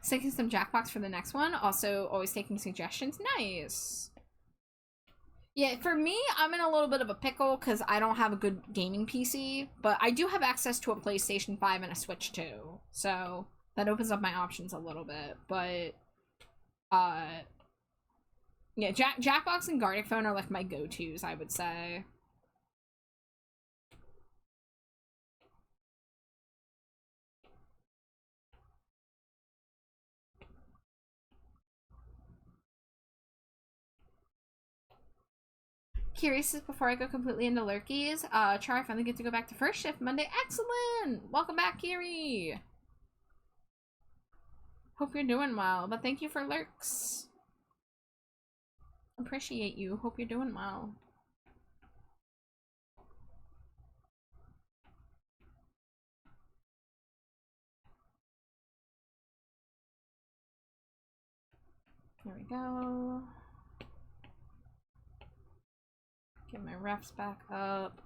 Taking some Jackbox for the next one. Also, always taking suggestions. Nice. Yeah, for me, I'm in a little bit of a pickle because I don't have a good gaming PC, but I do have access to a PlayStation 5 and a Switch too. So that opens up my options a little bit. But yeah, Jackbox and Gartic Phone are like my go-tos, I would say. Curious before I go completely into lurkies. Char, I finally get to go back to first shift Monday. Excellent! Welcome back, Kiri. Hope you're doing well, but thank you for lurks. Appreciate you. Hope you're doing well. Here we go. Get my refs back up.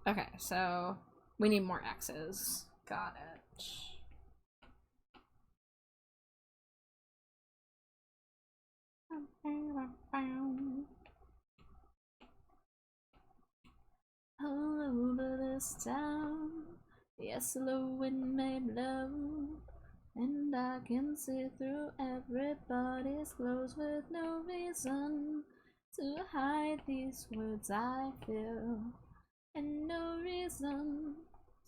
Okay, so we need more X's. Got it. All over this town, yes, the wind may blow, and I can see through everybody's clothes with no reason to hide these words I feel, and no reason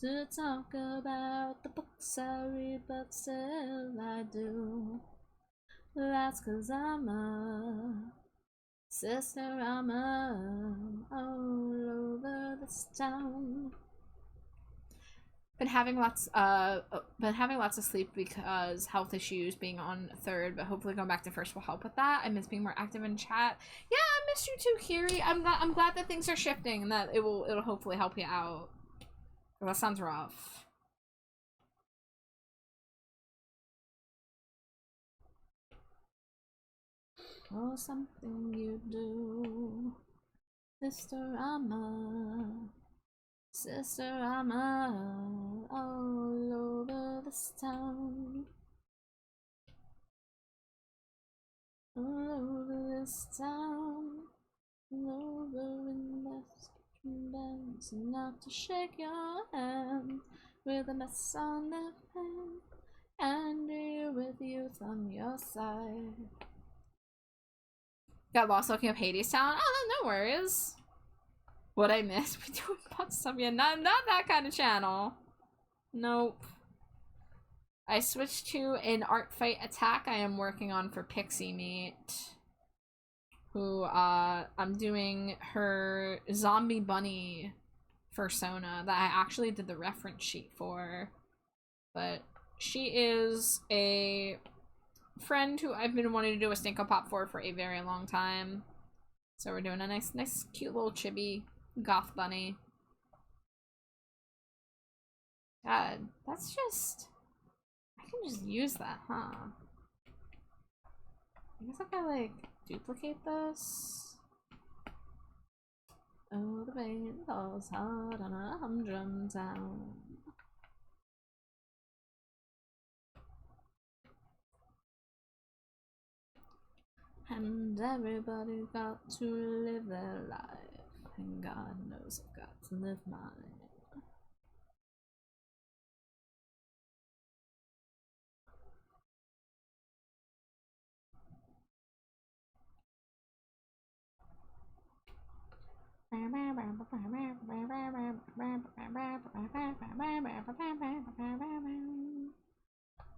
to talk about the books I read, but still I do. That's 'cause I'm a sister, I'm all over this town. Been having lots of sleep because health issues, being on third, but hopefully going back to first will help with that. I miss being more active in chat. Yeah, I miss you too, Kiri. I'm glad that things are shifting and that it'll hopefully help you out. That sounds rough. Oh, something you do, Sister Amma, Sister Amma, all over this town, all over this town, all over in this bands, not to shake your hand with a mess on their pen, and you with youth on your side. Got lost looking up Hades Town. Oh, no worries. What I missed? We doing fun stuff. Yeah, not that kind of channel. Nope. I switched to an art fight attack I am working on for Pixie Meat, who I'm doing her zombie bunny persona that I actually did the reference sheet for, but she is a friend who I've been wanting to do a Stinko Pop for a very long time. So we're doing a nice cute little chibi goth bunny. God, that's just... I can just use that, huh? I guess if I, like, duplicate this... Oh, the rain falls hard on a humdrum town. And everybody got to live their life. And God knows I've got to live mine.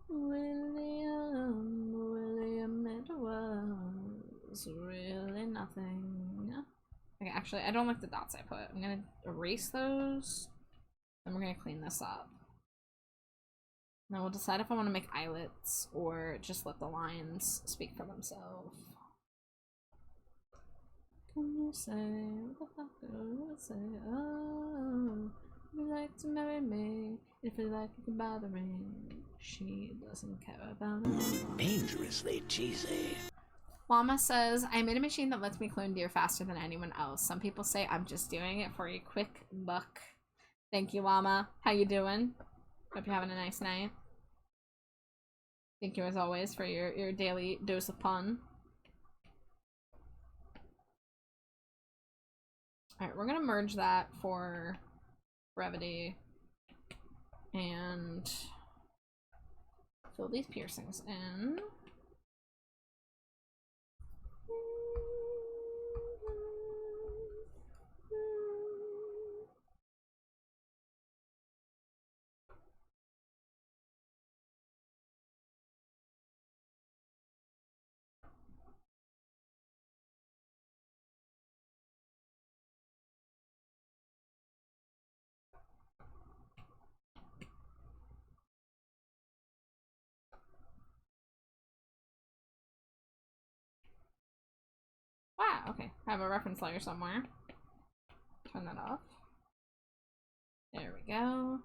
William, it was really nothing. Okay, actually, I don't like the dots I put. I'm gonna erase those, and we're gonna clean this up. Then we'll decide if I want to make eyelets or just let the lines speak for themselves. Can you say what the fuck do you say? Oh, if you like to marry me, if you like you can bother me. She doesn't care about it. Dangerously cheesy. Llama says, I made a machine that lets me clone deer faster than anyone else. Some people say I'm just doing it for a quick buck. Thank you, Llama. How you doing? Hope you're having a nice night. Thank you as always for your daily dose of pun. Alright, we're gonna merge that for brevity and fill these piercings in. Wow, okay. I have a reference layer somewhere. Turn that off. There we go.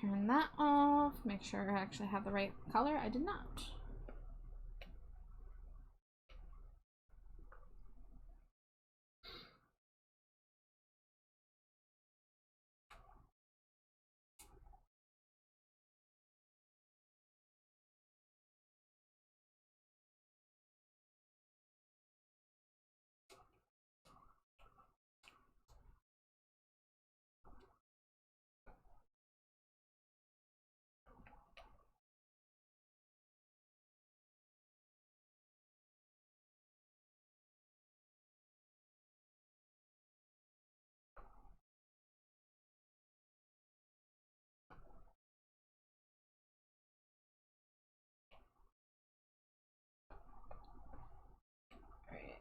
Turn that off. Make sure I actually have the right color. I did not.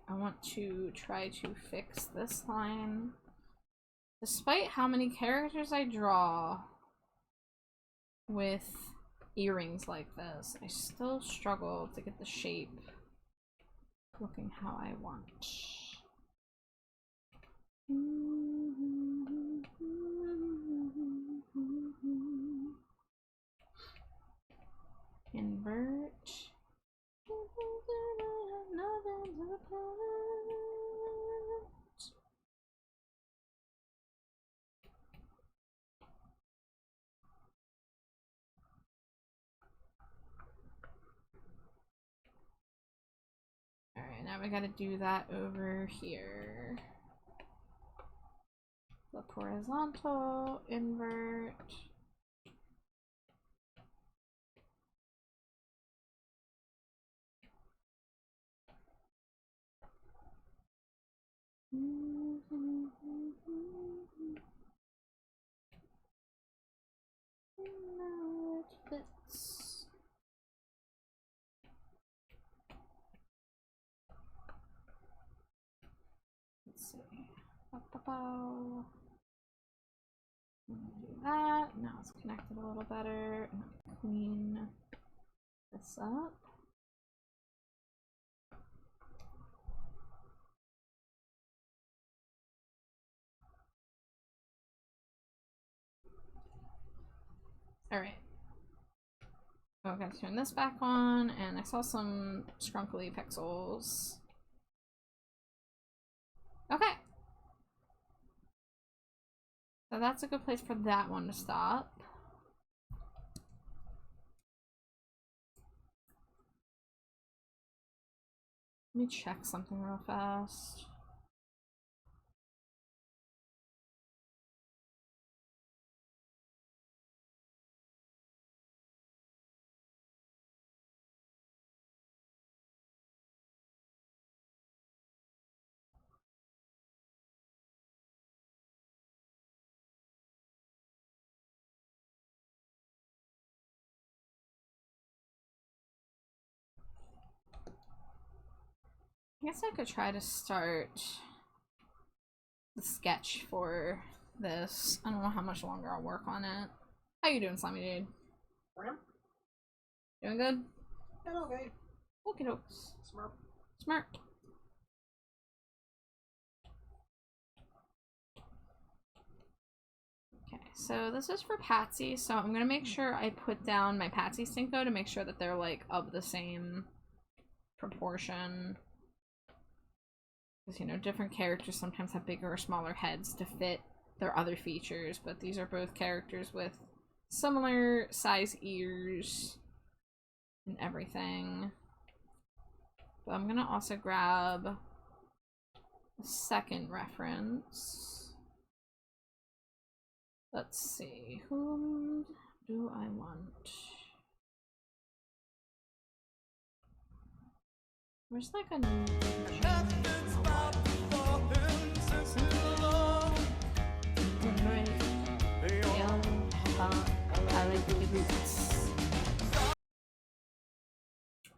I want to try to fix this line. Despite how many characters I draw with earrings like this, I still struggle to get the shape looking how I want. Invert. Alright, now we gotta do that over here. Flip horizontal, invert. Now it fits. Let's see. Ba-ba-bow. Do that. Now it's connected a little better. And clean this up. Alright. Oh, I gotta turn this back on, and I saw some scrunkly pixels. Okay. So that's a good place for that one to stop. Let me check something real fast. I guess I could try to start the sketch for this. I don't know how much longer I'll work on it. How you doing, Slimy Dude? Doing good? Yeah, okay. Okie dokes. Smart. Smart. Okay, so this is for Patsy, so I'm gonna make sure I put down my Patsy Stinko to make sure that they're like of the same proportion. Because, you know, different characters sometimes have bigger or smaller heads to fit their other features, but these are both characters with similar size ears and everything. But I'm gonna also grab a second reference. Let's see, whom do I want? Where's like a new I like the boots.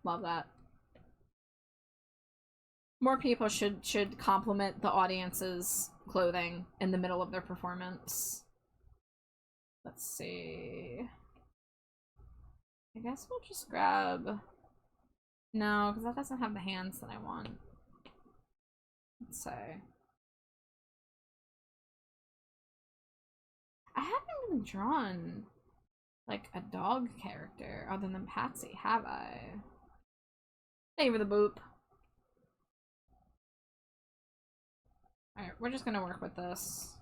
Love that. More people should compliment the audience's clothing in the middle of their performance. Let's see. I guess we'll just grab... No, because that doesn't have the hands that I want. Let's see. I haven't really drawn like a dog character other than Patsy, have I? Thank you for the boop. Alright, we're just gonna work with this.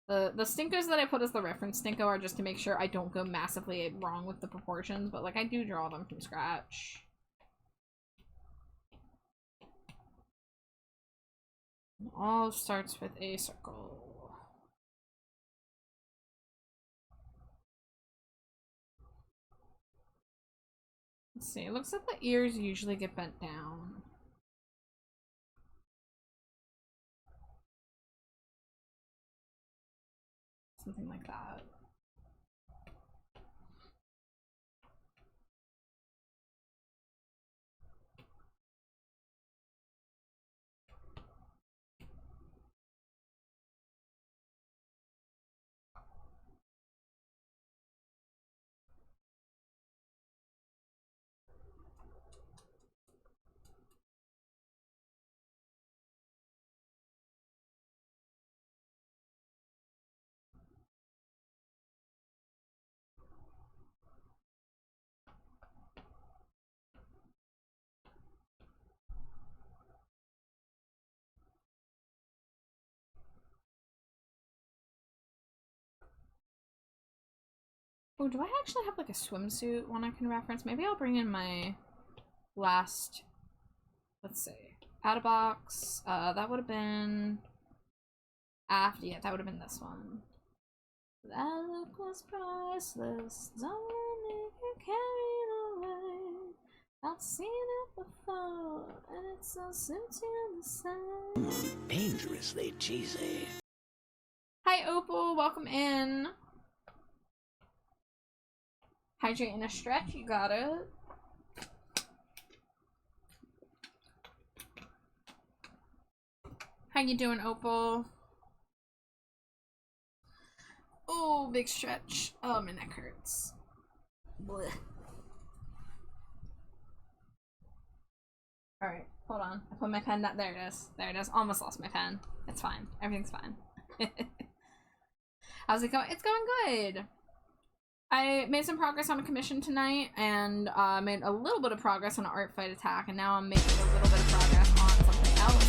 The Stinkos that I put as the reference Stinko are just to make sure I don't go massively wrong with the proportions, but like I do draw them from scratch. It all starts with a circle. Let's see, it looks like the ears usually get bent down. Something like that. Oh, do I actually have like a swimsuit one I can reference? Maybe I'll bring in my last, let's see, out of box. That would have been after, yeah, that would have been this one. That look was priceless, don't make it carried away. I've seen it before, and it's so simple the same. Dangerously cheesy. Hi Opal, welcome in. Hydrate and a stretch, you got it. How you doing, Opal? Oh, big stretch. Oh, my neck hurts. Blech. Alright, hold on. I put my pen down. There it is. There it is. Almost lost my pen. It's fine. Everything's fine. How's it going? It's going good. I made some progress on a commission tonight, and made a little bit of progress on an art fight attack, and now I'm making a little bit of progress on something else.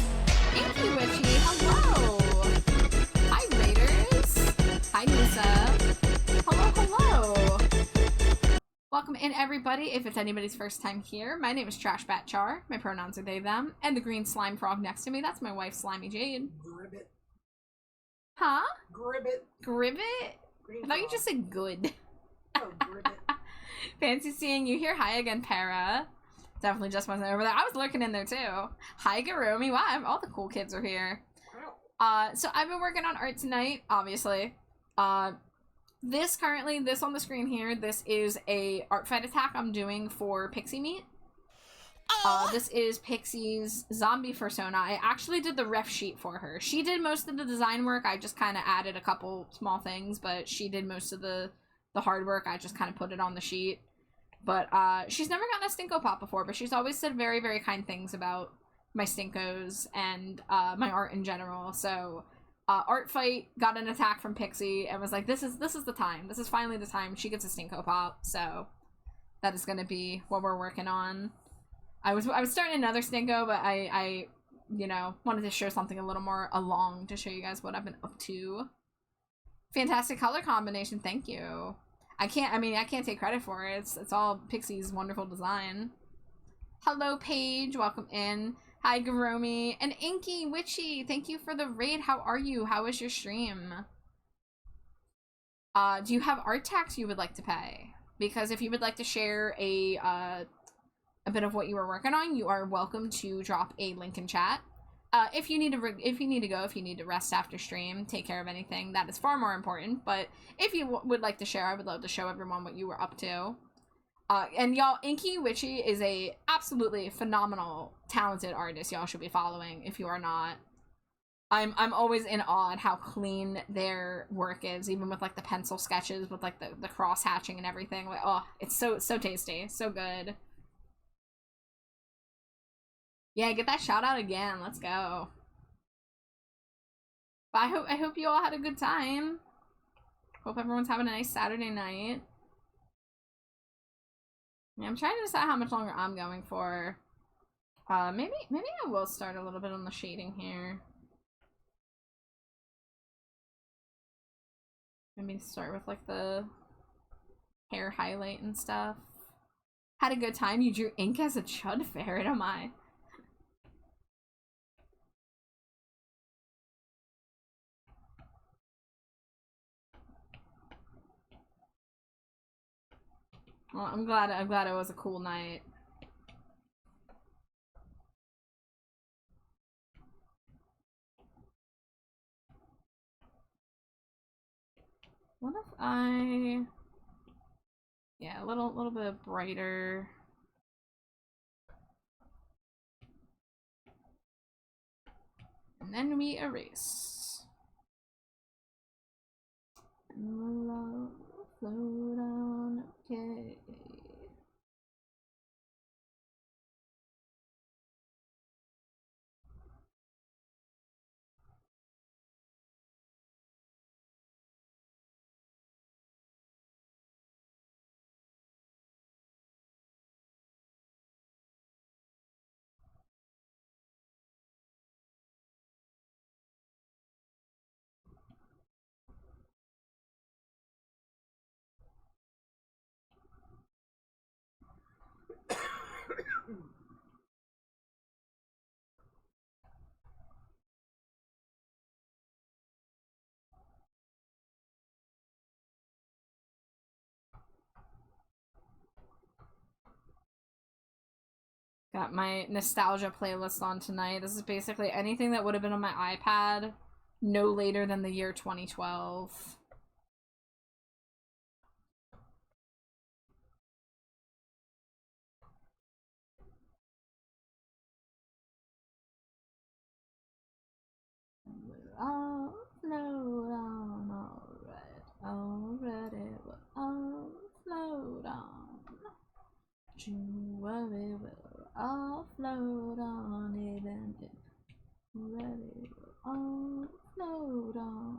Thank you, Witchy. Hello. Hi, Raiders. Hi, Nisa. Hello, hello. Welcome in, everybody. If it's anybody's first time here, my name is Trashbat Char. My pronouns are they, them. And the green slime frog next to me, that's my wife, Slimy Jade. Gribbit. Huh? Gribbit. Gribbit? Green I thought you frog. just said good. Oh, Gribbit. Fancy seeing you here. Hi again, Para. Definitely just wasn't over there. I was lurking in there too. Hi, Garumi. Wow, all the cool kids are here. So I've been working on art tonight, obviously. This on the screen here, this is a art fight attack I'm doing for Pixie Meat. This is Pixie's zombie persona. I actually did the ref sheet for her. She did most of the design work. I just kind of added a couple small things, but she did most of the hard work. I just kind of put it on the sheet. But she's never gotten a Stinko Pop before, but she's always said very, very kind things about my Stinkos and my art in general. So art fight got an attack from Pixie and was like, this is the time. This is finally the time she gets a Stinko Pop. So that is going to be what we're working on. I was starting another Stinko, but I you know, wanted to show something a little more along to show you guys what I've been up to. Fantastic color combination, thank you. I can't take credit for it. It's all Pixie's wonderful design. Hello, Paige. Welcome in. Hi, Garomi. And Inky Witchy, thank you for the raid. How are you? How is your stream? Do you have art tax you would like to pay? Because if you would like to share a bit of what you were working on, you are welcome to drop a link in chat. If you need to rest after stream, take care of anything, that is far more important. But if you would like to share, I would love to show everyone what you were up to. And y'all, Inky Witchy is a absolutely phenomenal, talented artist. Y'all should be following if you are not. I'm always in awe at how clean their work is, even with like the pencil sketches, with like the cross hatching and everything. Like, oh, it's so tasty, so good. Yeah, get that shout out again. Let's go. But I hope you all had a good time. Hope everyone's having a nice Saturday night. Yeah, I'm trying to decide how much longer I'm going for. Maybe I will start a little bit on the shading here. Maybe start with like the hair highlight and stuff. Had a good time. You drew ink as a chud ferret, oh my. Well, I'm glad it was a cool night. What if yeah, a little bit brighter. And then we erase. And love flow down, okay. Got my nostalgia playlist on tonight. This is basically anything that would have been on my iPad no later than the year 2012. I'll float on, already, I'll float on. You worry, will I'll float on, even if ready, I'll float on.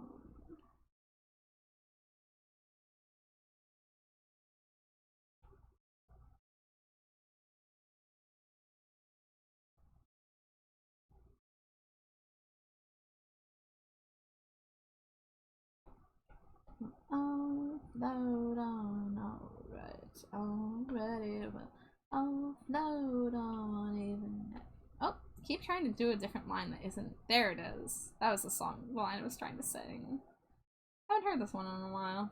Offload on, alright, already, but offload on even. Oh, keep trying to do a different line that isn't. There it is. That was the song, the line I was trying to sing. I haven't heard this one in a while.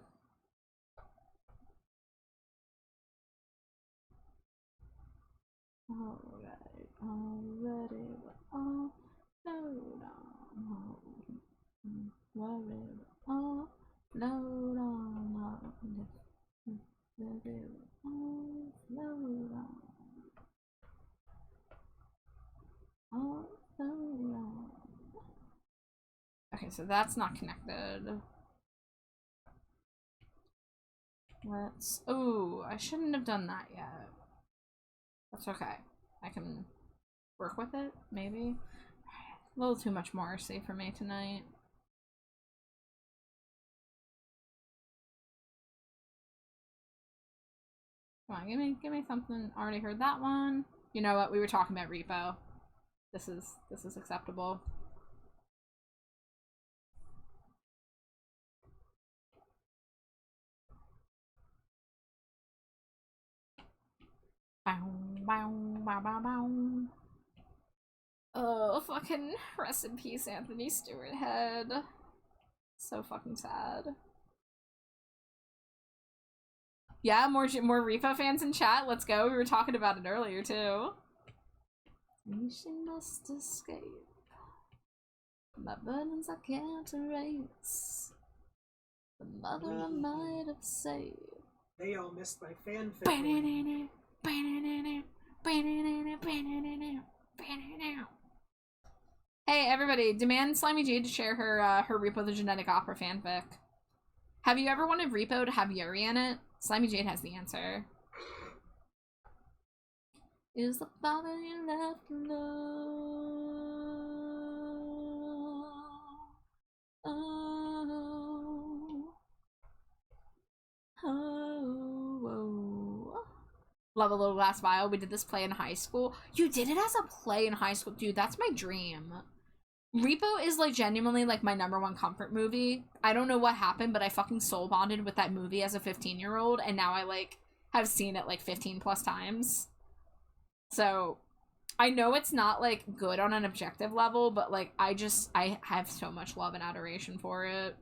Alright, already, but offload on, worried, offload on, offload on, offload on. Okay, so that's not connected. Let's. Oh, I shouldn't have done that yet. That's okay. I can work with it, maybe. A little too much Morrissey for me tonight. Come on, give me something. Already heard that one. You know what? We were talking about repo. This is acceptable. Bow, bow, bow, bow, bow. Oh, fucking rest in peace, Anthony Stewart Head. So fucking sad. Yeah, more repo fans in chat. Let's go. We were talking about it earlier too. She must escape. My burdens I can't erase. The mother I might have saved. They all missed my fanfic. Hey everybody, demand Slimy Jade to share her her Repo the Genetic Opera fanfic. Have you ever wanted Repo to have Yuri in it? Slimy Jade has the answer. Is the father you left alone? Oh, oh, oh. Love a Little Glass Vial. We did this play in high school. You did it as a play in high school? Dude, that's my dream. Repo is like genuinely like my #1 comfort movie. I don't know what happened, but I fucking soul bonded with that movie as a 15-year-old, and now I like have seen it like 15 plus times. So I know it's not like good on an objective level, but like I have so much love and adoration for it.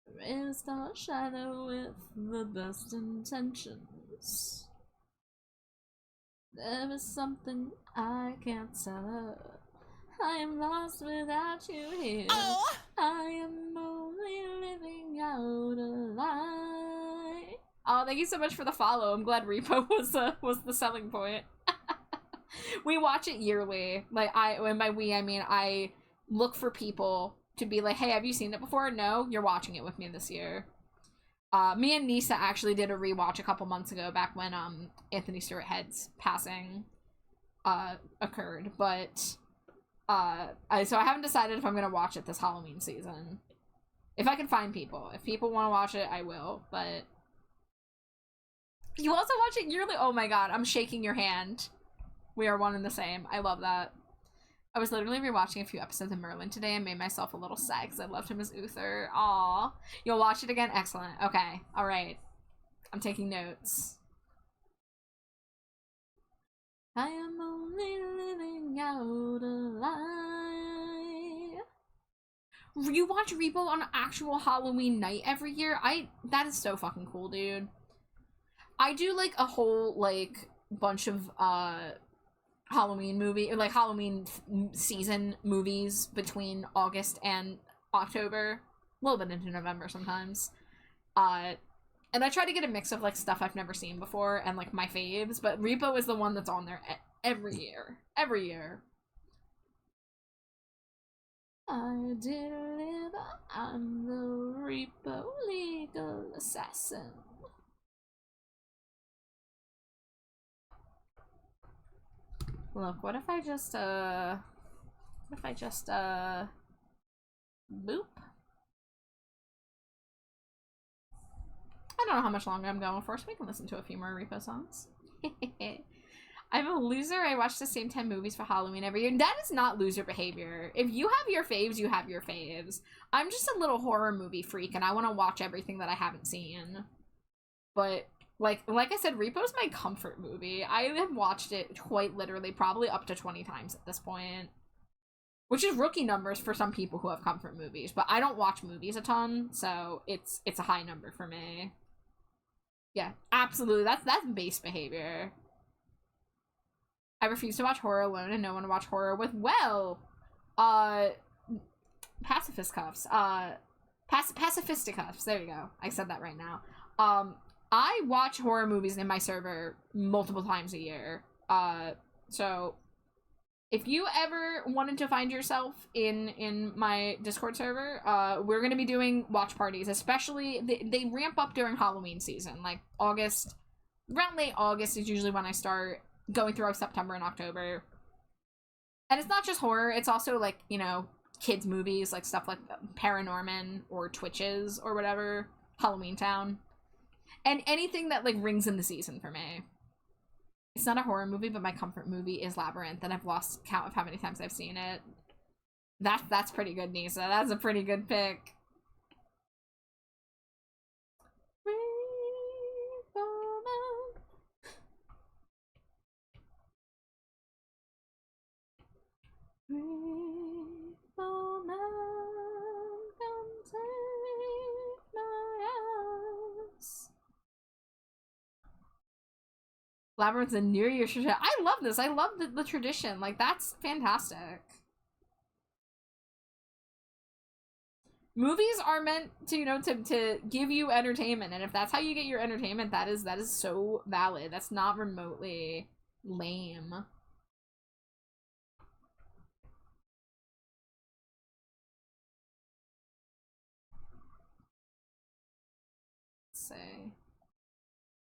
There is no shadow with the best intentions. There is something I can't tell. I am lost without you here. Oh. I am only living out a lie. Oh, thank you so much for the follow. I'm glad Repo was the selling point. We watch it yearly. Like when by we I mean I look for people to be like, hey, have you seen it before? No, you're watching it with me this year. Me and Nisa actually did a rewatch a couple months ago, back when Anthony Stewart Head's passing occurred, but so I haven't decided if I'm gonna watch it this Halloween season. If I can find people. If people want to watch it, I will, but you also watch it yearly? Oh my god, I'm shaking your hand. We are one and the same. I love that. I was literally rewatching a few episodes of Merlin today and made myself a little sad because I loved him as Uther. Aw. You'll watch it again? Excellent. Okay. Alright. I'm taking notes. I am only living out a lie. You watch Repo on actual Halloween night every year? That is so fucking cool, dude. I do like a whole like bunch of Halloween movie, or like Halloween season movies between August and October, a little bit into November sometimes. And I try to get a mix of like stuff I've never seen before and like my faves, but Repo is the one that's on there every year. Every year. I deliver, I'm the Repo legal assassin. Look, what if I just, boop? I don't know how much longer I'm going for, so we can listen to a few more Repo songs. I'm a loser. I watch the same 10 movies for Halloween every year. That is not loser behavior. If you have your faves, you have your faves. I'm just a little horror movie freak, and I want to watch everything that I haven't seen. But, like I said, Repo's my comfort movie. I have watched it quite literally probably up to 20 times at this point. Which is rookie numbers for some people who have comfort movies. But I don't watch movies a ton, so it's a high number for me. Yeah, absolutely. That's base behavior. I refuse to watch horror alone and no one to watch horror with. Well, pacifist cuffs. Pacifisticuffs. There you go. I said that right now. I watch horror movies in my server multiple times a year. So if you ever wanted to find yourself in my Discord server, we're gonna be doing watch parties. Especially they ramp up during Halloween season, like August. Around late August is usually when I start. Going throughout September and October. And it's not just horror, it's also like, you know, kids movies, like stuff like Paranorman or Twitches or whatever, Halloween Town. And anything that like rings in the season for me. It's not a horror movie, but my comfort movie is Labyrinth, and I've lost count of how many times I've seen it. That's pretty good, Nisa. That's a pretty good pick. Labyrinth's a New Year's tradition. I love this. I love the tradition. Like, that's fantastic. Movies are meant to, you know, to give you entertainment, and if that's how you get your entertainment, that is so valid. That's not remotely lame. Let's see.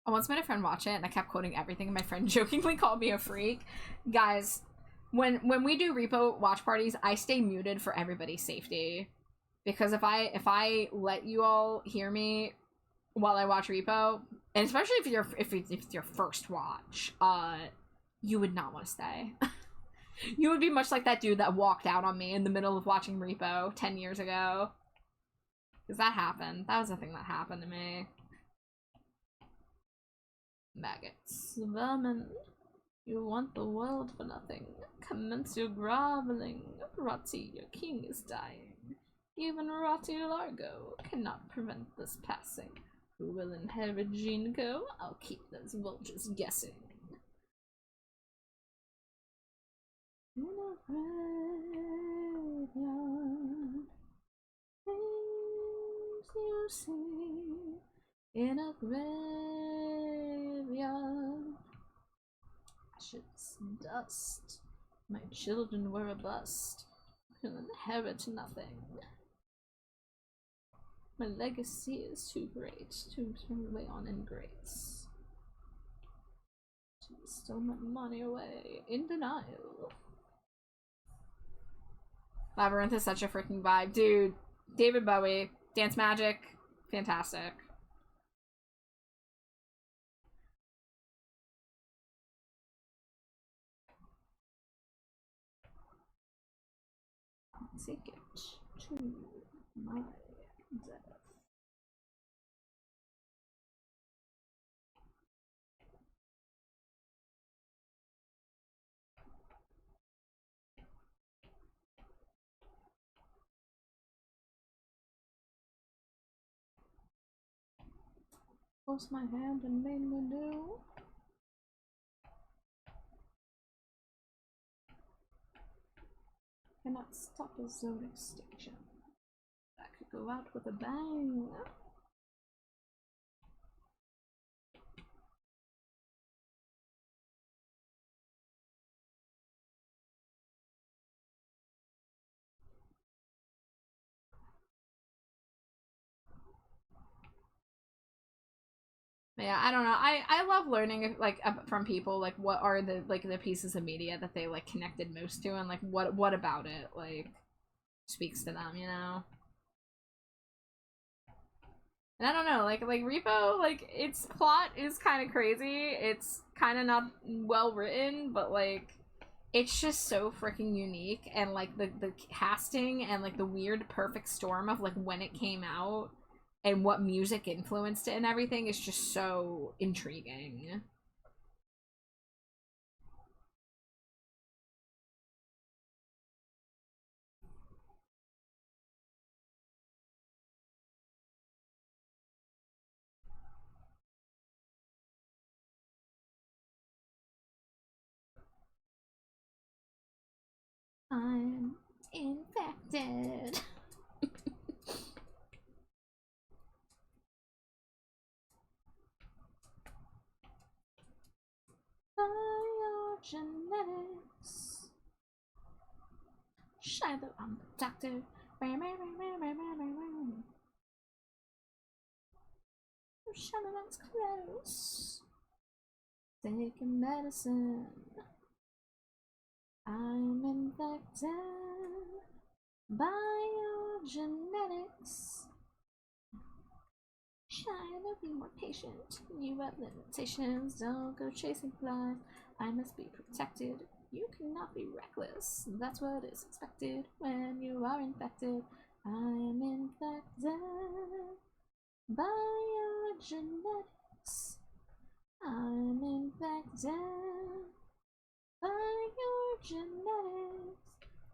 I once made a friend watch it, and I kept quoting everything, and my friend jokingly called me a freak. Guys, when we do repo watch parties, I stay muted for everybody's safety. Because if I let you all hear me while I watch repo, and especially if it's your first watch, you would not want to stay. You would be much like that dude that walked out on me in the middle of watching repo 10 years ago. Because that happened. That was the thing that happened to me. Maggots. Vermin, you want the world for nothing. Commence your groveling. Rotty, your king is dying. Even Rotty Largo cannot prevent this passing. Who will inherit Jinko? I'll keep those vultures guessing. In a graveyard, things you see. In a graveyard, ashes, dust. My children were a bust. Will inherit nothing. My legacy is too great to turn away on ingrates. To bestow my money away in denial. Labyrinth is such a freaking vibe. Dude, David Bowie, Dance Magic, fantastic. Take it to my death. Forced my hand and made me do. Cannot stop a zone extinction. That could go out with a bang. Yeah, I don't know. I love learning like from people like what are the pieces of media that they like connected most to, and like what about it like speaks to them, you know. And I don't know, like Repo, like, its plot is kind of crazy. It's kind of not well written, but like, it's just so freaking unique. And like the casting and like the weird perfect storm of like when it came out and what music influenced it and everything is just so intriguing. I'm infected. By your genetics. Shadow, I'm the doctor. Shadow's close. Taking medicine. I'm infected by your genetics. Shadow, be more patient. You have limitations. Don't go chasing flies. I must be protected. You cannot be reckless. That's what is expected when you are infected. I am infected by your genetics. I'm infected by your genetics.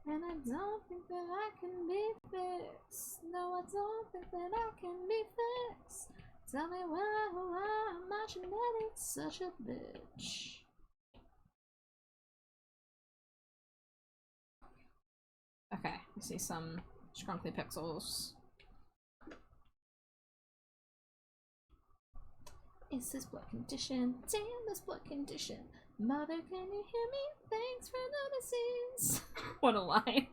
And I don't think that I can be fixed. No, I don't think that I can be fixed. Tell me why are my genetics such a bitch? Okay, I see some scrunkly pixels. Is this blood condition? Damn, this blood condition. Mother, can you hear me? Thanks for noticing. What a line.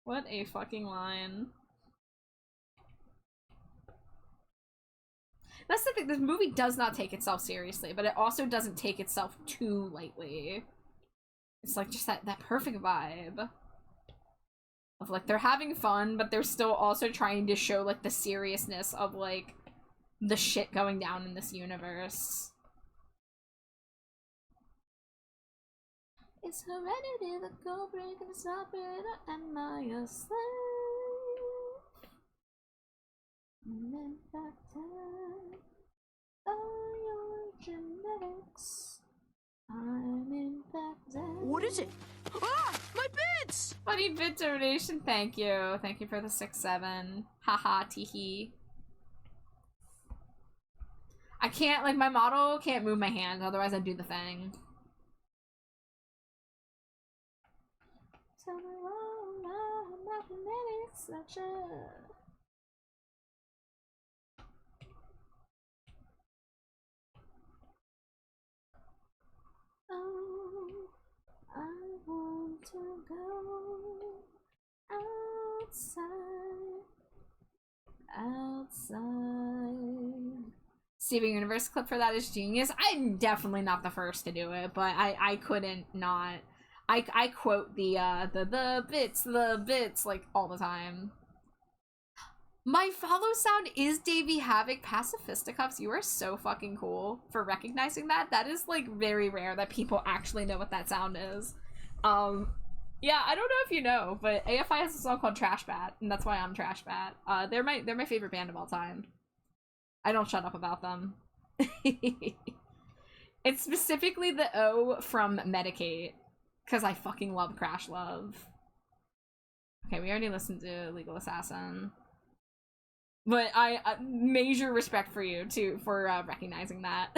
What a fucking line. That's the thing, this movie does not take itself seriously, but it also doesn't take itself too lightly. It's like just that perfect vibe. Of like, they're having fun, but they're still also trying to show like the seriousness of like the shit going down in this universe. It's heredity, the go break and stop it, am I a slave? I'm infected by your genetics. I'm infected. What is it? Ah! My bits! Funny bit donation, thank you. Thank you for the 6-7. Haha, teehee. I can't, like, my model can't move my hand, otherwise I'd do the thing. Tell me why my genetics such a... Oh, I want to go outside. Steven Universe clip for that is genius. I'm definitely not the first to do it, but I couldn't not. I quote the bits like all the time. My follow sound is Davey Havoc. Pacifisticuffs, you are so fucking cool for recognizing that. That is like very rare that people actually know what that sound is. Yeah, I don't know if you know, but AFI has a song called Trash Bat, and that's why I'm Trash Bat. They're my favorite band of all time. I don't shut up about them. It's specifically the O from Medicate, because I fucking love Crash Love. Okay, we already listened to Legal Assassin. But I major respect for you too for recognizing that.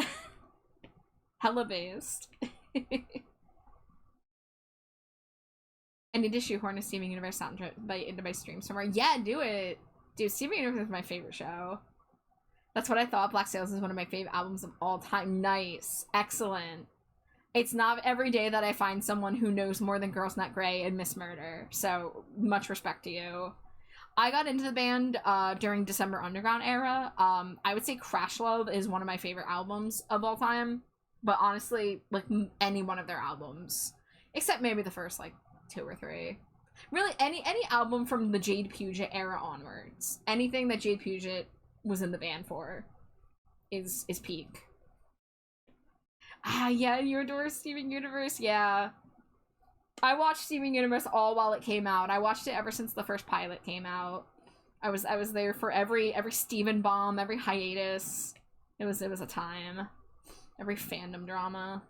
Hella based. I need to shoehorn a Steven Universe soundtrack into my stream somewhere. Yeah, do it. Dude, Steven Universe is my favorite show. That's what I thought. Black Sails is one of my favorite albums of all time. Nice. Excellent. It's not every day that I find someone who knows more than Girls Not Grey and Miss Murder. So, much respect to you. I got into the band during December Underground era. I would say Crash Love is one of my favorite albums of all time. But honestly, like any one of their albums. Except maybe the first, like, 2 or 3. Really, any album from the Jade Puget era onwards, anything that Jade Puget was in the band for, is peak. Ah, yeah, you adore Steven Universe, yeah. I watched Steven Universe all while it came out. I watched it ever since the first pilot came out. I was there for every Steven bomb, every hiatus. It was a time. Every fandom drama.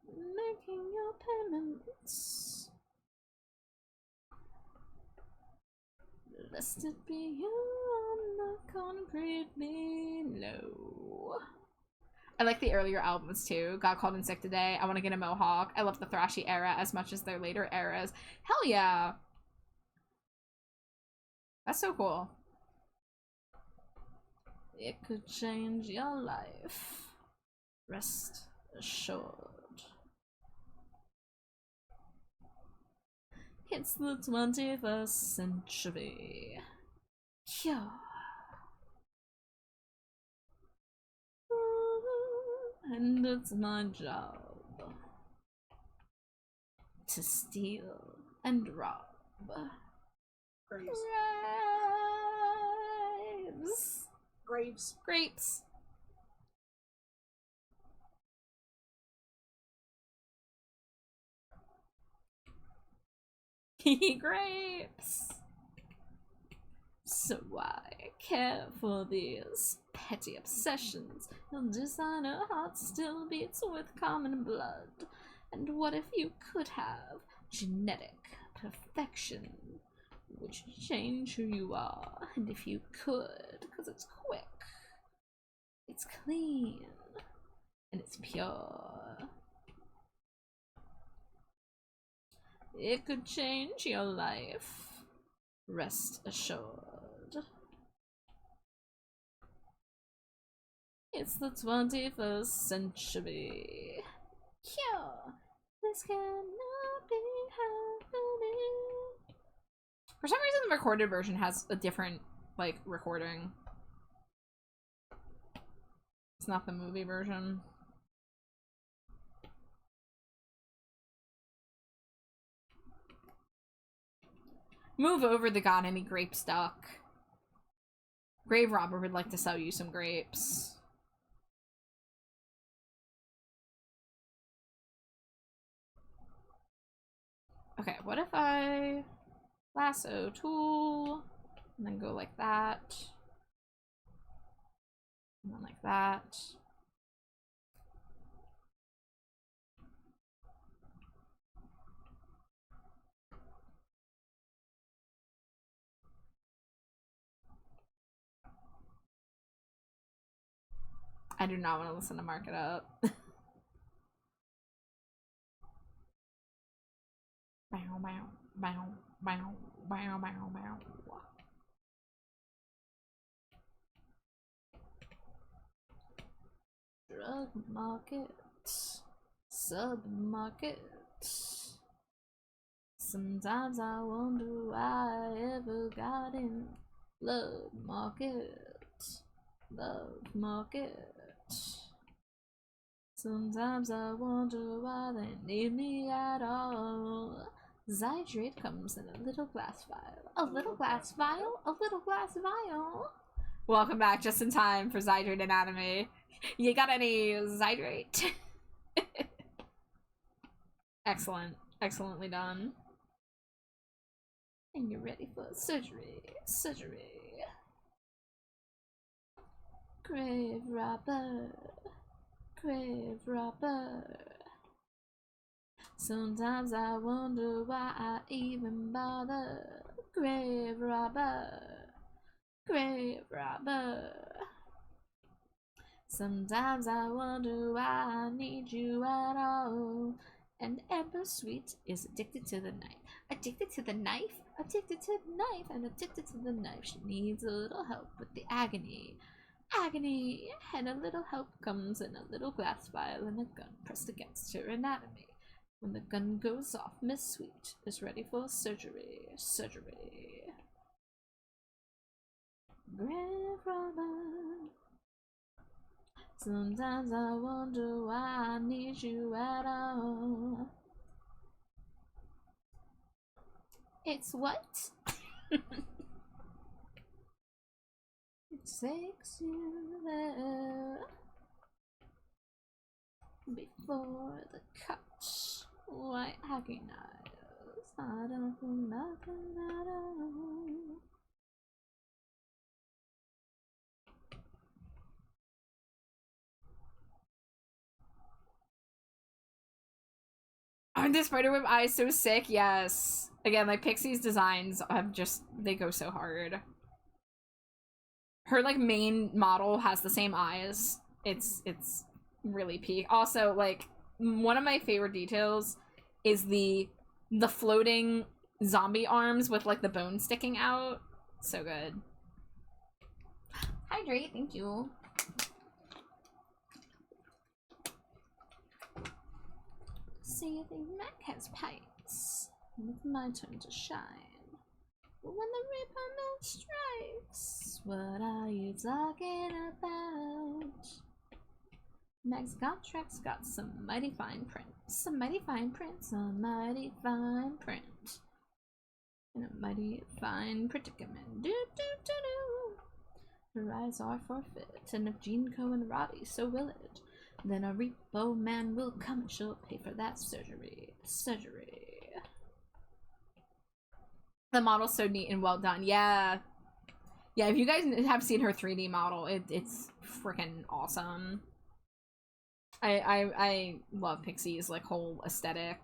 Making your payments. Lest it be you on the concrete below. I like the earlier albums too. Got Called in Sick Today. I Want to Get a Mohawk. I love the thrashy era as much as their later eras. Hell yeah! That's so cool. It could change your life. Rest assured. It's the 21st century. Yeah. And it's my job to steal and rob. Graves. Graves. Graves. Grapes. Grapes. So why care for these petty obsessions? Your designer heart still beats with common blood. And what if you could have genetic perfection? Would you change who you are? And if you could, because it's quick, it's clean, and it's pure. It could change your life. Rest assured. It's the 21st century. Yeah, this cannot be happening. For some reason, the recorded version has a different, like, recording. It's not the movie version. Move over the got any grape stock. Grave Robber would like to sell you some grapes. Okay, what if I lasso tool and then go like that and then like that. I do not want to listen to Mark It Up. Bow, bow, bow, bow, bow, bow, bow. Drug market, submarket. Sometimes I wonder why I ever got in. Love market, love market. Sometimes I wonder why they need me at all. Zydrate comes in a little glass vial. A little glass vial? A little glass vial? Welcome back just in time for Zydrate Anatomy. You got any Zydrate? Excellent. Excellently done. And you're ready for surgery. Surgery. Grave robber. Grave robber. Sometimes I wonder why I even bother. Grave robber. Grave robber. Sometimes I wonder why I need you at all. And Ember Sweet is addicted to the knife. Addicted to the knife? Addicted to the knife and addicted to the knife. She needs a little help with the agony. Agony! And a little help comes in a little glass vial and a gun pressed against her anatomy. When the gun goes off, Miss Sweet is ready for surgery. Surgery. Grave robber. Sometimes I wonder why I need you at all. It's what? It takes you there before the cut. White hacky knives. I don't do nothing at all. Aren't the spiderweb eyes so sick? Yes. Again, like Pixie's designs have just, they go so hard. Her like main model has the same eyes. It's really peak. Also, like one of my favorite details is the floating zombie arms with like the bone sticking out. So good. Hydrate, thank you. See, you think Mac has pipes. It's my turn to shine. But when the Reaper note strikes, what are you talking about? Mac's got tracks, got some mighty fine print. Some mighty fine print, some mighty fine print. In a mighty fine predicament. Do do do do. Her eyes are forfeit, and if Gene Cohen Roddy so will it, then a repo man will come and she'll pay for that surgery. Surgery. The model's so neat and well done. Yeah. Yeah, if you guys have seen her 3D model, it's freaking awesome. I love Pixie's like whole aesthetic.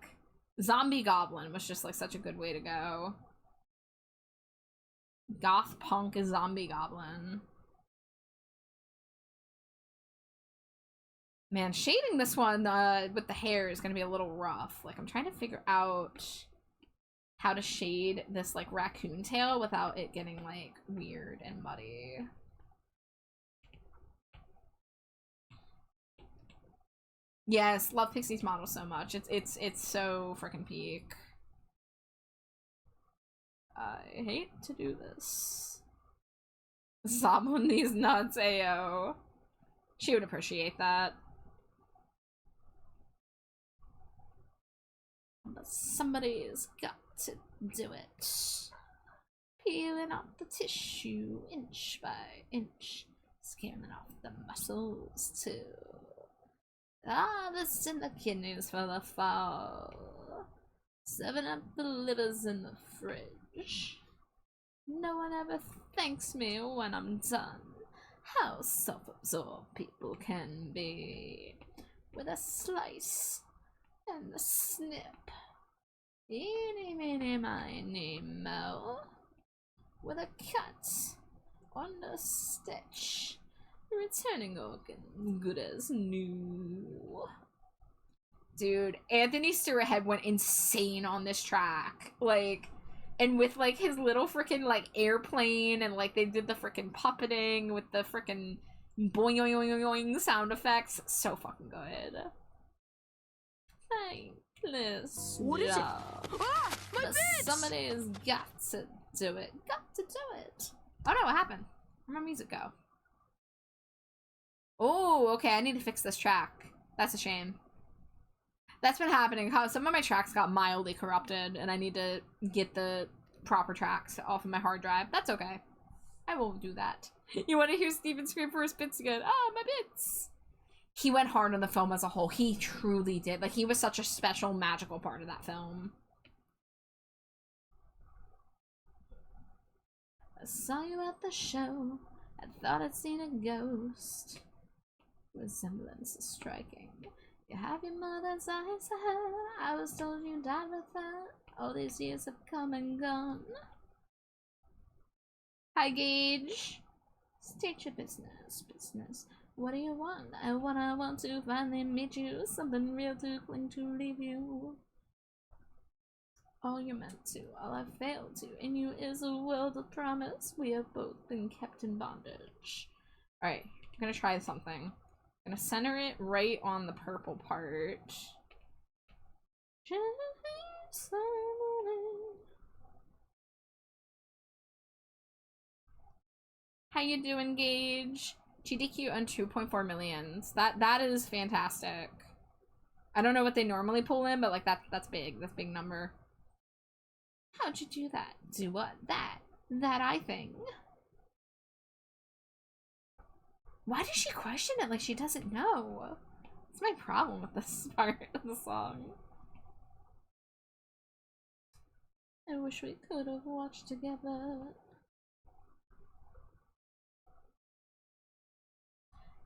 Zombie Goblin was just like such a good way to go. Goth punk is Zombie Goblin. Man, shading this one with the hair is gonna be a little rough. Like I'm trying to figure out how to shade this like raccoon tail without it getting like weird and muddy. Yes, love Pixie's model so much. It's so freaking peak. I hate to do this. Sob on these nuts, ayo. She would appreciate that. But somebody's got to do it. Peeling off the tissue inch by inch. Scaring off the muscles too. Harvesting the kidneys for the fall. Serving up the livers in the fridge. No one ever thanks me when I'm done. How self-absorbed people can be. With a slice and a snip. Eeny, meeny, miny, mo. With a cut on a stitch. Returning organ, good as new. Dude, Anthony Stewart went insane on this track. Like, and with like his little freaking like airplane, and like they did the freaking puppeting with the freaking boing boing boing boing sound effects. So fucking good. Thankless. What is it? job. Ah, my But bits! somebody's got to do it. Got to do it. Oh no, what happened? Where'd my music go? Oh, okay, I need to fix this track. That's a shame. That's been happening. Some of my tracks got mildly corrupted, and I need to get the proper tracks off of my hard drive. That's okay. I will do that. You want to hear Steven scream for his bits again? Oh, my bits! He went hard on the film as a whole. He truly did. Like, he was such a special, magical part of that film. I saw you at the show. I thought I'd seen a ghost. Resemblance is striking. You have your mother's eyes for her. I was told you died with her. All these years have come and gone. Hi, Gage. State your business. What do you want? I want to finally meet you. Something real to cling to, leave you. All you're meant to, all I've failed to. In you is a world of promise. We have both been kept in bondage. Alright, I'm gonna try something. I'm gonna center it right on the purple part. How you doing, Gage? GDQ on 2.4 millions. That is fantastic. I don't know what they normally pull in, but like that's big. That's a big number. How'd you do that? Do what? That I thing. Why does she question it like she doesn't know? That's my problem with this part of the song. I wish we could have watched together.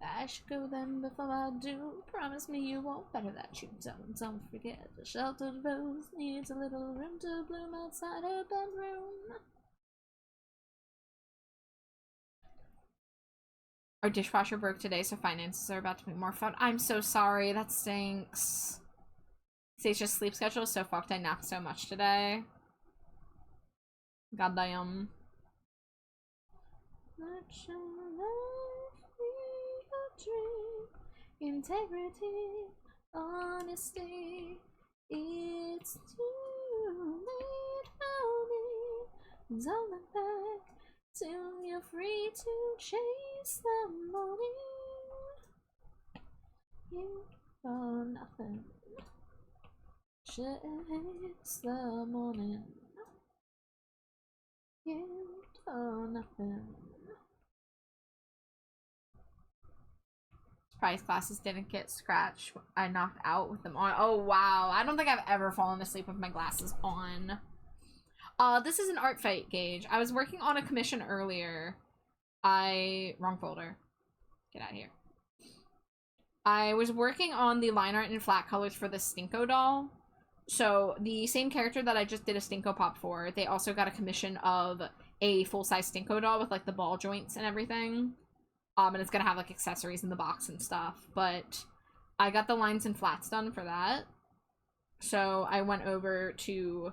I should go then before I do. Promise me you won't. Better that you don't. Don't forget the sheltered rose needs a little room to bloom outside her bedroom. Our dishwasher broke today, so finances are about to be more fun. I'm so sorry. That stinks. Stacia's sleep schedule is so fucked. I napped so much today. Goddamn. Let your life be a dream. Integrity, honesty. It's too late for me. Don't look back till you're free to chase the morning. You for nothing. Chase the morning. You for nothing. Surprise classes didn't get scratched. I knocked out with them on. Oh wow, I don't think I've ever fallen asleep with my glasses on. This is an art fight gauge. I was working on a commission earlier. Wrong folder. Get out of here. I was working on the line art in flat colors for the Stinko doll. So the same character that I just did a Stinko pop for, they also got a commission of a full-size Stinko doll with like the ball joints and everything. And it's gonna have like accessories in the box and stuff. But I got the lines and flats done for that. So I went over to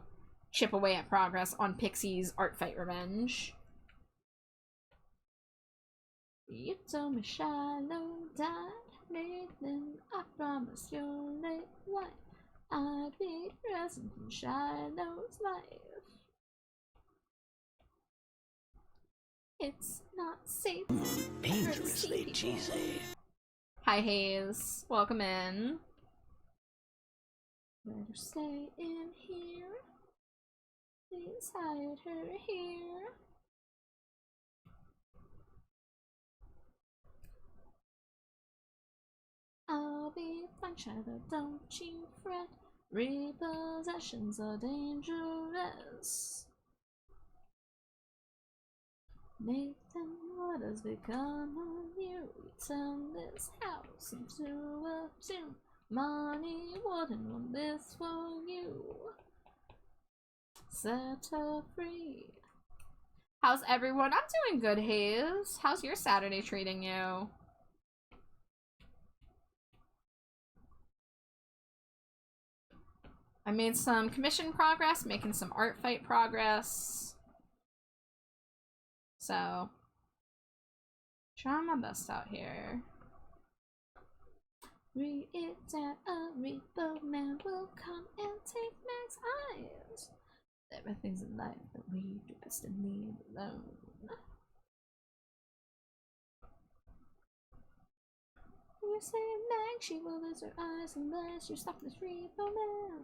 chip away at progress on Pixie's Art Fight Revenge. You told me Shiloh died, Nathan, I promised your late wife I'd be present in Shiloh's life. It's not safe. Dangerously cheesy. Hi Hayes, welcome in. Better stay in here. Please hide her here. I'll be fine, Shiloh, don't you fret. Repossessions are dangerous. Nathan, what has become of you? You turned this house into a tomb. Money wouldn't want this for you. Set her free. How's everyone? I'm doing good, Hayes. How's your Saturday treating you? I made some commission progress, making some art fight progress. So, trying my best out here. Read it down, a repo man will come and take Mac's eyes. There are things in life that we do best to leave alone. You say Mac, she will lose her eyes unless you stop this repo man.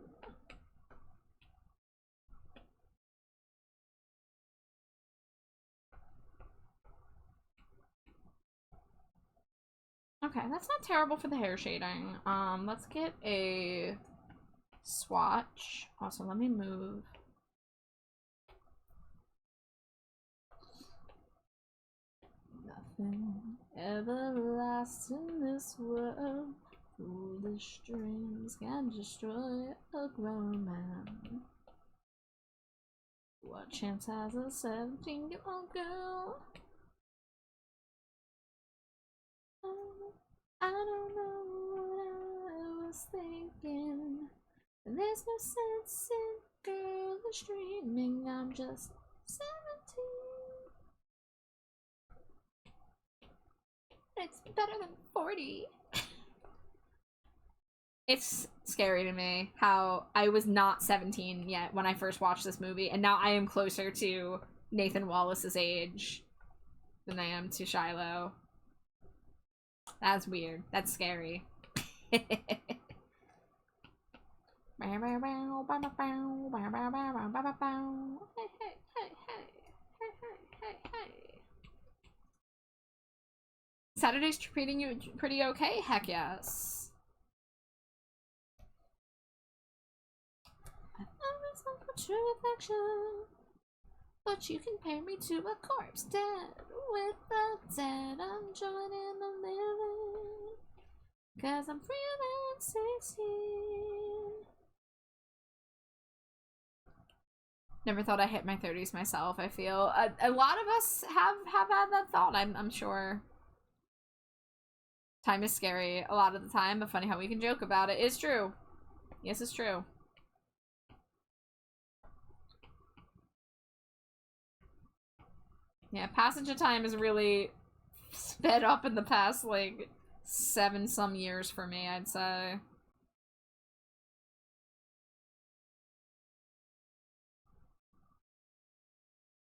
Okay, that's not terrible for the hair shading. Let's get a swatch. Also, let me move. Nothing ever lasts in this world. Foolish dreams can destroy a grown man. What chance has a 17-year-old girl? I don't know what I was thinking. There's no sense in girlish dreaming. I'm just 17. It's better than 40. It's scary to me how I was not 17 yet when I first watched this movie, and now I am closer to Nathan Wallace's age than I am to Shiloh. That's weird. That's scary. Hey, hey, hey, hey, hey, hey. Saturday's treating you pretty okay? Heck yes. I've always longed for true affection, but you compare me to a corpse dead. With the dead, I'm joining the living, 'cause I'm feeling 16. Never thought I hit my 30s myself. I feel a lot of us have had that thought. I'm sure. Time is scary a lot of the time, but funny how we can joke about it. It's true. Yes, it's true. Yeah, passage of time is really sped up in the past, like, 7 some years for me, I'd say.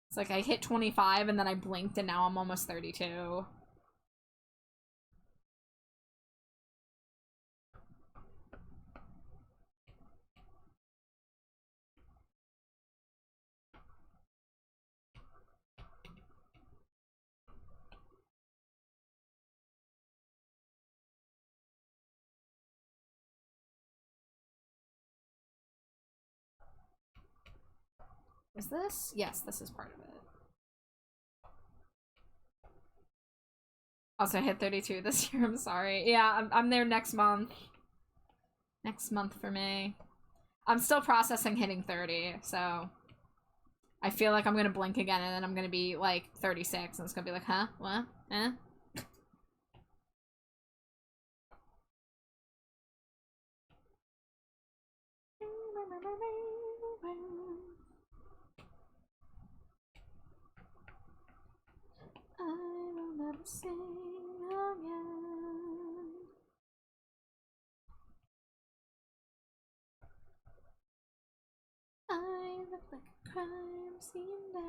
It's like I hit 25 and then I blinked and now I'm almost 32. Is this? Yes, this is part of it. Also, I hit 32 this year, I'm sorry. Yeah, I'm there next month. Next month for me. I'm still processing hitting 30, so... I feel like I'm gonna blink again and then I'm gonna be, like, 36, and it's gonna be like, huh? What? Eh? I will never sing again. I look like a crime scene now.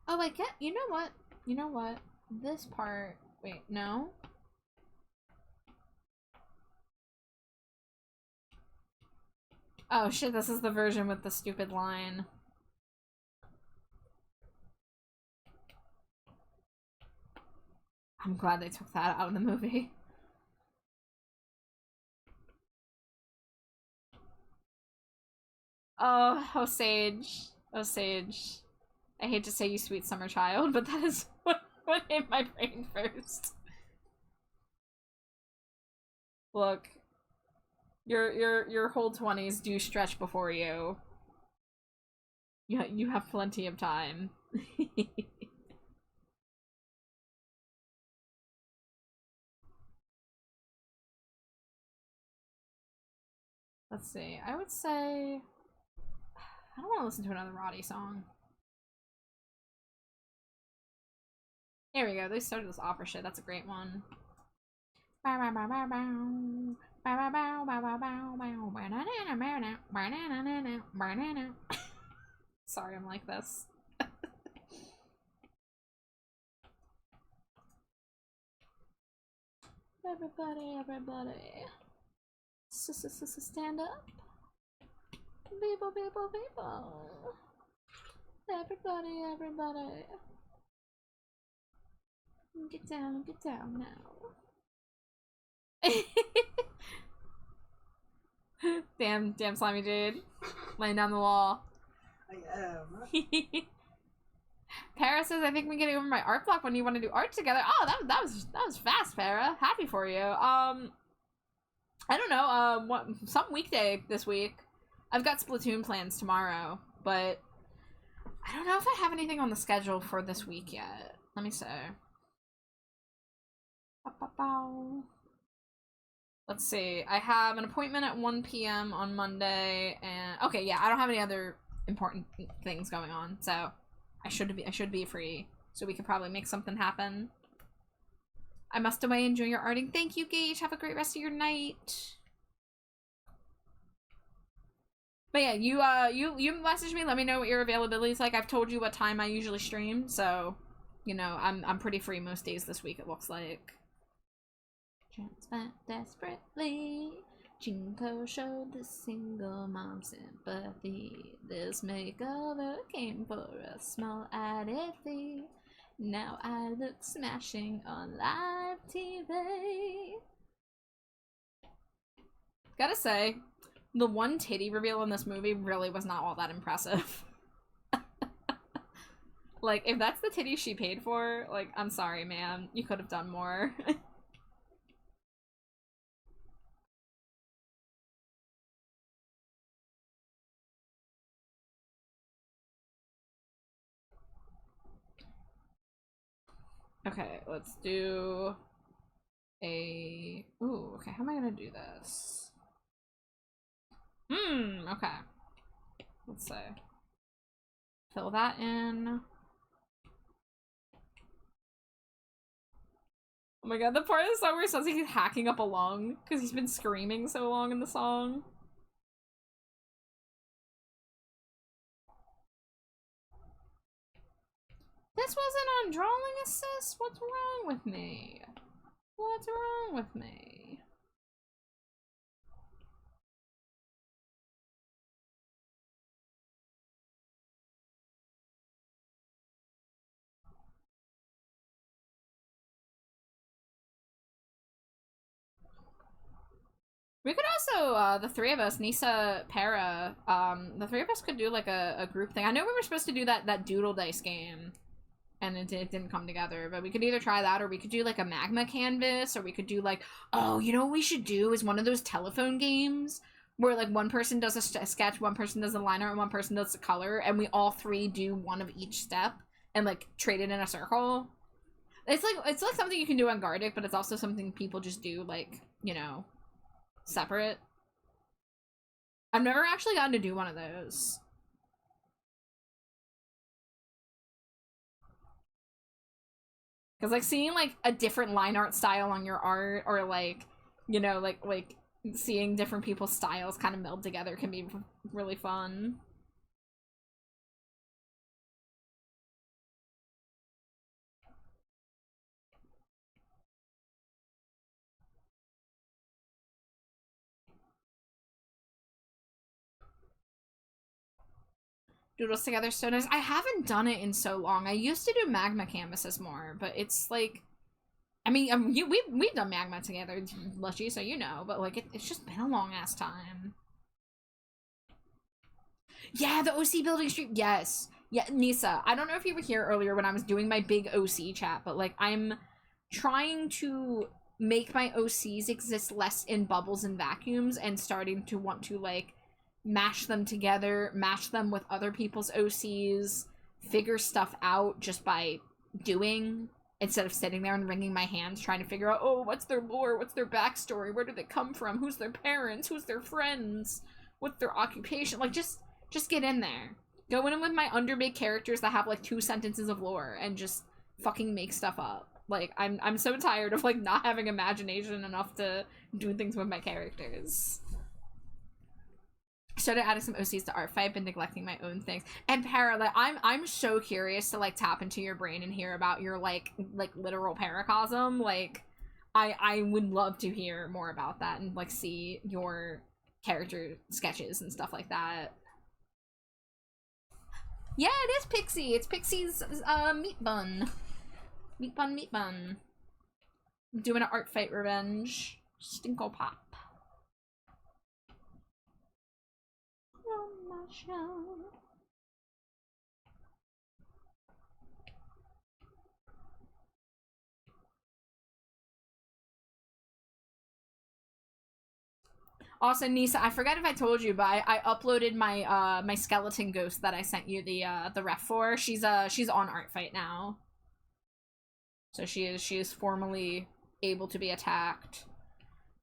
Oh, I get. You know what? You know what? This part. Wait, no. Oh shit! This is the version with the stupid line. I'm glad they took that out of the movie. Oh, Osage. Osage. I hate to say you sweet summer child, but that is what hit my brain first. Look. Your whole 20s do stretch before you. You have plenty of time. Let's see. I would say I don't want to listen to another Roddy song. Here we go. They started this opera shit. That's a great one. Sorry, I'm like this. Everybody. Stand up. People. Everybody. Get down now. damn slimy dude. Laying down the law. I am. Para says, I think we get over my art block when you want to do art together. Oh, that was fast, Para. Happy for you. I don't know, some weekday this week. I've got Splatoon plans tomorrow, but I don't know if I have anything on the schedule for this week yet. Let me see. Let's see. I have an appointment at 1 p.m. on Monday, and okay, yeah, I don't have any other important things going on, so I should be free, so we could probably make something happen. I must away. Enjoy your arting. Thank you, Gage. Have a great rest of your night. But yeah, you message me. Let me know what your availability is like. I've told you what time I usually stream, so you know I'm pretty free most days this week. It looks like. Transplant desperately. Jinko showed the single mom sympathy. This makeover came for a small added fee. Now I look smashing on live TV. Gotta say, the one titty reveal in this movie really was not all that impressive. Like, if that's the titty she paid for, like, I'm sorry, man. You could have done more. Okay, let's do a... Ooh, okay, how am I gonna do this? Okay. Let's see. Fill that in. Oh my god, the part of the song where it sounds like he's hacking up a lung because he's been screaming so long in the song. This wasn't on drawing assist? What's wrong with me? What's wrong with me? We could also, the three of us, Nisa, Para, the three of us could do like a group thing. I know we were supposed to do that Doodle Dice game, and it didn't come together, but we could either try that, or we could do like a magma canvas, or we could do like, oh, you know what we should do is one of those telephone games where like one person does a sketch, one person does a line art, and one person does the color, and we all three do one of each step and like trade it in a circle. It's like something you can do on Gardic, but it's also something people just do, like, you know, separate. I've never actually gotten to do one of those. Because, like, seeing, like, a different line art style on your art, or, like, you know, like seeing different people's styles kind of meld together can be really fun. Doodles together so nice. I haven't done it in so long. I used to do magma canvases more, but it's like, I mean, we've done magma together, Lushy, so you know, but like it's just been a long ass time. Yeah, the OC building stream. Yes, yeah, Nisa. I don't know if you were here earlier when I was doing my big OC chat, but like I'm trying to make my OCs exist less in bubbles and vacuums, and starting to want to like mash them together, match them with other people's OCs, figure stuff out just by doing, instead of sitting there and wringing my hands trying to figure out, oh, what's their lore, what's their backstory, where do they come from, who's their parents, who's their friends, what's their occupation. Like, just get in there. Go in with my underbaked characters that have like 2 sentences of lore and just fucking make stuff up. Like, I'm so tired of like not having imagination enough to do things with my characters. Started adding some OCs to art fight, been neglecting my own things. And Para, like, I'm so curious to like tap into your brain and hear about your like literal paracosm. Like, I would love to hear more about that and like see your character sketches and stuff like that. Yeah, it is Pixie. It's Pixie's meat bun. Meat bun, meat bun. I'm doing an art fight revenge. Stinkle pop. On my show. Also, Nisa, I forgot if I told you, but I uploaded my my skeleton ghost that I sent you the ref for. She's on art fight now. So she is formally able to be attacked.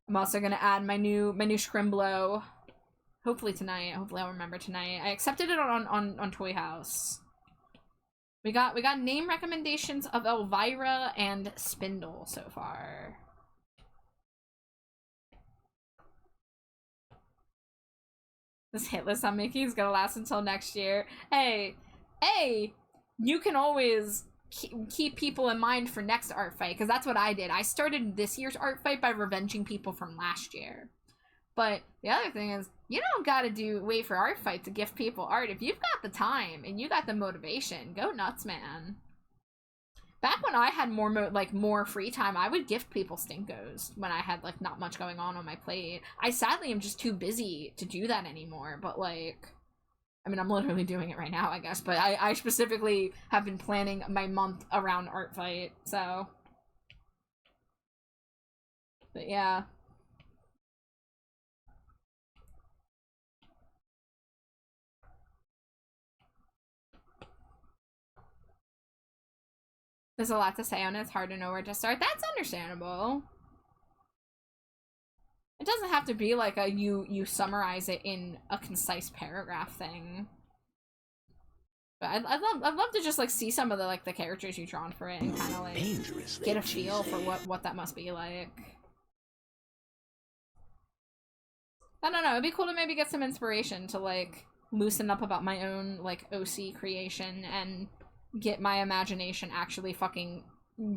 I'm also gonna add my new Scrimblow. Hopefully tonight. Hopefully I'll remember tonight. I accepted it on Toy House. We got name recommendations of Elvira and Spindle so far. This hit list I'm making is gonna last until next year. Hey, you can always keep people in mind for next art fight, because that's what I did. I started this year's art fight by revenging people from last year. But the other thing is, you don't gotta wait for art fight to gift people art. If you've got the time and you got the motivation, go nuts, man. Back when I had more free time, I would gift people Stinkos when I had like not much going on my plate. I sadly am just too busy to do that anymore, but like, I mean, I'm literally doing it right now, I guess, but I specifically have been planning my month around art fight, so. But yeah. There's a lot to say on it. It's hard to know where to start. That's understandable. It doesn't have to be like a you summarize it in a concise paragraph thing. But I'd love to just like see some of the like the characters you drawn for it and kind of like get a feel for what that must be like. I don't know. It'd be cool to maybe get some inspiration to like loosen up about my own like OC creation and get my imagination actually fucking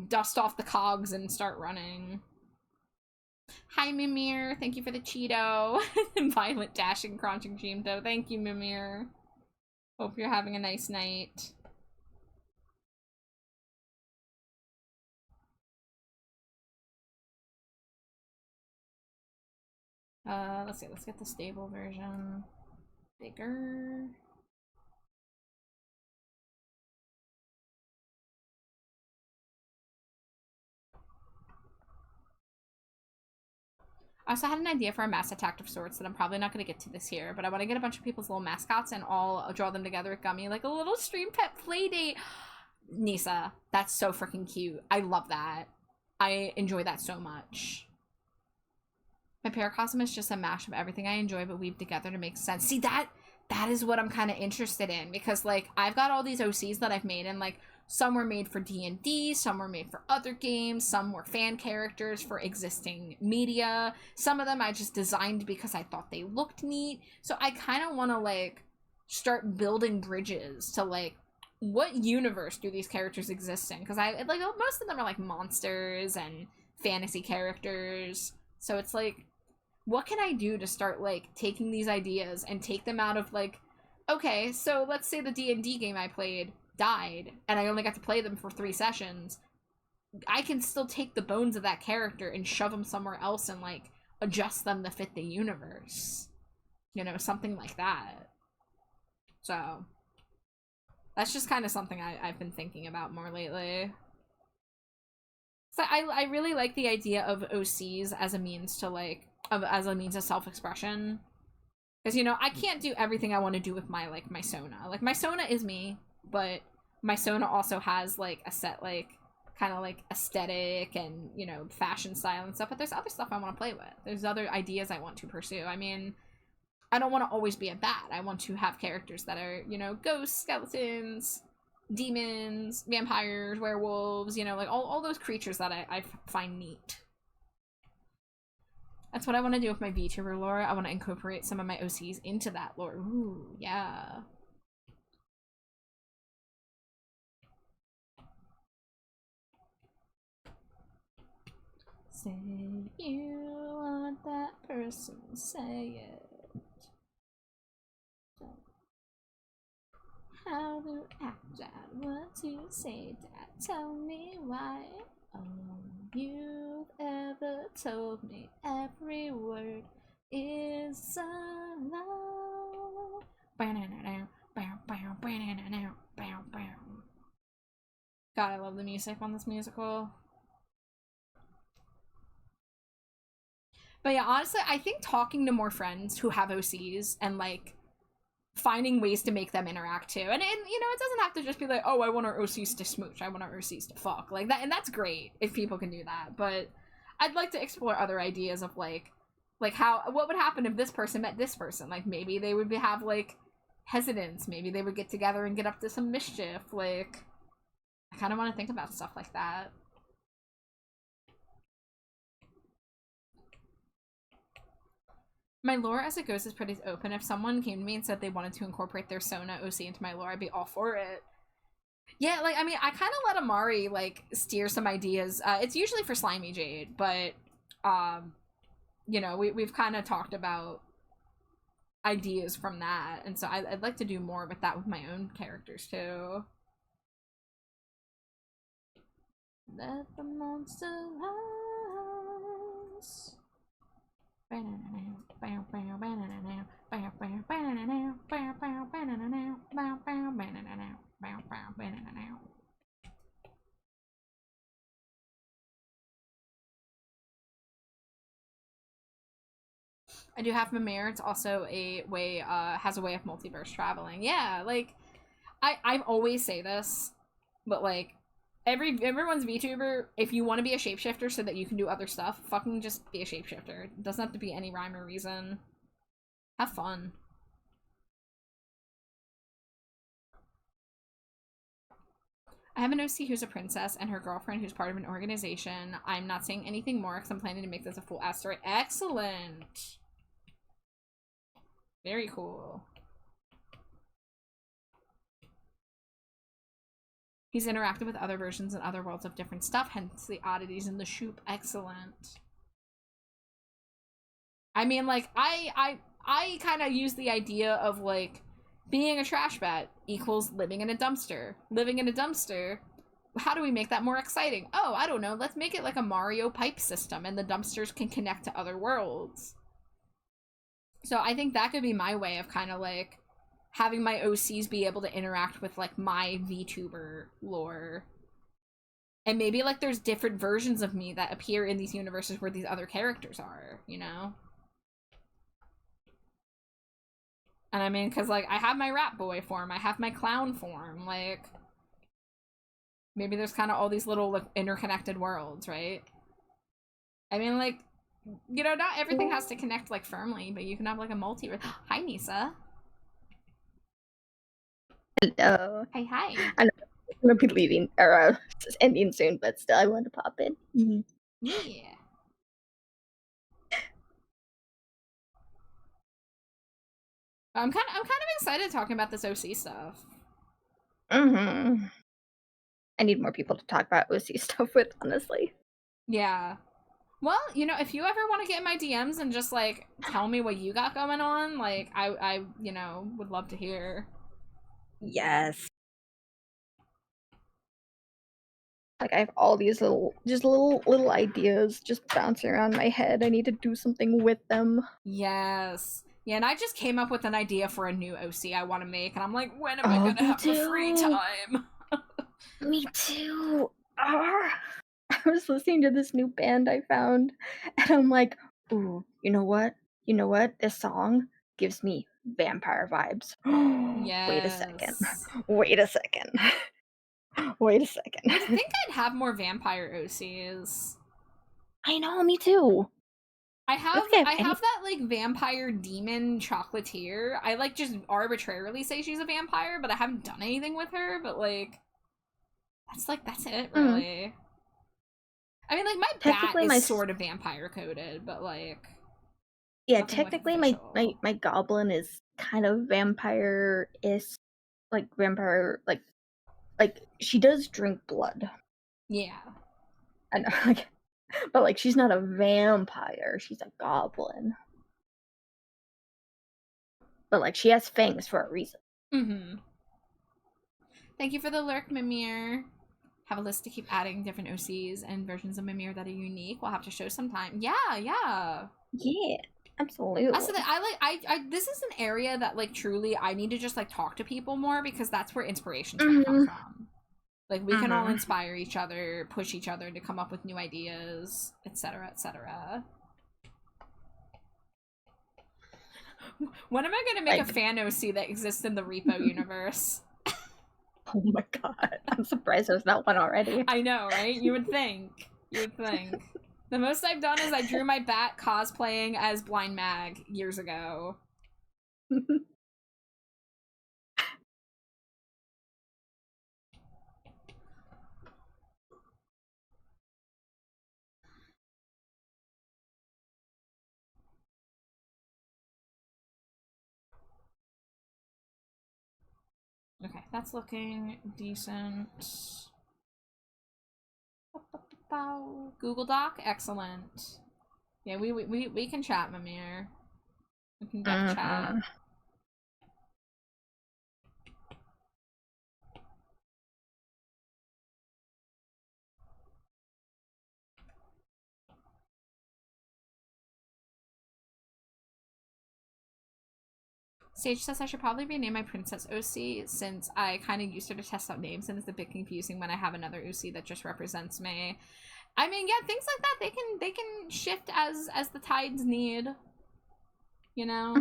dust off the cogs and start running. Hi, Mimir. Thank you for the Cheeto. Violent dashing crunching Jimdo. Thank you, Mimir. Hope you're having a nice night. Let's see. Let's get the stable version. Bigger. I also had an idea for a mass attack of sorts that I'm probably not going to get to this year, but I want to get a bunch of people's little mascots and I'll draw them together at Gummy, like a little stream pet play date. Nisa, that's so freaking cute. I love that. I enjoy that so much. My paracosm is just a mash of everything I enjoy but weave together to make sense. See, that is what I'm kind of interested in, because like I've got all these OCs that I've made and like some were made for D&D, some were made for other games, some were fan characters for existing media. Some of them I just designed because I thought they looked neat. So I kind of want to like start building bridges to like what universe do these characters exist in? Because I like most of them are like monsters and fantasy characters. So it's like, what can I do to start like taking these ideas and take them out of like, okay, so let's say the D&D game I played died and I only got to play them for 3 sessions. I can still take the bones of that character and shove them somewhere else and like adjust them to fit the universe, you know, something like that. So that's just kind of something I've been thinking about more lately. So I really like the idea of OCs as a means to like as a means of self-expression, because you know I can't do everything I want to do with my Sona. Like my Sona is me, but my Sona also has like a set like kind of like aesthetic and, you know, fashion style and stuff, but there's other stuff I want to play with. There's other ideas I want to pursue. I mean, I don't want to always be a bat. I want to have characters that are, you know, ghosts, skeletons, demons, vampires, werewolves, you know, like all those creatures that I find neat. That's what I want to do with my VTuber lore. I want to incorporate some of my OCs into that lore. Ooh, yeah. Say you want that person, say it. How to act out, what to say, Dad, tell me why. All you've ever told me, every word is a lie. God, I love the music on this musical. But yeah, honestly, I think talking to more friends who have OCs and like finding ways to make them interact too. And you know, it doesn't have to just be like, oh, I want our OCs to smooch, I want our OCs to fuck. Like that, and that's great if people can do that. But I'd like to explore other ideas of like what would happen if this person met this person? Like maybe they would have like hesitance, maybe they would get together and get up to some mischief. Like I kind of want to think about stuff like that. My lore as it goes is pretty open. If someone came to me and said they wanted to incorporate their Sona OC into my lore, I'd be all for it. Yeah, like, I mean, I kind of let Amari, like, steer some ideas. It's usually for Slimy Jade, but, you know, we've kind of talked about ideas from that, and so I'd like to do more with that with my own characters, too. Let the monster house. I do have Mimir. It's also a way, has a way of multiverse traveling. Yeah, like, I always say this, but like, everyone's VTuber, if you want to be a shapeshifter so that you can do other stuff, fucking just be a shapeshifter. It doesn't have to be any rhyme or reason. Have fun. I have an OC who's a princess and her girlfriend who's part of an organization. I'm not saying anything more because I'm planning to make this a full ass story. Excellent! Very cool. He's interacted with other versions and other worlds of different stuff, hence the oddities in the shoop. Excellent. I mean, like, I kind of use the idea of, like, being a trash bat equals living in a dumpster. Living in a dumpster, how do we make that more exciting? Oh, I don't know. Let's make it like a Mario pipe system and the dumpsters can connect to other worlds. So I think that could be my way of kind of, like, having my OCs be able to interact with, like, my VTuber lore. And maybe, like, there's different versions of me that appear in these universes where these other characters are, you know? And I mean, because, like, I have my rat boy form, I have my clown form, like, maybe there's kind of all these little, like, interconnected worlds, right? I mean, like, you know, not everything has to connect, like, firmly, but you can have, like, a multiverse. Hi, Nisa. Hello. Hi. I know I'm gonna be leaving, or ending soon, but still, I want to pop in. Yeah. I'm kind of excited talking about this OC stuff. I need more people to talk about OC stuff with, honestly. Yeah. Well, you know, if you ever want to get in my DMs and just, like, tell me what you got going on, like, I you know, would love to hear. Yes. Like, I have all these little ideas just bouncing around my head. I need to do something with them. Yes. Yeah, and I just came up with an idea for a new OC I want to make, and I'm like, when am I gonna have the free time? Me too. I was listening to this new band I found, and I'm like, ooh, you know what? You know what? This song gives me vampire vibes. Yes. Wait a second. Wait a second. Wait a second. You'd think I'd have more vampire OCs. I know, me too. I have that, like, vampire demon chocolatier. I, like, just arbitrarily say she's a vampire, but I haven't done anything with her, but, like, that's it, really. I mean, like, my bat is sort of vampire coded, but, like, yeah, technically my goblin is kind of vampire-ish, like vampire, like she does drink blood. Yeah. I know, like, but like she's not a vampire, she's a goblin. But like she has fangs for a reason. Thank you for the lurk, Mimir. Have a list to keep adding different OCs and versions of Mimir that are unique. We'll have to show sometime. Yeah. Yeah, absolutely. Also, this is an area that, like, truly I need to just, like, talk to people more, because that's where inspiration's gonna come from. Like, we can all inspire each other, push each other to come up with new ideas, etc., etc. When am I gonna make a fan OC that exists in the Repo universe? Oh my god, I'm surprised there's not one already. I know, right? You would think. The most I've done is I drew my bat cosplaying as Blind Mag years ago. Okay, That's looking decent. Google Doc, excellent. Yeah, we can chat, Mimir. We can get chat. Sage says I should probably rename my princess OC since I kind of used her to test out names and it's a bit confusing when I have another OC that just represents me. I mean, yeah, things like that they can shift as the tides need. You know?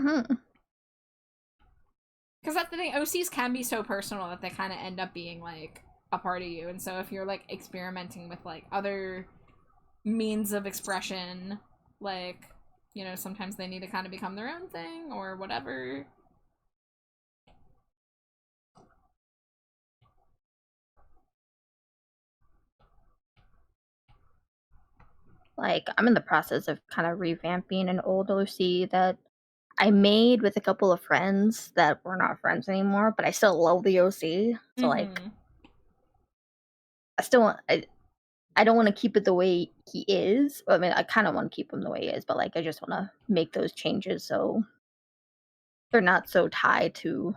Because that's the thing, OCs can be so personal that they kind of end up being like a part of you. And so if you're like experimenting with like other means of expression, like, you know, sometimes they need to kind of become their own thing or whatever. Like, I'm in the process of kind of revamping an old OC that I made with a couple of friends that were not friends anymore, but I still love the OC. So, like, I still want, I don't want to keep it the way he is. I mean, I kind of want to keep him the way he is, but, like, I just want to make those changes so they're not so tied to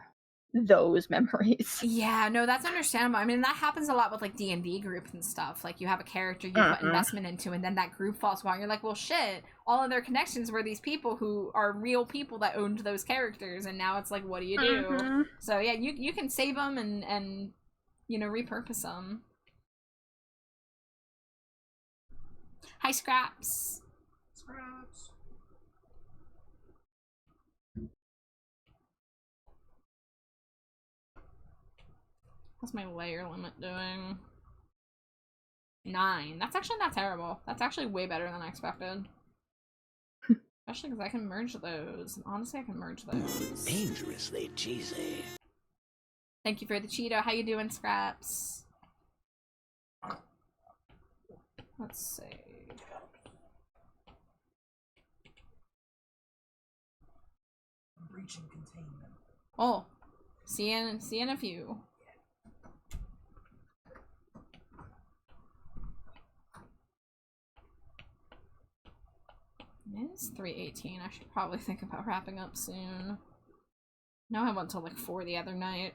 those memories. Yeah, no, that's understandable. I mean, that happens a lot with like D&D groups and stuff. Like you have a character you put investment into and then that group falls apart. You're like, well, shit, all of their connections were these people who are real people that owned those characters, and now it's like, what do you do? So yeah, you can save them and you know, repurpose them. Hi, Scraps. Scraps. What's my layer limit doing? 9. That's actually not terrible. That's actually way better than I expected. Especially because I can merge those. Honestly, I can merge those. Dangerously cheesy. Thank you for the Cheeto. How you doing, Scraps? Let's see. Breaching containment. Oh, see you in a few. It's 3:18. I should probably think about wrapping up soon. No, I went till like 4 the other night.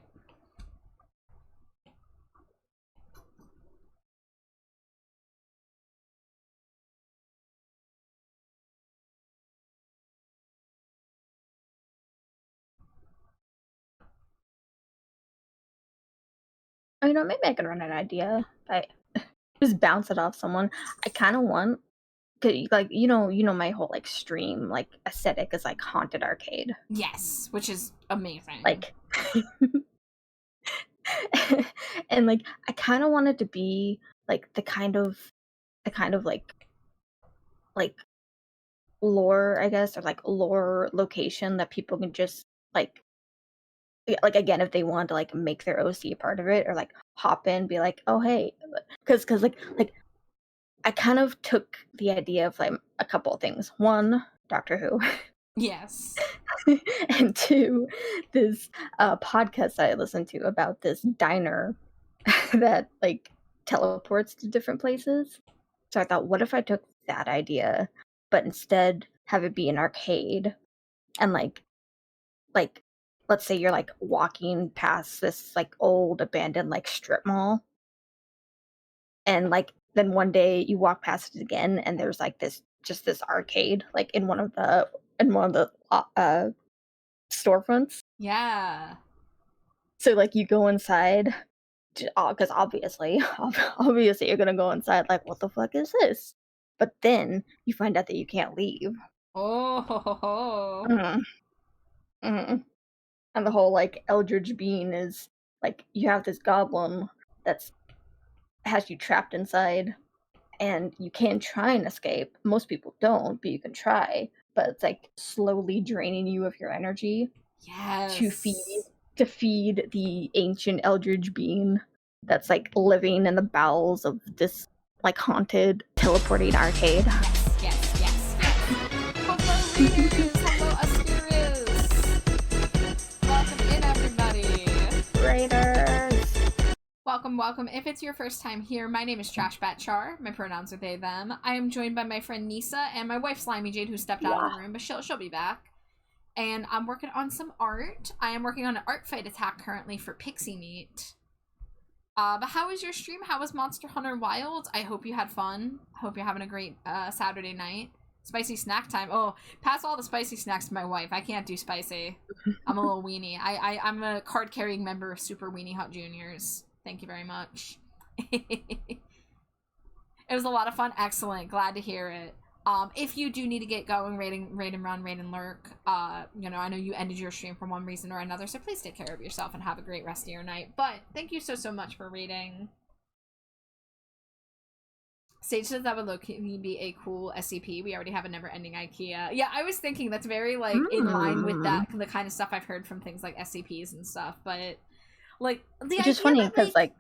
You know, maybe I could run an idea. I just bounce it off someone. I kind of want, like, you know my whole like stream like aesthetic is like haunted arcade. Yes, which is amazing. Like, and like I kind of want it to be like the kind of like lore, I guess, or like lore location that people can just like again, if they want to like make their OC a part of it or like hop in, be like, oh hey, because like I kind of took the idea of like a couple of things. One, Doctor Who. Yes. And two, this podcast that I listened to about this diner that like teleports to different places. So I thought, what if I took that idea, but instead have it be an arcade, and like let's say you're like walking past this like old abandoned like strip mall, and like then one day you walk past it again and there's like this arcade like in one of the storefronts. Yeah. So like you go inside because obviously you're gonna go inside like, what the fuck is this? But then you find out that you can't leave. Oh. And the whole like Eldritch Bean is like you have this goblin that's has you trapped inside, and you can try and escape. Most people don't, but you can try. But it's like slowly draining you of your energy. Yes. To feed the ancient Eldritch Bean that's like living in the bowels of this like haunted teleporting arcade. Yes. Hello, readers. Hello, Asterius. Welcome in, everybody. Raider. welcome, welcome. If it's your first time here, my name is Trashbat Char. My pronouns are they, them. I am joined by my friend Nisa and my wife Slimy Jade, who stepped out of the room, but she'll be back. And I'm working on some art. I am working on an art fight attack currently for Pixie Meat. But how was your stream? How was Monster Hunter Wilds? I hope you had fun. Hope you're having a great Saturday night. Spicy snack time. Oh, pass all the spicy snacks to my wife. I can't do spicy. I'm a little weenie. I'm a card-carrying member of Super Weenie Hut Juniors. Thank you very much. It was a lot of fun. Excellent. Glad to hear it. If you do need to get going, raid and run, raid and lurk, you know, I know you ended your stream for one reason or another, so please take care of yourself and have a great rest of your night. But thank you so much for reading. Sage says that would low-key be a cool SCP. We already have a never-ending IKEA. Yeah, I was thinking that's very, like, in line with that, the kind of stuff I've heard from things like SCPs and stuff, but, like, the Which is funny, because, like,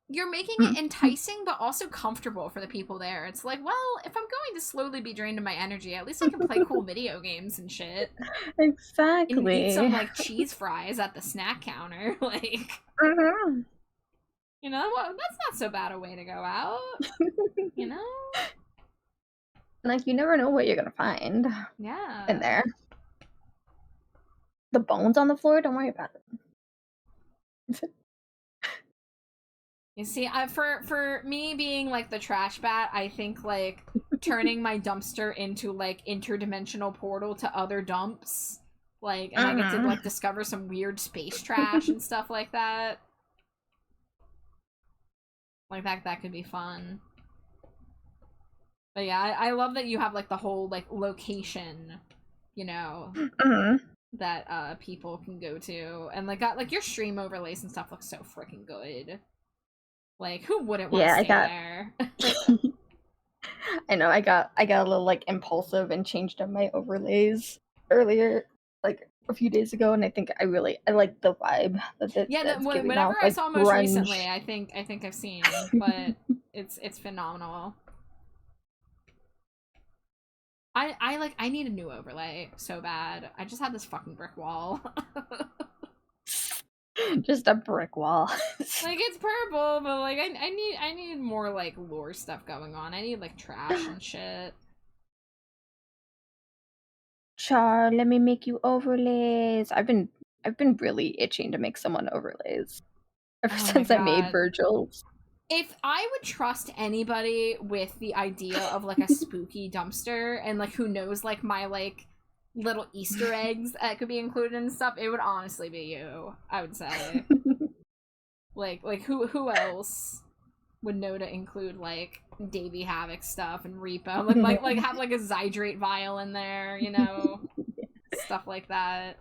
you're making it enticing, but also comfortable for the people there. It's like, well, if I'm going to slowly be drained of my energy, at least I can play cool video games and shit. Exactly. And eat some, like, cheese fries at the snack counter. Like, you know, well, that's not so bad a way to go out. You know? Like, you never know what you're gonna find. Yeah. In there. The bones on the floor, don't worry about it. You see, for me being, like, the trash bat, I think, like, turning my dumpster into, like, interdimensional portal to other dumps. Like, and I get to, like, discover some weird space trash and stuff like that. Like, that could be fun. But yeah, I love that you have, like, the whole, like, location, you know, that, people can go to. And, like, your stream overlays and stuff looks so freaking good. Like, who wouldn't want to stay there? I know, I got a little, like, impulsive and changed up my overlays earlier, like, a few days ago, and I think I like the vibe that whatever I saw most recently, I think I've seen, but it's phenomenal. I need a new overlay so bad. I just had this fucking brick wall. Just a brick wall. Like, it's purple, but like I need more like lore stuff going on. I need like trash and shit. Char, let me make you overlays. I've been really itching to make someone overlays ever since I made Virgil's. If I would trust anybody with the idea of like a spooky dumpster and like who knows like my like little Easter eggs that could be included and stuff, it would honestly be you, I would say. like who else would know to include like Davey Havoc stuff and Repo, like have like a Zydrate vial in there, you know, stuff like that.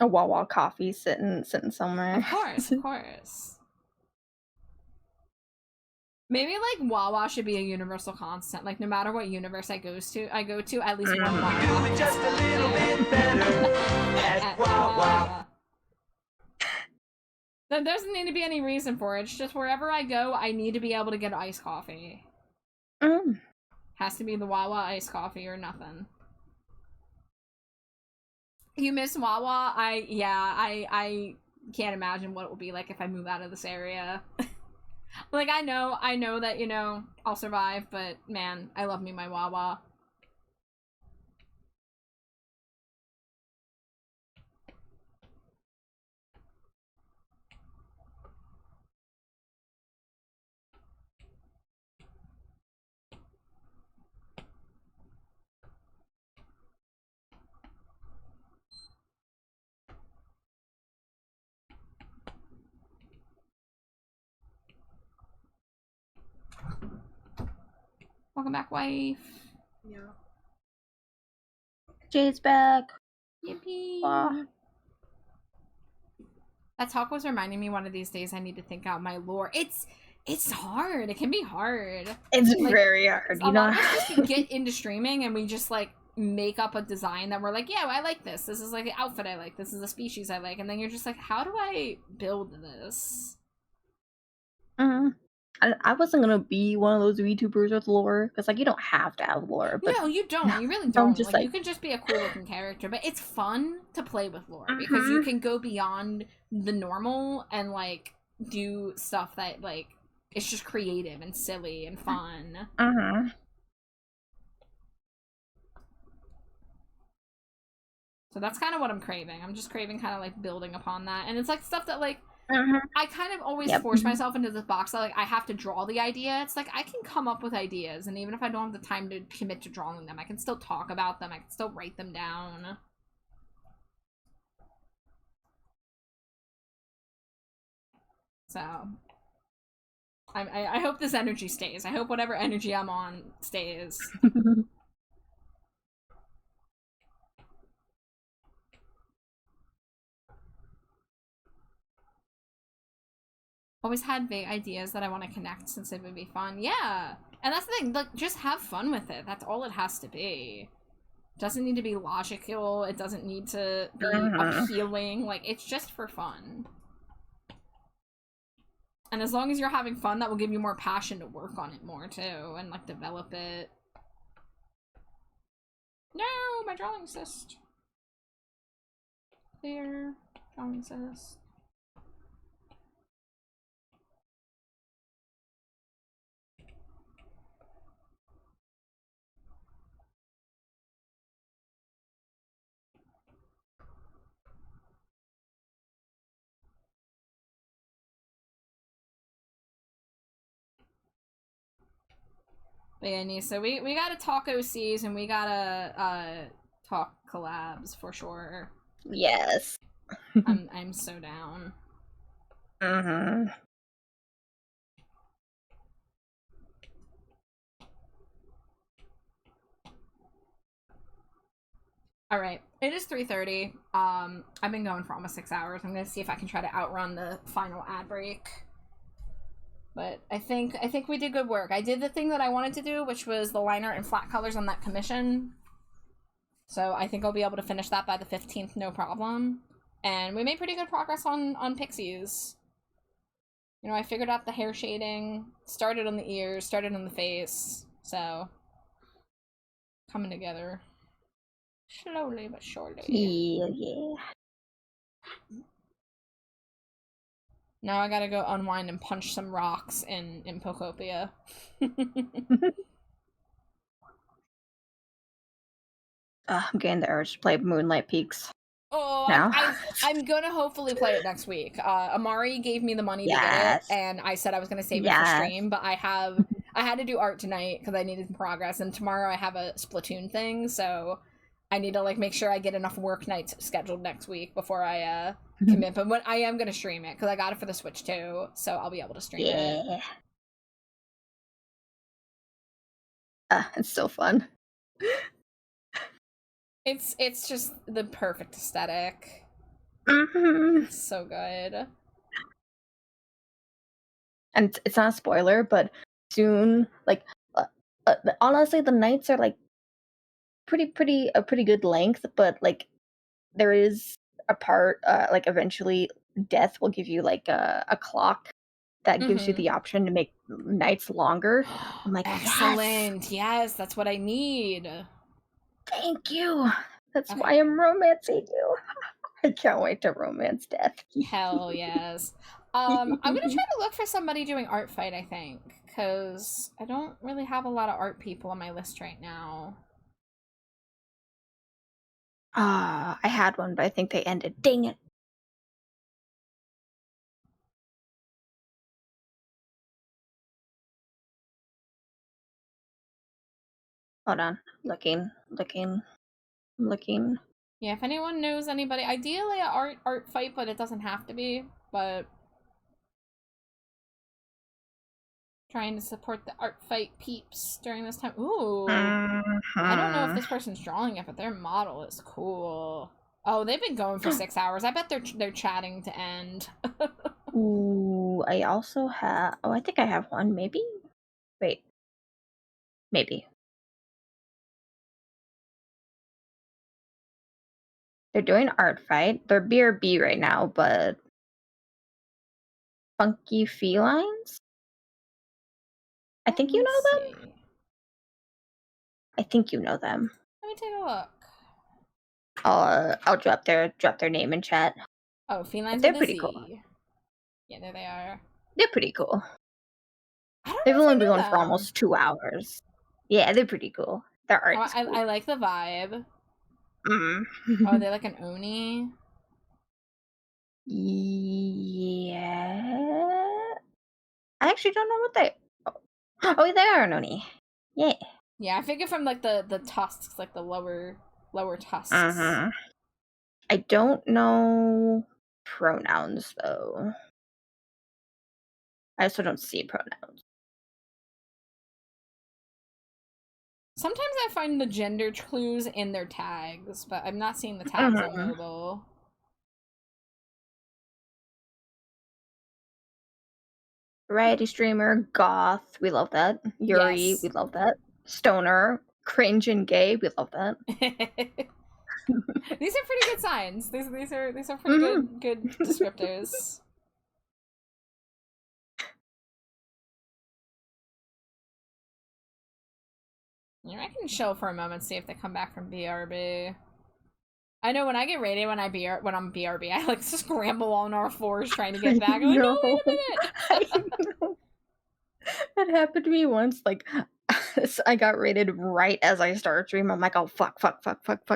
A Wawa coffee sitting somewhere. Of course. Maybe like Wawa should be a universal constant. Like no matter what universe I go to, at least one Wawa. Do it just a little bit better at Wawa. There doesn't need to be any reason for it. It's just wherever I go, I need to be able to get iced coffee. Has to be the Wawa iced coffee or nothing. You miss Wawa? I can't imagine what it will be like if I move out of this area. Like, I know that, you know, I'll survive, but man, I love me my Wawa. Welcome back, wife. Yeah. Jade's back. Yippee. Wow. That talk was reminding me one of these days I need to think out my lore. It's hard. It can be hard. It's like, very hard. You know, a lot of us just get into streaming and we just like make up a design that we're like, yeah, I like this. This is like the outfit I like. This is the species I like. And then you're just like, how do I build this? I wasn't gonna be one of those VTubers with lore, because like you don't have to have lore. But no, you don't. You really don't. Just like, you can just be a cool looking character, but it's fun to play with lore because you can go beyond the normal and like do stuff that, like, it's just creative and silly and fun. So that's kind of what I'm craving. I'm just craving kind of, like, building upon that. And it's, like, stuff that, like, I kind of always force myself into this box that, like, I have to draw the idea. It's like, I can come up with ideas, and even if I don't have the time to commit to drawing them, I can still talk about them. I can still write them down. So, I hope this energy stays. I hope whatever energy I'm on stays. Always had vague ideas that I want to connect since it would be fun. Yeah! And that's the thing, like, just have fun with it. That's all it has to be. It doesn't need to be logical. It doesn't need to be appealing. Like, it's just for fun. And as long as you're having fun, that will give you more passion to work on it more, too. And, like, develop it. No! My drawing assist. Clear. Drawing assist. But yeah, Nisa, we gotta talk OCs and we gotta talk collabs for sure. Yes. I'm so down. All right, it is 3:30. I've been going for almost 6 hours. I'm gonna see if I can try to outrun the final ad break. But I think we did good work. I did the thing that I wanted to do, which was the line art and flat colors on that commission. So I think I'll be able to finish that by the 15th, no problem. And we made pretty good progress on Pixies. You know, I figured out the hair shading, started on the ears, started on the face, so coming together. Slowly but surely. Yeah. Now I gotta go unwind and punch some rocks in Pocopia. I'm getting the urge to play Moonlight Peaks. Oh, now. I'm gonna hopefully play it next week. Amari gave me the money to get it, and I said I was gonna save it for stream, but I had to do art tonight because I needed some progress, and tomorrow I have a Splatoon thing, so I need to, like, make sure I get enough work nights scheduled next week before I commit. But when I am gonna stream it because I got it for the Switch too, so I'll be able to stream it. It's so fun. It's just the perfect aesthetic. It's so good. And it's not a spoiler, but soon, like, honestly, the nights are, like, pretty good length, but, like, there is a part, like, eventually Death will give you, like, a clock that gives you the option to make nights longer. I'm like, excellent. Yes, that's what I need. Thank you. That's why I'm romancing you. I can't wait to romance Death. Hell yes. I'm gonna try to look for somebody doing art fight, I think, because I don't really have a lot of art people on my list right now. I had one, but I think they ended. Dang it. Hold on. Looking. Yeah, if anyone knows anybody, ideally a art fight, but it doesn't have to be, but trying to support the art fight peeps during this time. Ooh. I don't know if this person's drawing it, but their model is cool. Oh, they've been going for 6 hours. I bet they're chatting to end. Ooh, I also have... Oh, I think I have one, maybe? Wait. Maybe. They're doing art fight. They're BRB right now, but... Funky Felines? I think you know them? I think you know them. Let me take a look. I'll drop their name in chat. Oh, Felines. They're pretty cool. Yeah, there they are. They're pretty cool. I don't They've know if only I been knew going for them. almost 2 hours. Yeah, they're pretty cool. Their art is cool. I like the vibe. Mm. Oh, they're like an Oni? Yeah. I actually don't know what they... Oh, they are an Oni. Yeah. Yeah, I figure from like the tusks, like the lower tusks. I don't know pronouns, though. I also don't see pronouns. Sometimes I find the gender clues in their tags, but I'm not seeing the tags on mobile. Variety streamer, goth, we love that. Yuri, Yes. we love that. Stoner, cringe and gay, we love that. These are pretty good signs. These are pretty good descriptors. Yeah, I can chill for a moment, see if they come back from BRB. I know when I get raided when I'm BRB, I like scramble on our floors trying to get back. I'm like, no, wait a minute. I know. That happened to me once. Like, I got raided right as I started stream. I'm like, oh fuck.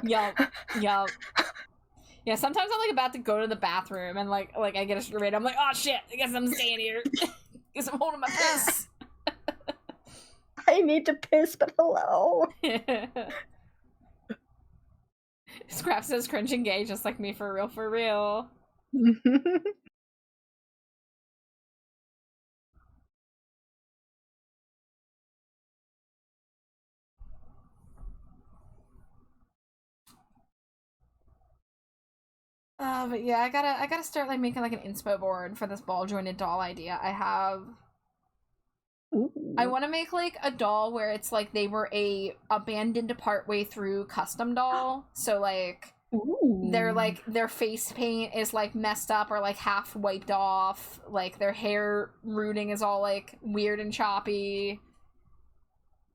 Yup. Yeah, sometimes I'm like about to go to the bathroom and like I get a raid. I'm like, oh shit, I guess I'm staying here. Guess I'm holding my piss. I need to piss, but hello. Scrap says cringe and gay, just like me, for real. But yeah, I gotta start like making like an inspo board for this ball jointed doll idea I have. Ooh. I want to make like a doll where it's like they were a abandoned partway through custom doll, so like their face paint is like messed up or like half wiped off, like their hair rooting is all like weird and choppy.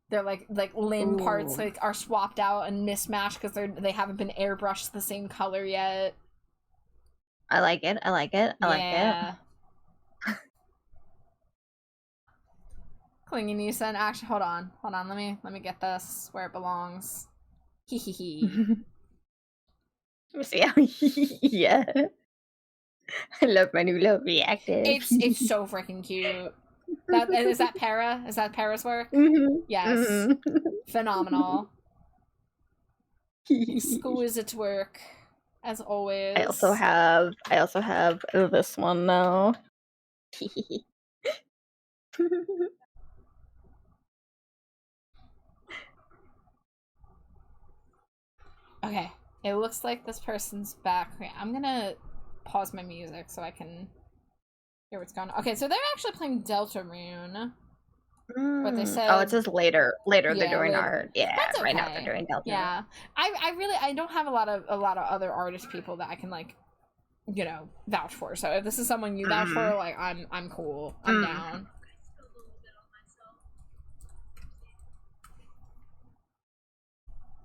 They're like limb parts like are swapped out and mismatched because they haven't been airbrushed the same color yet. I like it. I like it. Clingy Nisan, actually, hold on. Let me get this where it belongs. Hee hee hee. See how yeah. I love my new little reactive. It's so freaking cute. Is that Para? Is that Para's work? Yes. Phenomenal. Exquisite work, as always. I also have this one now. Okay, it looks like this person's back. Okay, I'm gonna pause my music so I can hear what's going on. Okay, so they're actually playing Deltarune. But they said, oh, it says later they're doing later. art. Yeah, That's right now okay. they're doing Deltarune. Yeah, I don't have a lot of other artist people that I can like, you know, vouch for. So if this is someone you vouch for, like I'm cool. I'm down.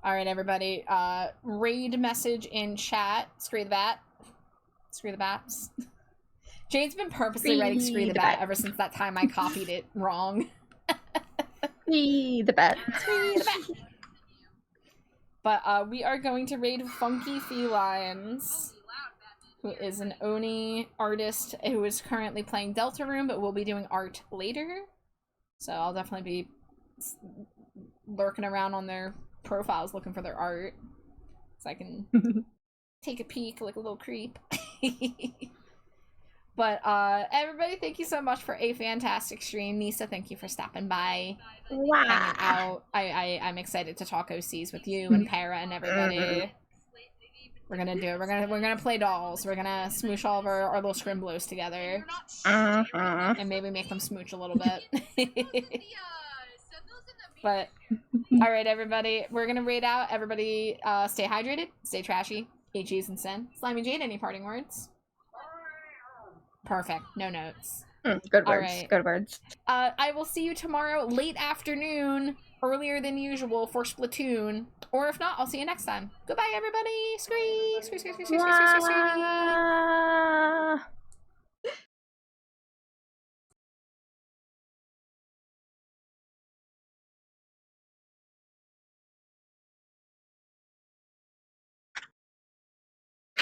All right, everybody. Raid message in chat. Scree the bat. Scree the bats. Jade's been purposely writing "Scree the bat" ever since that time I copied it wrong. Scree the bat. Scree the bat. But we are going to raid Funky Felines, who is an Oni artist who is currently playing Deltarune, but will be doing art later. So I'll definitely be lurking around on their profiles looking for their art, so I can take a peek like a little creep. But everybody, thank you so much for a fantastic stream. Nisa, thank you for stopping by, hanging out. I'm excited to talk OCs with you and Para and everybody. We're gonna do it. We're gonna play dolls. We're gonna smooch all of our little scrimblos together, and maybe make them smooch a little bit. But all right, everybody, we're gonna raid out. Everybody, stay hydrated, stay trashy. Eat cheese and sin. Slimy Jade, any parting words? Perfect. No notes. Good words. Right. Good words. I will see you tomorrow, late afternoon, earlier than usual for Splatoon. Or if not, I'll see you next time. Goodbye, everybody. Scree. Scree.